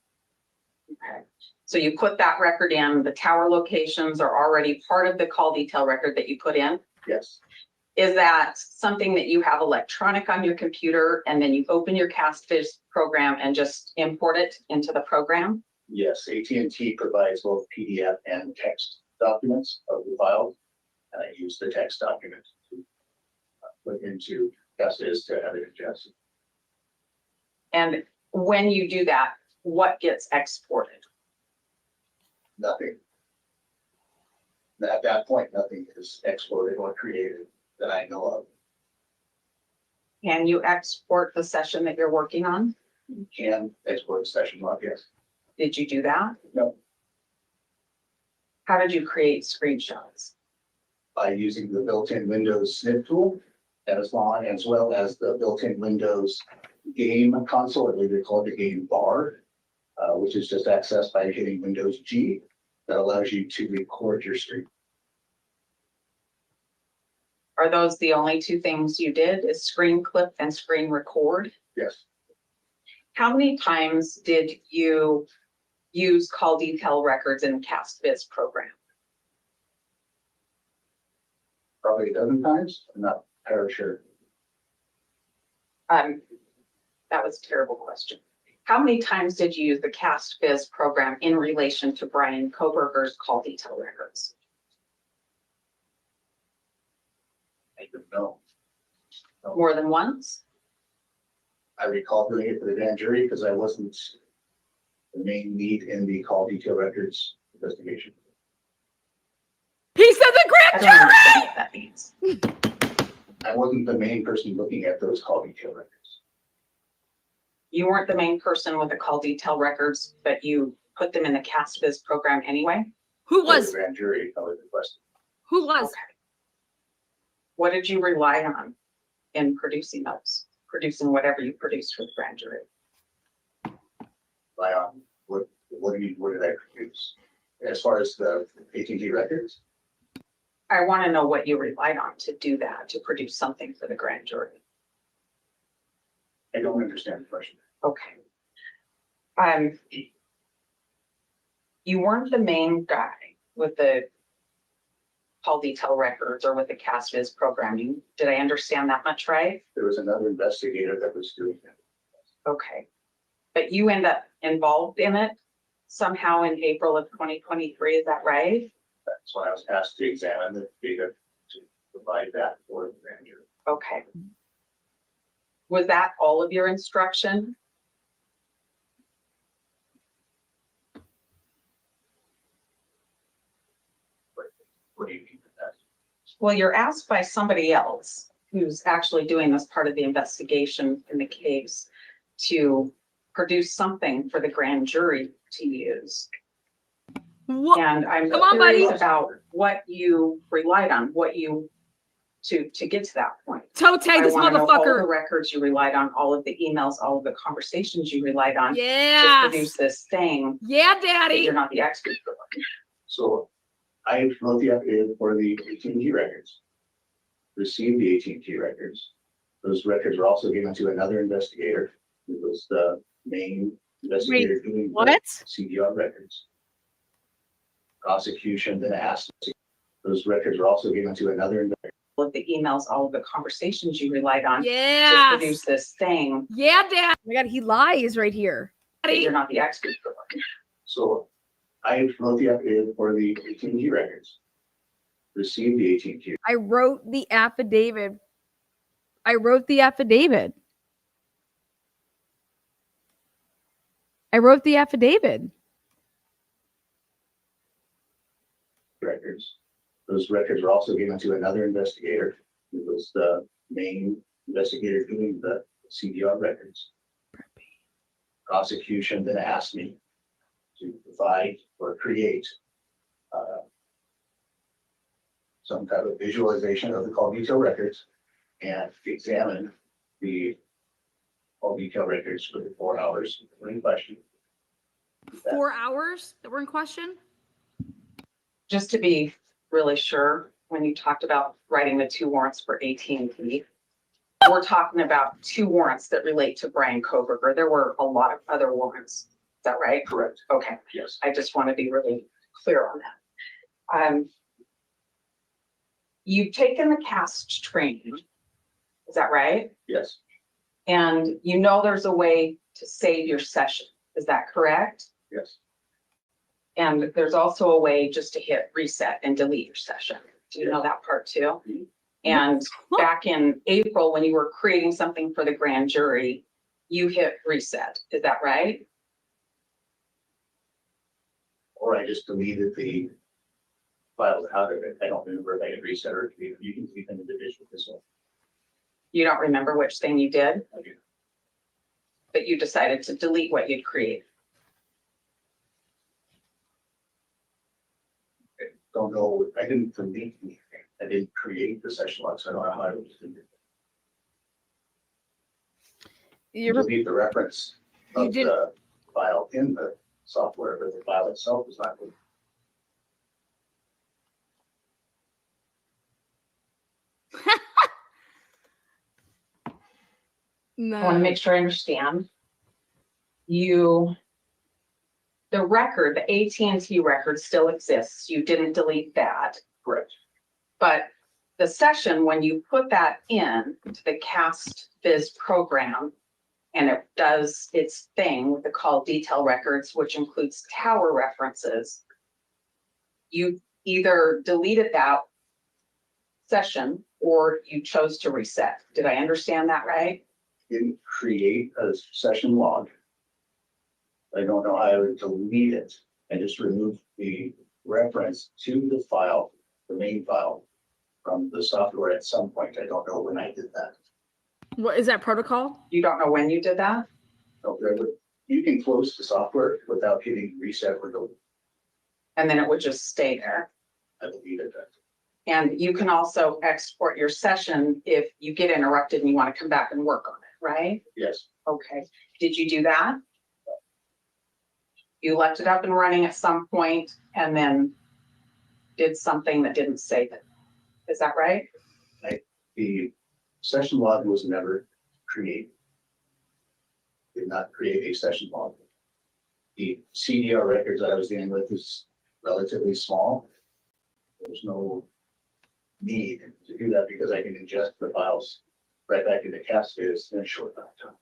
Okay. So you put that record in, the tower locations are already part of the call detail record that you put in? Yes. Is that something that you have electronic on your computer and then you open your CastViz program and just import it into the program? Yes, AT&T provides both PDF and text documents of the file, and I use the text document to put into CastViz to have it adjusted. And when you do that, what gets exported? Nothing. At that point, nothing is exported or created that I know of. Can you export the session that you're working on? You can export a session log, yes. Did you do that? No. How did you create screenshots? by using the built-in Windows snip tool, as well as the built-in Windows game console, I believe they call it the game bar, which is just accessed by hitting Windows G. That allows you to record your stream. Are those the only two things you did, is screen clip and screen record? Yes, How many times did you use call detail records in the CastViz program? probably a dozen times. I'm not entirely sure. That was a terrible question. How many times did you use the CastViz program in relation to Brian Koberger's call detail records? I don't know. More than once? I recall doing it for the grand jury because I wasn't the main lead in the call detail records investigation. He said the I grand don't jury. understand what that means. I wasn't the main person looking at those call detail records. You weren't the main person with the call detail records, but you put them in the CastViz program anyway? Who So was? the grand jury probably requested. Who was? Okay. What did you rely on in producing those? Producing whatever you produced for the grand jury? What did I produce? As far as the AT&T records, I want to know what you relied on to do that, to produce something for the grand jury. I don't understand the question. Okay. You weren't the main guy with the call detail records or with the CastViz programming. Did I understand that much right? There was another investigator that was doing that. Okay. But you end up involved in it somehow in April of 2023, is that right? That's why I was asked to examine the data to provide that for the grand jury. Okay. Was that all of your instruction? What do you mean by that? Well, you're asked by somebody else who's actually doing this part of the investigation in the case to produce something for the grand jury to use. What? And I'm Come on, buddy. curious about what you relied on, what you to get to that point. Toe tag this I wanna know all the motherfucker. records you relied on, all of the emails, all of the conversations you relied on to produce Yes. this thing Yeah, that daddy. you're not the expert for. So I wrote the affidavit for the AT&T records, received the AT&T records. Those records were also given to another investigator, who was the main investigator doing What? the CDR records. Prosecution then asked, those records were also given to another investigator. All of the emails, all of the conversations you relied on to produce Yes. this thing Yeah, dad. Oh my God, he lies right here. that you're not the expert for. So I wrote the affidavit for the AT&T records, received the AT&T. I wrote the affidavit. I wrote the affidavit. I wrote the affidavit. Records. Those records were also given to another investigator, who was the main investigator doing the CDR records. Prosecution then asked me to provide or create some type of visualization of the call detail records and examine the call detail records for the 4 hours in question. 4 hours that were in question. Just to be really sure, when you talked about writing the 2 warrants for AT&T, we're talking about 2 warrants that relate to Brian Koberger. There were a lot of other warrants. Is that right? Correct. Okay. Yes. I just want to be really clear on that. You've taken the CAST training. Is that right? Yes. And you know there's a way to save your session. Is that correct? Yes. And there's also a way just to hit reset and delete your session. Do you know that part too? Mm-hmm. And back in April, when you were creating something for the grand jury, you hit reset. Is that right? Or I just deleted the file out of it. I don't remember if I hit reset or delete. You can delete them individually as well. You don't remember which thing you did, I do. but you decided to delete what you'd created. Don't know. I didn't delete anything. I didn't create the session log, so I don't know how I would do it. You're, Delete the reference You of didn't- the file in the software, but the file itself is not. no. I want to make sure I understand. The record, the AT&T record still exists. You didn't delete that. Correct. But the session, when you put that in to the cast viz program, and it does its thing with the call detail records, which includes tower references, you either deleted that session or you chose to reset. Did I understand that right? Didn't create a session log. I don't know how I would delete it. I just removed the reference to the file, the main file, from the software at some point. I don't know when I did that. What is that protocol? You don't know when you did that? No, you can close the software without hitting reset or delete. And then it would just stay there. I deleted that. And you can also export your session if you get interrupted and you want to come back and work on it, right? Yes. Okay. Did you do that? You left it up and running at some point and then did something that didn't save it. Is that right? The session log was never created. Did not create a session log. The CDR records I was dealing with is relatively small. There's no need to do that because I can ingest the files right back into Cascades in a short amount of time.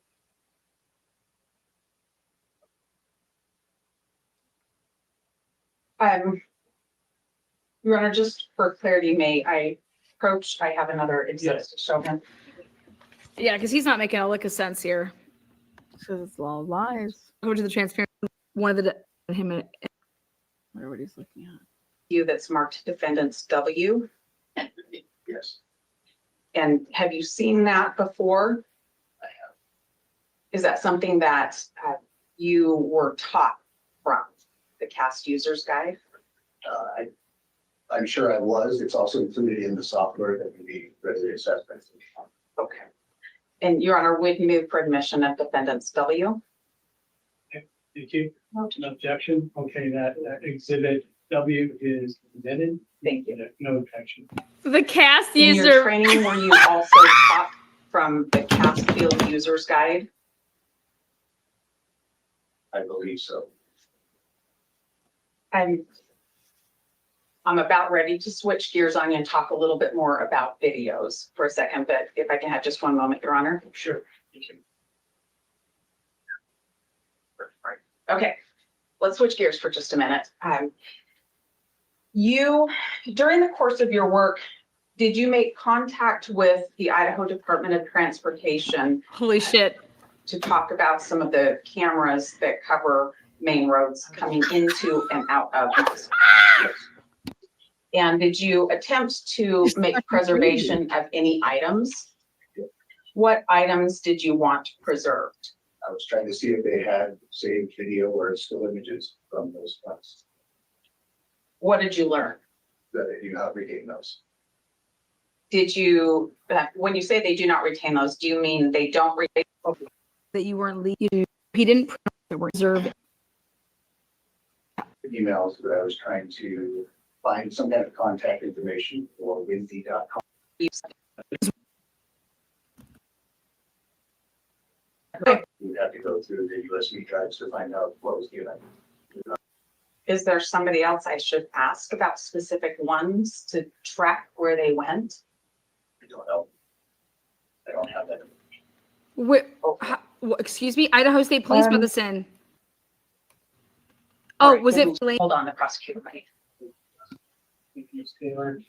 Your Honor, just for clarity, may I approach? I have another exhibit to show him. Yeah, because he's not making a lick of sense here. Because it's all lies. Go to the transparent. One of the him and whatever he's looking at. You that's marked defendants W. Yes, And have you seen that before? I have. Is that something that you were taught from the CAST Users Guide? I'm sure I was. It's also included in the software that can be readily assessments. Okay. And Your Honor, would move for admission of defendants W. Thank you. No objection. Okay, that exhibit W is admitted. Thank you. No objection. The cast In your user. training, were you also taught from the CAST Field Users Guide? I believe so. I'm about ready to switch gears on you and talk a little bit more about videos for a second, but if I can have just one moment, Your Honor. Sure. Thank you. Okay, let's switch gears for just a minute. You, during the course of your work, did you make contact with the Idaho Department of Transportation Holy shit. to talk about some of the cameras that cover main roads coming into and out of? And did you attempt to make preservation of any items? What items did you want preserved? I was trying to see if they had saved video or still images from those files What did you learn? that they do not retain those. Did you, when you say they do not retain those, do you mean they don't retain? That you weren't leaving. He didn't preserve. Emails that I was trying to find some kind of contact information for Windy.com. You'd have to go through the USB drives to find out what was given. Is there somebody else I should ask about specific ones to track where they went? I don't know. I don't have that. Excuse me, Idaho State Police brought this in. Oh, Right, was it? Hold on, the prosecutor might. Thank you, Ms. Taylor.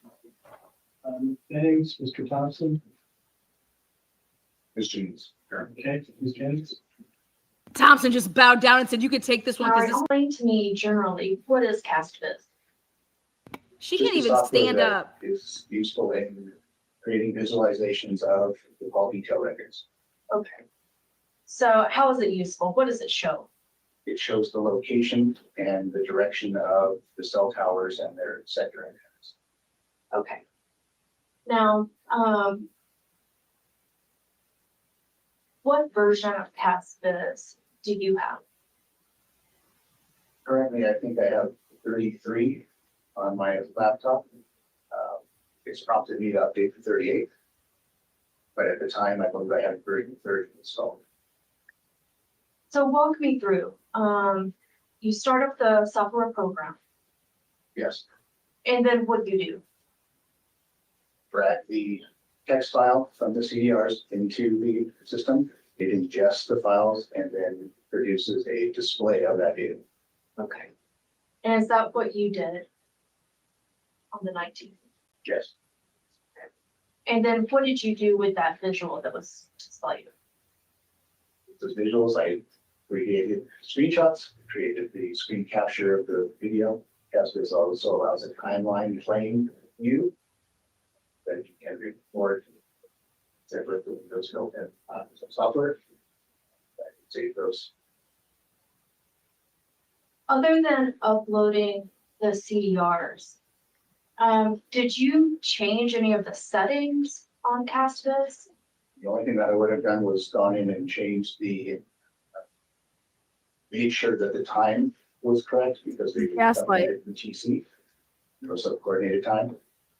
Thanks, Mr. Thompson. Ms. Jeans. Okay, Ms. Jennings. Thompson just bowed down and said, "You could take this one." All right, Because explain to me generally, what is CastViz? she Just can't the even software stand that up. is useful in creating visualizations of the call detail records. Okay. So how is it useful? What does it show? It shows the location and the direction of the cell towers and their sector antennas. Okay. Now, what version of CASPIS do you have? Currently, I think I have 33 on my laptop. It's prompted me to update to 38. But at the time, I believe I had 30 installed. So walk me through. You start up the software program, Yes, and then what do you do? drag the text file from the CDRs into the system. It ingests the files and then produces a display of that data. Okay. And is that what you did on the 19th? Yes. And then what did you do with that visual that was displayed? Those visuals, I created screenshots, created the screen capture of the video. This also allows a timeline playing view that you can record separate with those built in some software. I can save those. Other than uploading the CDRs, did you change any of the settings on CASPIS? The only thing that I would have done was gone in and changed made sure that the time was correct because they Gaslight. updated the TC. It was a coordinated time.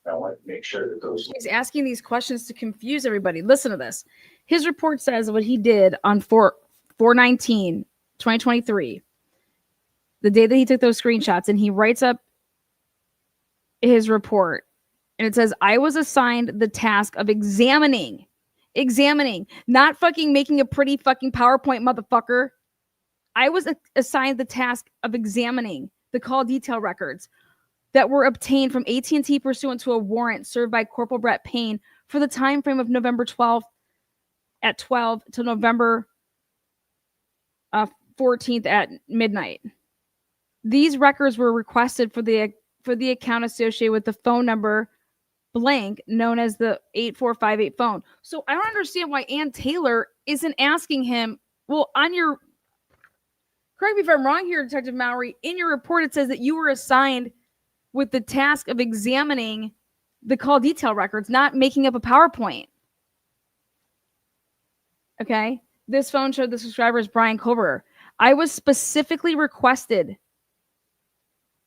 I want to make sure that those. He's asking these questions to confuse everybody. Listen to this. His report says what he did on 4/19/2023, the day that he took those screenshots, and he writes up his report. And it says, I was assigned the task of examining, not fucking making a pretty fucking PowerPoint, motherfucker. I was assigned the task of examining the call detail records that were obtained from AT&T pursuant to a warrant served by Corporal Brett Payne for the time frame of November 12th at 12 to November 14th at midnight. These records were requested for the account associated with the phone number blank known as the 8458 phone. So I don't understand why Ann Taylor isn't asking him, well, on your, correct me if I'm wrong here, Detective Mowry, in your report it says that you were assigned with the task of examining the call detail records, not making up a PowerPoint. Okay? This phone showed the subscriber is Brian Kober. I was specifically requested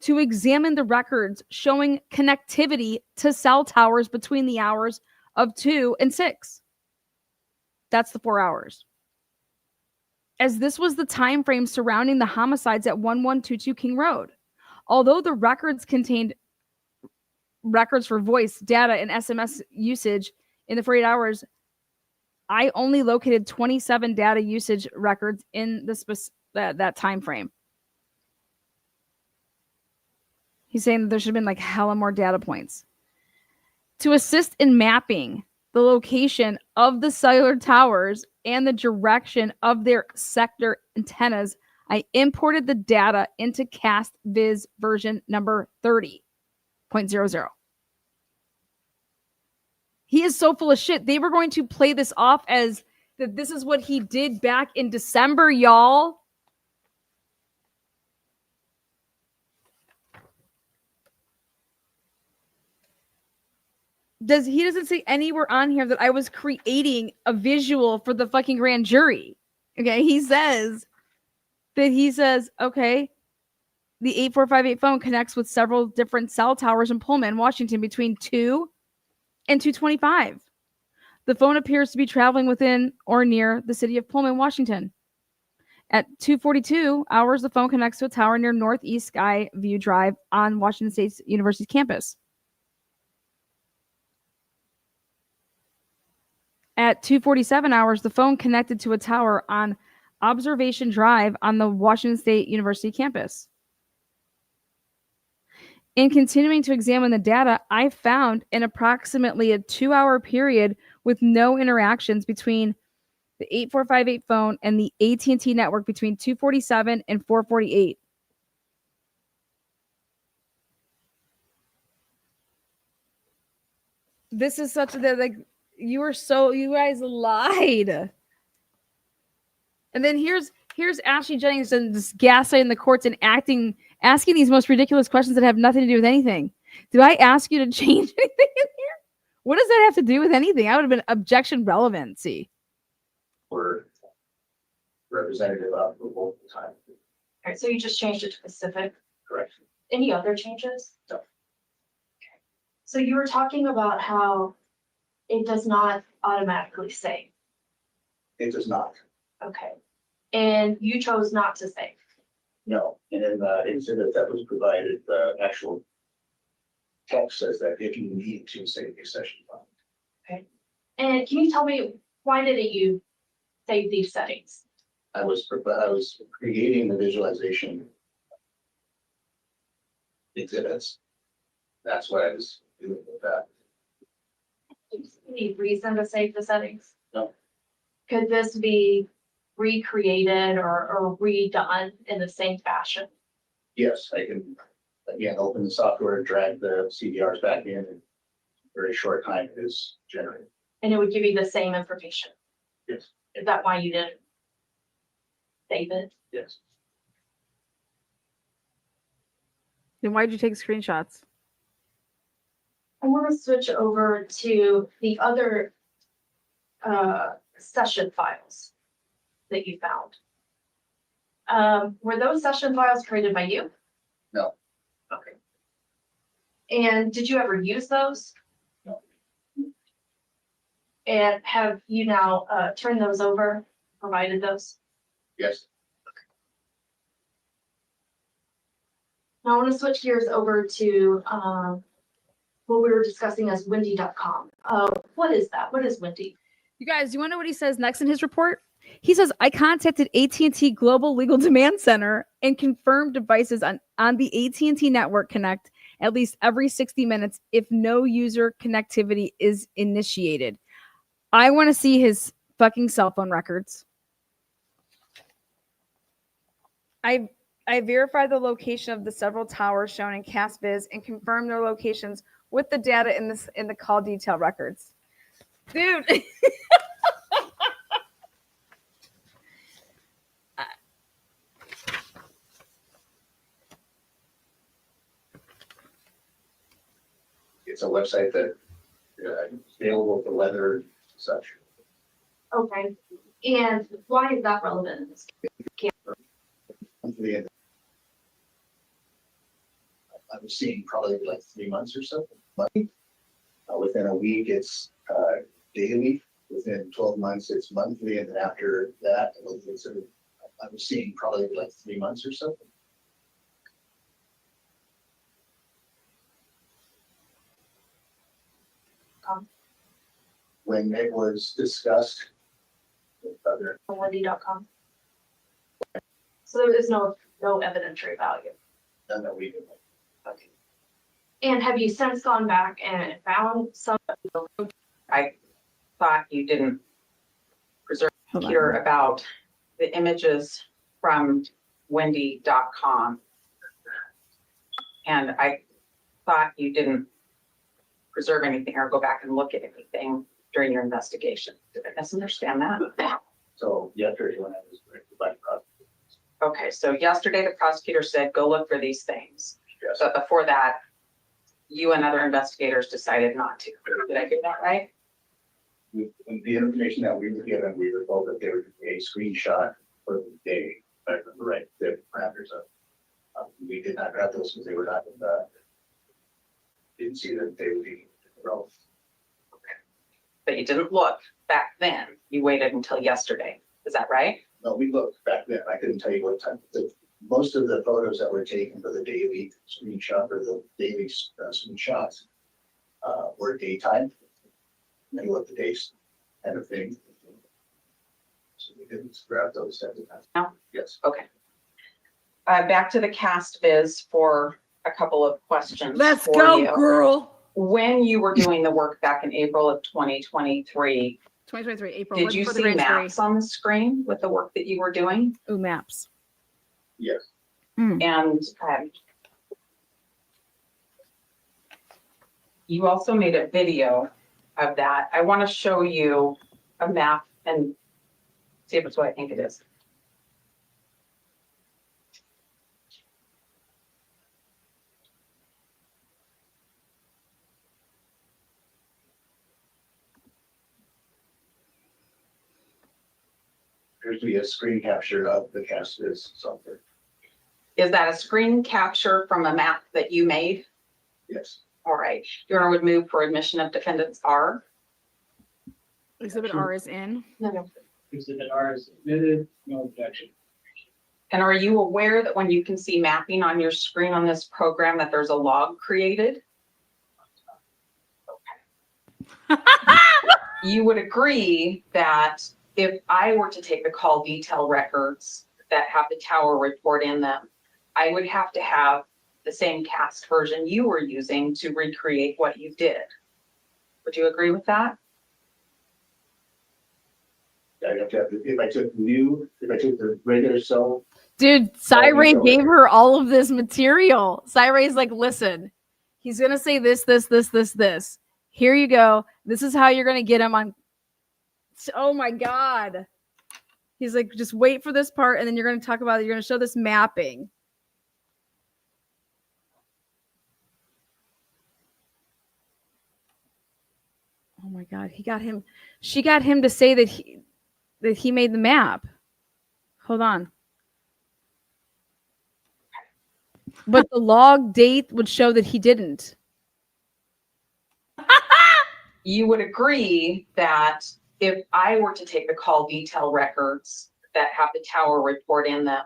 to examine the records showing connectivity to cell towers between the hours of 2 and 6. That's the 4 hours. As this was the time frame surrounding the homicides at 1122 King Road. Although the records contained records for voice, data, and SMS usage in the 48 hours, I only located 27 data usage records in that time frame. He's saying that there should have been like hella more data points. To assist in mapping the location of the cellular towers and the direction of their sector antennas, I imported the data into CastViz version number 30.00. He is so full of shit. They were going to play this off as that this is what he did back in December, y'all. He doesn't say anywhere on here that I was creating a visual for the fucking grand jury. Okay, he says, okay, the 8458 phone connects with several different cell towers in Pullman, Washington between 2 and 2:25. The phone appears to be traveling within or near the city of Pullman, Washington. At 2:42 hours, the phone connects to a tower near Northeast Skyview Drive on Washington State University's campus. At 2:47 hours, the phone connected to a tower on Observation Drive on the Washington State University campus. In continuing to examine the data, I found in approximately a 2-hour period with no interactions between the 8458 phone and the AT&T network between 2:47 and 4:48. This is such that like you guys lied. And then here's Ashley Jennings and this gaslighting the courts and asking these most ridiculous questions that have nothing to do with anything. Did I ask you to change anything in here? What does that have to do with anything? I would have been objection relevancy. Were representative of the whole time. All right, so you just changed it to Pacific. Correct. Any other changes? No. Okay. So you were talking about how it does not automatically save. It does not. Okay. And you chose not to save. No, and in the exhibit that was provided, the actual text says that if you need to save a session file. Okay. And can you tell me why didn't you save these settings? I was creating the visualization exhibits. That's what I was doing with that. Any reason to save the settings? No. Could this be recreated or redone in the same fashion? Yes, I can, again, open the software, drag the CDRs back in, and very short time it is generated. And it would give you the same information? Yes. Is that why you didn't save it? Yes. Then why did you take screenshots? I want to switch over to the other session files that you found. Were those session files created by you? No. Okay. And did you ever use those? No. And have you now turned those over, provided those? Yes. Now I want to switch gears over to what we were discussing as windy.com. What is that? What is Windy? You guys, you want to know what he says next in his report? He says, I contacted AT&T Global Legal Demand Center and confirmed devices on the AT&T network connect at least every 60 minutes if no user connectivity is initiated. I want to see his fucking cell phone records. I verified the location of the several towers shown in CastViz and confirmed their locations with the data in the call detail records. Dude. It's a website that is available for weather and such. Okay. And why is that relevant in this case? Monthly, I was seeing probably like 3 months or so. Within a week, it's daily. Within 12 months, it's monthly, and then after that, I was seeing probably like 3 months or so. When it was discussed with other, Wendy.com. So there is no evidentiary value. none that we did. Okay. And have you since gone back and found some? I thought you didn't preserve Hold on. here about the images from Wendy.com. And I thought you didn't preserve anything or go back and look at anything during your investigation. Did I misunderstand that? So yesterday when I was directed by the prosecutor. Okay, so yesterday the prosecutor said, go look for these things. Yes. But before that, you and other investigators decided not to. Did I get that right? With the information that we were given, we were told that there would be a screenshot for the day, if I remember right, the parameters of. We did not grab those because they were not in the. Didn't see that they would be relevant. But you didn't look back then. You waited until yesterday. Is that right? No, we looked back then. I couldn't tell you what time. Most of the photos that were taken for the daily screenshot or the daily screenshots were daytime. Middle of the day kind of thing. So we didn't grab those at the time. No? Yes. Okay. Back to the CastViz for a couple of questions. Let's for go, you. girl. When you were doing the work back in April of 2023, 2023, April. did you for the see grand jury. maps on the screen with the work that you were doing? Ooh, maps. Yes. And you also made a video of that. I want to show you a map and see if it's what I think it is. appears to be a screen capture of the CastViz software. Is that a screen capture from a map that you made? Yes. All right. Your Honor would move for admission of defendants R. Exhibit R is in. Exhibit R is admitted, no objection. And are you aware that when you can see mapping on your screen on this program that there's a log created? Okay. You would agree that if I were to take the call detail records that have the tower report in them, I would have to have the same cast version you were using to recreate what you did. Would you agree with that? I'd have to have, if I took the regular cell. Dude, Oh, Cyrey you know gave it. her all of this material. Cyrey's like, listen, he's going to say this. Here you go. This is how you're going to get him on. Oh my God. He's like, just wait for this part. And then you're going to talk about it. You're going to show this mapping. Oh my God. She got him to say that he made the map. Hold on. But the log date would show that he didn't. You would agree that if I were to take the call detail records that have the tower report in them,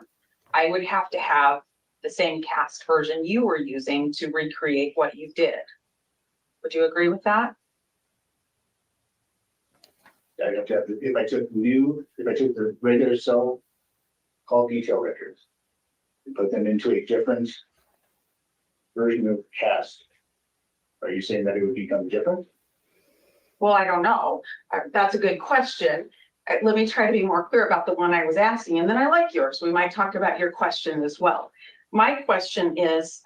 I would have to have the same cast version you were using to recreate what you did. Would you agree with that? I'd have to have, if I took the regular cell call detail records and put them into a different version of cast, are you saying that it would become different? Well, I don't know. That's a good question. Let me try to be more clear about the one I was asking, and then I like yours. We might talk about your question as well. My question is,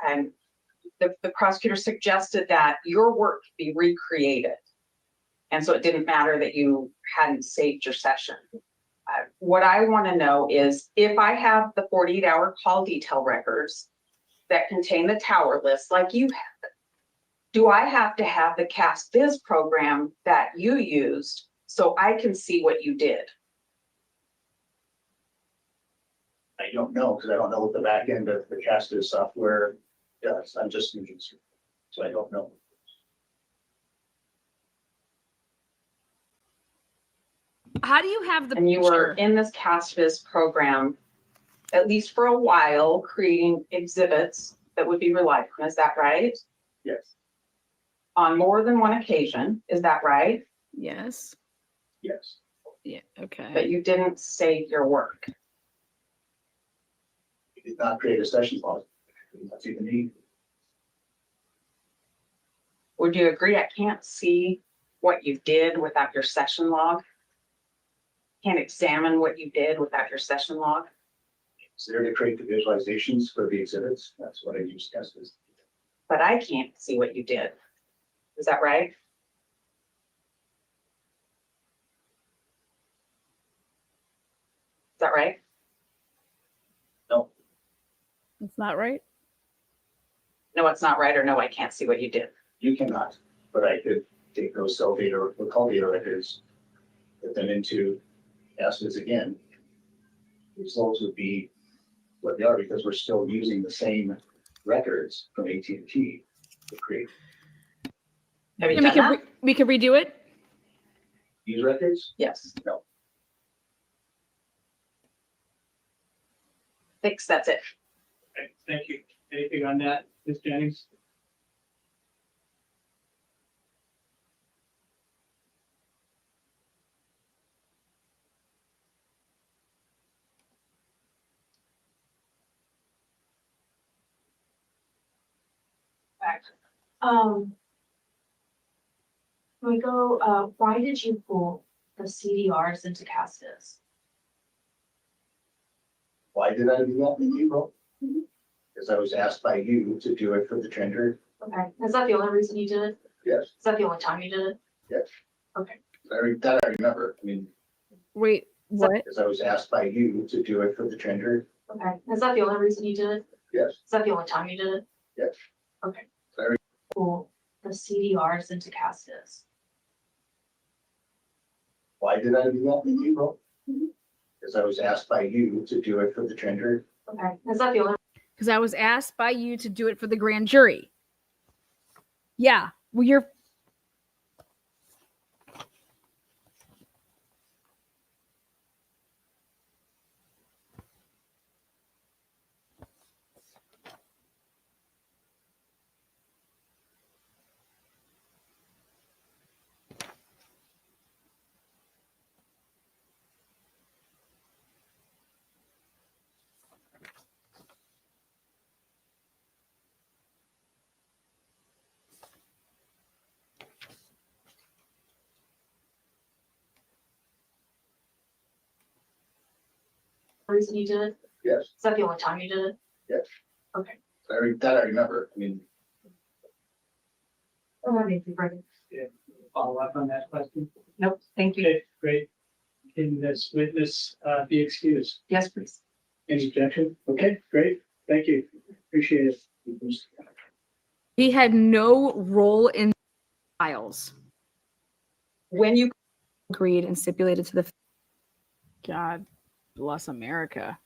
the prosecutor suggested that your work be recreated. And so it didn't matter that you hadn't saved your session. What I want to know is if I have the 48-hour call detail records that contain the tower list like you have, do I have to have the CastViz program that you used so I can see what you did? I don't know, because I don't know what the back end of the CastViz software does. I'm just a user, so I don't know. How do you have the And you were in this CastViz program, at least for a while, creating exhibits that would be relied on. Is that right? Yes. On more than one occasion. Is that right? Yes. Yes. Yeah. Okay. But you didn't save your work. You did not create a session log. That's even need. Would you agree I can't see what you did without your session log? Can't examine what you did without your session log? It's there to create the visualizations for the exhibits. That's what I use CastViz. But I can't see what you did. Is that right? Is that right? No. It's not right. No, it's not right, or no, I can't see what you did. You cannot, but I could take those cell data or call data records, put them into CastViz again. The results would be what they are because we're still using the same records from AT&T to create Have you And done that? we could redo it. these records. Yes. No. Thanks, that's it. Okay, thank you. Anything on that, Ms. Jennings? Can we go, why did you pull the CDRs into CastViz? Why did I do that in April? Because I was asked by you to do it for the tender. Okay, is that the only reason you did it? Yes. Is that the only time you did it? Yes. Okay. That I remember. I mean, Wait, what? because I was asked by you to do it for the tender. Okay, is that the only reason you did it? Yes. Is that the only time you did it? Yes. Okay. Very. Pull the CDRs into CastViz. Why did I do that in April? Because Because I was asked by you to do it for the gender. Okay, is that the only? Because I was asked by you to do it for the grand jury. Yeah. Well, you're. Reason you did it? Yes, Is that the only time you did it? yes. Okay. That I remember. I mean, Follow up on that question? Nope, thank you. Okay, great. Can this witness be excused? Yes, please. Any objection? Okay, great. Thank you. Appreciate it. He had no role in files. When you Agreed and stipulated to the. God bless America.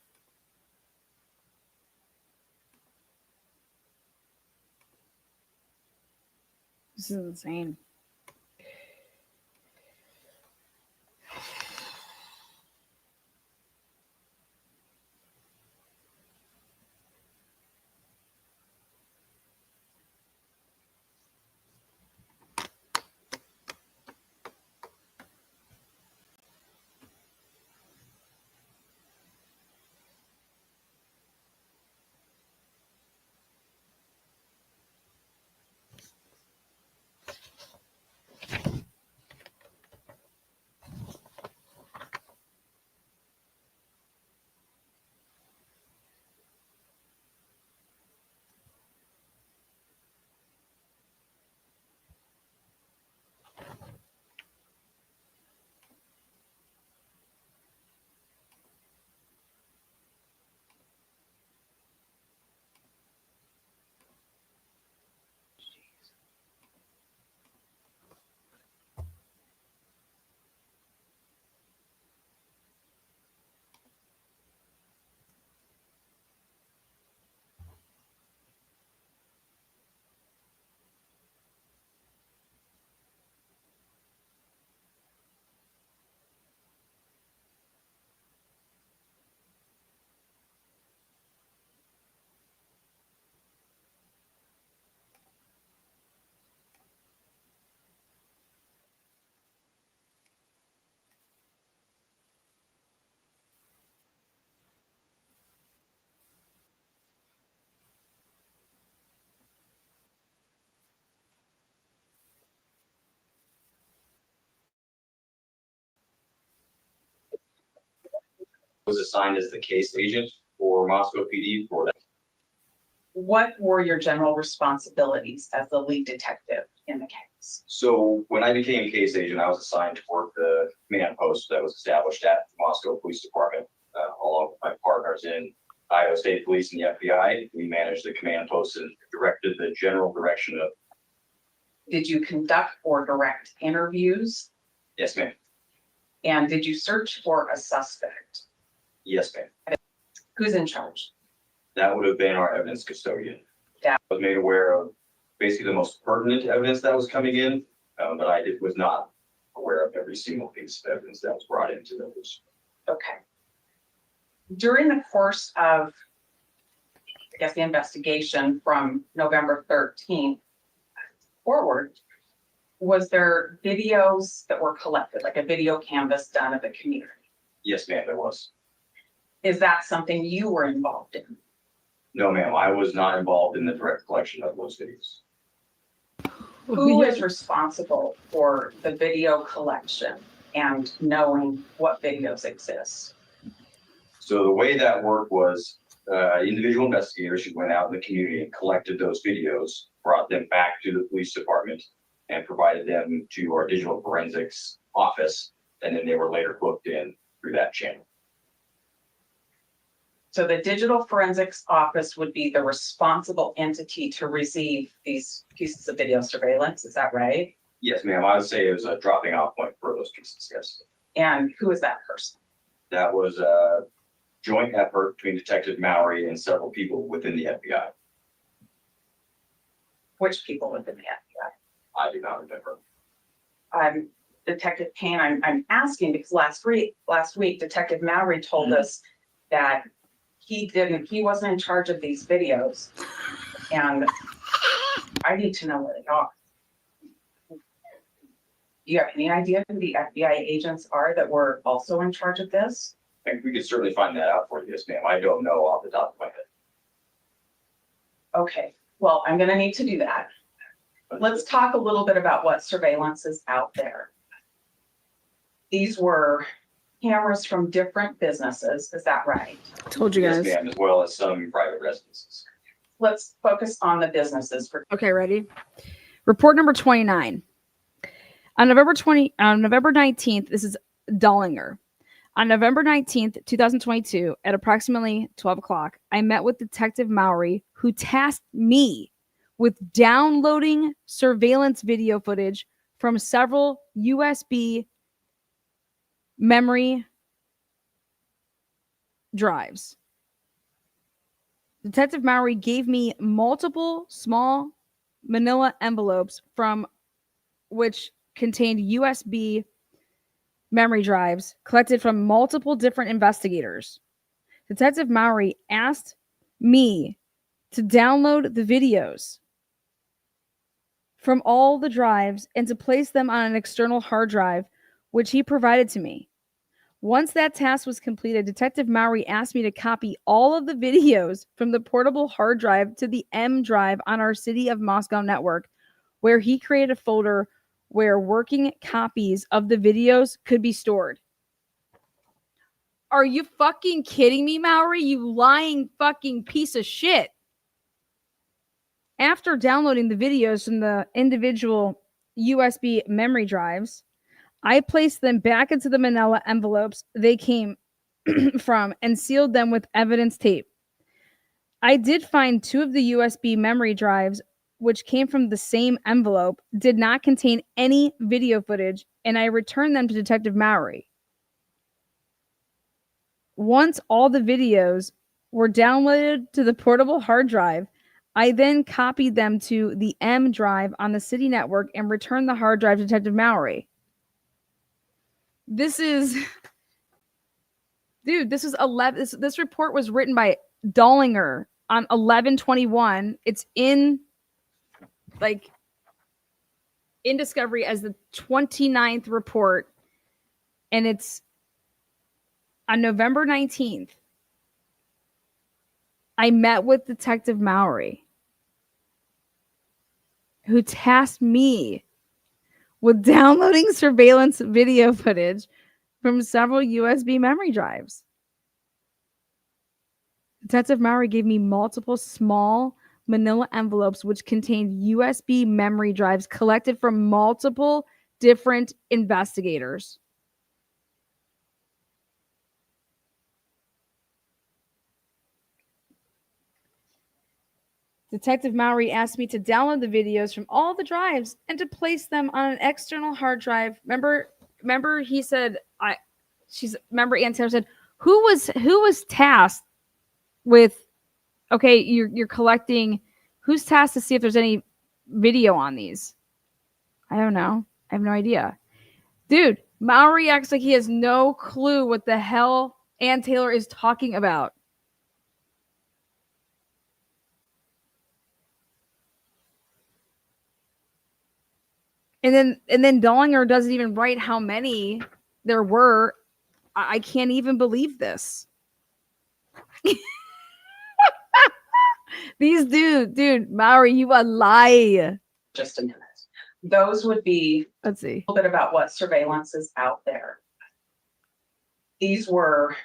This is insane. Was assigned as the case agent for Moscow PD for that. What were your general responsibilities as the lead detective in the case? So when I became case agent, I was assigned to work the command post that was established at the Moscow Police Department, along with my partners in Idaho State Police and the FBI. We managed the command post and directed the general direction of. Did you conduct or direct interviews? Yes, ma'am. And did you search for a suspect? Yes, ma'am. Who's in charge? That would have been our evidence custodian. Yeah. I was made aware of basically the most pertinent evidence that was coming in, but was not aware of every single piece of evidence that was brought into those. Okay. During the course of, I guess, the investigation from November 13th forward, was there videos that were collected, like a video canvas done of the community? Yes, ma'am, there was. Is that something you were involved in? No, ma'am, I was not involved in the direct collection of those videos. Who is responsible for the video collection and knowing what videos exist? So the way that worked was individual investigators who went out in the community and collected those videos, brought them back to the police department and provided them to our digital forensics office. And then they were later booked in through that channel. So the digital forensics office would be the responsible entity to receive these pieces of video surveillance, is that right? Yes, ma'am, I would say it was a dropping off point for those pieces, yes. And who is that person? That was a joint effort between Detective Mowry and several people within the FBI. Which people within the FBI? I do not remember. Detective Payne, I'm asking because last week, Detective Mowry told us that he wasn't in charge of these videos. And I need to know where they are. Do you have any idea who the FBI agents are that were also in charge of this? I think we could certainly find that out for you, yes, ma'am. I don't know off the top of my head. Okay, well, I'm gonna need to do that. Let's talk a little bit about what surveillance is out there. These were cameras from different businesses, is that right? Told you guys. Yes, ma'am, as well as some private residences. Let's focus on the businesses for. Okay, ready? Report number 29. On November 19th, this is Dollinger. On November 19th, 2022, at approximately 12 o'clock, I met with Detective Mowry, who tasked me with downloading surveillance video footage from several USB memory drives. Detective Mowry gave me multiple small manila envelopes from which contained USB memory drives collected from multiple different investigators. Detective Mowry asked me to download the videos from all the drives and to place them on an external hard drive, which he provided to me. Once that task was completed, Detective Mowry asked me to copy all of the videos from the portable hard drive to the M drive on our City of Moscow network, where he created a folder where working copies of the videos could be stored. Are you fucking kidding me, Mowry? You lying fucking piece of shit. After downloading the videos from the individual USB memory drives, I placed them back into the manila envelopes they came from and sealed them with evidence tape. I did find 2 of the USB memory drives, which came from the same envelope, did not contain any video footage, and I returned them to Detective Mowry. Once all the videos were downloaded to the portable hard drive, I then copied them to the M drive on the city network and returned the hard drive to Detective Mowry. This is... Dude, this is 11. This report was written by Dollinger on 11/21. It's in Discovery as the 29th report, and it's on November 19th. I met with Detective Mowry, who tasked me with downloading surveillance video footage from several USB memory drives. Detective Mowry gave me multiple small manila envelopes which contained USB memory drives collected from multiple different investigators. Detective Mowry asked me to download the videos from all the drives and to place them on an external hard drive. Remember he said remember Ann Taylor said, who was tasked with, okay, you're collecting, who's tasked to see if there's any video on these? I don't know. I have no idea. Dude, Mowry acts like he has no clue what the hell Ann Taylor is talking about. And then Dollinger doesn't even write how many there were. I can't even believe this. These dude, Mowry, you a lie. Just a minute. Those would be, let's see, a little bit about what surveillance is out there. These were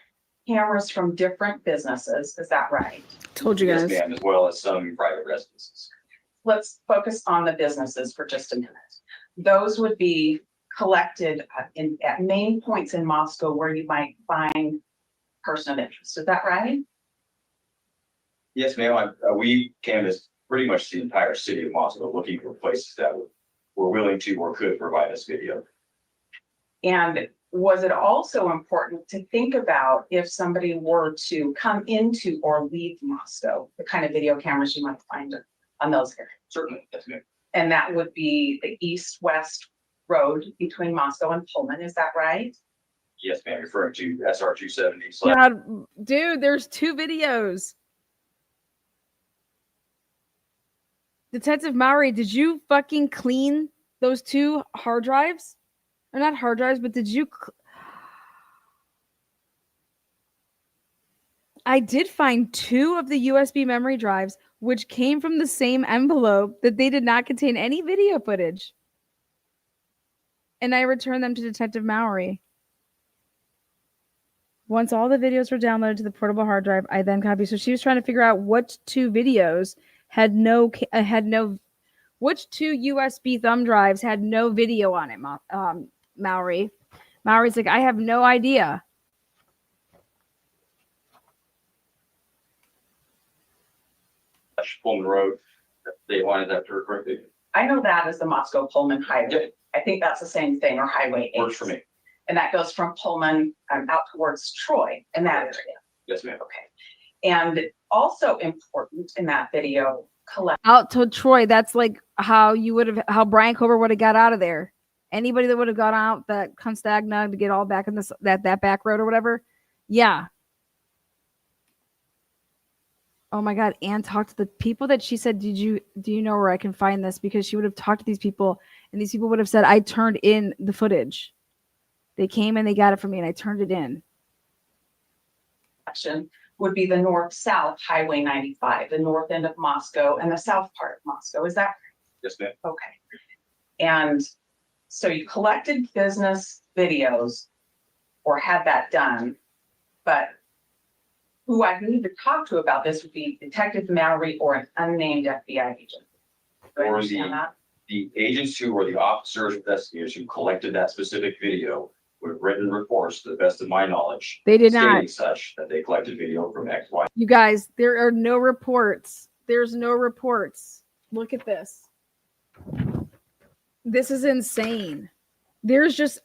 cameras from different businesses, is that right? Told you guys. Yes, ma'am, as well as some private residences. Let's focus on the businesses for just a minute. Those would be collected at main points in Moscow where you might find person of interest, is that right? Yes, ma'am. We canvassed pretty much the entire city of Moscow looking for places that were willing to or could provide us video. And was it also important to think about if somebody were to come into or leave Moscow, the kind of video cameras you might find on those areas? Certainly, yes, ma'am. And that would be the east-west road between Moscow and Pullman, is that right? Yes, ma'am, referring to SR 270. God, dude, there's 2 videos. Detective Mowry, did you fucking clean those 2 hard drives? Or not hard drives, but did you... I did find 2 of the USB memory drives, which came from the same envelope that they did not contain any video footage. And I returned them to Detective Mowry. Once all the videos were downloaded to the portable hard drive, I then copied. So she was trying to figure out what 2 videos which 2 USB thumb drives had no video on it, Mowry. Mowry's like, I have no idea. Pullman Road, they wanted that to correctly. I know that as the Moscow Pullman Highway. I think that's the same thing, or Highway 8. Works for me. And that goes from Pullman out towards Troy in that area. Yes, ma'am. Okay. And also important in that video, out to Troy. That's like how Brian Kober would have got out of there. Anybody that would have got out that Constagna to get all back in this that back road or whatever. Yeah. Oh my God. Anne talked to the people that she said, do you know where I can find this? Because she would have talked to these people and these people would have said, I turned in the footage. They came and they got it from me and I turned it in. would be the north-south Highway 95, the north end of Moscow and the south part of Moscow. Is that? Yes, ma'am. Okay. And so you collected business videos or had that done, but who I need to talk to about this would be Detective Mallory or an unnamed FBI agent. Do I Or understand that? the agents who were the officers, investigators who collected that specific video would have written reports, to the best of my knowledge. They did stating not. such that they collected video from X, Y. You guys, there are no reports. There's no reports. Look at this. This is insane. There's just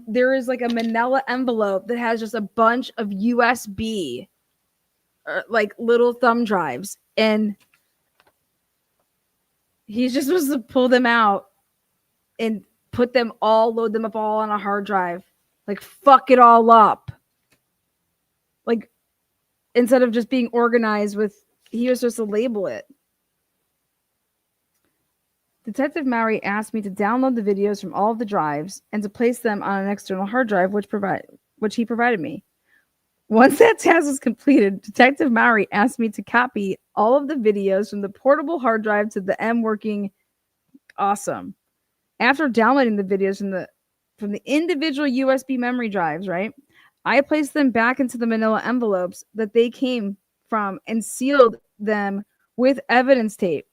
there is like a manila envelope that has just a bunch of USB like little thumb drives, and he's just supposed to pull them out and load them up all on a hard drive. Like, fuck it all up. Like, instead of just being organized with, he was supposed to label it. Detective Mowry asked me to download the videos from all of the drives and to place them on an external hard drive, which he provided me. Once that task was completed, Detective Mowry asked me to copy all of the videos from the portable hard drive to the M working. Awesome. After downloading the videos from the individual USB memory drives, right, I placed them back into the manila envelopes that they came from and sealed them with evidence tape.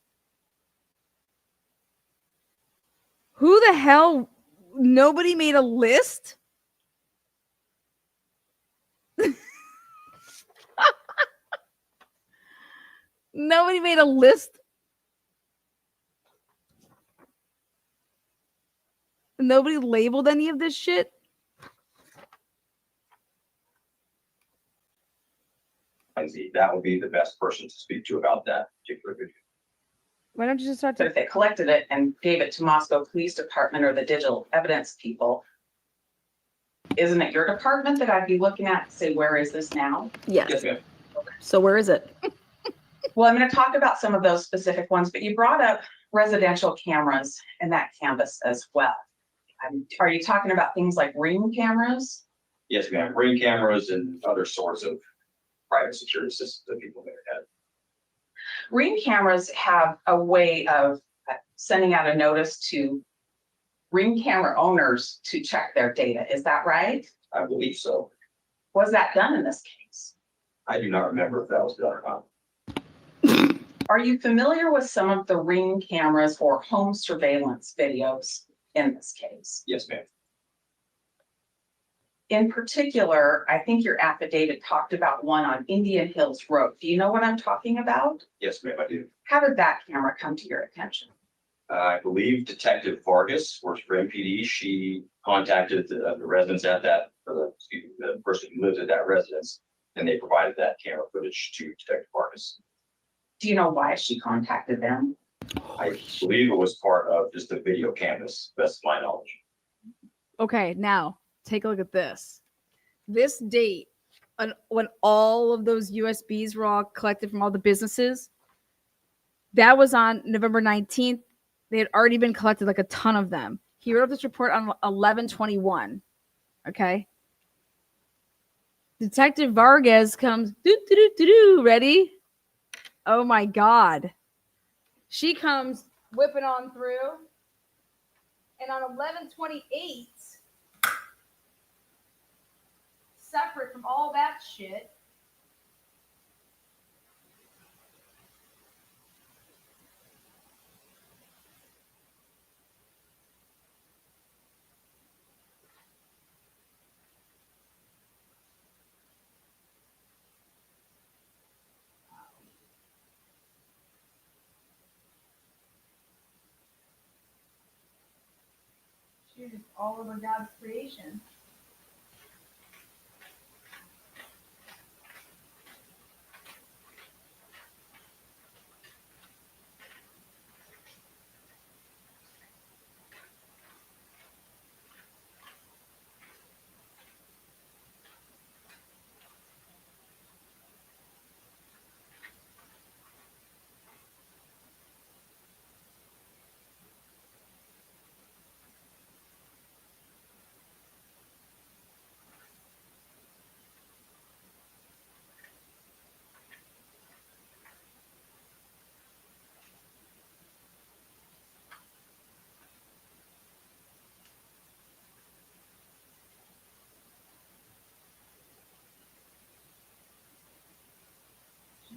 Who the hell? Nobody made a list? Nobody made a list. Nobody labeled any of this shit. That would be the best person to speak to about that particular video. Why don't you just start But if they collected it and gave it to Moscow Police Department or the digital evidence people, isn't it your department that I'd be looking at to say, where is this now? Yes. Yes, ma'am. So where is it? Well, I'm going to talk about some of those specific ones, but you brought up residential cameras and that canvas as well. Are you talking about things like Ring cameras? Yes, ma'am. Ring cameras and other sorts of private security systems that people may have had. Ring cameras have a way of sending out a notice to Ring camera owners to check their data. Is that right? I believe so. Was that done in this case? I do not remember if that was done or not. Are you familiar with some of the Ring cameras or home surveillance videos in this case? Yes, ma'am. In particular, I think your affidavit talked about one on Indian Hills Road. Do you know what I'm talking about? Yes, ma'am, I do. How did that camera come to your attention? I believe Detective Vargas works for MPD. She contacted the residents at that, or the person who lives at that residence, and they provided that camera footage to Detective Vargas. Do you know why she contacted them? I believe it was part of just the video canvas, best of my knowledge. Okay, now take a look at this. This date, when all of those USBs were all collected from all the businesses, that was on November 19th. They had already been collected, like a ton of them. He wrote this report on 11/21. Okay. Detective Vargas comes, ready? Oh my God. She comes whipping on through. And on 11/28, separate from all that shit, she's just all over God's creation.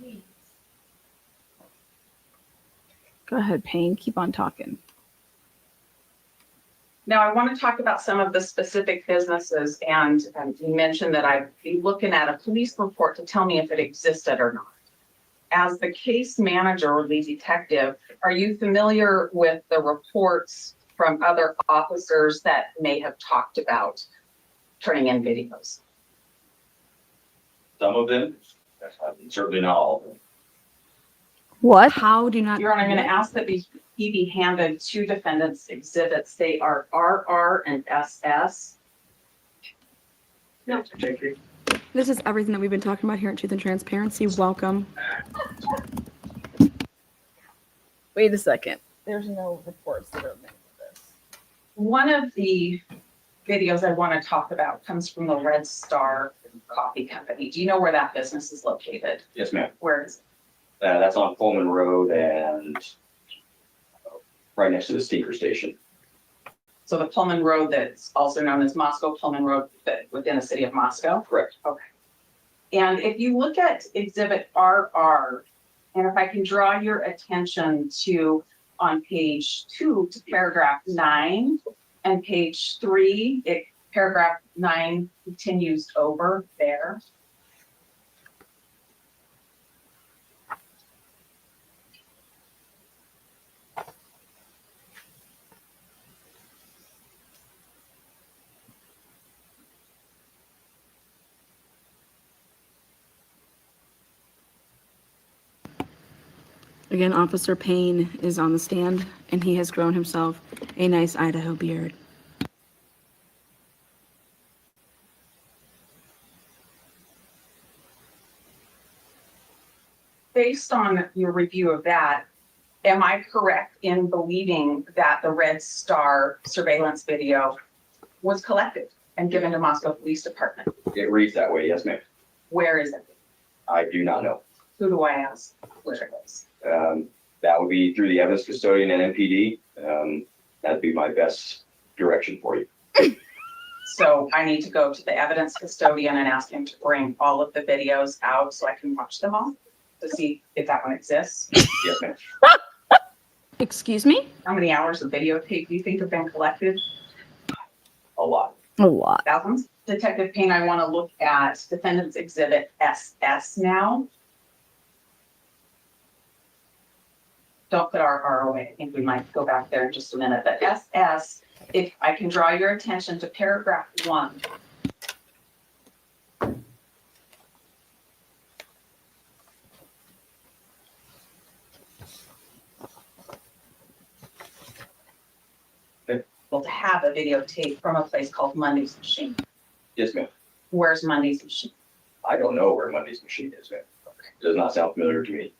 Jeez. Go ahead, Payne. Keep on talking. Now, I want to talk about some of the specific businesses, and you mentioned that I'd be looking at a police report to tell me if it existed or not. As the case manager or the detective, are you familiar with the reports from other officers that may have talked about turning in videos? Some of them, certainly not all of them. What? How do you not? Your Honor, I'm going to ask that he be handed two defendants' exhibits. They are RR and SS. No, thank you. This is everything that we've been talking about here at Truth and Transparency. Welcome. Wait a second. There's no reports that are linked to this. One of the videos I want to talk about comes from the Red Star Coffee Company. Do you know where that business is located? Yes, ma'am. Where is it? That's on Pullman Road and right next to the Steamer Station. So the Pullman Road that's also known as Moscow Pullman Road within the city of Moscow? Correct. Okay. And if you look at exhibit RR, and if I can draw your attention to on page 2 to paragraph 9 and page 3, paragraph 9 continues over there. Again, Officer Payne is on the stand, and he has grown himself a nice Idaho beard. Based on your review of that, am I correct in believing that the Red Star surveillance video was collected and given to Moscow Police Department? It reads that way, yes, ma'am. Where is it? I do not know. Who do I ask where it is? That would be through the evidence custodian and MPD. That'd be my best direction for you. So I need to go to the evidence custodian and ask him to bring all of the videos out so I can watch them all to see if that one exists. Yes, ma'am. Excuse me? How many hours of videotape do you think have been collected? A lot. A lot. Thousands. Detective Payne, I want to look at defendant's exhibit SS now. Don't put our ROA. I think we might go back there in just a minute. But SS if I can draw your attention to paragraph 1. Well, to have a videotape from a place called Monday's Machine. Yes, ma'am. Where's Monday's Machine? I don't know where Monday's Machine is, ma'am. Does not sound familiar to me.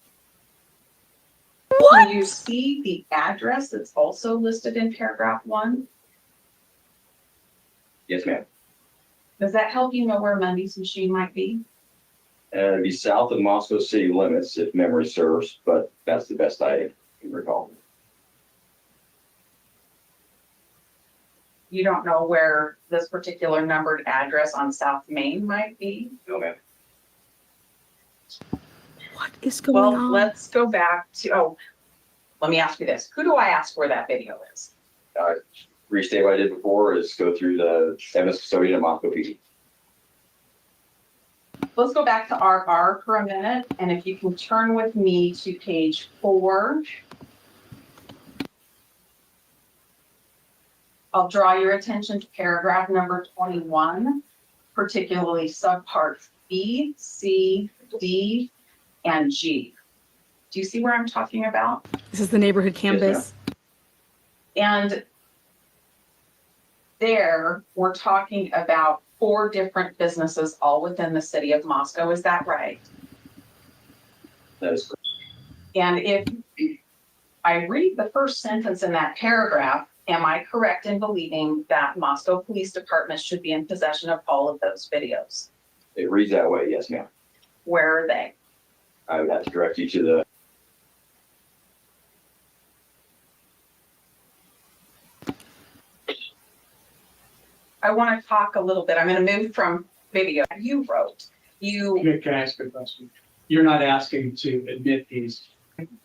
Can you see the address that's also listed in paragraph 1? Yes, ma'am. Does that help you know where Monday's Machine might be? It'd be south of Moscow city limits if memory serves, but that's the best I can recall. You don't know where this particular numbered address on South Main might be? No, ma'am. What is going on? Let's go back to, let me ask you this. Who do I ask where that video is? Restate what I did before is go through the MS custodian at Moscow PD. Let's go back to RR for a minute, and if you can turn with me to page 4. I'll draw your attention to paragraph number 21, particularly subparts B, C, D, and G. Do you see where I'm talking about? This is the neighborhood canvas. And there, we're talking about 4 different businesses all within the city of Moscow. Is that right? That is correct. And if I read the first sentence in that paragraph, am I correct in believing that Moscow Police Department should be in possession of all of those videos? It reads that way, yes, ma'am. Where are they? I would have to direct you to the I want to talk a little bit. I'm going to move from video. You wrote, Can I ask a question? You're not asking to admit these.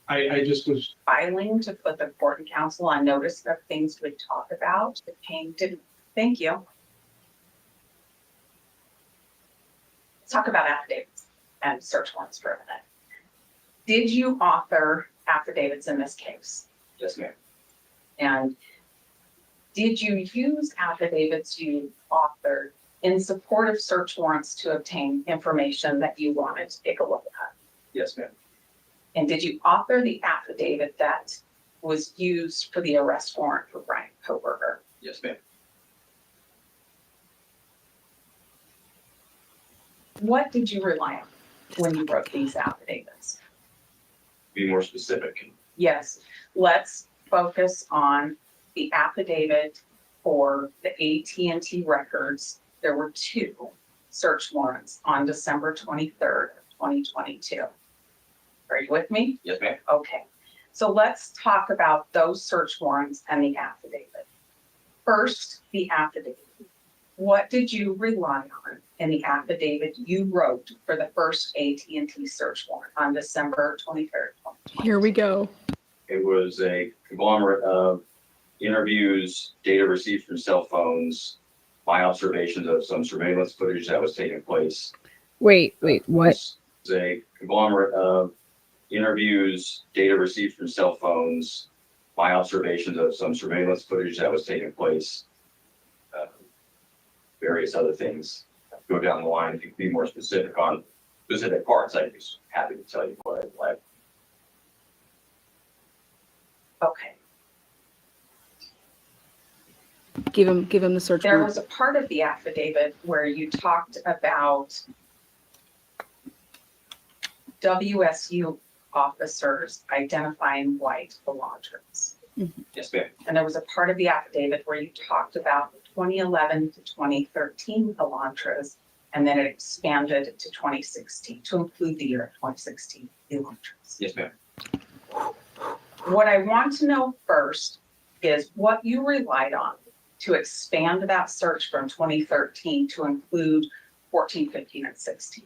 I just was. Filing to put the court and counsel on notice of things we talk about. It came to, thank you. Let's talk about affidavits and search warrants for a minute. Did you author affidavits in this case? yes, ma'am. And did you use affidavits you authored in support of search warrants to obtain information that you wanted to take a look at? Yes, ma'am. And did you author the affidavit that was used for the arrest warrant for Brian Koberger? Yes, ma'am. What did you rely on when you wrote these affidavits? Be more specific. Yes, let's focus on the affidavit for the AT&T records. There were 2 search warrants on December 23rd, 2022. Are you with me? Yes, ma'am. Okay, so let's talk about those search warrants and the affidavit. First, the affidavit. What did you rely on in the affidavit you wrote for the first AT&T search warrant on December 23rd, 2022? Here we go. It was a conglomerate of interviews, data received from cell phones, my observations of some surveillance footage that was taking place. Wait, what? It was a conglomerate of interviews, data received from cell phones, my observations of some surveillance footage that was taking place, various other things. Go down the line. If you can be more specific on specific parts, I'd be happy to tell you what I'd like. Okay. Give him the search There warrant. was a part of the affidavit where you talked about WSU officers identifying white Elantras. Yes, ma'am. And there was a part of the affidavit where you talked about 2011 to 2013 Elantras, and then it expanded to 2016 to include the year of 2016 Elantras. Yes, ma'am. What I want to know first is what you relied on to expand that search from 2013 to include 14, 15, and 16.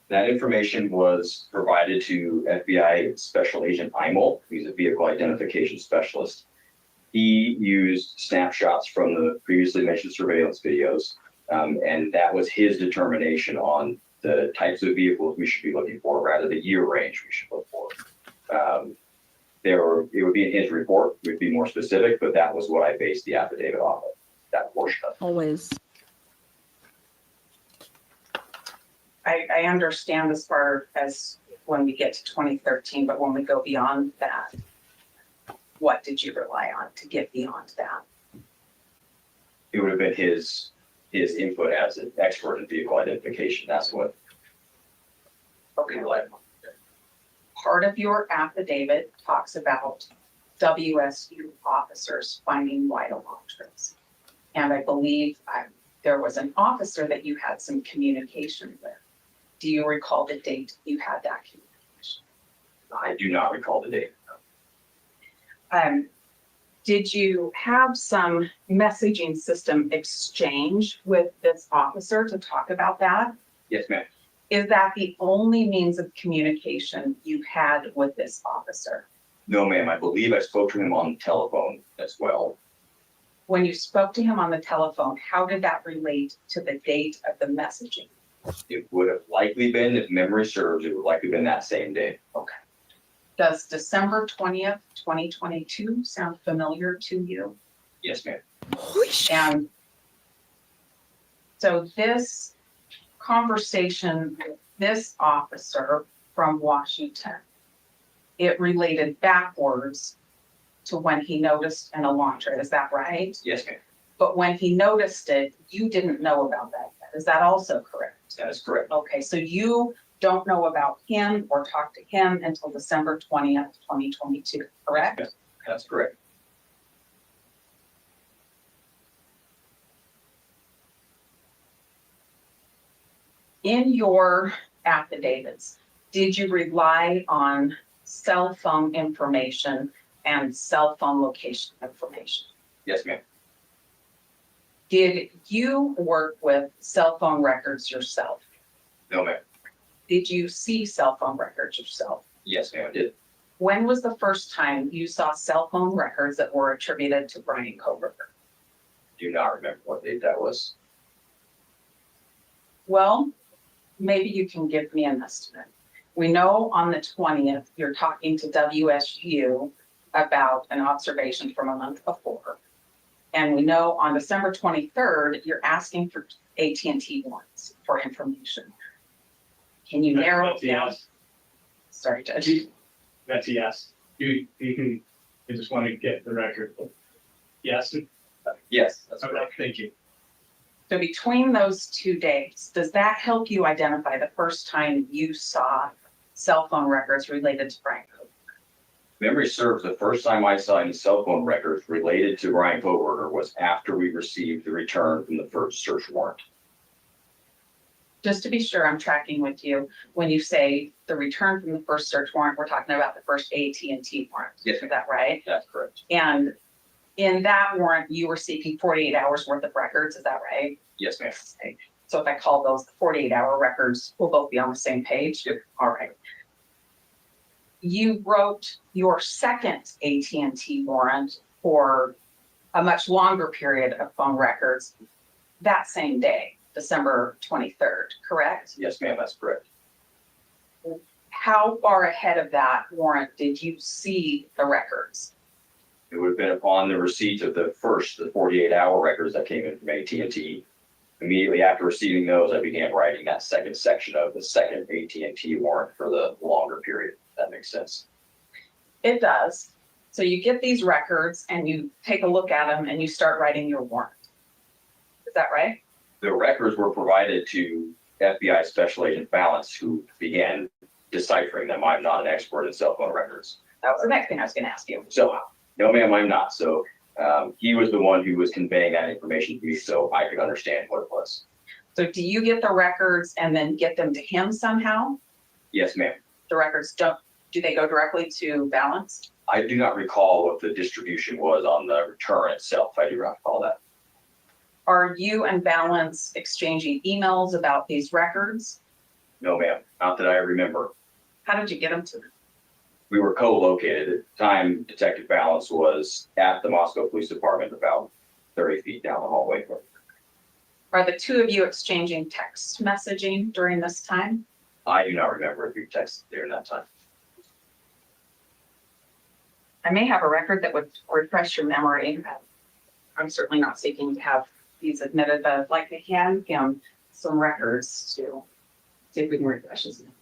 That information was provided to FBI Special Agent Imel. He's a vehicle identification specialist. He used snapshots from the previously mentioned surveillance videos, and that was his determination on the types of vehicles we should be looking for, rather the year range we should look for. it would be in his report, it would be more specific, but that was what I based the affidavit off of, that portion of it. Always. I understand as far as when we get to 2013, but when we go beyond that, what did you rely on to get beyond that? It would have been his input as an expert in vehicle identification. That's what. Okay. Part of your affidavit talks about WSU officers finding white elantras. And I believe there was an officer that you had some communication with. Do you recall the date you had that communication? I do not recall the date. Did you have some messaging system exchange with this officer to talk about that? Yes, ma'am. Is that the only means of communication you had with this officer? No, ma'am. I believe I spoke to him on the telephone as well. When you spoke to him on the telephone, how did that relate to the date of the messaging? It would have likely been, if memory serves, it would likely been that same day. Okay. Does December 20th, 2022 sound familiar to you? Yes, ma'am. And so this conversation with this officer from Washington, it related backwards to when he noticed an elantra. Is that right? Yes, ma'am. But when he noticed it, you didn't know about that yet. Is that also correct? That is correct. Okay, so you don't know about him or talk to him until December 20th, 2022, correct? Yes, that's correct. In your affidavits, did you rely on cell phone information and cell phone location information? Yes, ma'am. Did you work with cell phone records yourself? No, ma'am. Did you see cell phone records yourself? Yes, ma'am, I did. When was the first time you saw cell phone records that were attributed to Brian Koberger? Do not remember what date that was. Well, maybe you can give me an estimate. We know on the 20th, you're talking to WSU about an observation from a month before. And we know on December 23rd, you're asking for AT&T warrants for information. Can you narrow it down? Yes. Sorry, Judge. That's a yes. You just want to get the record. Yes. Yes, that's Okay, correct. thank you. So between those 2 dates, does that help you identify the first time you saw cell phone records related to Brian Koberger? Memory serves, the first time I saw any cell phone records related to Brian Koberger was after we received the return from the first search warrant. Just to be sure I'm tracking with you, when you say the return from the first search warrant, we're talking about the first AT&T warrant. Yes, Is that right? that's correct. And in that warrant, you were seeking 48 hours worth of records. Is that right? Yes, ma'am. Okay. So if I call those the 48-hour records, we'll both be on the same page? Yep. All right. You wrote your second AT&T warrant for a much longer period of phone records that same day, December 23rd, correct? Yes, ma'am, that's correct. How far ahead of that warrant did you see the records? It would have been upon the receipt of the 48-hour records that came in from AT&T. Immediately after receiving those, I began writing that second section of the second AT&T warrant for the longer period. If that makes sense. It does. So you get these records and you take a look at them and you start writing your warrant. Is that right? The records were provided to FBI Special Agent Balance, who began deciphering them. I'm not an expert in cell phone records. That was the next thing I was going to ask you. So, no, ma'am, I'm not. So he was the one who was conveying that information to me so I could understand what it was. So do you get the records and then get them to him somehow? Yes, ma'am. The records do they go directly to Balance? I do not recall what the distribution was on the return itself. I do not recall that. Are you and Balance exchanging emails about these records? No, ma'am, not that I remember. How did you get them to them? We were co-located. At the time, Detective Balance was at the Moscow Police Department about 30 feet down the hallway. Are the two of you exchanging text messaging during this time? I do not remember if you texted during that time. I may have a record that would refresh your memory. I'm certainly not seeking to have these admitted, but I'd like to hand him some records to see if we can refresh his memory.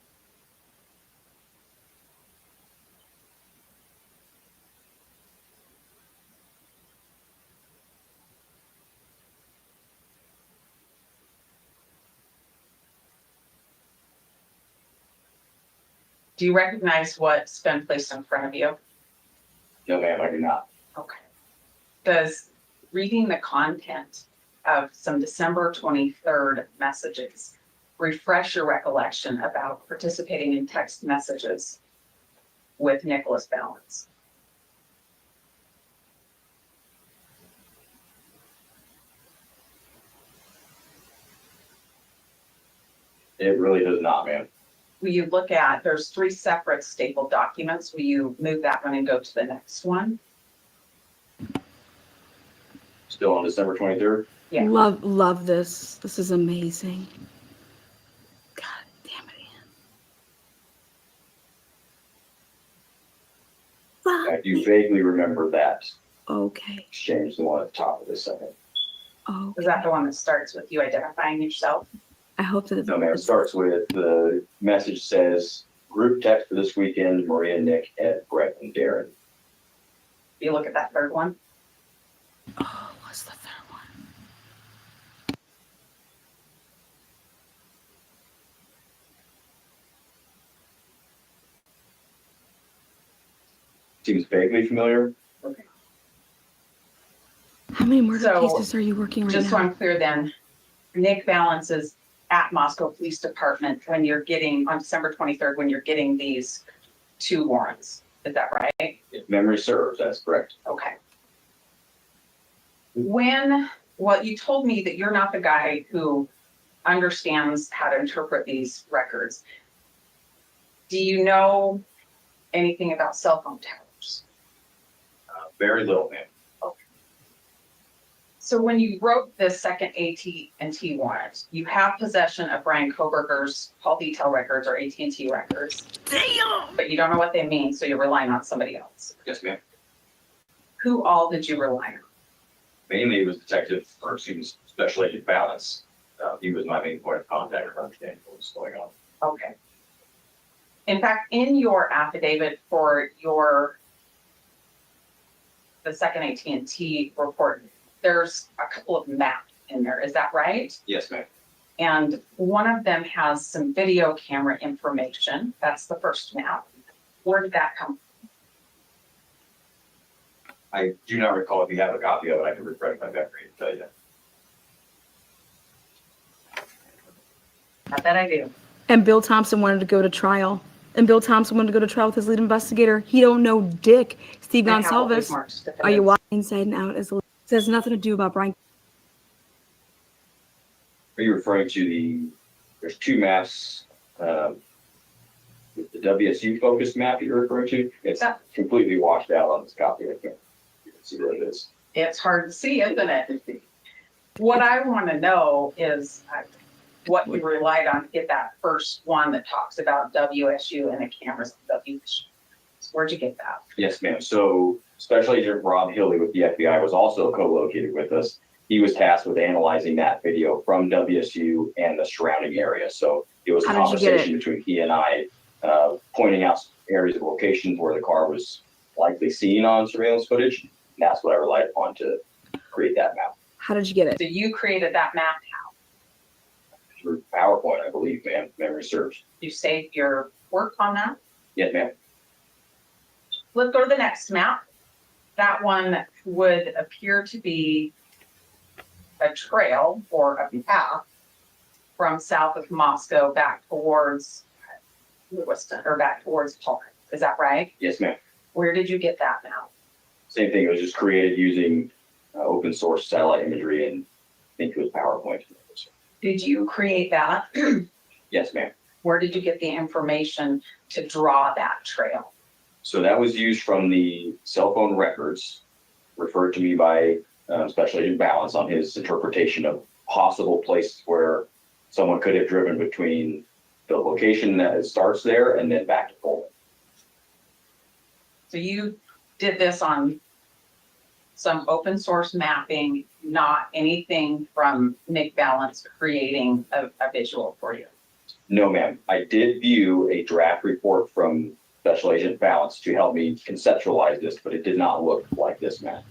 Do you recognize what's been placed in front of you? No, ma'am, I do not. Okay. Does reading the content of some December 23rd messages refresh your recollection about participating in text messages with Nicholas Balance? It really does not, ma'am. Will you look at, there's 3 separate stapled documents. Will you move that one and go to the next one? Still on December 23rd? Yeah. Love this. This is amazing. God damn it, Ian. I do vaguely remember that Okay. exchange, the one at the top of this second. Oh. Is that the one that starts with you identifying yourself? I hope that No, ma'am, it starts with the message says, group text for this weekend, Maria, Nick, Ed, Brett, and Darren. You look at that third one. Oh, what's the third one? Seems vaguely familiar. Okay. How many murder So, cases are you working right just now? so I'm clear then, Nick Balance is at Moscow Police Department when you're getting, on December 23rd, when you're getting these 2 warrants. Is that right? If memory serves, that's correct. Okay. Well, you told me that you're not the guy who understands how to interpret these records. Do you know anything about cell phone towers? Very little, ma'am. So when you wrote this second AT&T warrant, you have possession of Brian Koberger's call detail records or AT&T records. Damn! But you don't know what they mean, so you're relying on somebody else. Yes, ma'am. Who all did you rely on? Mainly it was Special Agent Balance. He was my main point of contact for understanding what was going on. Okay. In fact, in your affidavit for the second AT&T report, there's a couple of maps in there. Is that right? Yes, ma'am. And one of them has some video camera information. That's the first map. Where did that come from? I do not recall. If you have a copy of it, I can refresh my memory and tell you. I bet I do. And Bill Thompson wanted to go to trial. With his lead investigator. He don't know dick. Steve I have all these Gonsalves. marks to Are you finish. watching Inside and Out? It has nothing to do about Brian. Are you referring to there's 2 maps, the WSU focused map you're referring to? It's completely washed out on this copy right there. You can see where it is. It's hard to see, isn't it? What I want to know is what you relied on to get that first one that talks about WSU and the cameras of WSU. Where'd you get that? Yes, ma'am. So Special Agent Rob Hilley with the FBI was also co-located with us. He was tasked with analyzing that video from WSU and the surrounding area. So it was a How did you get conversation between he and I, pointing out areas of locations where the car was likely seen on surveillance footage. And that's what I relied upon to create that map. How did you get it? So you created that map how? Through PowerPoint, I believe, ma'am. Memory serves. You saved your work on that? Yes, ma'am. Let's go to the next map. That one would appear to be a trail or a path from south of Moscow back towards Lewiston or back towards Polk. Is that right? Yes, ma'am. Where did you get that map? Same thing. It was just created using open source satellite imagery, and I think it was PowerPoint. Did you create that? Yes, ma'am. Where did you get the information to draw that trail? So that was used from the cell phone records referred to me by Special Agent Balance on his interpretation of possible places where someone could have driven between the location that it starts there and then back to Poland. So you did this on some open source mapping, not anything from Nick Balance creating a visual for you. No, ma'am. I did view a draft report from Special Agent Balance to help me conceptualize this, but it did not look like this, ma'am.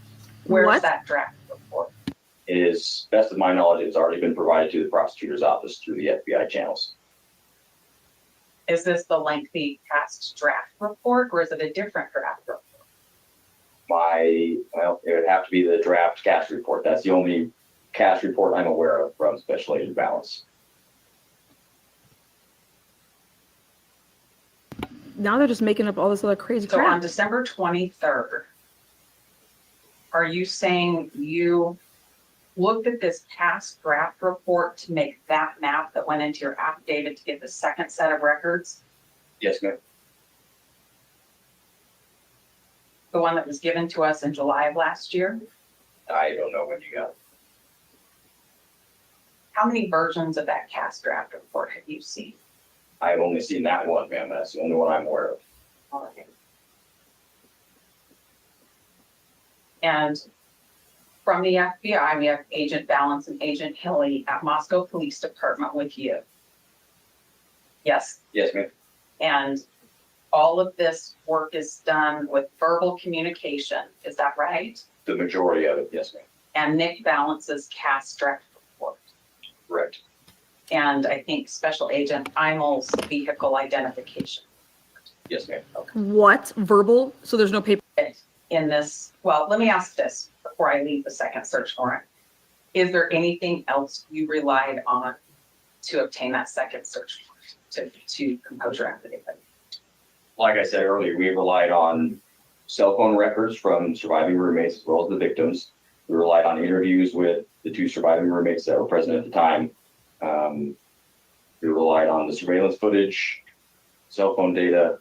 Where's What? that draft report? It is, best of my knowledge, it's already been provided to the prosecutor's office through the FBI channels. Is this the lengthy past draft report or is it a different draft report? Well, it would have to be the draft cash report. That's the only cash report I'm aware of from Special Agent Balance. Now they're just making up all this other crazy So on crap. December 23rd, are you saying you looked at this past draft report to make that map that went into your affidavit to get the second set of records? Yes, ma'am. The one that was given to us in July of last year? I don't know when you got it. How many versions of that cast draft report have you seen? I've only seen that one, ma'am. That's the only one I'm aware of. Okay. And from the FBI, we have Agent Balance and Agent Hilly at Moscow Police Department with you. Yes? Yes, ma'am. And all of this work is done with verbal communication, is that right? The majority of it, yes, ma'am. And Nick Balance's cast draft report. Correct. And I think Special Agent Imel's vehicle identification. Yes, ma'am. What? Verbal? So there's no paper? In this, well, let me ask this before I leave the second search warrant. Is there anything else you relied on to obtain that second search warrant to compose your affidavit? Like I said earlier, we relied on cell phone records from surviving roommates as well as the victims. We relied on interviews with the two surviving roommates that were present at the time. We relied on the surveillance footage, cell phone data.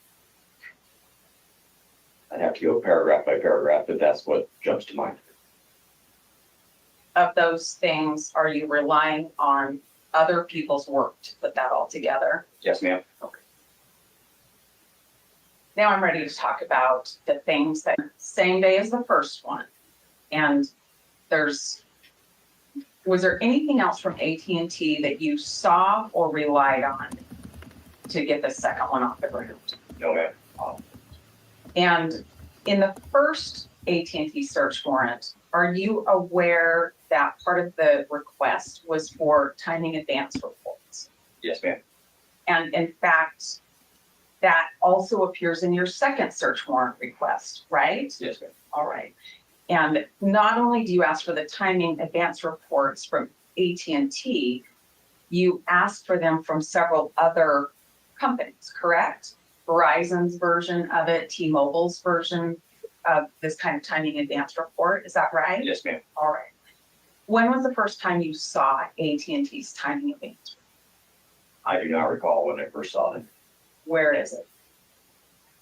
I'd have to go paragraph by paragraph, but that's what jumps to mind. Of those things, are you relying on other people's work to put that all together? Yes, ma'am. Okay. Now I'm ready to talk about the things that same day as the first one. And was there anything else from AT&T that you saw or relied on to get the second one off the ground? No, ma'am. And in the first AT&T search warrant, are you aware that part of the request was for timing advance reports? Yes, ma'am. And in fact, that also appears in your second search warrant request, right? Yes, ma'am. All right. And not only do you ask for the timing advance reports from AT&T, you ask for them from several other companies, correct? Verizon's version of it, T-Mobile's version of this kind of timing advance report, is that right? Yes, ma'am. All right. When was the first time you saw AT&T's timing advance? I do not recall when I first saw them. Where is it?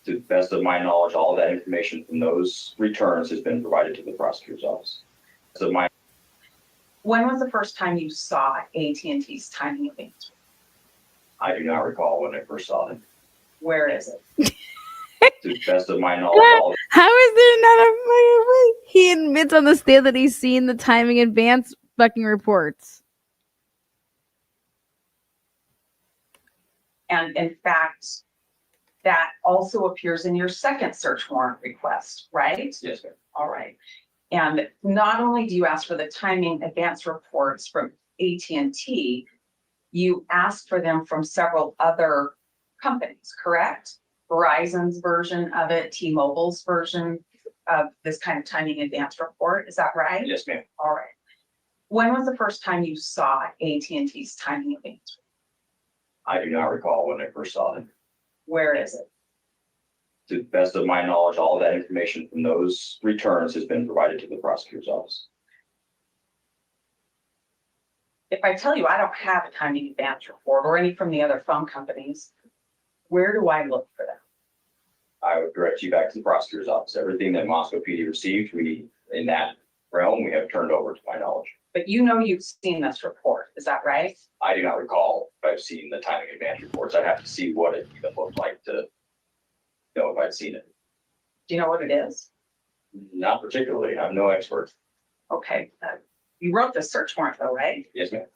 To the best of my knowledge, all of that information from those returns has been provided to the prosecutor's office. So When was the first time you saw AT&T's timing advance? I do not recall when I first saw them. Where is it? To the best of my knowledge, all How is there not a fucking way? He admits on the stand that he's seen the timing advance fucking reports. And in fact, that also appears in your second search warrant request, right? Yes, ma'am. All right. And not only do you ask for the timing advance reports from AT&T, you ask for them from several other companies, correct? Verizon's version of it, T-Mobile's version of this kind of timing advance report, is that right? Yes, ma'am. All right. When was the first time you saw AT&T's timing advance? I do not recall when I first saw them. Where is it? To the best of my knowledge, all of that information from those returns has been provided to the prosecutor's office. If I tell you I don't have a timing advance report or any from the other phone companies, where do I look for them? I would direct you back to the prosecutor's office. Everything that Moscow PD received, in that realm, we have turned over to my knowledge. But you know you've seen this report, is that right? I do not recall if I've seen the timing advance reports. I'd have to see what it even looked like to know if I'd seen it. Do you know what it is? Not particularly. I'm no expert. Okay, you wrote the search warrant though, right? Yes, ma'am.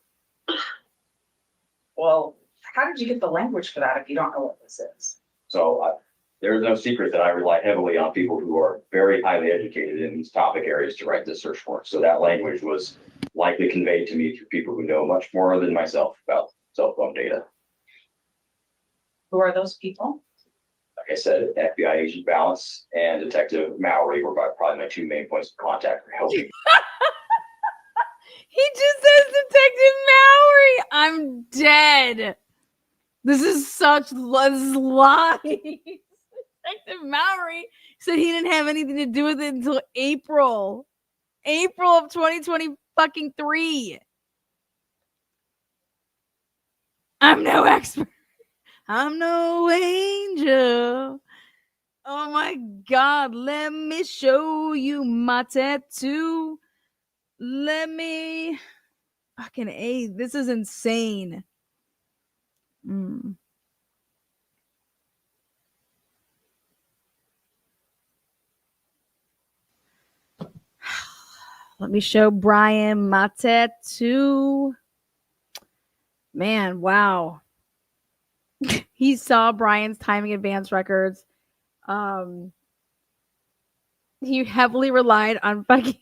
Well, how did you get the language for that if you don't know what this is? So there's no secret that I rely heavily on people who are very highly educated in these topic areas to write this search warrant. So that language was likely conveyed to me through people who know much more than myself about cell phone data. Who are those people? Like I said, FBI agent Balance and Detective Mowry were probably my two main points of contact for helping. He just says Detective Mowry. I'm dead. This is such lies. Detective Mowry said he didn't have anything to do with it until April of 2023. I'm no expert. I'm no angel. Oh my God. Let me show you my tattoo. Let me fucking A. This is insane. Let me show Brian my tattoo. Man, wow. He saw Brian's timing advance records. He heavily relied on fucking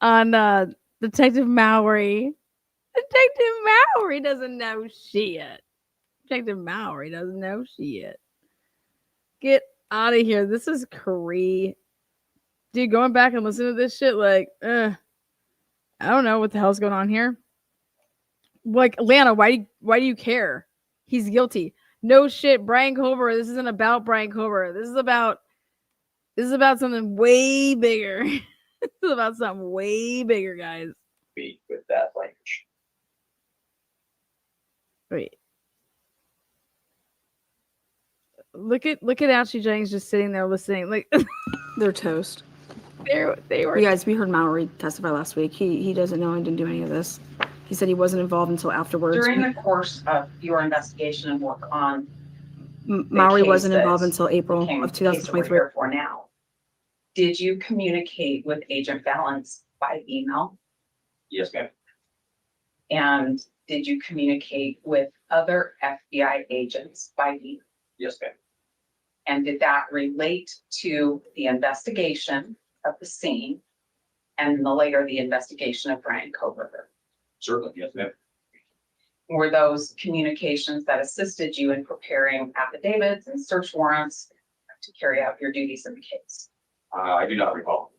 on Detective Mowry. Detective Mowry doesn't know shit. Detective Mowry doesn't know shit. Get out of here. This is crazy. Dude, going back and listening to this shit, like, I don't know what the hell's going on here. Like, Lana, why do you care? He's guilty. No shit, Brian Cover. This isn't about Brian Cover. This is about something way bigger. This is about something way bigger, guys. Be with that language. Wait. Look at Ashley Jennings just sitting there listening. Like they're toast. They were. You guys, we heard Mowry testify last week. He doesn't know I didn't do any of this. He said he wasn't involved until afterwards. During the course of your investigation and work on Mowry wasn't involved until April of 2023. For now, did you communicate with Agent Balance by email? Yes, ma'am. And did you communicate with other FBI agents by email? Yes, ma'am. And did that relate to the investigation of the scene and later the investigation of Brian Coburger? Certainly, yes, ma'am. Were those communications that assisted you in preparing affidavits and search warrants to carry out your duties in the case? I do not recall.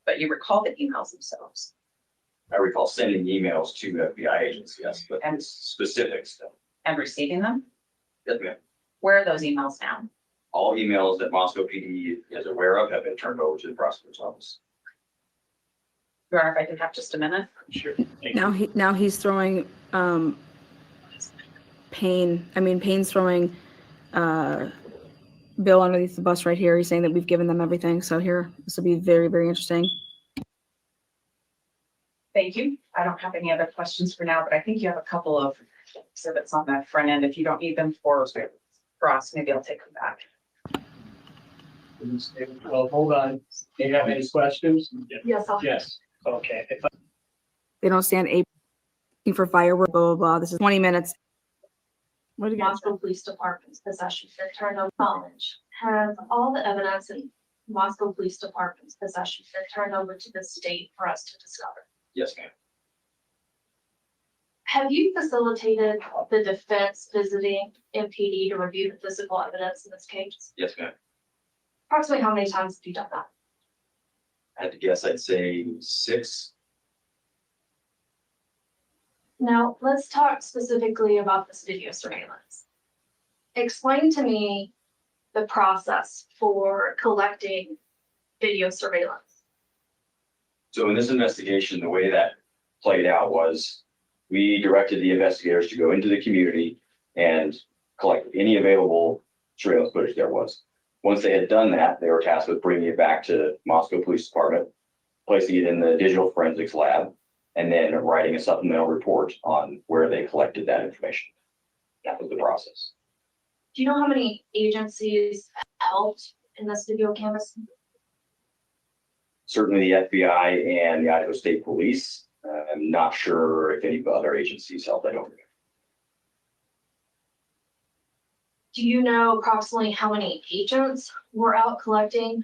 But you recall the emails themselves? I recall sending emails to FBI agents, yes, but and specifics. And receiving them? Yes, ma'am. Where are those emails now? All emails that Moscow PD is aware of have been turned over to the prosecutor's office. Your Honor, if I can have just a minute. Sure. Now he's throwing Payne's throwing Bill underneath the bus right here. He's saying that we've given them everything. So here, this will be very, very interesting. Thank you. I don't have any other questions for now, but I think you have a couple of exhibits on that front end. If you don't need them for us, maybe I'll take them back. Well, hold on. Do you have any questions? Yes, Yes. Okay. They don't stand for fireworks, blah, blah, blah. This is 20 minutes. What do you Moscow Police Department's possession returned over knowledge. Have all the evidence in Moscow Police Department's possession returned over to the state for us to discover? Yes, ma'am. Have you facilitated the defense visiting MPD to review the physical evidence in this case? Yes, ma'am. Approximately how many times have you done that? I had to guess, I'd say 6. Now, let's talk specifically about this video surveillance. Explain to me the process for collecting video surveillance. So in this investigation, the way that played out was we directed the investigators to go into the community and collect any available surveillance footage there was. Once they had done that, they were tasked with bringing it back to Moscow Police Department, placing it in the digital forensics lab, and then writing a supplemental report on where they collected that information. That was the process. Do you know how many agencies helped in this video canvas? Certainly the FBI and the Idaho State Police. I'm not sure if any other agencies held that over. Do you know approximately how many agents were out collecting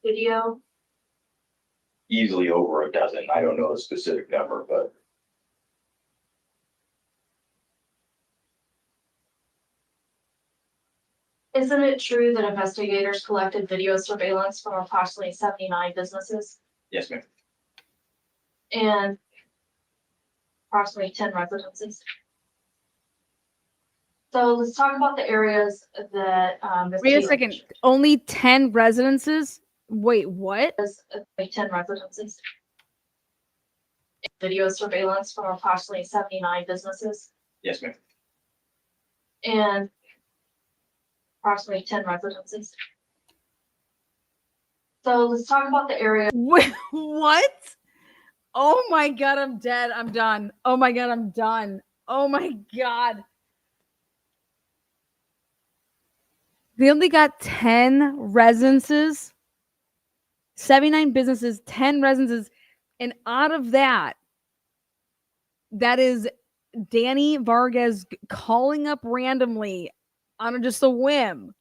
video? Easily over a dozen. I don't know the specific number, but Isn't it true that investigators collected video surveillance from approximately 79 businesses yes, ma'am. and approximately 10 residences? So let's talk about the areas that Wait a second. Only 10 residences? Wait, what? 10 residences. Video surveillance from approximately 79 businesses Yes, ma'am. and approximately 10 residences. So let's talk about the area. Wait, what? Oh my god, I'm dead. I'm done. Oh my god, I'm done. Oh my god. They only got 10 residences, 79 businesses, 10 residences, and out of that, that is Danny Vargas calling up randomly on just a whim.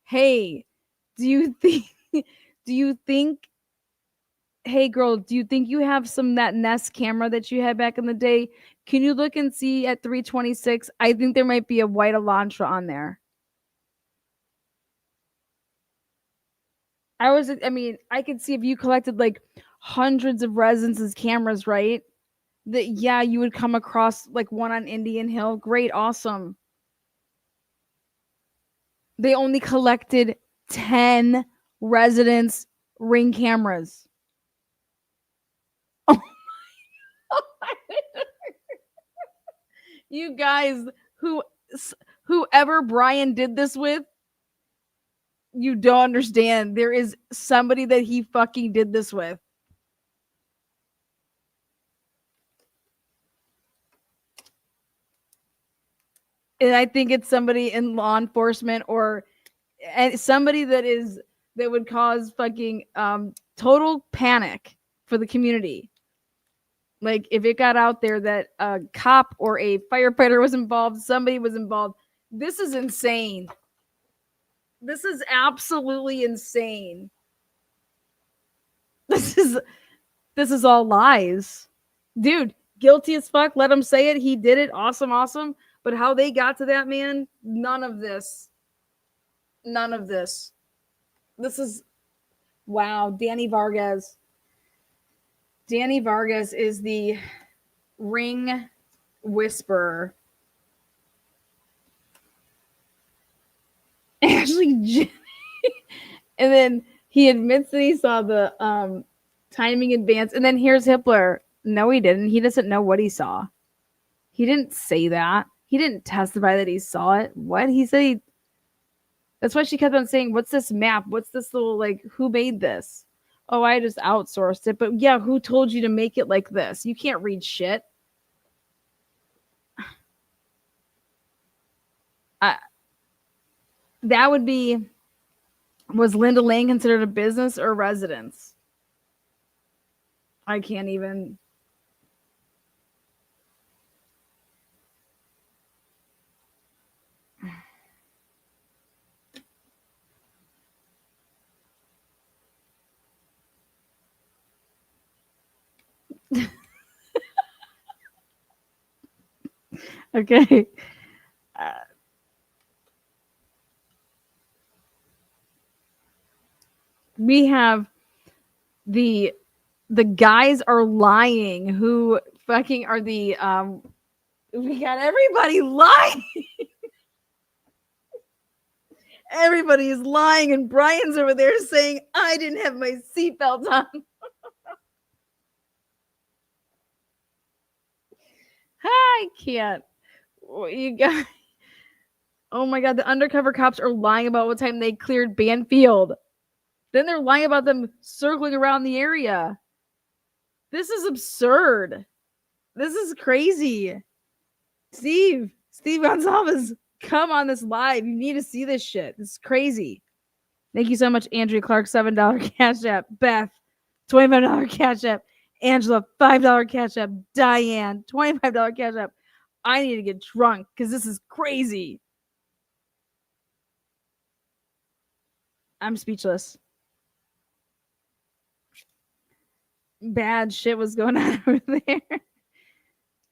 Hey, do you think hey girl, do you think you have that Nest camera that you had back in the day? Can you look and see at 326? I think there might be a white Elantra on there. I could see if you collected like hundreds of residences cameras, right? That yeah, you would come across like one on Indian Hill. Great, awesome. They only collected 10 residence ring cameras. Oh you guys, whoever Brian did this with, you don't understand. There is somebody that he fucking did this with. And I think it's somebody in law enforcement or somebody that would cause fucking total panic for the community. Like if it got out there that a cop or a firefighter was involved, somebody was involved. This is insane. This is absolutely insane. This is all lies. Dude, guilty as fuck. Let him say it. He did it. Awesome, awesome. But how they got to that man, none of this. None of this. This is wow, Danny Vargas. Danny Vargas is the ring whisperer. Actually, and then he admits that he saw the timing advance. And then here's Hitler. No, he didn't. He doesn't know what he saw. He didn't say that. He didn't testify that he saw it. What? He said that's why she kept on saying, what's this map? What's this little, like, who made this? Oh, I just outsourced it. But yeah, who told you to make it like this? You can't read shit. That would be, was Linda Lang considered a business or residence? I can't even. Okay. We have the guys are lying who fucking are the we got everybody lying. Everybody is lying and Brian's over there saying I didn't have my seatbelt on. I can't. You guys. Oh my god, the undercover cops are lying about what time they cleared Banfield. Then they're lying about them circling around the area. This is absurd. This is crazy. Steve Gonzalez, come on this live. You need to see this shit. This is crazy. Thank you so much, Andrea Clark, $7 Cash App. Beth, $25 Cash App. Angela, $5 Cash App. Diane, $25 Cash App. I need to get drunk because this is crazy. I'm speechless. Bad shit was going on over there.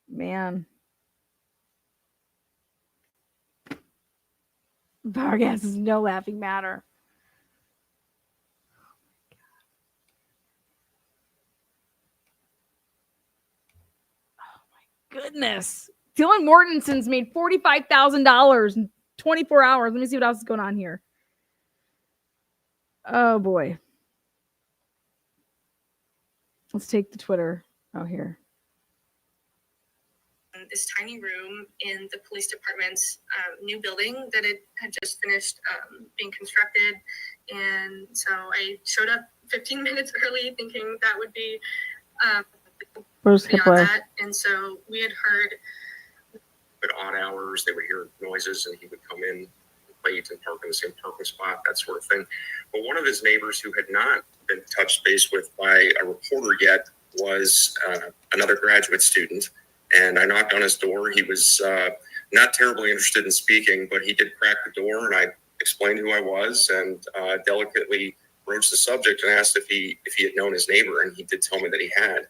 Man. Bar gas is no laughing matter. Goodness. Dylan Mortenson's made $45,000 in 24 hours. Let me see what else is going on here. Oh, boy. Let's take the Twitter. Oh, here. This tiny room in the police department's new building that it had just finished being constructed. And so I showed up 15 minutes early thinking that would be Where's beyond that. And so we had heard at odd hours, they would hear noises and he would come in late and park in the same parking spot, that sort of thing. But one of his neighbors who had not been touched base with by a reporter yet was another graduate student. And I knocked on his door. He was not terribly interested in speaking, but he did crack the door, and I explained who I was and delicately broached the subject and asked if he had known his neighbor, and he did tell me that he had,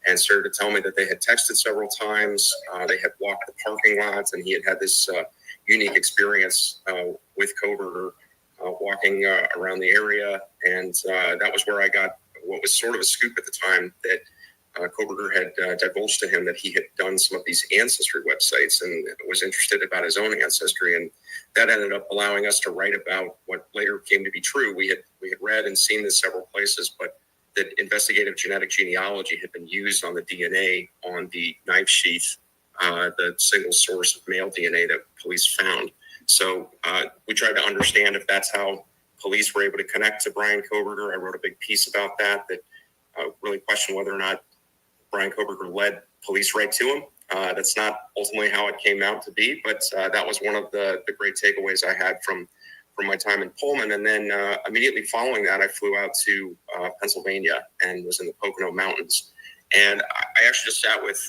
and started to tell me that they had texted several times, they had walked the parking lots, and he had had this unique experience with Koberger walking around the area, and that was where I got what was sort of a scoop at the time that Koberger had divulged to him that he had done some of these ancestry websites and was interested about his own ancestry, and that ended up allowing us to write about what later came to be true. We had read and seen this several places, but that investigative genetic genealogy had been used on the DNA on the knife sheath, the single source of male DNA that police found. So we tried to understand if that's how police were able to connect to Brian Koberger. I wrote a big piece about that really questioned whether or not Brian Koberger led police right to him. That's not ultimately how it came out to be, but that was one of the great takeaways I had from my time in Pullman. And then immediately following that, I flew out to Pennsylvania and was in the Pocono Mountains. And I actually just sat with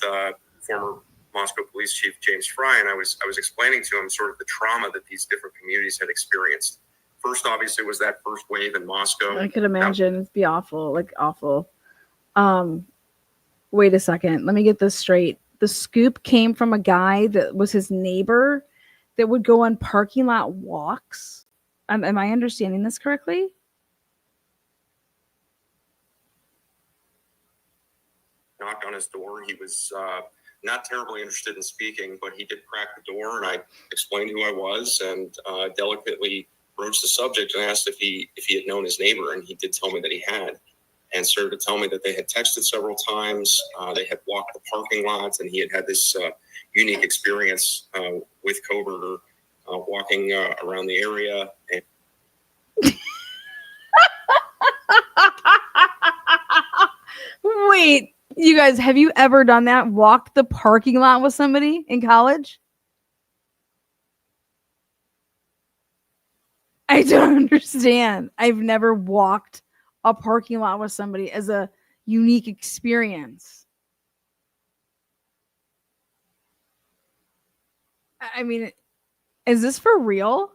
former Moscow Police Chief James Fry, and I was explaining to him sort of the trauma that these different communities had experienced. First, obviously, was that first wave in Moscow. I could imagine it'd be awful, like awful. Wait a second. Let me get this straight. The scoop came from a guy that was his neighbor that would go on parking lot walks. Am I understanding this correctly? Knocked on his door. He was not terribly interested in speaking, but he did crack the door, and I explained who I was and delicately broached the subject and asked if he had known his neighbor, and he did tell me that he had. And started to tell me that they had texted several times, they had walked the parking lots, and he had had this unique experience with Koberger walking around the area. And Wait, you guys, have you ever done that? Walked the parking lot with somebody in college? I don't understand. I've never walked a parking lot with somebody as a unique experience. I mean, is this for real?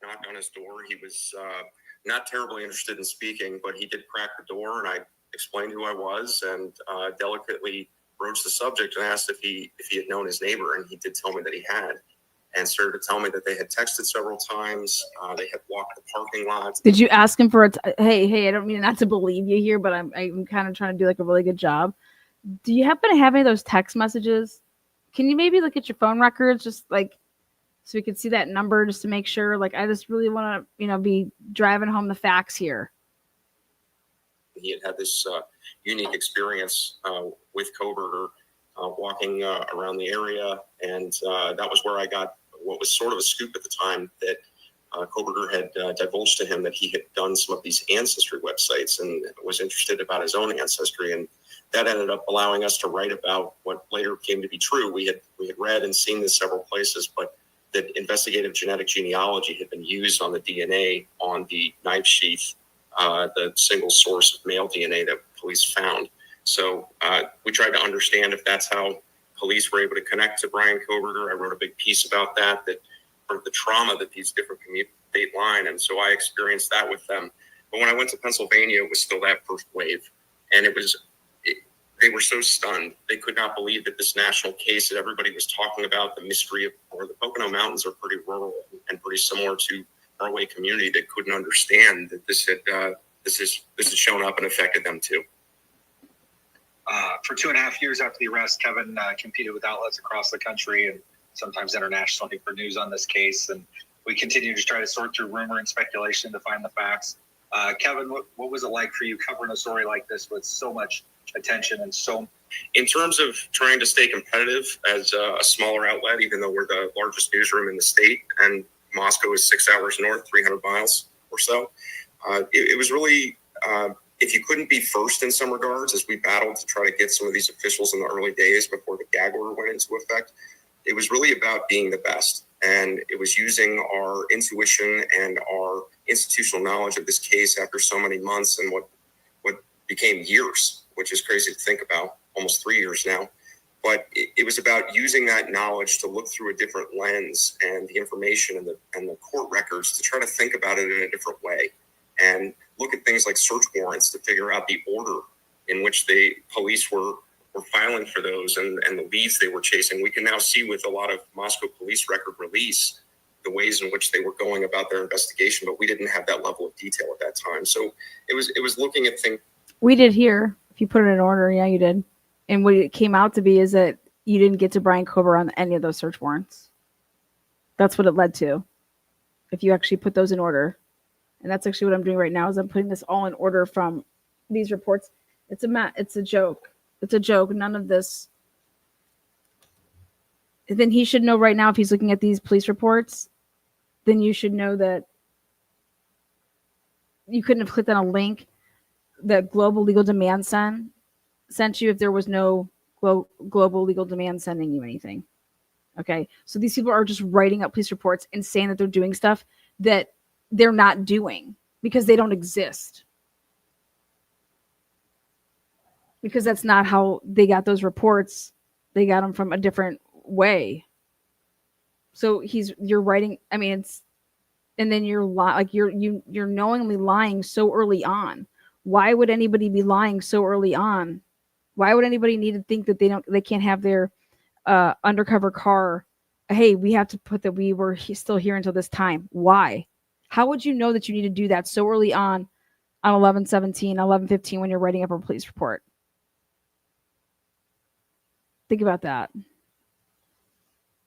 knocked on his door. He was not terribly interested in speaking, but he did crack the door, and I explained who I was and delicately broached the subject and asked if he had known his neighbor, and he did tell me that he had, and started to tell me that they had texted several times, they had walked the parking lots. Did you ask him for hey, I don't mean not to believe you here, but I'm kind of trying to do like a really good job. Do you happen to have any of those text messages? Can you maybe look at your phone records, just like so we can see that number, just to make sure? Like, I just really want to, be driving home the facts here. He had had this unique experience with Koberger walking around the area, and that was where I got what was sort of a scoop at the time that Koberger had divulged to him that he had done some of these ancestry websites and was interested about his own ancestry, and that ended up allowing us to write about what later came to be true. We had read and seen this several places, but that investigative genetic genealogy had been used on the DNA on the knife sheath, the single source of male DNA that police found. So we tried to understand if that's how police were able to connect to Brian Koberger. I wrote a big piece about that for the trauma that these different communities line. And so I experienced that with them. But when I went to Pennsylvania, it was still that first wave. And they were so stunned. They could not believe that this national case that everybody was talking about, the mystery of, or the Pocono Mountains are pretty rural and pretty similar to our away community. They couldn't understand that this had shown up and affected them too. For 2.5 years after the arrest, Kevin competed with outlets across the country and sometimes internationally for news on this case. And we continue to try to sort through rumor and speculation to find the facts. Kevin, what was it like for you covering a story like this with so much attention and so... In terms of trying to stay competitive as a smaller outlet, even though we're the largest newsroom in the state and Moscow is 6 hours north, 300 miles or so, it was really... if you couldn't be first in some regards, as we battled to try to get some of these officials in the early days before the gag order went into effect, it was really about being the best. And it was using our intuition and our institutional knowledge of this case after so many months and what became years, which is crazy to think about, almost 3 years now. But it was about using that knowledge to look through a different lens and the information and the court records to try to think about it in a different way. And look at things like search warrants to figure out the order in which the police were filing for those and the leads they were chasing. We can now see with a lot of Moscow police record release the ways in which they were going about their investigation, but we didn't have that level of detail at that time. So it was looking at things. We did here. If you put it in order, yeah, you did. And what it came out to be is that you didn't get to Brian Kober on any of those search warrants. That's what it led to. If you actually put those in order. And that's actually what I'm doing right now is I'm putting this all in order from these reports. It's a joke. It's a joke. None of this. Then he should know right now if he's looking at these police reports, then you should know that you couldn't have clicked on a link that Global Legal Demand sent you if there was no Global Legal Demand sending you anything. Okay. So these people are just writing up police reports and saying that they're doing stuff that they're not doing because they don't exist. Because that's not how they got those reports. They got them from a different way. So you're writing, I mean, and then you're knowingly lying so early on. Why would anybody be lying so early on? Why would anybody need to think that they can't have their undercover car? Hey, we have to put that we were still here until this time. Why? How would you know that you need to do that so early on 11/17, 11/15 when you're writing up a police report? Think about that.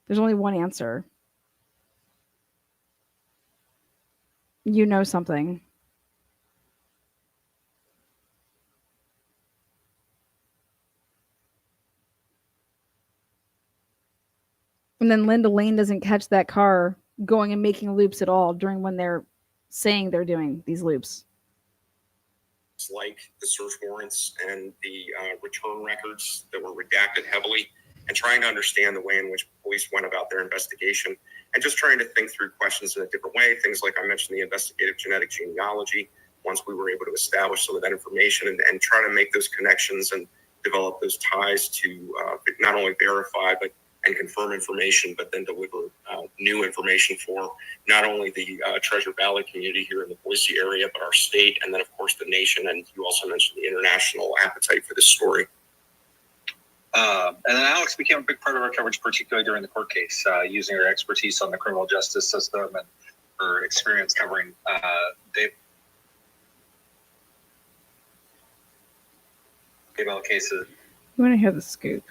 There's only one answer. You know something. And then Linda Lane doesn't catch that car going and making loops at all during when they're saying they're doing these loops. Like the search warrants and the return records that were redacted heavily, and trying to understand the way in which police went about their investigation, and just trying to think through questions in a different way. Things like I mentioned, the investigative genetic genealogy, once we were able to establish some of that information and try to make those connections and develop those ties to not only verify and confirm information, but then deliver new information for not only the Treasure Valley community here in the Boise area, but our state, and then of course the nation. And you also mentioned the international appetite for this story. And then Alex became a big part of our coverage, particularly during the court case, using her expertise on the criminal justice system and her experience covering Dave Bell cases. You want to hear the scoop?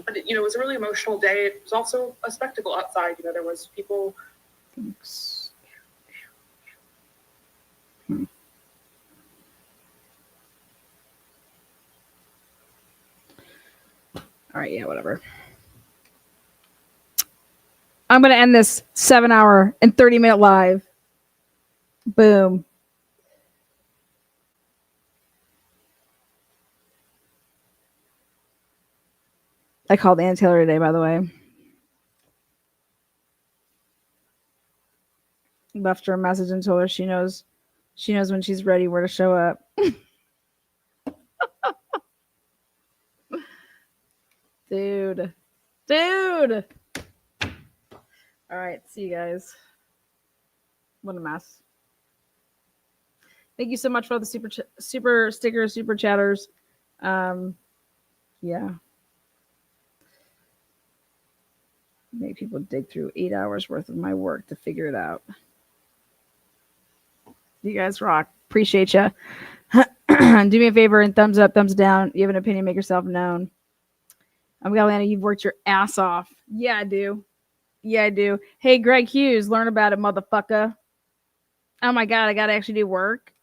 But it was a really emotional day. It was also a spectacle outside. There was people. Thanks. All right, yeah, whatever. I'm going to end this 7-hour and 30-minute live. Boom. I called Ann Taylor today, by the way. Left her a message and told her she knows when she's ready where to show up. Dude. All right, see you guys. What a mess. Thank you so much for all the super stickers, super chatters. Yeah. Make people dig through 8 hours worth of my work to figure it out. You guys rock. Appreciate you. Do me a favor and thumbs up, thumbs down. You have an opinion, make yourself known. I'm Galana, you've worked your ass off. Yeah, I do. Hey, Greg Hughes, learn about it, motherfucker. Oh my God, I gotta actually do work.